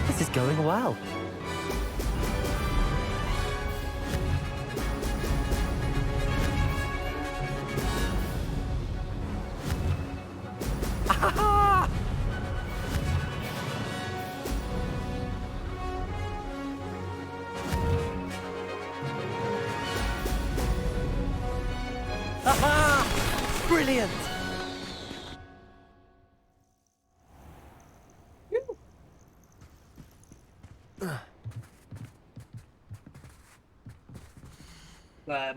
This is going well. Ah! Aha! Brilliant!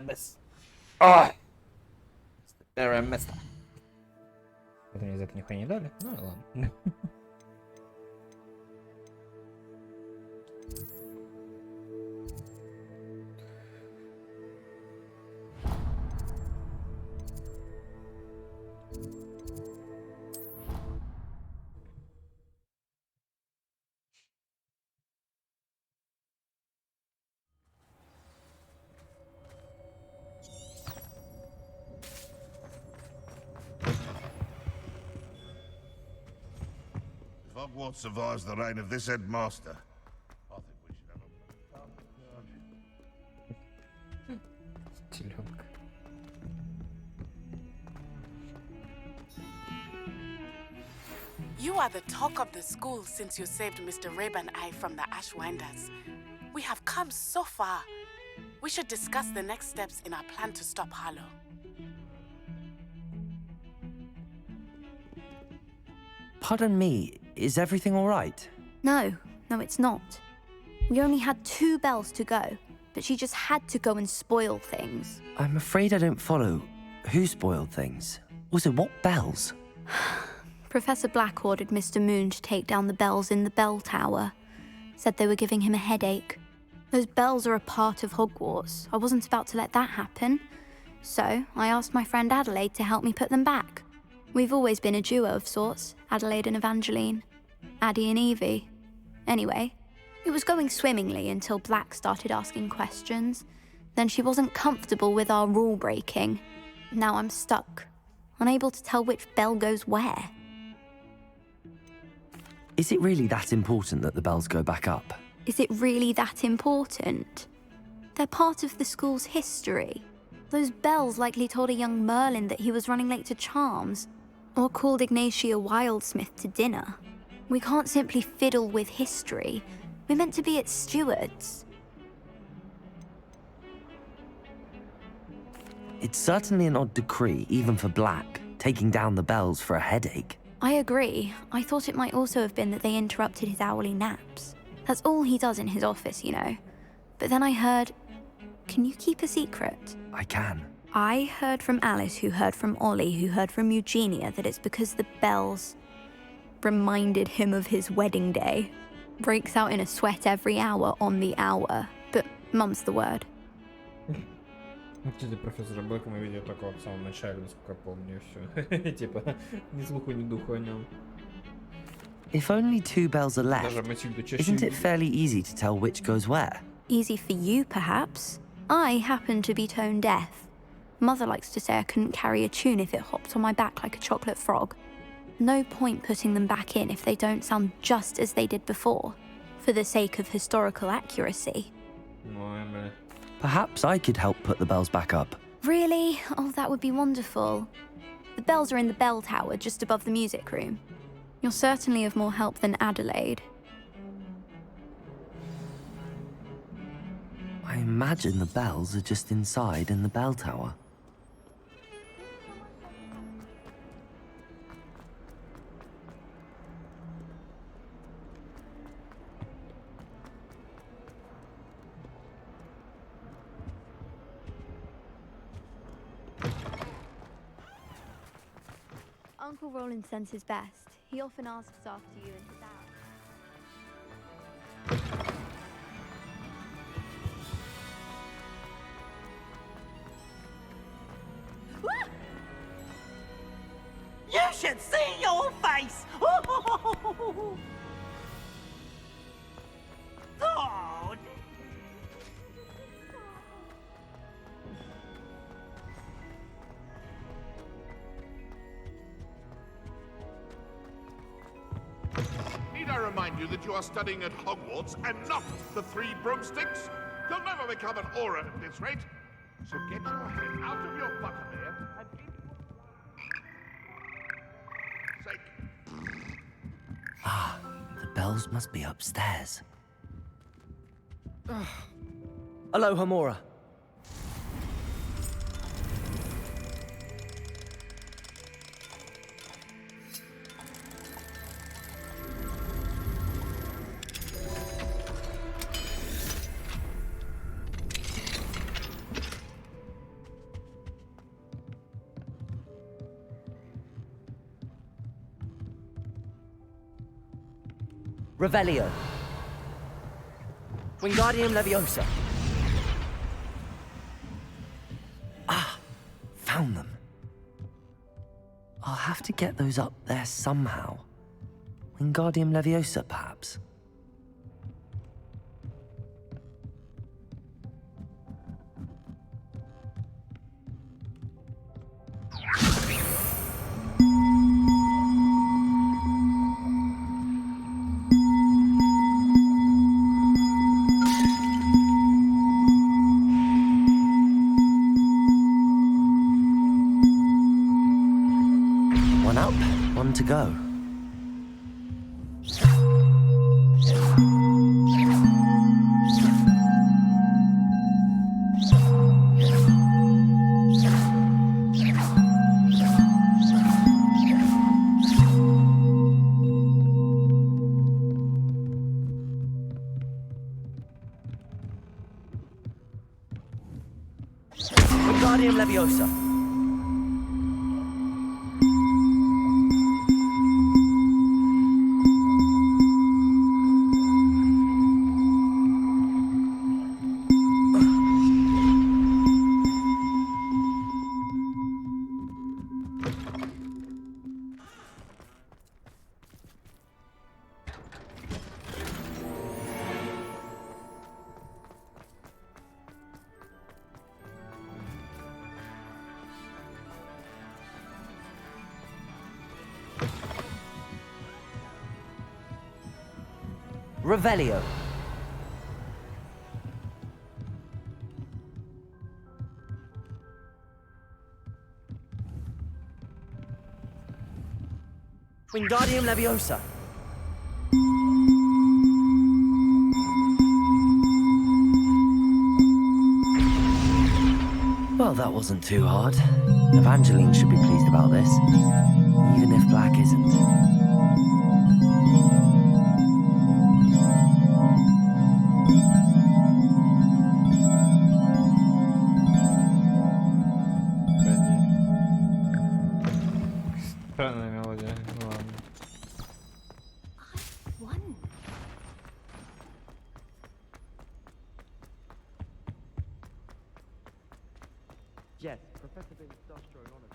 Miss. Ой! Старое место. Это мне за это нихуя не дали? Ну и ладно. If Hogwarts survives the reign of this headmaster, I think we should have a... Теленка. You are the talk of the school since you saved Mr. Rib and I from the Ashwinders. We have come so far. We should discuss the next steps in our plan to stop Harlow. Pardon me, is everything all right? No, it's not. We only had 2 bells to go, but she just had to go and spoil things. I'm afraid I don't follow. Who spoiled things? Also, what bells? Professor Black ordered Mr. Moon to take down the bells in the bell tower. Said they were giving him a headache. Those bells are a part of Hogwarts. I wasn't about to let that happen. So, I asked my friend Adelaide to help me put them back. We've always been a duo of sorts, Adelaide and Evangeline. Addie and Evie. Anyway, it was going swimmingly until Black started asking questions. Then she wasn't comfortable with our rule breaking. Now I'm stuck, unable to tell which bell goes where. Is it really that important that the bells go back up? Is it really that important? They're part of the school's history. Those bells likely told a young Merlin that he was running late to Charms, or called Ignatia Wildsmith to dinner. We can't simply fiddle with history. We're meant to be its stewards. It's certainly an odd decree, even for Black, taking down the bells for a headache. I agree. I thought it might also have been that they interrupted his hourly naps. That's all he does in his office, you know. But then I heard... Can you keep a secret? I can. I heard from Alice, who heard from Ollie, who heard from Eugenia, that it's because the bells reminded him of his wedding day. breaks out in a sweat every hour on the hour, but mum's the word. Кстати, профессора Блэка мы видели только в самом начале, насколько я помню, все. Типа, ни слуху, ни духу о нем. If only 2 bells are left, Даже Матильду чаще isn't it видели. fairly easy to tell which goes where? Easy for you, perhaps. I happen to be tone deaf. Mother likes to say I couldn't carry a tune if it hopped on my back like a chocolate frog. No point putting them back in if they don't sound just as they did before, for the sake of historical accuracy. Perhaps I could help put the bells back up. Really? Oh, that would be wonderful. The bells are in the bell tower just above the music room. You're certainly of more help than Adelaide. I imagine the bells are just inside in the bell tower. Uncle Roland senses best. He often asks after you and his out. You should see your face! Oh, Need I remind you that you are studying at Hogwarts and not the Three Broomsticks? You'll never become an aura at this rate. So get your head out of your butterbeer and sake. Ah, the bells must be upstairs. Aloha, Mora. Revelio. Wingardium Leviosa. Ah, found them. I'll have to get those up there somehow. Wingardium Leviosa, perhaps. One up, one to go. Wingardium Leviosa. Revelio. Wingardium Leviosa. Well, that wasn't too hard. Evangeline should be pleased about this, even if Black isn't. Странная мелодия. Ну ладно. Yes, Professor Binns does show an honor.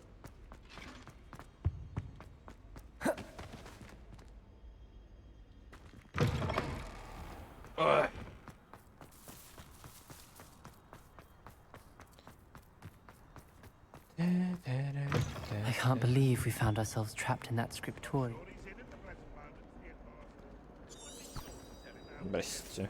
I can't believe we found ourselves trapped in that scriptorium. Здрасте.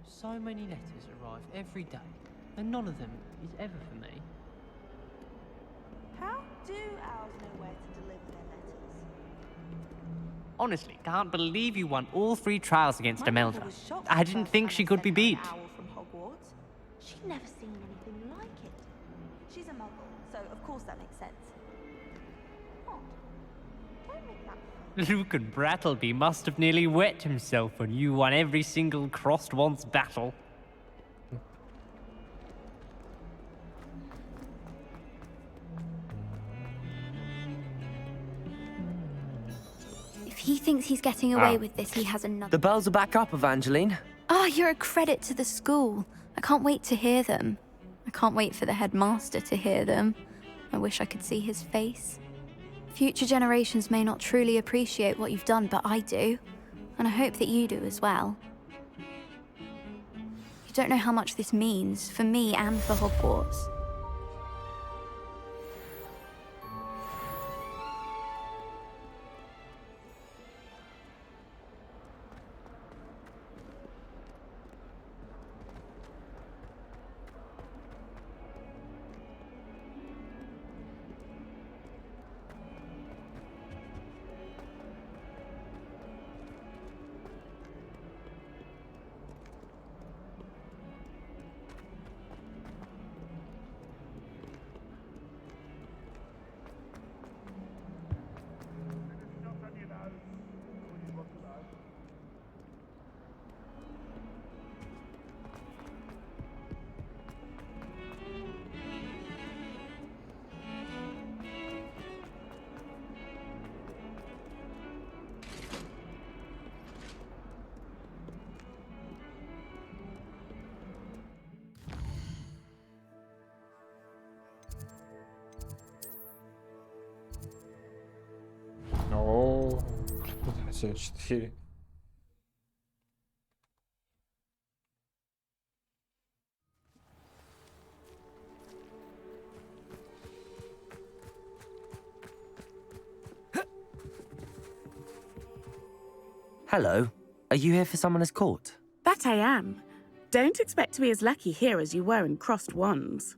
So many letters arrive every day, and none of them is ever for me. How do owls know where to deliver their letters? Honestly, can't believe you won all 3 trials against My mother Imelda. was shocked I the didn't first think time she I could be sent her an beat. owl from Hogwarts. She'd never seen anything like it. She's a muggle, so of course that makes sense. Odd. Don't make that Luke and Brattleby must have nearly wet himself when you won every single crossed once battle. If he thinks he's getting away with this, he has another. The bells are back up, Evangeline. Oh, you're a credit to the school. I can't wait to hear them. I can't wait for the headmaster to hear them. I wish I could see his face. Future generations may not truly appreciate what you've done, but I do. And I hope that you do as well. You don't know how much this means for me and for Hogwarts. О, 4. Hello. Are you here for Summoner's Court? That I am. Don't expect to be as lucky here as you were in Crossed Wands.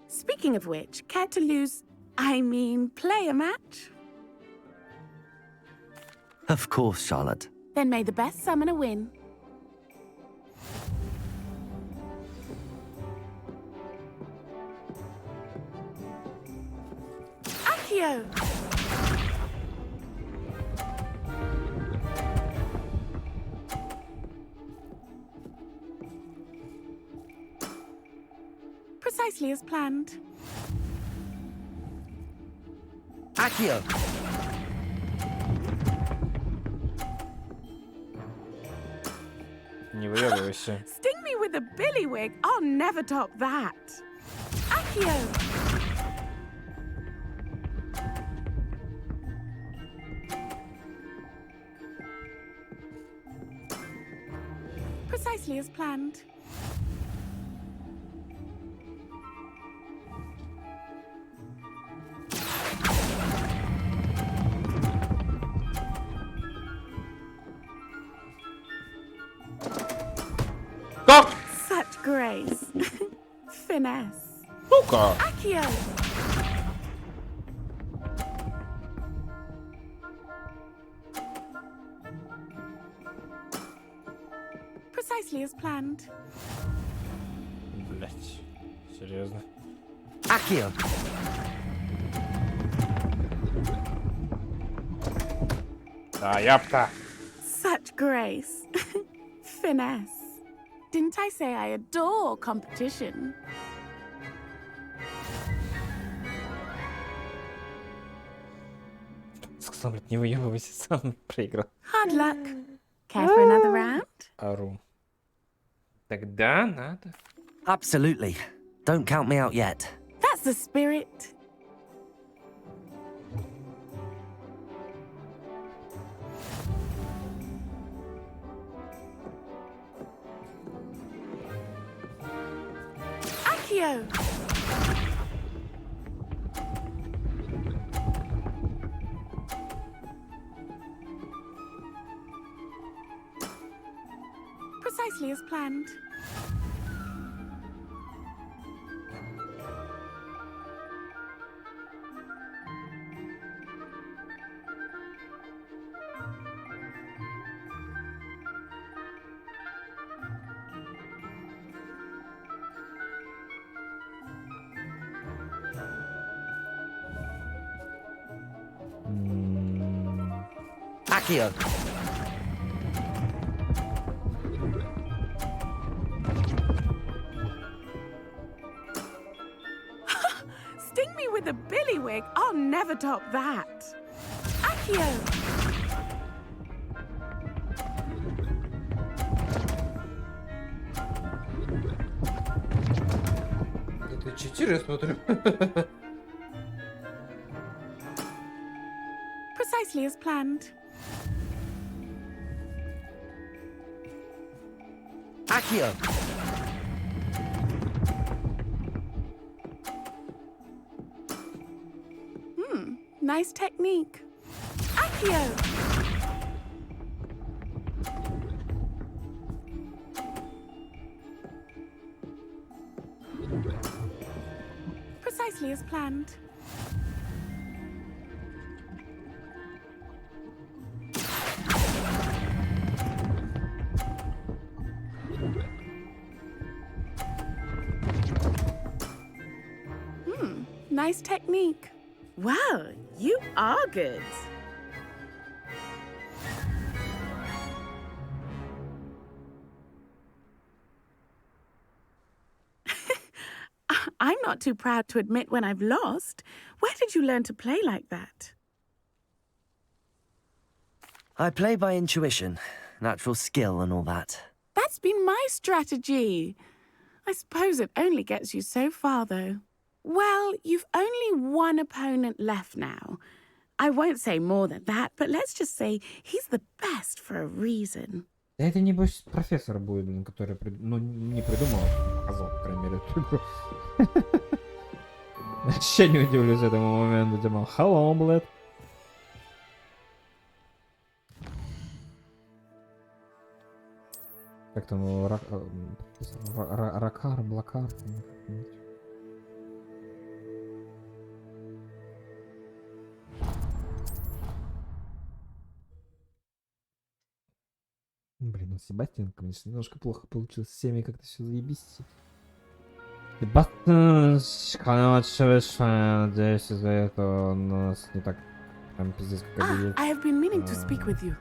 Speaking of which, care to play a match? Of course, Charlotte. Then may the best summoner win. Accio! Precisely as planned. Accio! Не выебывайся. Sting me with a billywig. I'll never top that. Accio! Precisely as planned. Such grace. Finesse. Сука! Accio! Precisely as planned. Блять, серьезно. Accio! Да, япта. Such grace. Finesse. Didn't I say I adore competition? Сказал, блядь, не выебывайся, сам проиграл. Hard luck. Care for another round? Ору. Тогда надо. Absolutely. Don't count me out yet. That's the spirit. Accio! Precisely as planned. Accio! Sting me with a billywig. I'll never top that. Accio! Это 4, я смотрю. Precisely as planned. Accio! Nice technique. Accio! Precisely as planned. Nice technique. Wow, you are good. I'm not too proud to admit when I've lost. Where did you learn to play like that? I play by intuition, natural skill and all that. That's been my strategy. I suppose it only gets you so far, though. Well, you've only one opponent left now. I won't say more than that, but let's just say he's the best for a reason. Да это небось профессор будет, блин, который, ну, не придумал, а показал, по крайней мере, эту игру. Вообще не удивлюсь этому моменту, типа, hello, блядь. Как там, Ракар, Блакар. Блин, ну Себастьян, конечно, немножко плохо получилось. С всеми как-то все заебись. Себастьян, надеюсь, из-за этого у нас не так прям пиздец, как обидеть. I have been meaning to speak with you.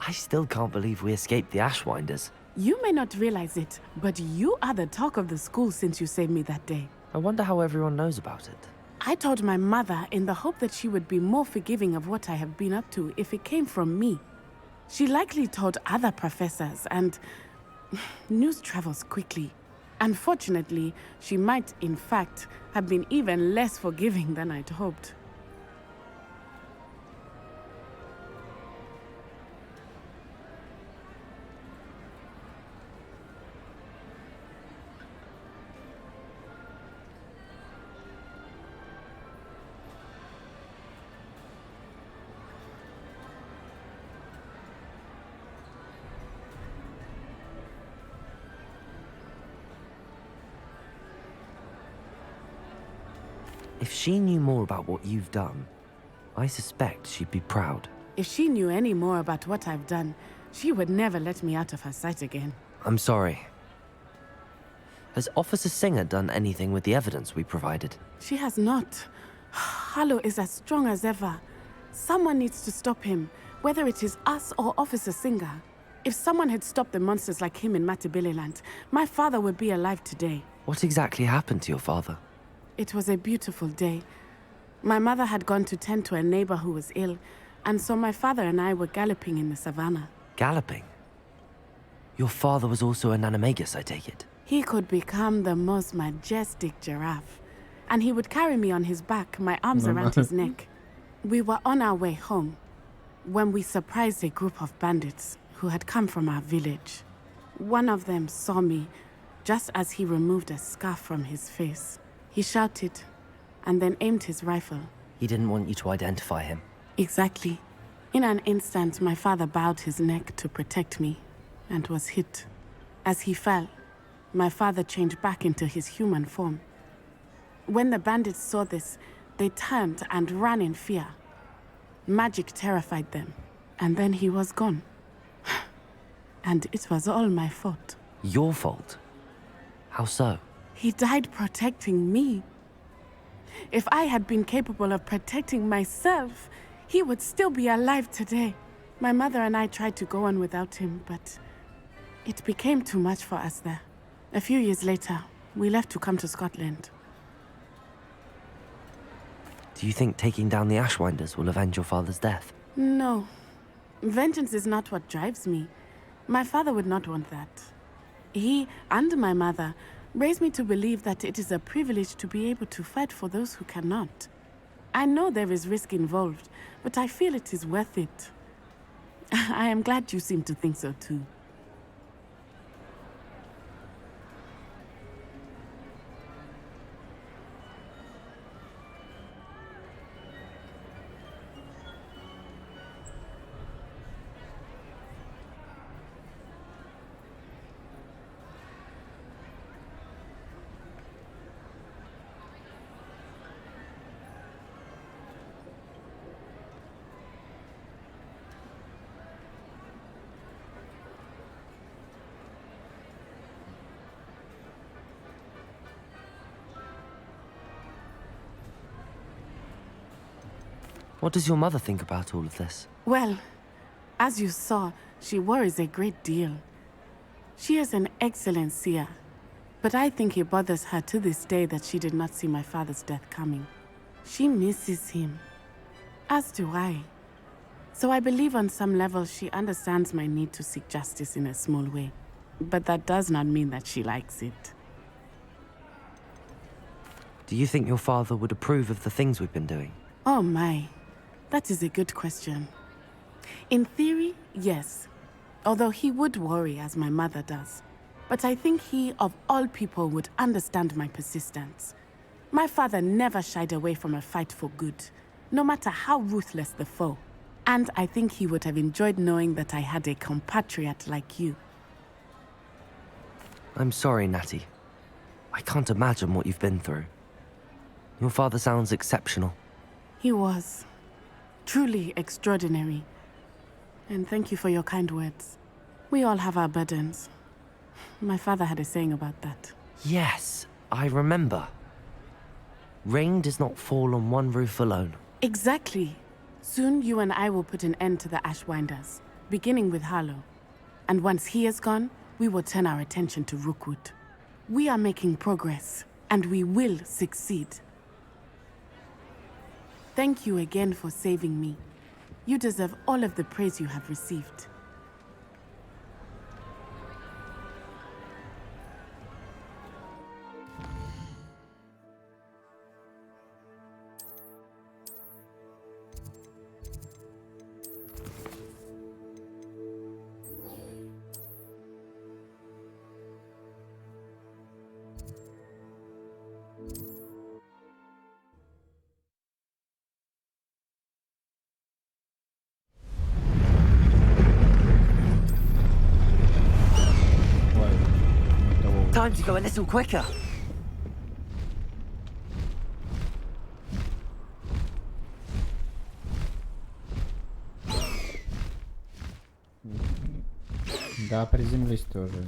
I still can't believe we escaped the Ashwinders. You may not realize it, but you are the talk of the school since you saved me that day. I wonder how everyone knows about it. I told my mother in the hope that she would be more forgiving of what I have been up to if it came from me. She likely told other professors, and news travels quickly. Unfortunately, she might, in fact, have been even less forgiving than I'd hoped. If she knew more about what you've done, I suspect she'd be proud. If she knew any more about what I've done, She would never let me out of her sight again. I'm sorry. Has Officer Singer done anything with the evidence we provided? She has not. Harlow is as strong as ever. Someone needs to stop him, whether it is us or Officer Singer. If someone had stopped the monsters like him in Matabeleland, my father would be alive today. What exactly happened to your father? It was a beautiful day. My mother had gone to tend to a neighbor who was ill, and so my father and I were galloping in the savannah. Galloping? Your father was also an animagus, I take it? He could become the most majestic giraffe, and he would carry me on his back, my arms around his neck. We were on our way home when we surprised a group of bandits who had come from our village. One of them saw me just as he removed a scarf from his face. He shouted and then aimed his rifle. He didn't want you to identify him. Exactly. In an instant, my father bowed his neck to protect me and was hit. As he fell, my father changed back into his human form. When the bandits saw this, they turned and ran in fear. Magic terrified them, and then he was gone. And it was all my fault. Your fault? How so? He died protecting me. If I had been capable of protecting myself, he would still be alive today. My mother and I tried to go on without him, but it became too much for us there. A few years later, we left to come to Scotland. Do you think taking down the Ashwinders will avenge your father's death? No. Vengeance is not what drives me. My father would not want that. He and my mother raised me to believe that it is a privilege to be able to fight for those who cannot. I know there is risk involved, but I feel it is worth it. I am glad you seem to think so too. What does your mother think about all of this? Well, as you saw, she worries a great deal. She is an excellent seer, but I think it bothers her to this day that she did not see my father's death coming. She misses him, as do I. So I believe on some level she understands my need to seek justice in a small way. But that does not mean that she likes it. Do you think your father would approve of the things we've been doing? Oh my. That is a good question. In theory, yes. Although he would worry, as my mother does. But I think he, of all people, would understand my persistence. My father never shied away from a fight for good, no matter how ruthless the foe. And I think he would have enjoyed knowing that I had a compatriot like you. I'm sorry, Natty. I can't imagine what you've been through. Your father sounds exceptional. He was. Truly extraordinary. And thank you for your kind words. We all have our burdens. My father had a saying about that. Yes, I remember. Rain does not fall on one roof alone. Exactly. Soon you and I will put an end to the Ashwinders, beginning with Harlow. And once he is gone, we will turn our attention to Rookwood. We are making progress, and we will succeed. Thank you again for saving me. You deserve all of the praise you have received. Time to go a little quicker. Да, приземлись тоже.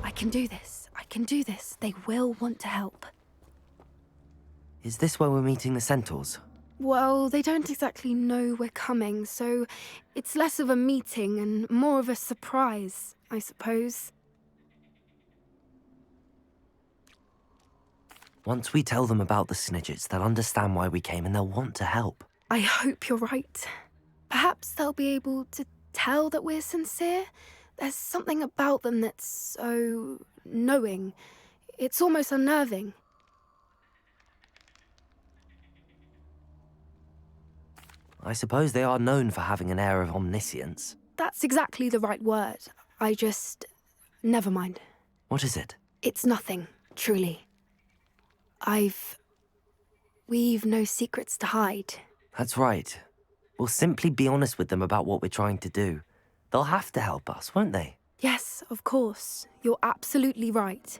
I can do this. I can do this. They will want to help. Is this where we're meeting the centaurs? Well, they don't exactly know we're coming, so it's less of a meeting and more of a surprise, I suppose. Once we tell them about the Snidgets, they'll understand why we came and they'll want to help. I hope you're right. Perhaps they'll be able to tell that we're sincere. There's something about them that's so knowing. It's almost unnerving. I suppose they are known for having an air of omniscience. That's exactly the right word. I just... Never mind. What is it? It's nothing, truly. We've no secrets to hide. That's right. We'll simply be honest with them about what we're trying to do. They'll have to help us, won't they? Yes, of course. You're absolutely right.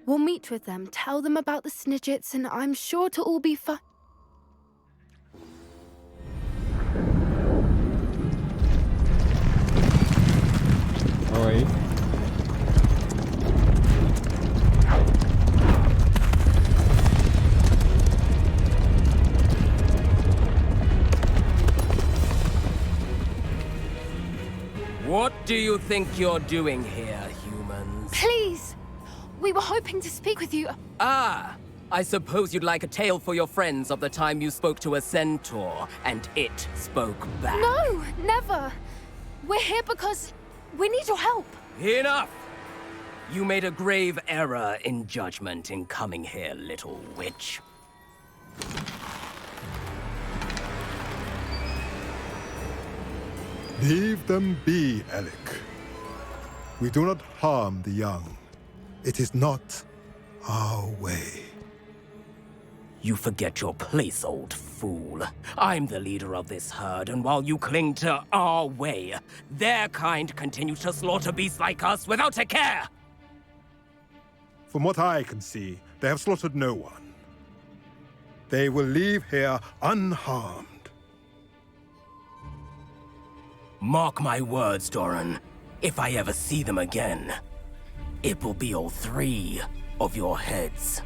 We'll meet with them, tell them about the Snidgets, and I'm sure to all be fine. Oi. What do you think you're doing here, humans? Please! We were hoping to speak with you. Ah! I suppose you'd like a tale for your friends of the time you spoke to a centaur, and it spoke back. No, never! We're here because we need your help. Enough! You made a grave error in judgment in coming here, little witch. Leave them be, Alec. We do not harm the young. It is not our way. You forget your place, old fool. I'm the leader of this herd, and while you cling to our way, their kind continue to slaughter beasts like us without a care! From what I can see, they have slaughtered no one. They will leave here unharmed. Mark my words, Doran. If I ever see them again, it will be all 3 of your heads.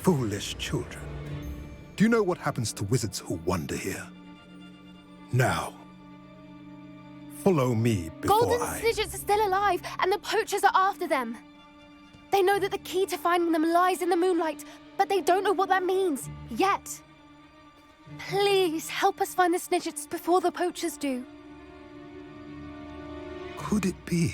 Foolish children. Do you know what happens to wizards who wander here? Now, follow me before Golden Snidgets are still alive, and the poachers are after them. They know that the key to finding them lies in the moonlight, but they don't know what that means, yet. Please, help us find the Snidgets before the poachers do. Could it be?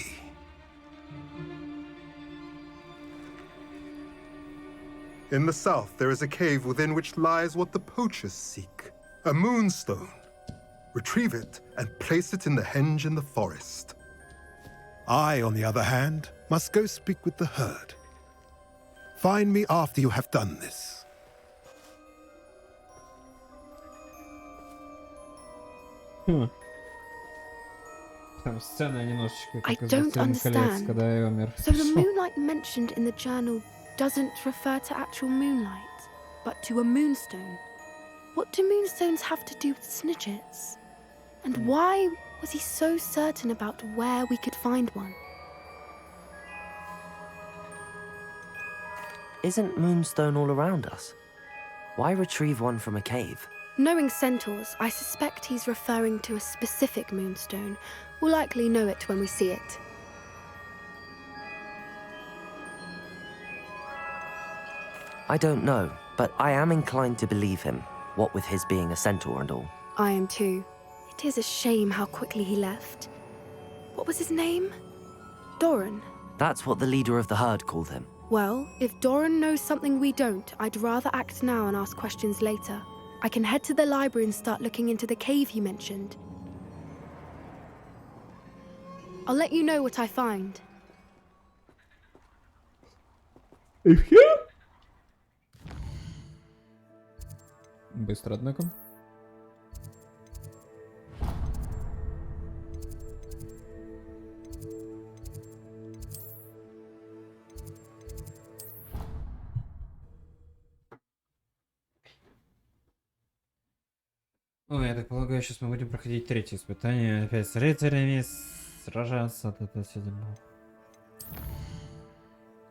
In the south, there is a cave within which lies what the poachers seek. A moonstone. Retrieve it and place it in the henge in the forest. I, on the other hand, must go speak with the herd. Find me after you have done this. Там сцена немножечко I как из don't «Властелина колец», understand. когда Эомер So the moonlight mentioned in the journal doesn't refer to actual moonlight, but to a moonstone. What do moonstones have to do with Snidgets? And why was he so certain about where we could find one? Isn't Moonstone all around us? Why retrieve one from a cave? Knowing centaurs, I suspect he's referring to a specific moonstone. We'll likely know it when we see it. I don't know, but I am inclined to believe him, what with his being a centaur and all. I am too. It is a shame how quickly he left. What was his name? Doran. That's what the leader of the herd called him. Well, if Doran knows something we don't, I'd rather act now and ask questions later. I can head to the library and start looking into the cave he mentioned. I'll let you know what I find. Быстро, однако. Ой, я так полагаю, сейчас мы будем проходить третье испытание. Опять с рыцарями, сражаться, вот это все дерьмо.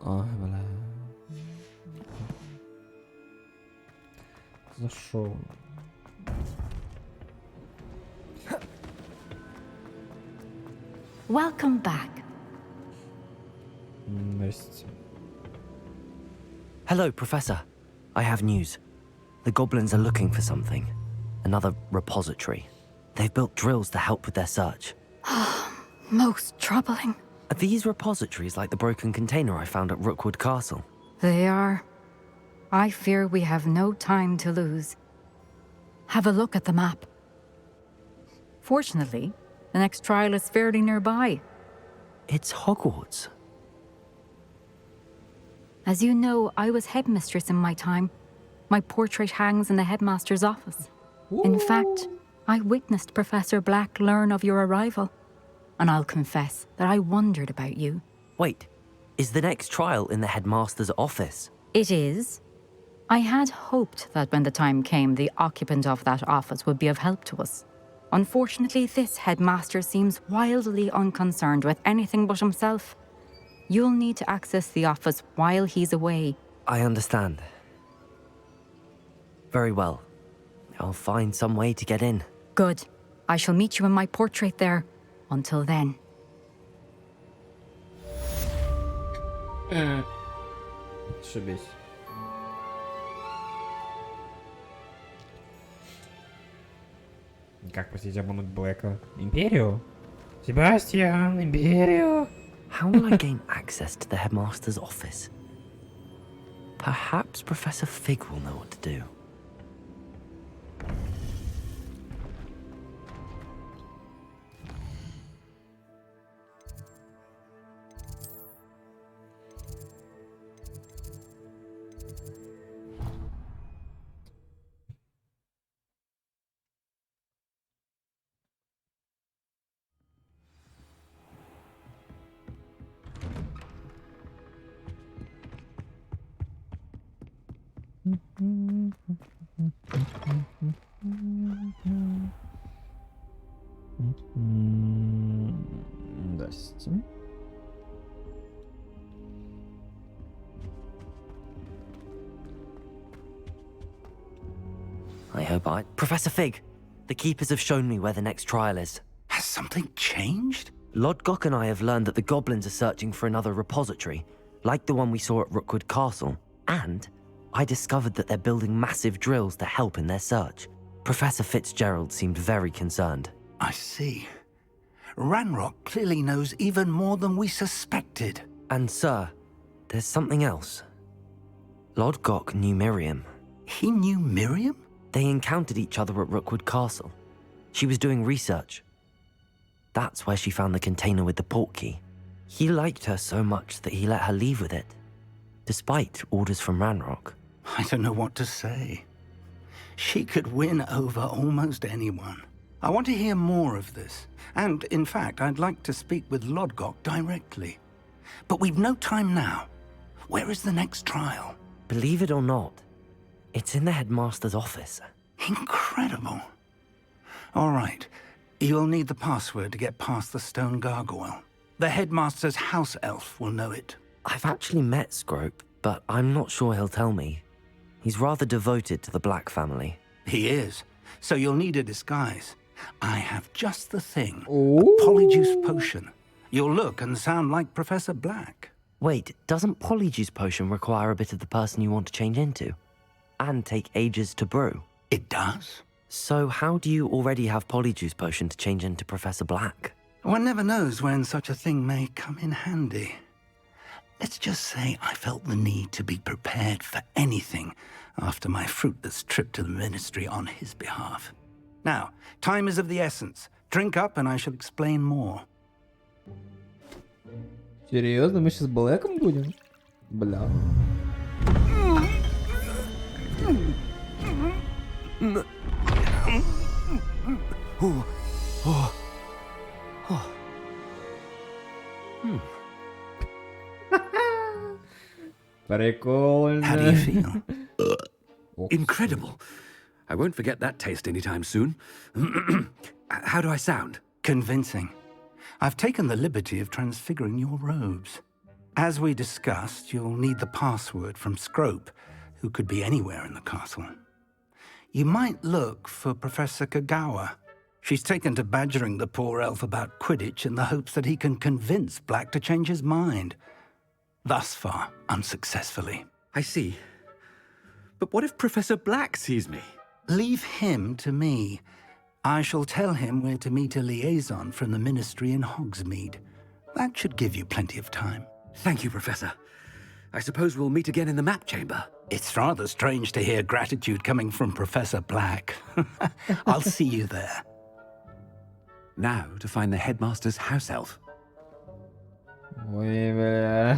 Ой, бля. Зашел. Welcome back. Здрасте. Hello, Professor. I have news. The goblins are looking for something. Another repository. They've built drills to help with their search. Most troubling. Are these repositories like the broken container I found at Rookwood Castle? They are. I fear we have no time to lose. Have a look at the map. Fortunately, the next trial is fairly nearby. It's Hogwarts. As you know, I was headmistress in my time. My portrait hangs in the headmaster's office. In fact, I witnessed Professor Black learn of your arrival. And I'll confess that I wondered about you. Wait, is the next trial in the headmaster's office? It is. I had hoped that when the time came, the occupant of that office would be of help to us. Unfortunately, this headmaster seems wildly unconcerned with anything but himself. You'll need to access the office while he's away. I understand. Very well. I'll find some way to get in. Good. I shall meet you in my portrait there. Until then. Ошибись. Как просить обмануть Блэка? Империю? Себастьян, Империю! How will I gain access to the headmaster's office? Perhaps Professor Fig will know what to do. Здрасте. I hope I... Professor Fig! The Keepers have shown me where the next trial is. Has something changed? Lodgok and I have learned that the goblins are searching for another repository, like the one we saw at Rookwood Castle. And I discovered that they're building massive drills to help in their search. Professor Fitzgerald seemed very concerned. I see. Ranrock clearly knows even more than we suspected. And sir, there's something else. Lodgok knew Miriam. He knew Miriam? They encountered each other at Rookwood Castle. She was doing research. That's where she found the container with the portkey. He liked her so much that he let her leave with it, despite orders from Ranrock. I don't know what to say. She could win over almost anyone. I want to hear more of this. And, in fact, I'd like to speak with Lodgok directly. But we've no time now. Where is the next trial? Believe it or not, it's in the headmaster's office. Incredible. All right. You'll need the password to get past the stone gargoyle. The headmaster's house elf will know it. I've actually met Scrope, but I'm not sure he'll tell me. He's rather devoted to the Black family. He is. So you'll need a disguise. I have just the thing. A polyjuice potion. You'll look and sound like Professor Black. Wait, doesn't Polyjuice Potion require a bit of the person you want to change into? And take ages to brew? It does. So how do you already have Polyjuice Potion to change into Professor Black? One never knows when such a thing may come in handy. Let's just say I felt the need to be prepared for anything after my fruitless trip to the Ministry on his behalf. Now, time is of the essence. Drink up and I shall explain more. Серьезно, мы сейчас Блэком будем? Бля. Прикольно. How do you feel? Incredible. I won't forget that taste anytime soon. How do I sound? Convincing. I've taken the liberty of transfiguring your robes. As we discussed, you'll need the password from Scrope, who could be anywhere in the castle. You might look for Professor Kagawa. She's taken to badgering the poor elf about Quidditch in the hopes that he can convince Black to change his mind. Thus far, unsuccessfully. I see. But what if Professor Black sees me? Leave him to me. I shall tell him where to meet a liaison from the Ministry in Hogsmeade. That should give you plenty of time. Thank you, Professor. I suppose we'll meet again in the map chamber. It's rather strange to hear gratitude coming from Professor Black. I'll see you there. Now to find the headmaster's house elf. Ой, бля.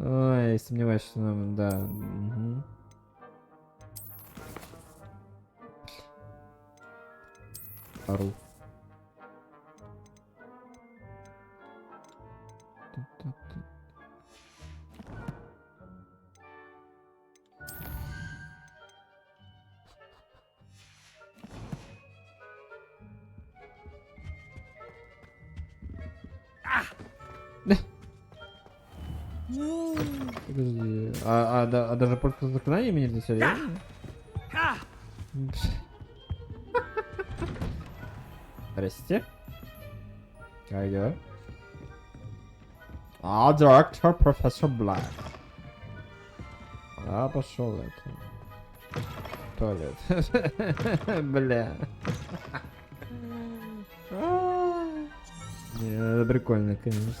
Ой, сомневаюсь, что нам, да. Угу. Ору. Подожди. Даже просто заклинаниями нельзя, серьезно? Здрасте. Как дела? Директор профессор Блэк. Пошел это. Туалет. Бля. Не, это прикольно, конечно.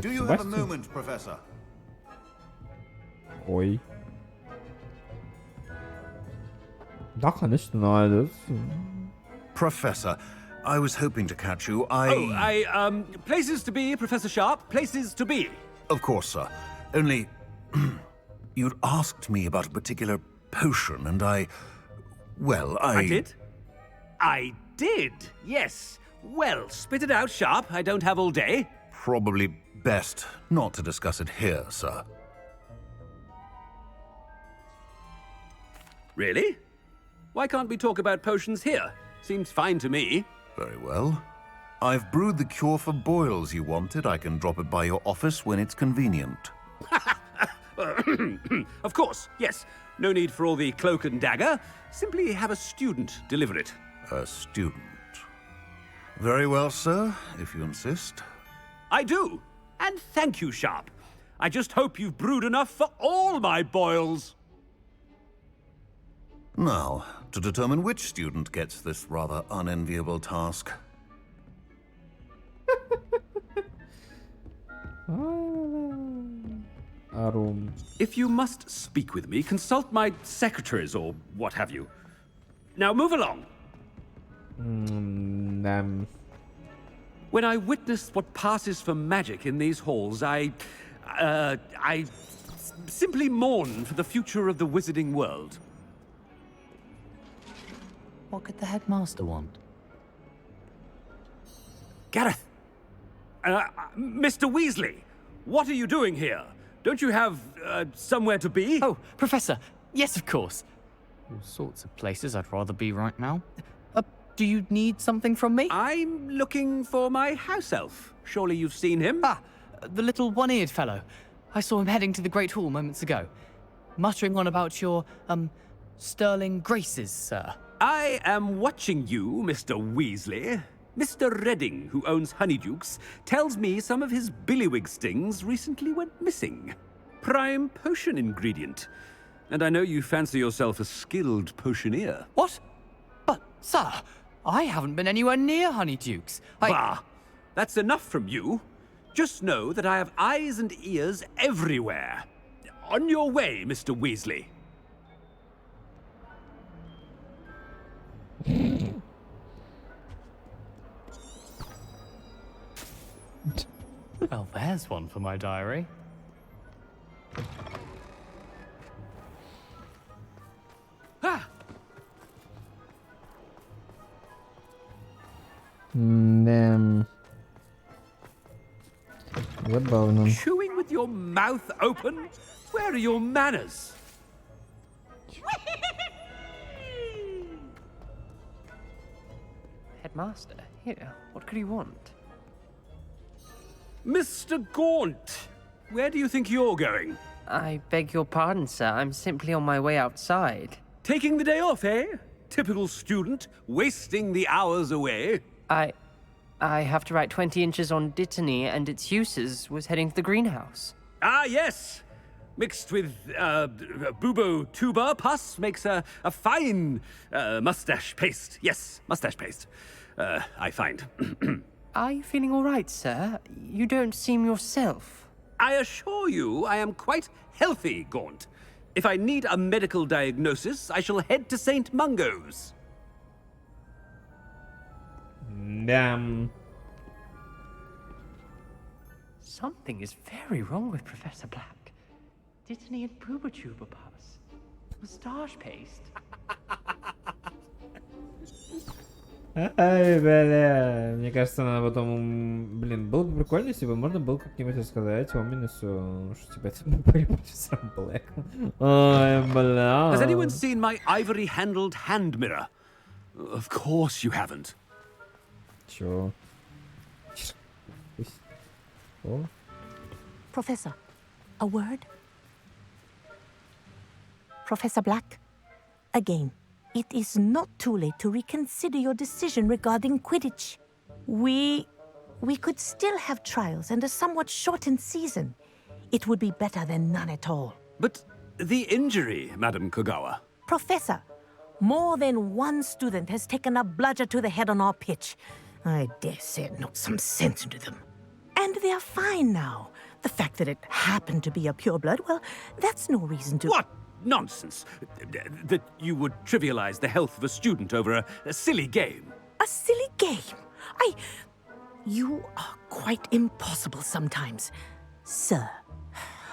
Do you have a moment, Professor? Ой. Да, конечно, но Professor, I was hoping to catch you. Places to be, Professor Sharp. Places to be. Of course, sir. Only, you'd asked me about a particular potion, and I did? I did, yes. Well, spit it out, Sharp. I don't have all day. Probably best not to discuss it here, sir. Really? Why can't we talk about potions here? Seems fine to me. Very well. I've brewed the cure for boils you wanted. I can drop it by your office when it's convenient. Of course, yes. No need for all the cloak and dagger. Simply have a student deliver it. A student. Very well, sir, if you insist. I do. And thank you, Sharp. I just hope you've brewed enough for all my boils. Now, to determine which student gets this rather unenviable task. If you must speak with me, consult my secretaries or what have you. Now move along. When I witness what passes for magic in these halls, I simply mourn for the future of the wizarding world. What could the headmaster want? Gareth! Mr. Weasley, what are you doing here? Don't you have, somewhere to be? Oh, Professor, yes, of course. All sorts of places I'd rather be right now. Do you need something from me? I'm looking for my house elf. Surely you've seen him? The little one-eared fellow. I saw him heading to the Great Hall moments ago. Muttering on about your, sterling graces, sir. I am watching you, Mr. Weasley. Mr. Redding, who owns Honeydukes, tells me some of his billywig stings recently went missing. Prime potion ingredient. And I know you fancy yourself a skilled potioneer. What? But, sir, I haven't been anywhere near Honeydukes. Bah! That's enough from you. Just know that I have eyes and ears everywhere. On your way, Mr. Weasley. Well, there's one for my diary. Забавно. Chewing with your mouth open? Where are your manners? Headmaster, here, what could he want? Mr. Gaunt, where do you think you're going? I beg your pardon, sir. I'm simply on my way outside. Taking the day off, eh? Typical student, wasting the hours away. I have to write 20 inches on Dittany and its uses. Was heading to the greenhouse. Ah, yes. Mixed with bubo tuber pus makes a fine mustache paste. Yes, mustache paste. I find. Are you feeling all right, sir? You don't seem yourself. I assure you I am quite healthy, Gaunt. If I need a medical diagnosis, I shall head to St. Mungo's. Damn. Something is very wrong with Professor Black. Dittany and Booba Puffs. Moustache paste. Ай, бля. Мне кажется, надо потом... Блин, было бы прикольно, если бы можно было как-нибудь рассказать Оминусу, что типа это были профессор Блэк. Ой, бля. Has anyone seen my ivory-handled hand mirror? Of course you haven't. Чё? О. Professor, a word? Professor Black, again, it is not too late to reconsider your decision regarding Quidditch. We could still have trials and a somewhat shortened season. It would be better than none at all. But the injury, Madam Kogawa. Professor, more than one student has taken a bludger to the head on our pitch. I dare say it knocked some sense into them. And they are fine now. The fact that it happened to be a pureblood, well, that's no reason to... What nonsense! That you would trivialize the health of a student over a silly game. A silly game? You are quite impossible sometimes. Sir,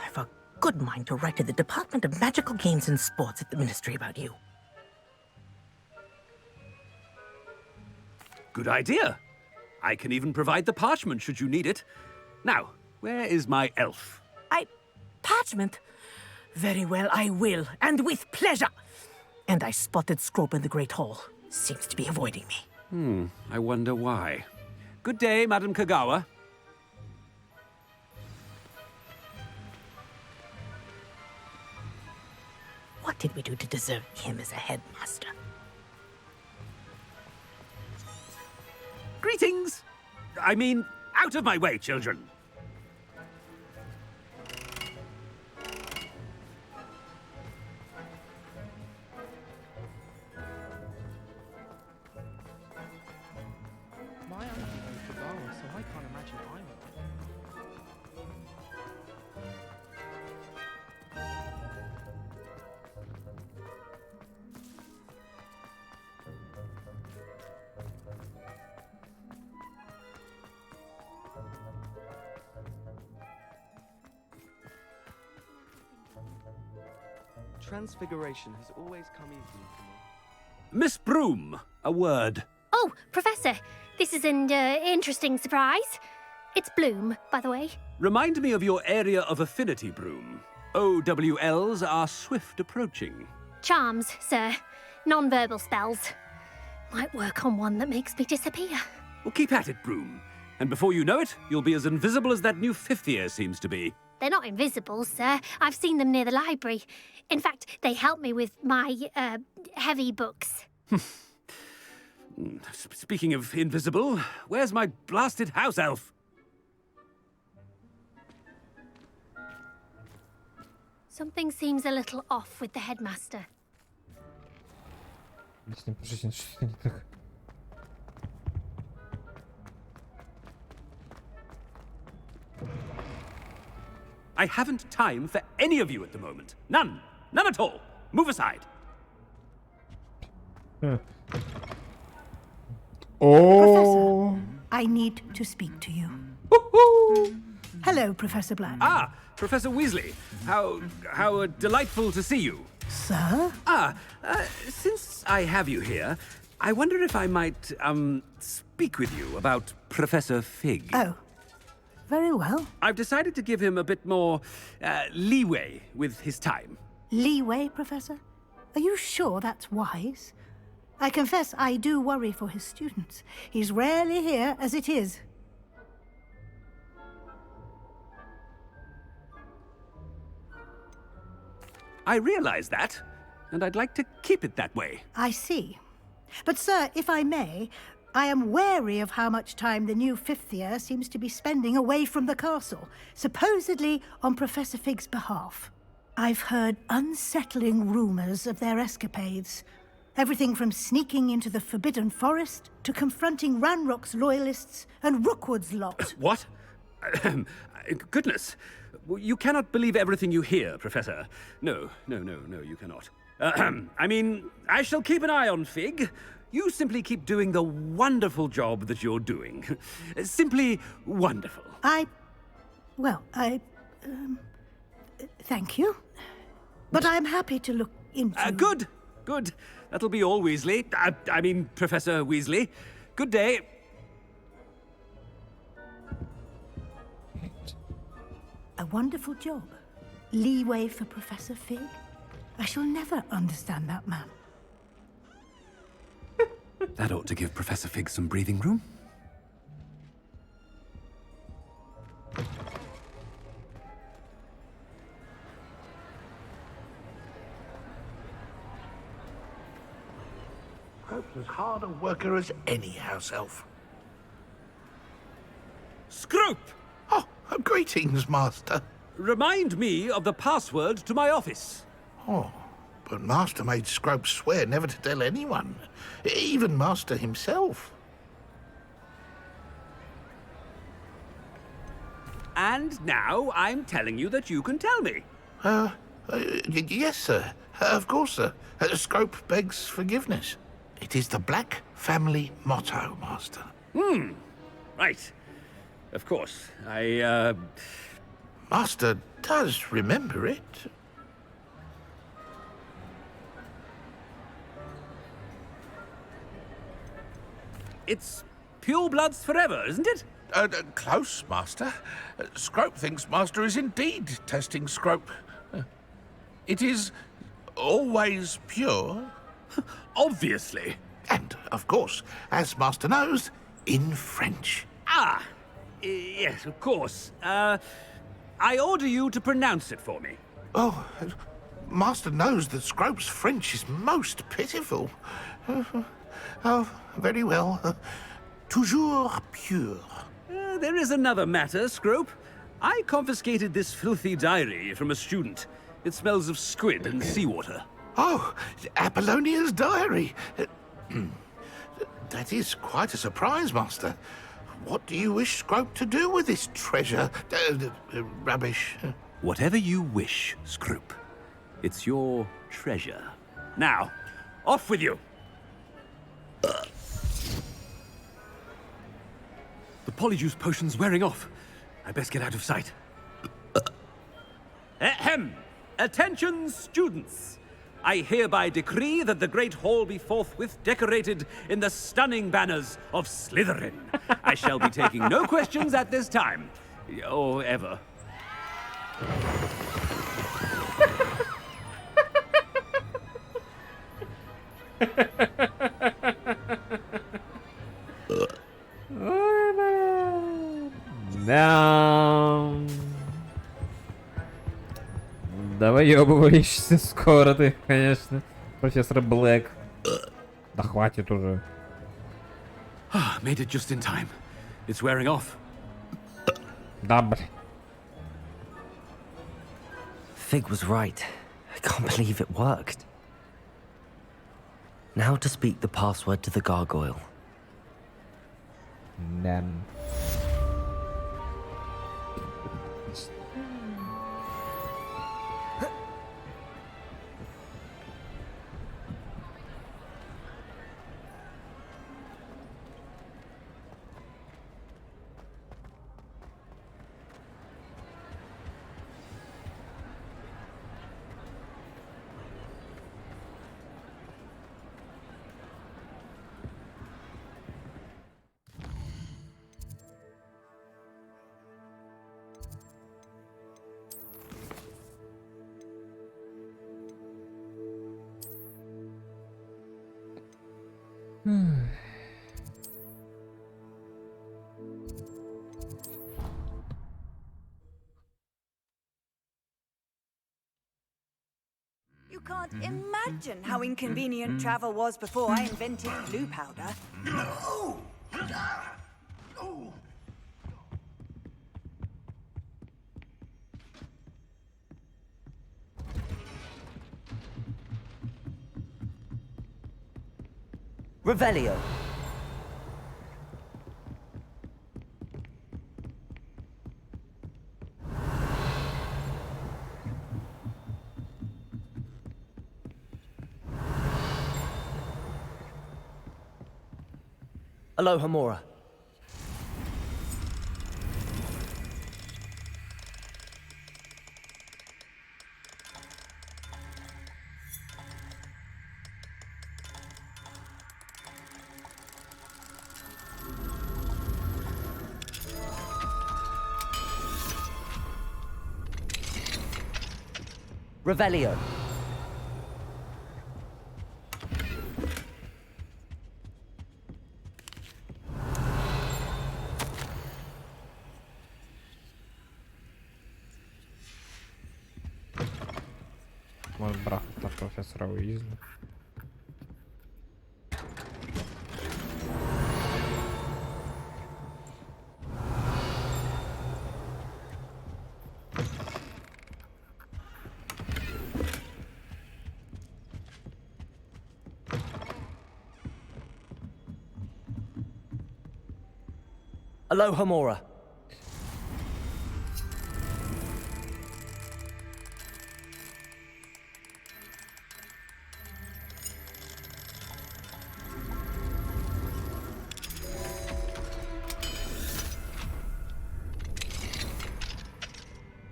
I've a good mind to write to the Department of Magical Games and Sports at the Ministry about you. Good idea. I can even provide the parchment should you need it. Now, where is my elf? Parchment? Very well, I will, and with pleasure. And I spotted Scrope in the Great Hall. Seems to be avoiding me. I wonder why. Good day, Madam Kogawa. What did we do to deserve him as a headmaster? Greetings! I mean, out of my way, children. My uncle knows Kogawa, so I can't imagine I would. Transfiguration has always come easily to me. Miss Broom, a word. Oh, Professor, this is an interesting surprise. It's Bloom, by the way. Remind me of your area of affinity, Broom. OWLs are swift approaching. Charms, sir. Non-verbal spells. Might work on one that makes me disappear. Well, keep at it, Broom. And before you know it, you'll be as invisible as that new fifth year seems to be. They're not invisible, sir. I've seen them near the library. In fact, they help me with my, heavy books. Speaking of invisible, where's my blasted house elf? Something seems a little off with the headmaster. I haven't time for any of you at the moment. None. None at all. Move aside. Professor, I need to speak to you. Hello, Professor Black. Ah, Professor Weasley. How delightful to see you. Sir? Since I have you here, I wonder if I might, speak with you about Professor Fig. Oh, very well. I've decided to give him a bit more leeway with his time. Leeway, Professor? Are you sure that's wise? I confess I do worry for his students. He's rarely here as it is. I realize that, and I'd like to keep it that way. I see. But, sir, if I may, I am wary of how much time the new fifth year seems to be spending away from the castle, supposedly on Professor Fig's behalf. I've heard unsettling rumors of their escapades. Everything from sneaking into the Forbidden Forest to confronting Ranrock's loyalists and Rookwood's lot. What? Goodness. You cannot believe everything you hear, Professor. No, you cannot. I mean, I shall keep an eye on Fig. You simply keep doing the wonderful job that you're doing. Simply wonderful. Thank you. But I'm happy to look into... Good. That'll be all, Weasley. I mean, Professor Weasley. Good day. A wonderful job. Leeway for Professor Fig. I shall never understand that man. That ought to give Professor Fig some breathing room. Scrope's as hard a worker as any house elf. Scrope! Oh, greetings, Master. Remind me of the password to my office. Oh, but Master made Scrope swear never to tell anyone, even Master himself. And now I'm telling you that you can tell me. Yes, sir. Of course, sir. Scrope begs forgiveness. It is the Black family motto, Master. Right. Of course. Master does remember it. It's purebloods forever, isn't it? Close, Master. Scrope thinks Master is indeed testing Scrope. It is always pure. Obviously. And, of course, as Master knows, in French. Yes, of course. I order you to pronounce it for me. Oh, Master knows that Scrope's French is most pitiful. Oh, very well. Toujours pure. There is another matter, Scrope. I confiscated this filthy diary from a student. It smells of squid and seawater. Oh, Apollonia's diary. That is quite a surprise, Master. What do you wish Scrope to do with this treasure? Rubbish. Whatever you wish, Scrope. It's your treasure. Now, off with you. The polyjuice potion's wearing off. I best get out of sight. Ahem! Attention, students! I hereby decree that the Great Hall be forthwith decorated in the stunning banners of Slytherin. I shall be taking no questions at this time. Or ever. Да. Да выебываешься скоро ты, конечно, профессор Блэк. Да хватит уже. Made it just in time. It's wearing off. Да, блин. Fig was right. I can't believe it worked. Now to speak the password to the gargoyle. Then. You can't imagine how inconvenient travel was before I invented blue powder. No! Revelio. Aloha Mora. Revelio. Может, брахта профессора Уизли. Aloha Mora.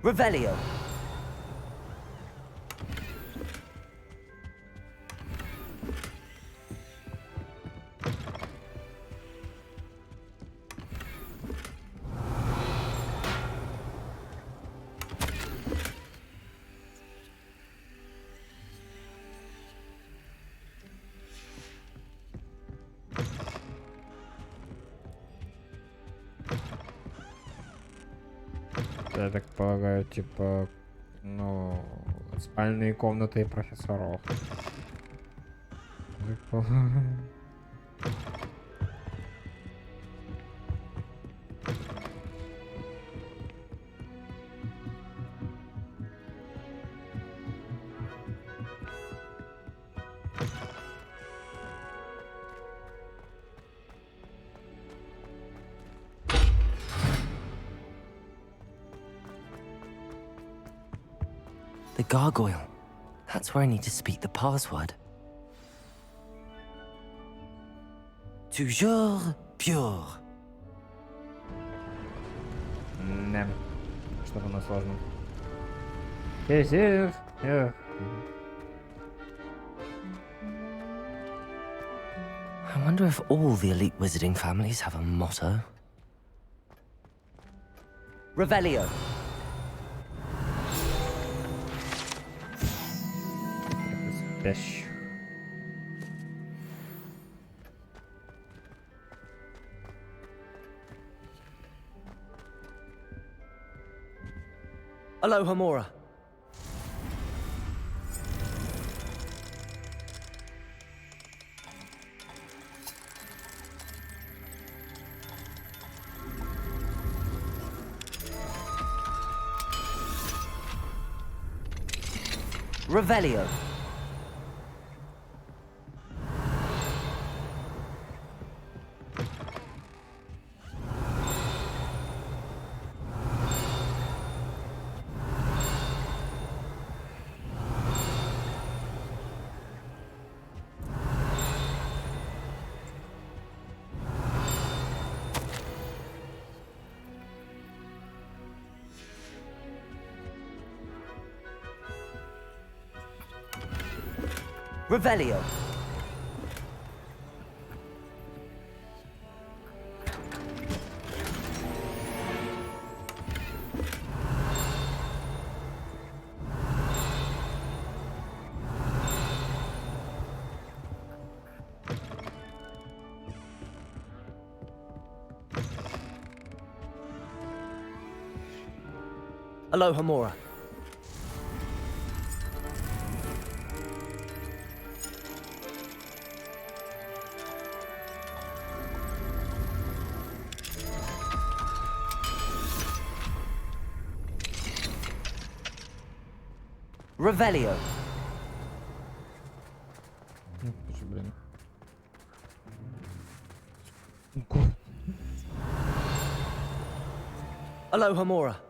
Revelio. Я так полагаю, типа, ну, спальные комнаты профессоров. Так полагаю. The gargoyle. That's where I need to speak the password. Toujours pure. Не. Что-то на сложном. I wonder if all the elite wizarding families have a motto. Revelio. Спящий. Aloha Mora. Revelio. Revelio. Aloha Mora. Revelio. Блин. Aloha Mora.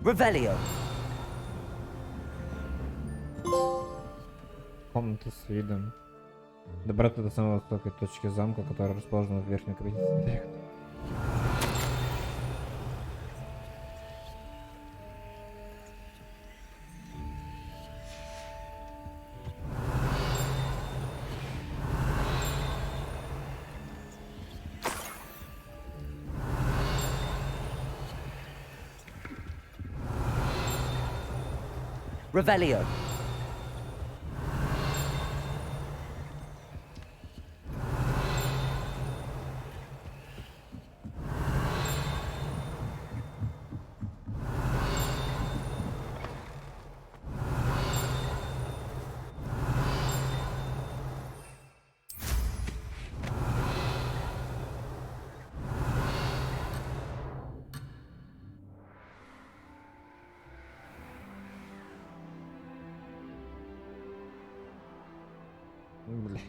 Revelio. Комната с видом. Добраться до самой высокой точки замка, которая расположена в верхней крысе. Revelio. Бля.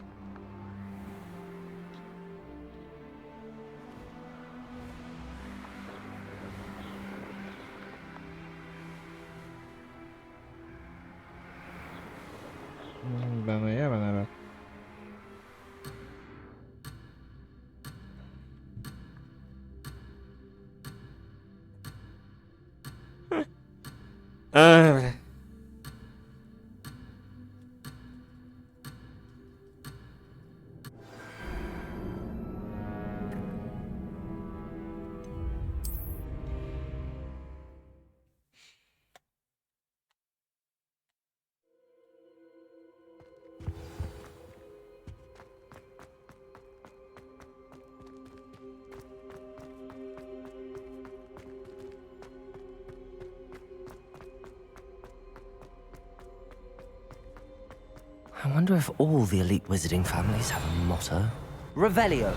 Да, наверное. Бля. I wonder if all the elite wizarding families have a motto. Revelio.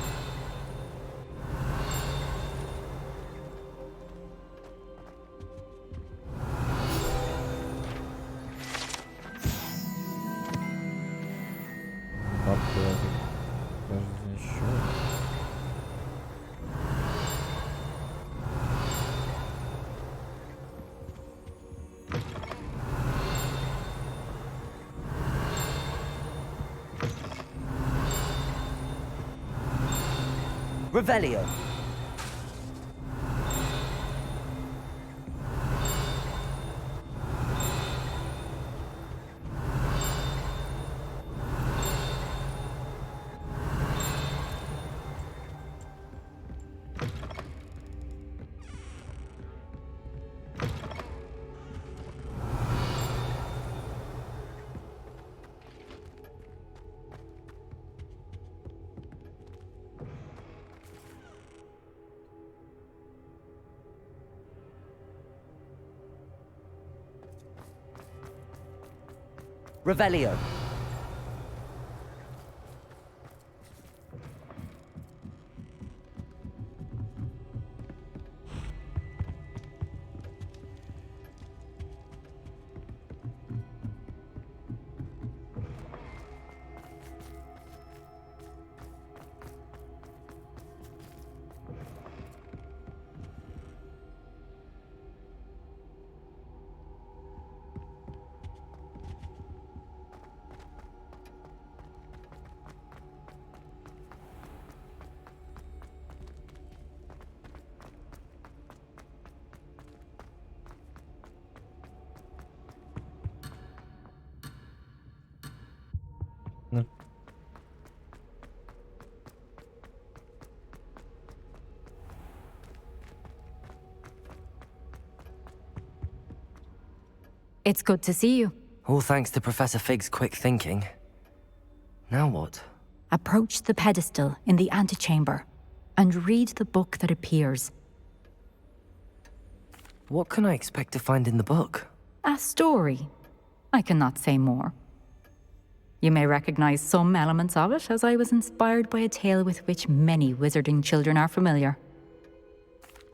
Revelio. Revelio. No. It's good to see you. All thanks to Professor Fig's quick thinking. Now what? Approach the pedestal in the antechamber and read the book that appears. What can I expect to find in the book? A story. I cannot say more. You may recognize some elements of it, as I was inspired by a tale with which many wizarding children are familiar.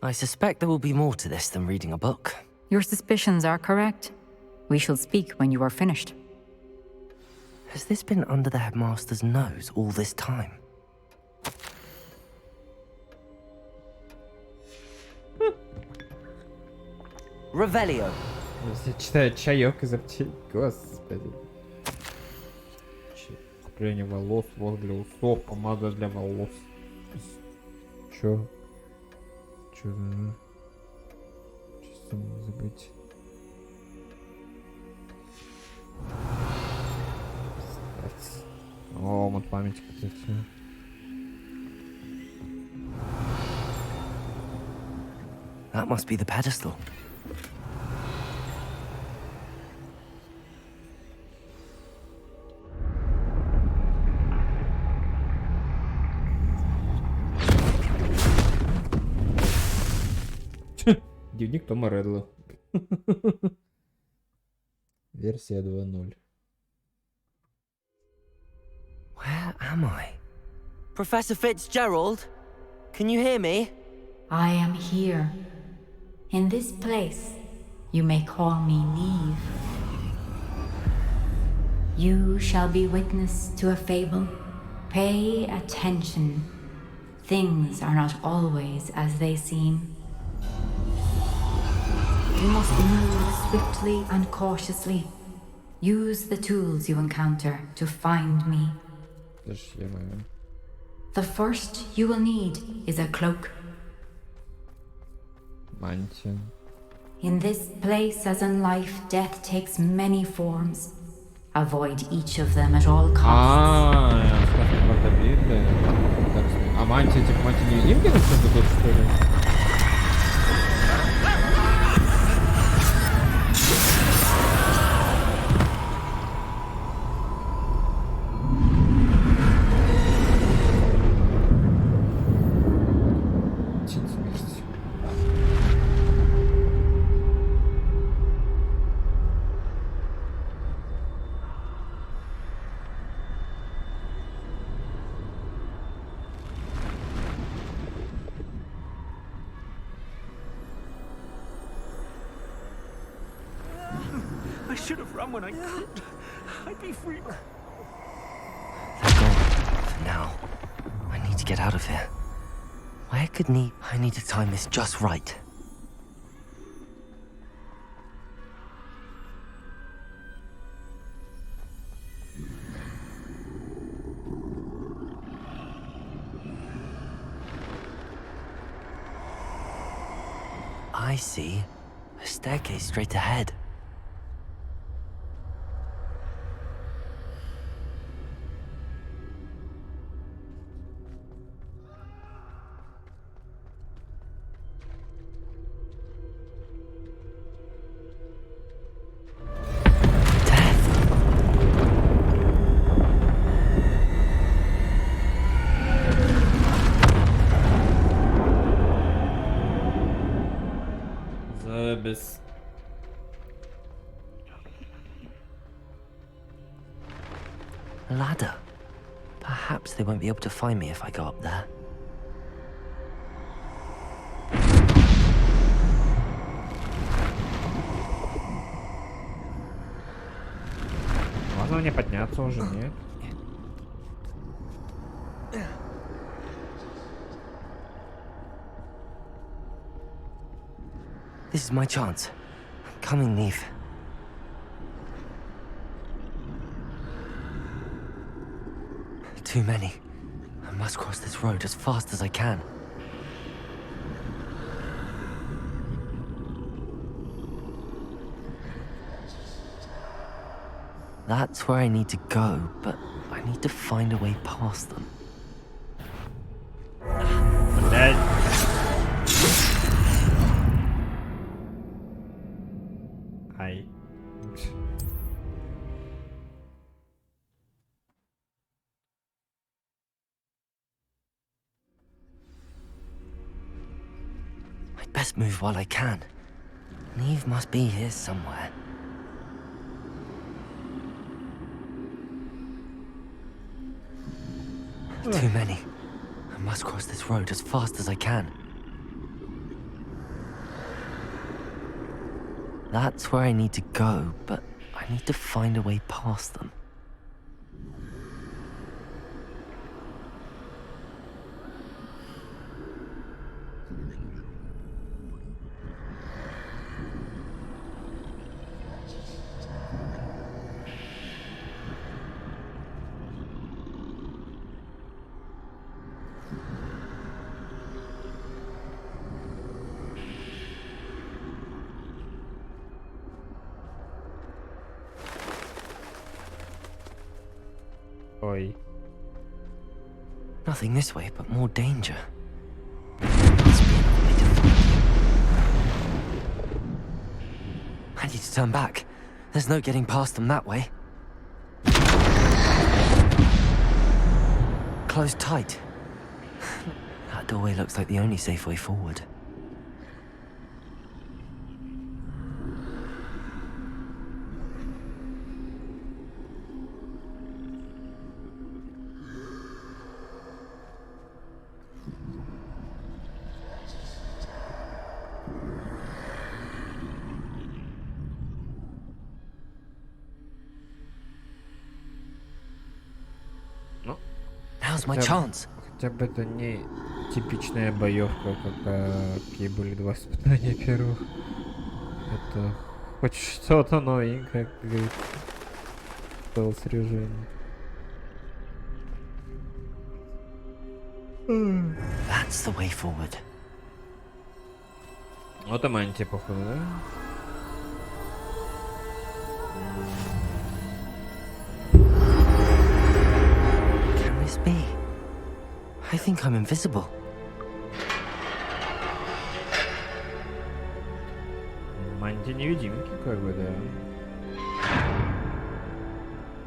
I suspect there will be more to this than reading a book. Your suspicions are correct. We shall speak when you are finished. Has this been under the headmaster's nose all this time? Revelio. Читаю чаек из аптеки. Господи. Крепление волос, воск для усов, помада для волос. Чё? Чё за... Чисто забыть. О, вот память, кстати. That must be the pedestal. Дневник Тома Редла. Версия 2.0. Where am I? Professor Fitzgerald? Can you hear me? I am here. In this place, you may call me Neve. You shall be witness to a fable. Pay attention. Things are not always as they seem. You must move swiftly and cautiously. Use the tools you encounter to find me. The first you will need is a cloak. Мантия. In this place, as in life, death takes many forms. Avoid each of them at all costs. А мантия, типа мантия-невидимки на что-то тут, что ли? I should have run when I could. I'd be free. They're gone. For now. I need to get out of here. Where could Neve... I need to time this just right. I see. A staircase straight ahead. Без... A ladder. Perhaps they won't be able to find me if I go up there. Можно мне подняться уже, нет? This is my chance. I'm coming, Neve. Too many. I must cross this road as fast as I can. That's where I need to go, but I need to find a way past them. best move while I can. Neve must be here somewhere. Too many. I must cross this road as fast as I can. That's where I need to go, but I need to find a way past them. Ой. Nothing this way, but more danger. I need to turn back. There's no getting past them that way. Closed tight. That doorway looks like the only safe way forward. Now's my chance. Хотя бы это не типичная боевка, какие были два испытания первых. Это хоть что-то новенькое, как говорится. Стелс-режим. That's the way forward. Вот и мантия, походу, да? Can this be? I think I'm invisible. Мантия-невидимки, как бы, да.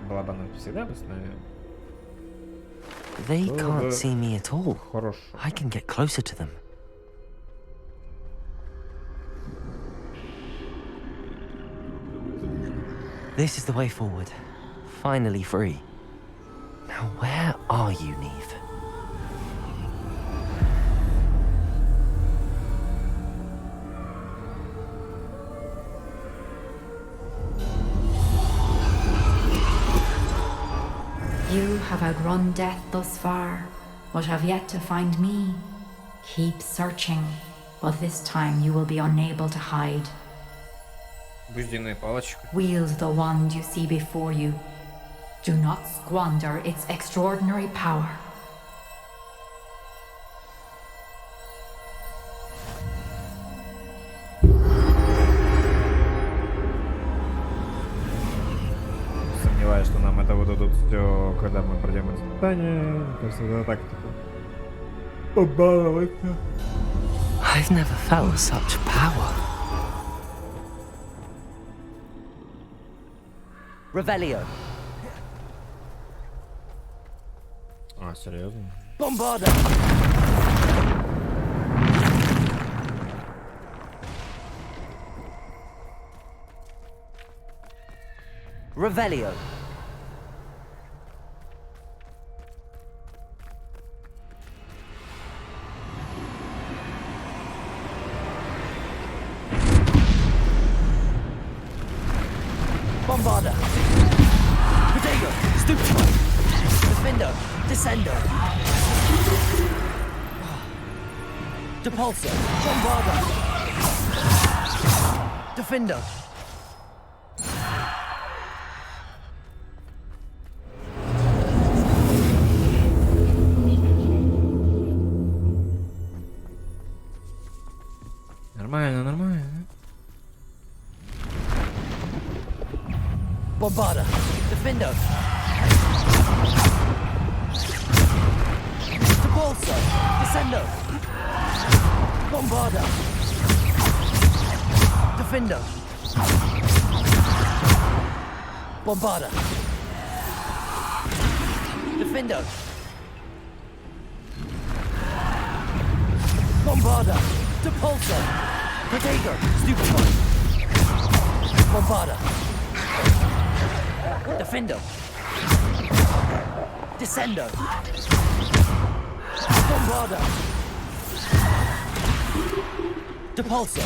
Была бы она всегда бы с нами. They can't see me at all. Хорошо. I can get closer to them. This is the way forward. Finally free. Now where are you, Neve? You have outrun death thus far, but have yet to find me. Keep searching, but this time you will be unable to hide. Бужденная палочка. Wield the wand you see before you. Do not squander its extraordinary power. Сомневаюсь, что нам это выдадут все, когда мы пройдем испытание. То есть это так типа побаловаться. I've never felt such power. Revelio. А, серьезно? Bombarda. Revelio. Bombarda. Protego. Stupefy. Defender. Descendo. Depulso. Bombarda. Defender. Нормально, нормально. Bombarda. Defender. Depulso. Descendo. Bombarda. Defender. Bombarda. Defender. Bombarda. Depulso! Protego! Stupefy! Bombarda! Defendo! Descendo! Bombarda! Depulso!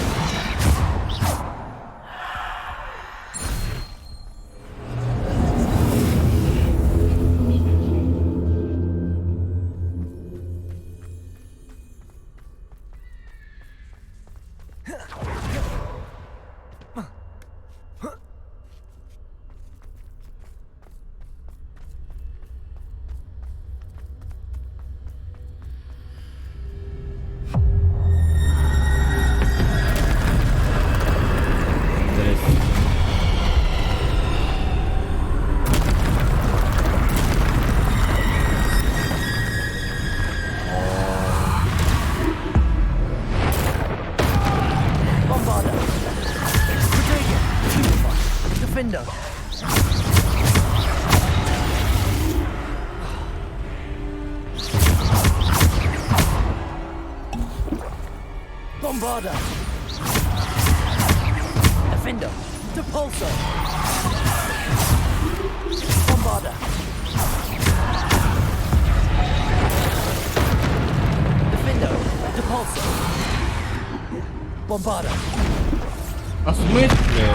Bombarda! Defendo! Depulso! Bombarda! Defendo! Depulso! Bombarda! А в смысле?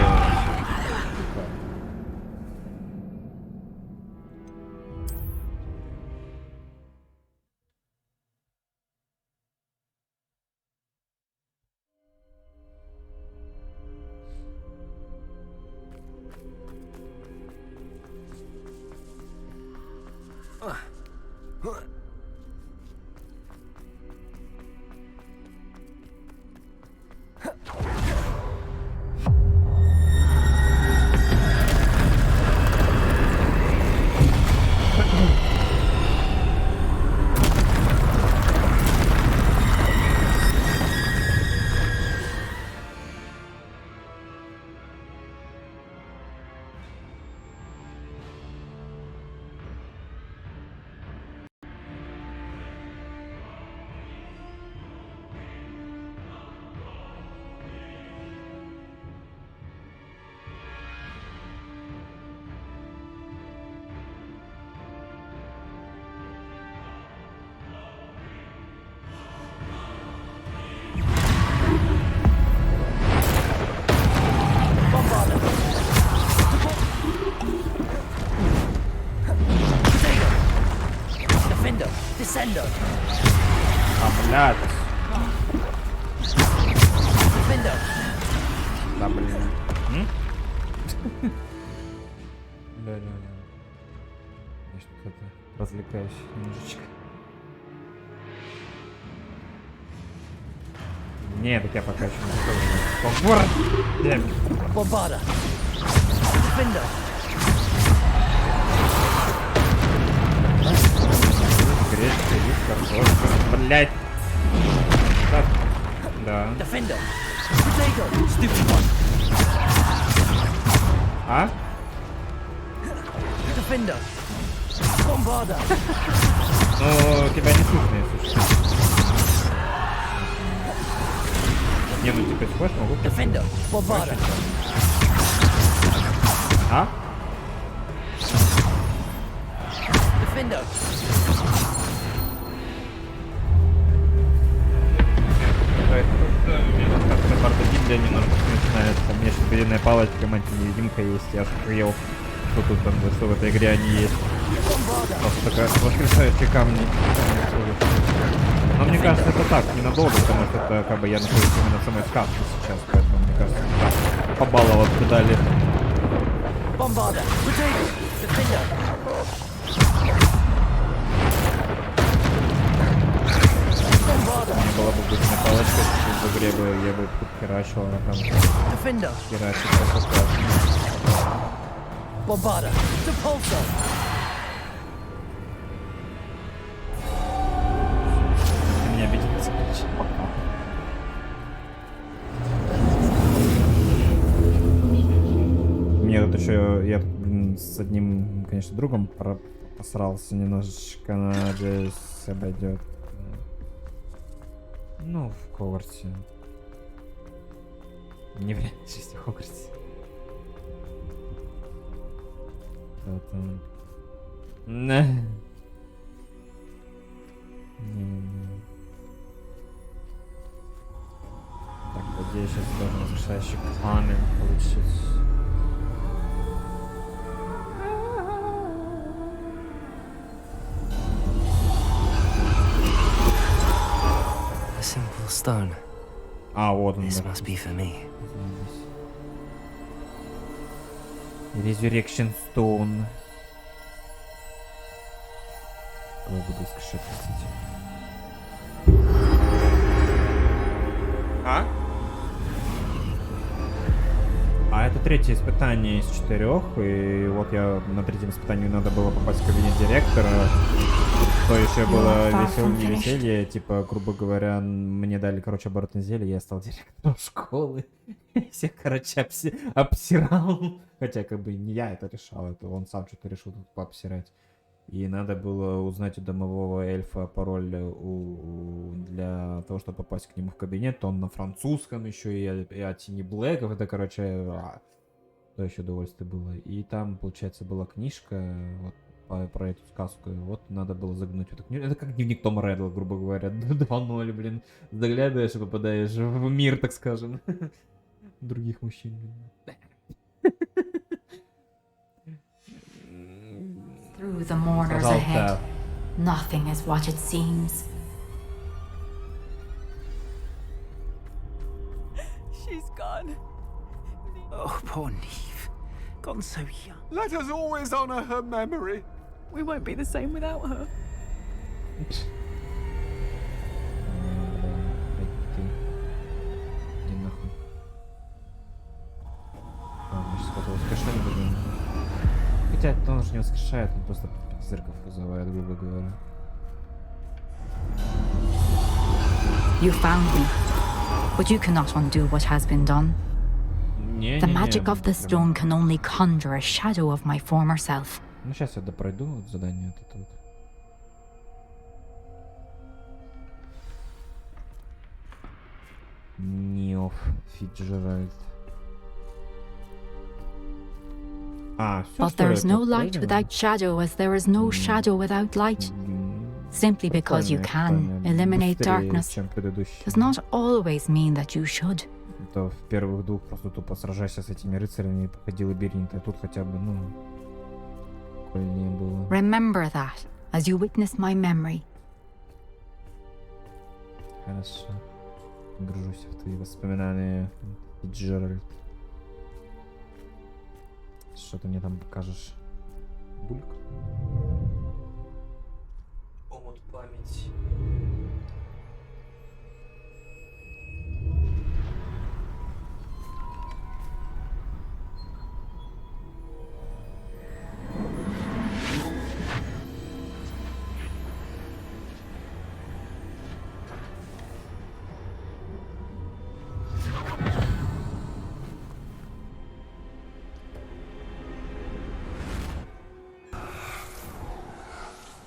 Descendo! Блядь. Defendo! Да, блин. Да. Я что-то развлекаюсь немножечко. Не, так я пока еще не Хогвартс! Bombarda! Defendo! Гречка, рис, картошка. Блять! Так. Да. Defendo! Protego! Stupefy! А? Defendo! Bombarda! Ну, тебя не слышно, если что. Не, ну типа, если хочешь, могу... Defendo! Bombarda! А? Defendo! Как-то портативля немножко начинается. У меня сейчас передняя палочка, мать-невидимка есть. Я охуел, что тут там, что в этой игре они есть. Просто такая воскрешающие камни. Но мне кажется, это так, ненадолго, потому что это как бы я нахожусь именно в самой сказке сейчас, поэтому мне кажется, так, побаловаться дали. Мне была бы быстрая палочка, в игре бы я бы тут херачил, а там херачил просто страшно. Bombarda! Depulso! Меня обидится. Пока. Мне тут еще, я блин, с одним, конечно, другом посрался немножечко, надеюсь, обойдет. Ну, в Хогвартсе. Не в реальной жизни, в Хогвартсе. Это... Не. Так, по идее, сейчас должен воскрешающий камень получить. A simple stone. А, вот он. This must be for me. Resurrection Stone. Кого буду воскрешать, простите. А? А это третье испытание из 4, и вот я на третьем испытании надо было попасть в кабинет директора. То еще было веселье, типа, грубо говоря, мне дали, короче, оборотное зелье, я стал директором школы. Всех, короче, обсирал. Хотя, как бы, не я это решал, это он сам что-то решил тут пообсирать. И надо было узнать у домового эльфа пароль для того, чтобы попасть к нему в кабинет. Он на французском еще, и от Тини Блэков. Это, короче, то еще удовольствие было. И там, получается, была книжка вот, про эту сказку. Вот надо было загнуть в эту книжку. Это как дневник Тома Реддла, грубо говоря. 2.0, блин. Заглядываешь и попадаешь в мир, так скажем. Других мужчин, блин. Through the mourners ahead, nothing is what it seems. She's gone. Oh, poor Neve. Gone so young. Let us always honor her memory. We won't be the same without her. Иди нахуй. Ладно, сейчас кого-то воскрешать будем. Хотя он же не воскрешает, он просто призраков вызывает, грубо говоря. You found me, but you cannot undo what has been done. The magic of the stone can only conjure a shadow of my former self. Ну сейчас я допройду вот задание вот это вот. Неоф Фиджеральд. But there is no light without shadow, as there is no shadow without light. Simply because you can eliminate darkness does not always mean that you should. То в первых двух просто тупо сражайся с этими рыцарями и проходи лабиринт, а тут хотя бы, ну, прикольнее было. Remember that as you witness my memory. Хорошо. Гружусь в твои воспоминания, Фиджеральд. Что ты мне там покажешь? Бульк? Омут память.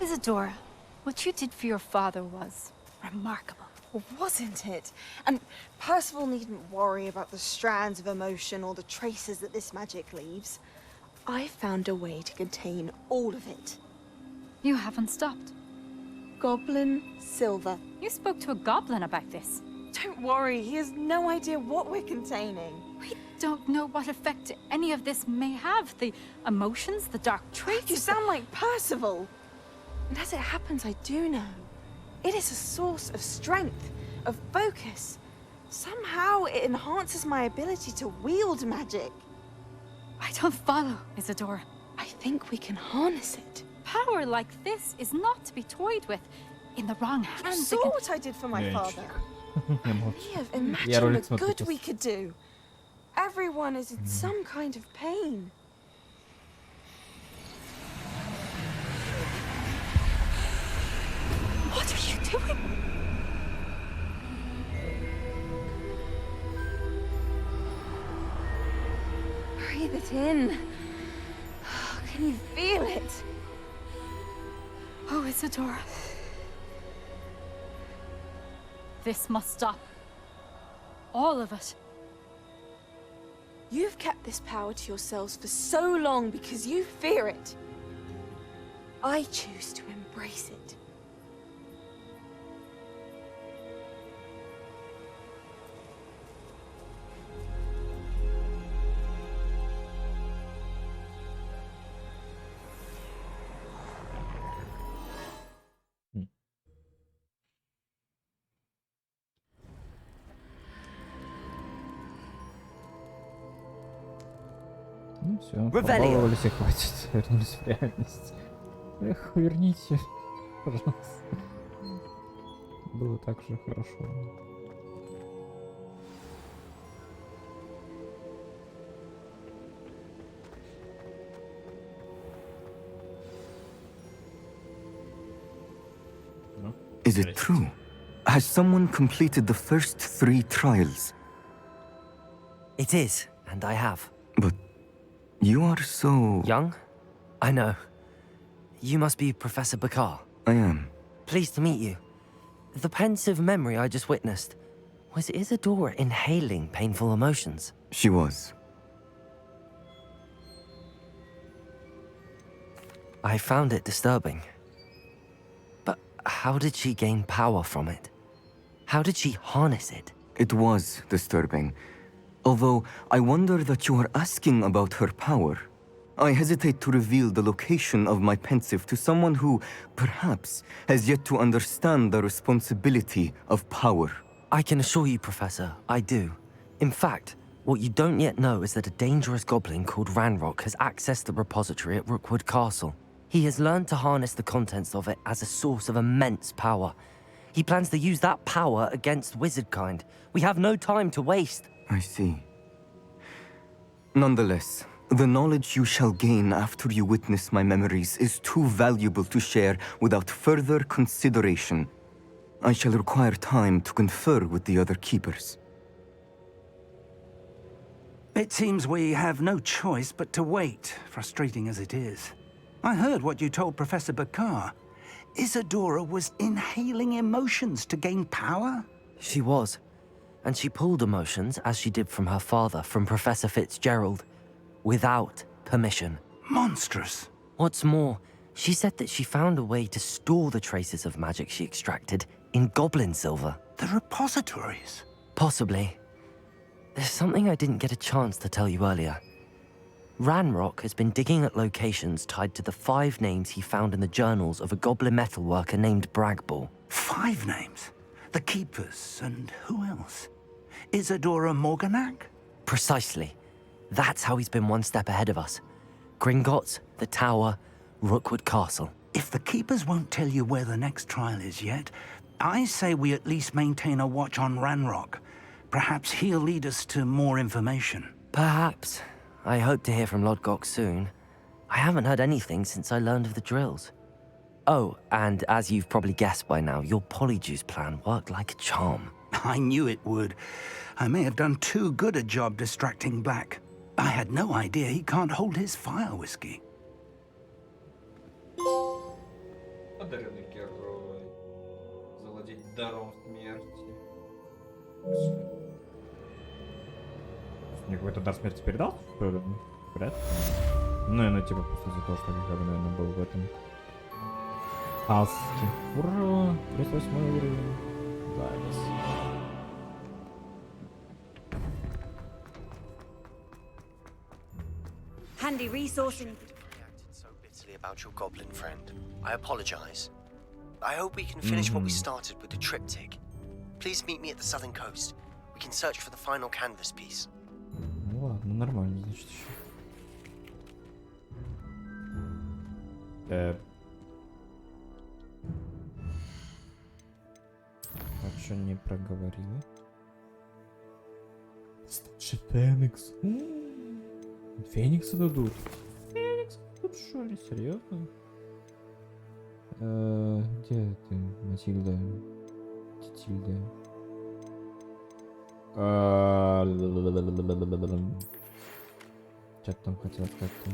Isadora, what you did for your father was remarkable. Well, wasn't it? And Percival needn't worry about the strands of emotion or the traces that this magic leaves. I found a way to contain all of it. You haven't stopped. Goblin Silver. You spoke to a goblin about this. Don't worry, he has no idea what we're containing. We don't know what effect any of this may have. The emotions, the dark traits. You sound like Percival. And as it happens, I do know. It is a source of strength, of focus. Somehow it enhances my ability to wield magic. I don't follow, Isadora. I think we can harness it. Power like this is not to be toyed with. In the wrong hands, You saw what I did for my father. Liv, imagine the good we could do. Everyone is in some kind of pain. What are you doing? Breathe it in. Can you feel it? Oh, Isadora. This must stop. All of it. You've kept this power to yourselves for so long because you fear it. I choose to embrace it. Ну все, побаловались и хватит. Вернулись в реальность. Эх, верните, пожалуйста. Было так же хорошо. Is it true? Has someone completed the first 3 trials? It is, and I have. But you are so... Young? I know. You must be Professor Bakar. I am. Pleased to meet you. The pensive memory I just witnessed, was Isadora inhaling painful emotions? She was. I found it disturbing. But how did she gain power from it? How did she harness it? It was disturbing. Although, I wonder that you are asking about her power. I hesitate to reveal the location of my pensive to someone who, perhaps, has yet to understand the responsibility of power. I can assure you, Professor, I do. In fact, what you don't yet know is that a dangerous goblin called Ranrock has accessed the repository at Rookwood Castle. He has learned to harness the contents of it as a source of immense power. He plans to use that power against wizardkind. We have no time to waste. I see. Nonetheless, the knowledge you shall gain after you witness my memories is too valuable to share without further consideration. I shall require time to confer with the other keepers. It seems we have no choice but to wait, frustrating as it is. I heard what you told Professor Bakar. Isadora was inhaling emotions to gain power? She was. And she pulled emotions, as she did from her father, from Professor Fitzgerald, without permission. Monstrous. What's more, she said that she found a way to store the traces of magic she extracted in goblin silver. The repositories? Possibly. There's something I didn't get a chance to tell you earlier. Ranrock has been digging at locations tied to the 5 names he found in the journals of a goblin metalworker named Bragball. 5 names? The Keepers, and who else? Isadora Morganac? Precisely. That's how he's been one step ahead of us. Gringotts, the Tower, Rookwood Castle. If the Keepers won't tell you where the next trial is yet, I say we at least maintain a watch on Ranrock. Perhaps he'll lead us to more information. Perhaps. I hope to hear from Lodgok soon. I haven't heard anything since I learned of the drills. Oh, and as you've probably guessed by now, your Polyjuice plan worked like a charm. I knew it would. I may have done too good a job distracting Black. I had no idea he can't hold his fire whiskey. Одаренный герой. Завладеть даром смерти. Мне какой-то дар смерти передал? Вряд ли. Наверное, типа просто за то, что я бы, наверное, был в этом аске. Ура! 38 уровень. Запись. Handy resourcing. Reacted so bitterly about your goblin friend. I apologize. I hope we can finish what we started with the triptych. Please meet me at the southern coast. We can search for the final canvas piece. Ну ладно, нормально, значит, еще. А что не проговорила? Старший Феникс. Феникса дадут. Феникса дадут, что ли? Серьезно? Где ты, Матильда? Тильда? Что ты там хотел сказать-то?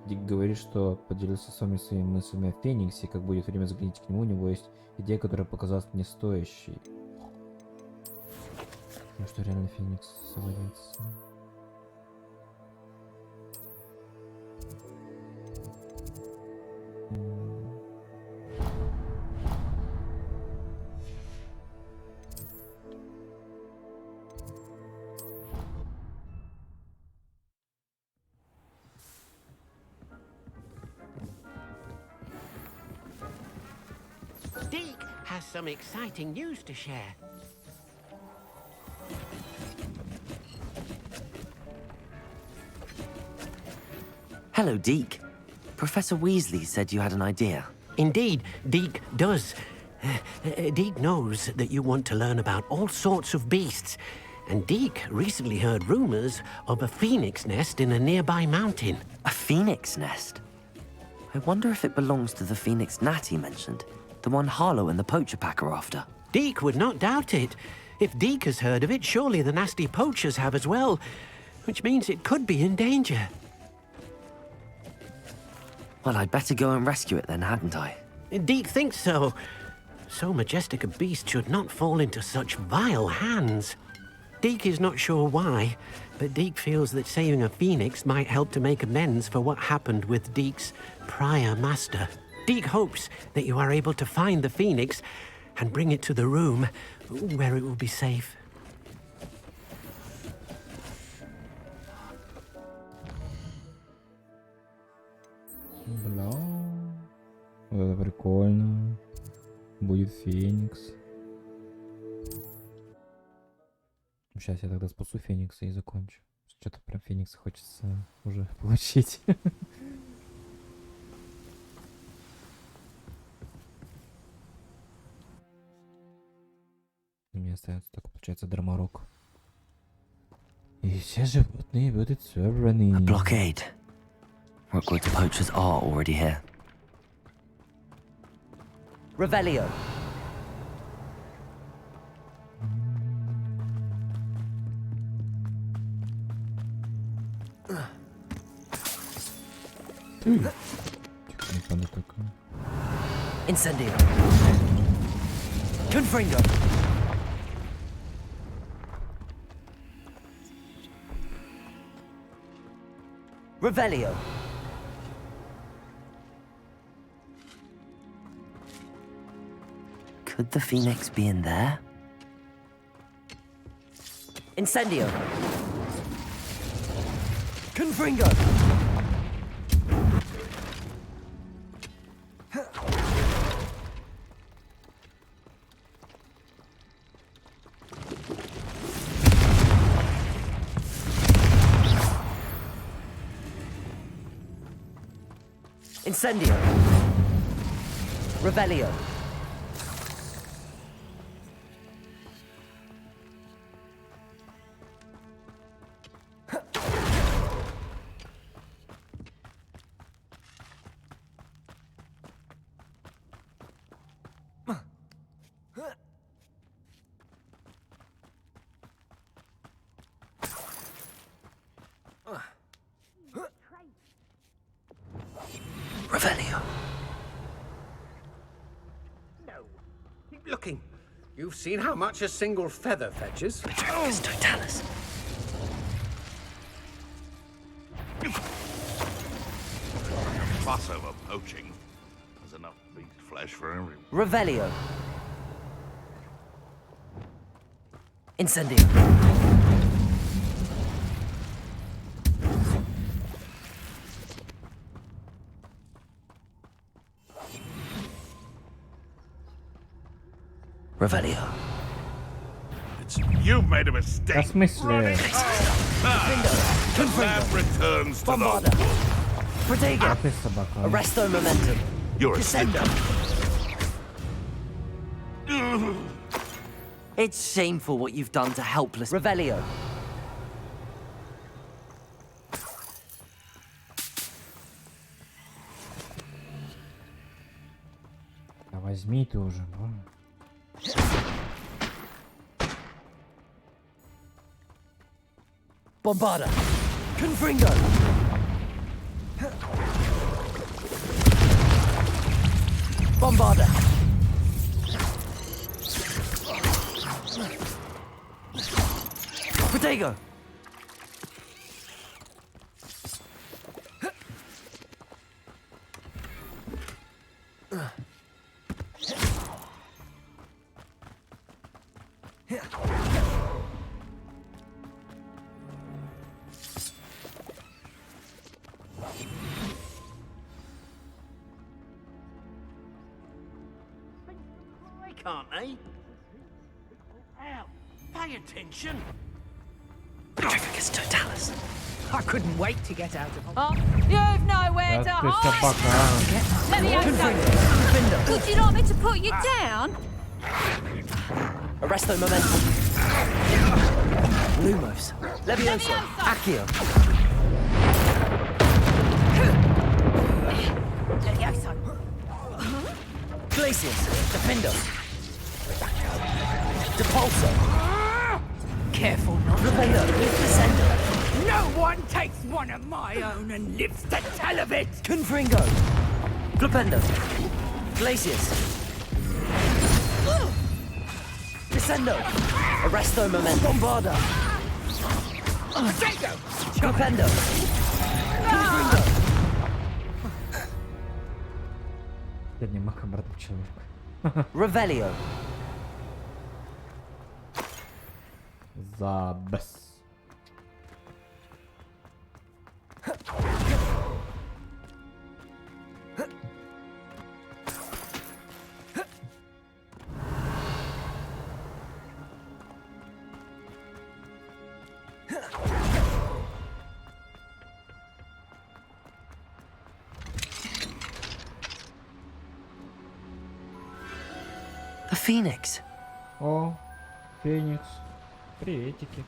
Дик говорит, что поделился с вами своими мыслями о Фениксе, как будет время заглянуть к нему, у него есть идея, которая показалась мне стоящей. Может, реально Феникс свалится. Deke has some exciting news to share. Hello, Deke. Professor Weasley said you had an idea. Indeed, Deke does. Deke knows that you want to learn about all sorts of beasts, and Deke recently heard rumors of a phoenix nest in a nearby mountain. A phoenix nest? I wonder if it belongs to the phoenix Nat he mentioned. The one Harlow and the poacher pack are after. Deke would not doubt it. If Deke has heard of it, surely the nasty poachers have as well, which means it could be in danger. Well, I'd better go and rescue it then, hadn't I? Deke thinks so. So majestic a beast should not fall into such vile hands. Deke is not sure why, but Deke feels that saving a phoenix might help to make amends for what happened with Deke's prior master. Deke hopes that you are able to find the phoenix and bring it to the room where it will be safe. Бля. Вот это прикольно. Будет Феникс. Сейчас я тогда спасу Феникса и закончу. Что-то прям Феникса хочется уже получить. Мне остается только, получается, драморок. И все животные будут собраны. A blockade. Rookwood's poachers are already here. Revelio. Incendio. Confringo. Revelio. Could the phoenix be in there? Incendio. Confringo. Incendio. Revelio. Revelio. No. Keep looking. You've seen how much a single feather fetches. Petronius Totalis. Fuss over poaching. There's enough beast flesh for everyone. Revelio. Incendio. Revelio. You've made a mistake. В смысле? The lab returns to Bombarda. Protego. Arresto momentum. You're a Descendo. It's shameful what you've done to helpless Revelio. Да возьми ты уже. Bombarda. Confringo. Bombarda. Stego! Can't they? Ow! Pay attention! Trifficus totalis. I couldn't wait to get out of here. Oh, you've nowhere to hide. Let me have some. Would you like me to put you down? Arresto momentum. Lumos. Levioso. Accio. Levioso. Glacius. Defendo. Depulso. Careful not to Rebello. Descendo. No one takes one of my own and lives to tell of it! Confringo. Flipendo. Glacius. Descendo. Arresto momentum. Bombarda. Stego! Flipendo. Confringo. Бедный макабратный человек. Revelio. Забес. The Phoenix. О, Феникс. Приветики.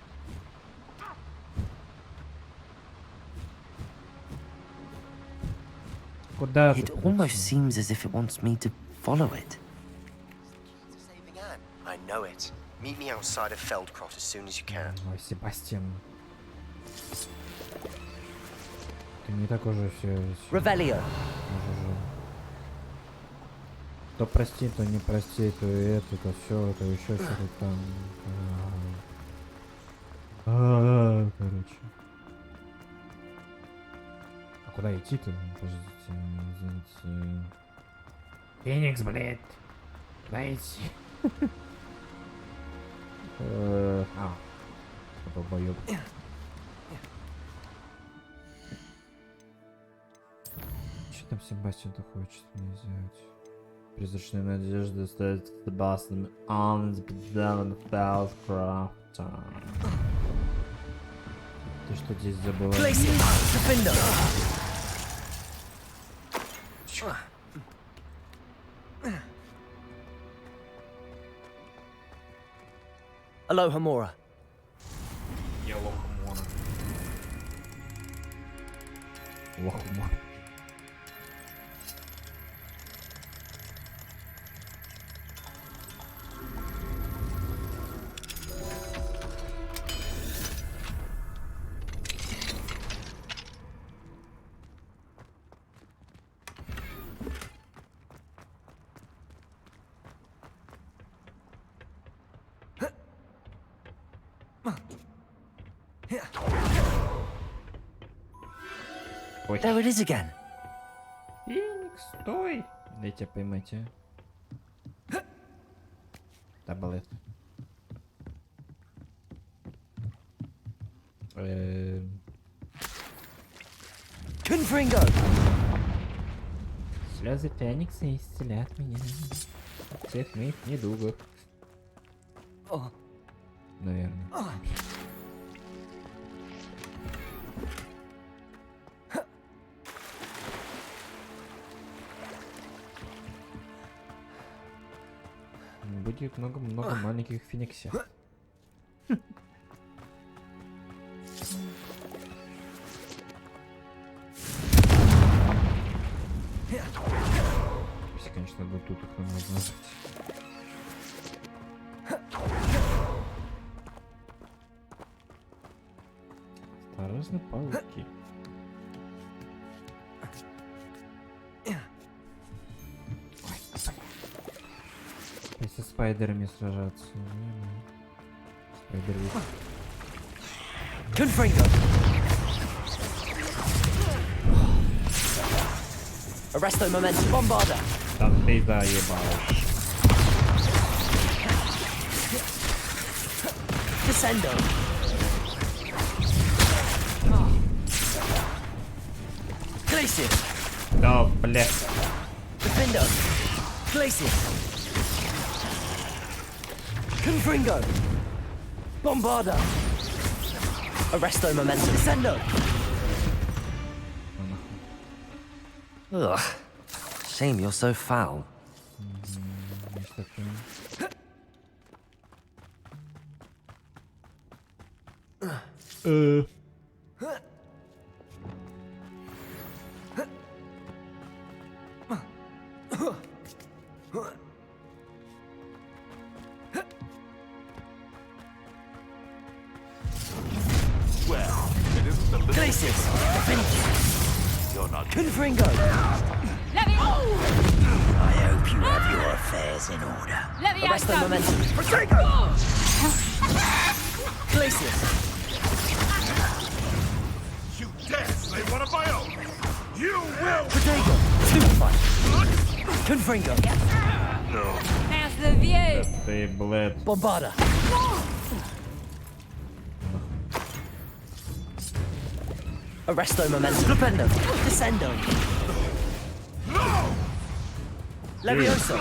Куда It almost seems as if it wants me to follow it. I know it. Meet me outside of Feldcroft as soon as you can. Ой, Себастьян. Ты не так уже все. Revelio. То прости, то не прости, то это, то все, то еще что-то там. Короче. А куда идти-то? Подождите, извините. Феникс, блядь. Куда идти? Долбоёб. Что там Себастьян-то хочет мне сделать? Призрачная надежда стоит с Себастьяном on the prevalent Feldcroft. Ты что здесь забываешь? Aloha Mora. Лохума. There it is again. Феникс, стой! Дайте поймайте. Таблет. Confringo. Слезы Феникса исцелят меня. Всех моих недугов. Наверное. Будет много-много маленьких фениксов. Если, конечно, бы тут их надо размножить. Осторожно, пауки. Со спайдерами сражаться. Спайдер Confringo. Arresto momentum. Bombarda. Да ты заебалась. Descendo. Glacius. Да, блядь. Defendo. Glacius. Confringo. Bombarda. Arresto momentum. Descendo. Ugh. Shame you're so foul. Well, it isn't the little... Glacius. You're not... Confringo. I hope you have your affairs in order. Arresto momentum. Glacius. You dare slay one of my own! You will... Protego. Stupefy. Confringo. How's the view? Ты, блядь. Bombarda. Arresto momentum. Flipendo. Descendo. Levioso.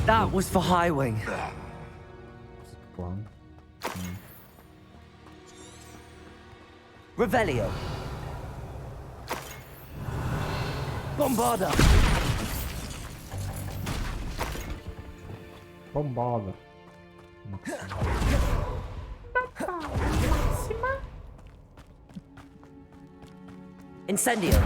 That was for High Wing. План. Revelio. Bombarda. Бомбада. Incendio.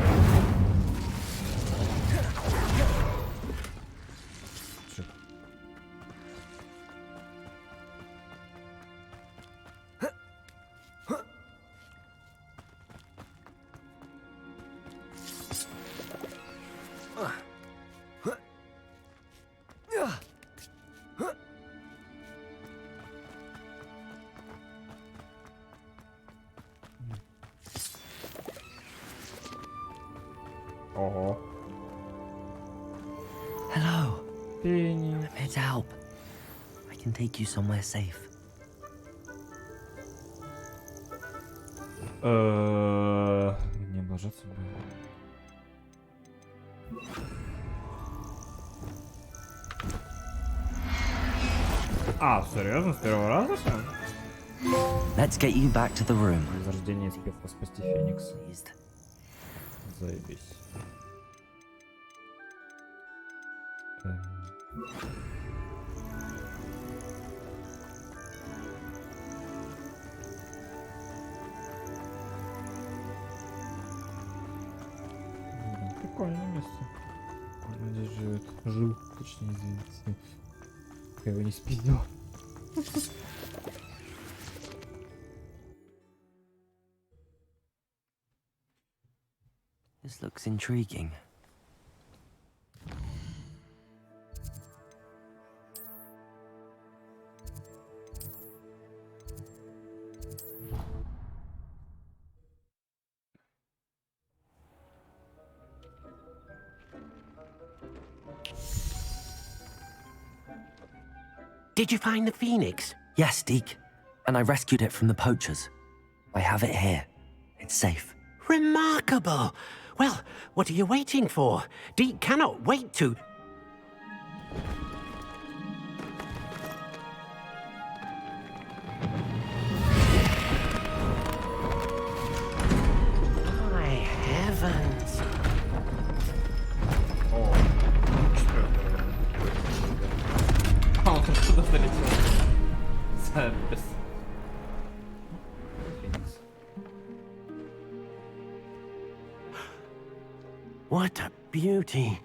Ого. Hello. Penny. I'm here to help. I can take you somewhere safe. Не облажаться бы. А, серьезно? С первого раза все? Let's get you back to the room. Возрождение успеха спасти Феникса. Заебись. Прикольное место. Он здесь живет. Жил, точнее, извините. Я его не спиздил. This looks intriguing. Did you find the phoenix? Yes, Deke. And I rescued it from the poachers. I have it here. It's safe. Remarkable! Well, what are you waiting for? Deke cannot wait to... My heavens! Он откуда залетел? Запись. Феникс. What a beauty!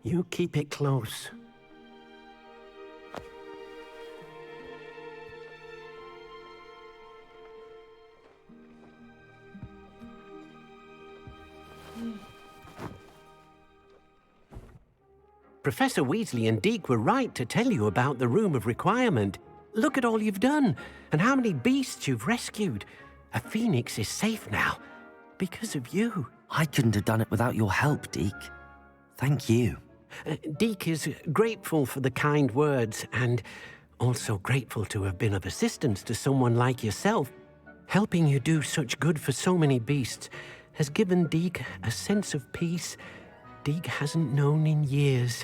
You keep it close. Professor Weasley and Deke were right to tell you about the Room of Requirement. Look at all you've done, and how many beasts you've rescued. A phoenix is safe now, because of you. I couldn't have done it without your help, Deke. Thank you. Deke is grateful for the kind words, and also grateful to have been of assistance to someone like yourself. Helping you do such good for so many beasts has given Deke a sense of peace Deke hasn't known in years.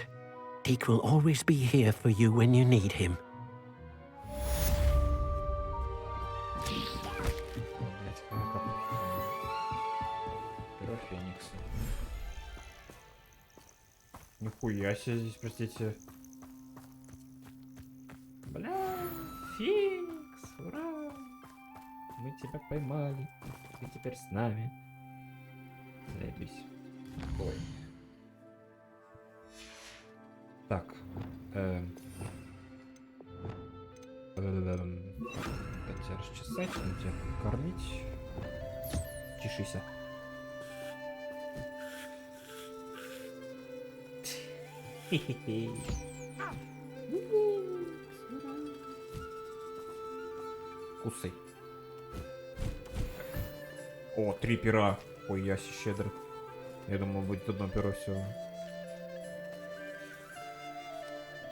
Deke will always be here for you when you need him. Феникс. Нихуя себе здесь, простите. Бля, Феникс, ура! Мы тебя поймали, ты теперь с нами. Заебись. Ой. Так. Опять тебя расчесать, надо тебя кормить. Чешися. Кусай. О, 3 пера. Ой, яси щедро. Я думал, будет одно перо всего.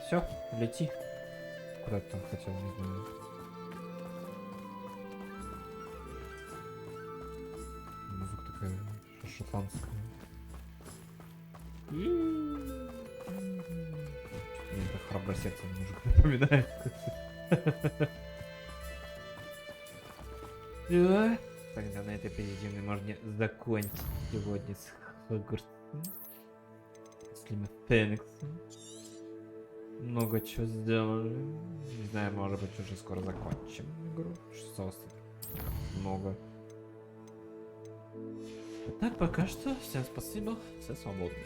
Все, лети. Куда ты там хотел, не знаю. Музыка такая шотландская. Мне это храброе сердце немножко напоминает. Да? Тогда на этой позитивной можно закончить сегодня с Хогвартсом. С Фениксом. Много чего сделали. Не знаю, может быть, уже скоро закончим игру. 600. Много. А так, пока что. Всем спасибо. Все свободны.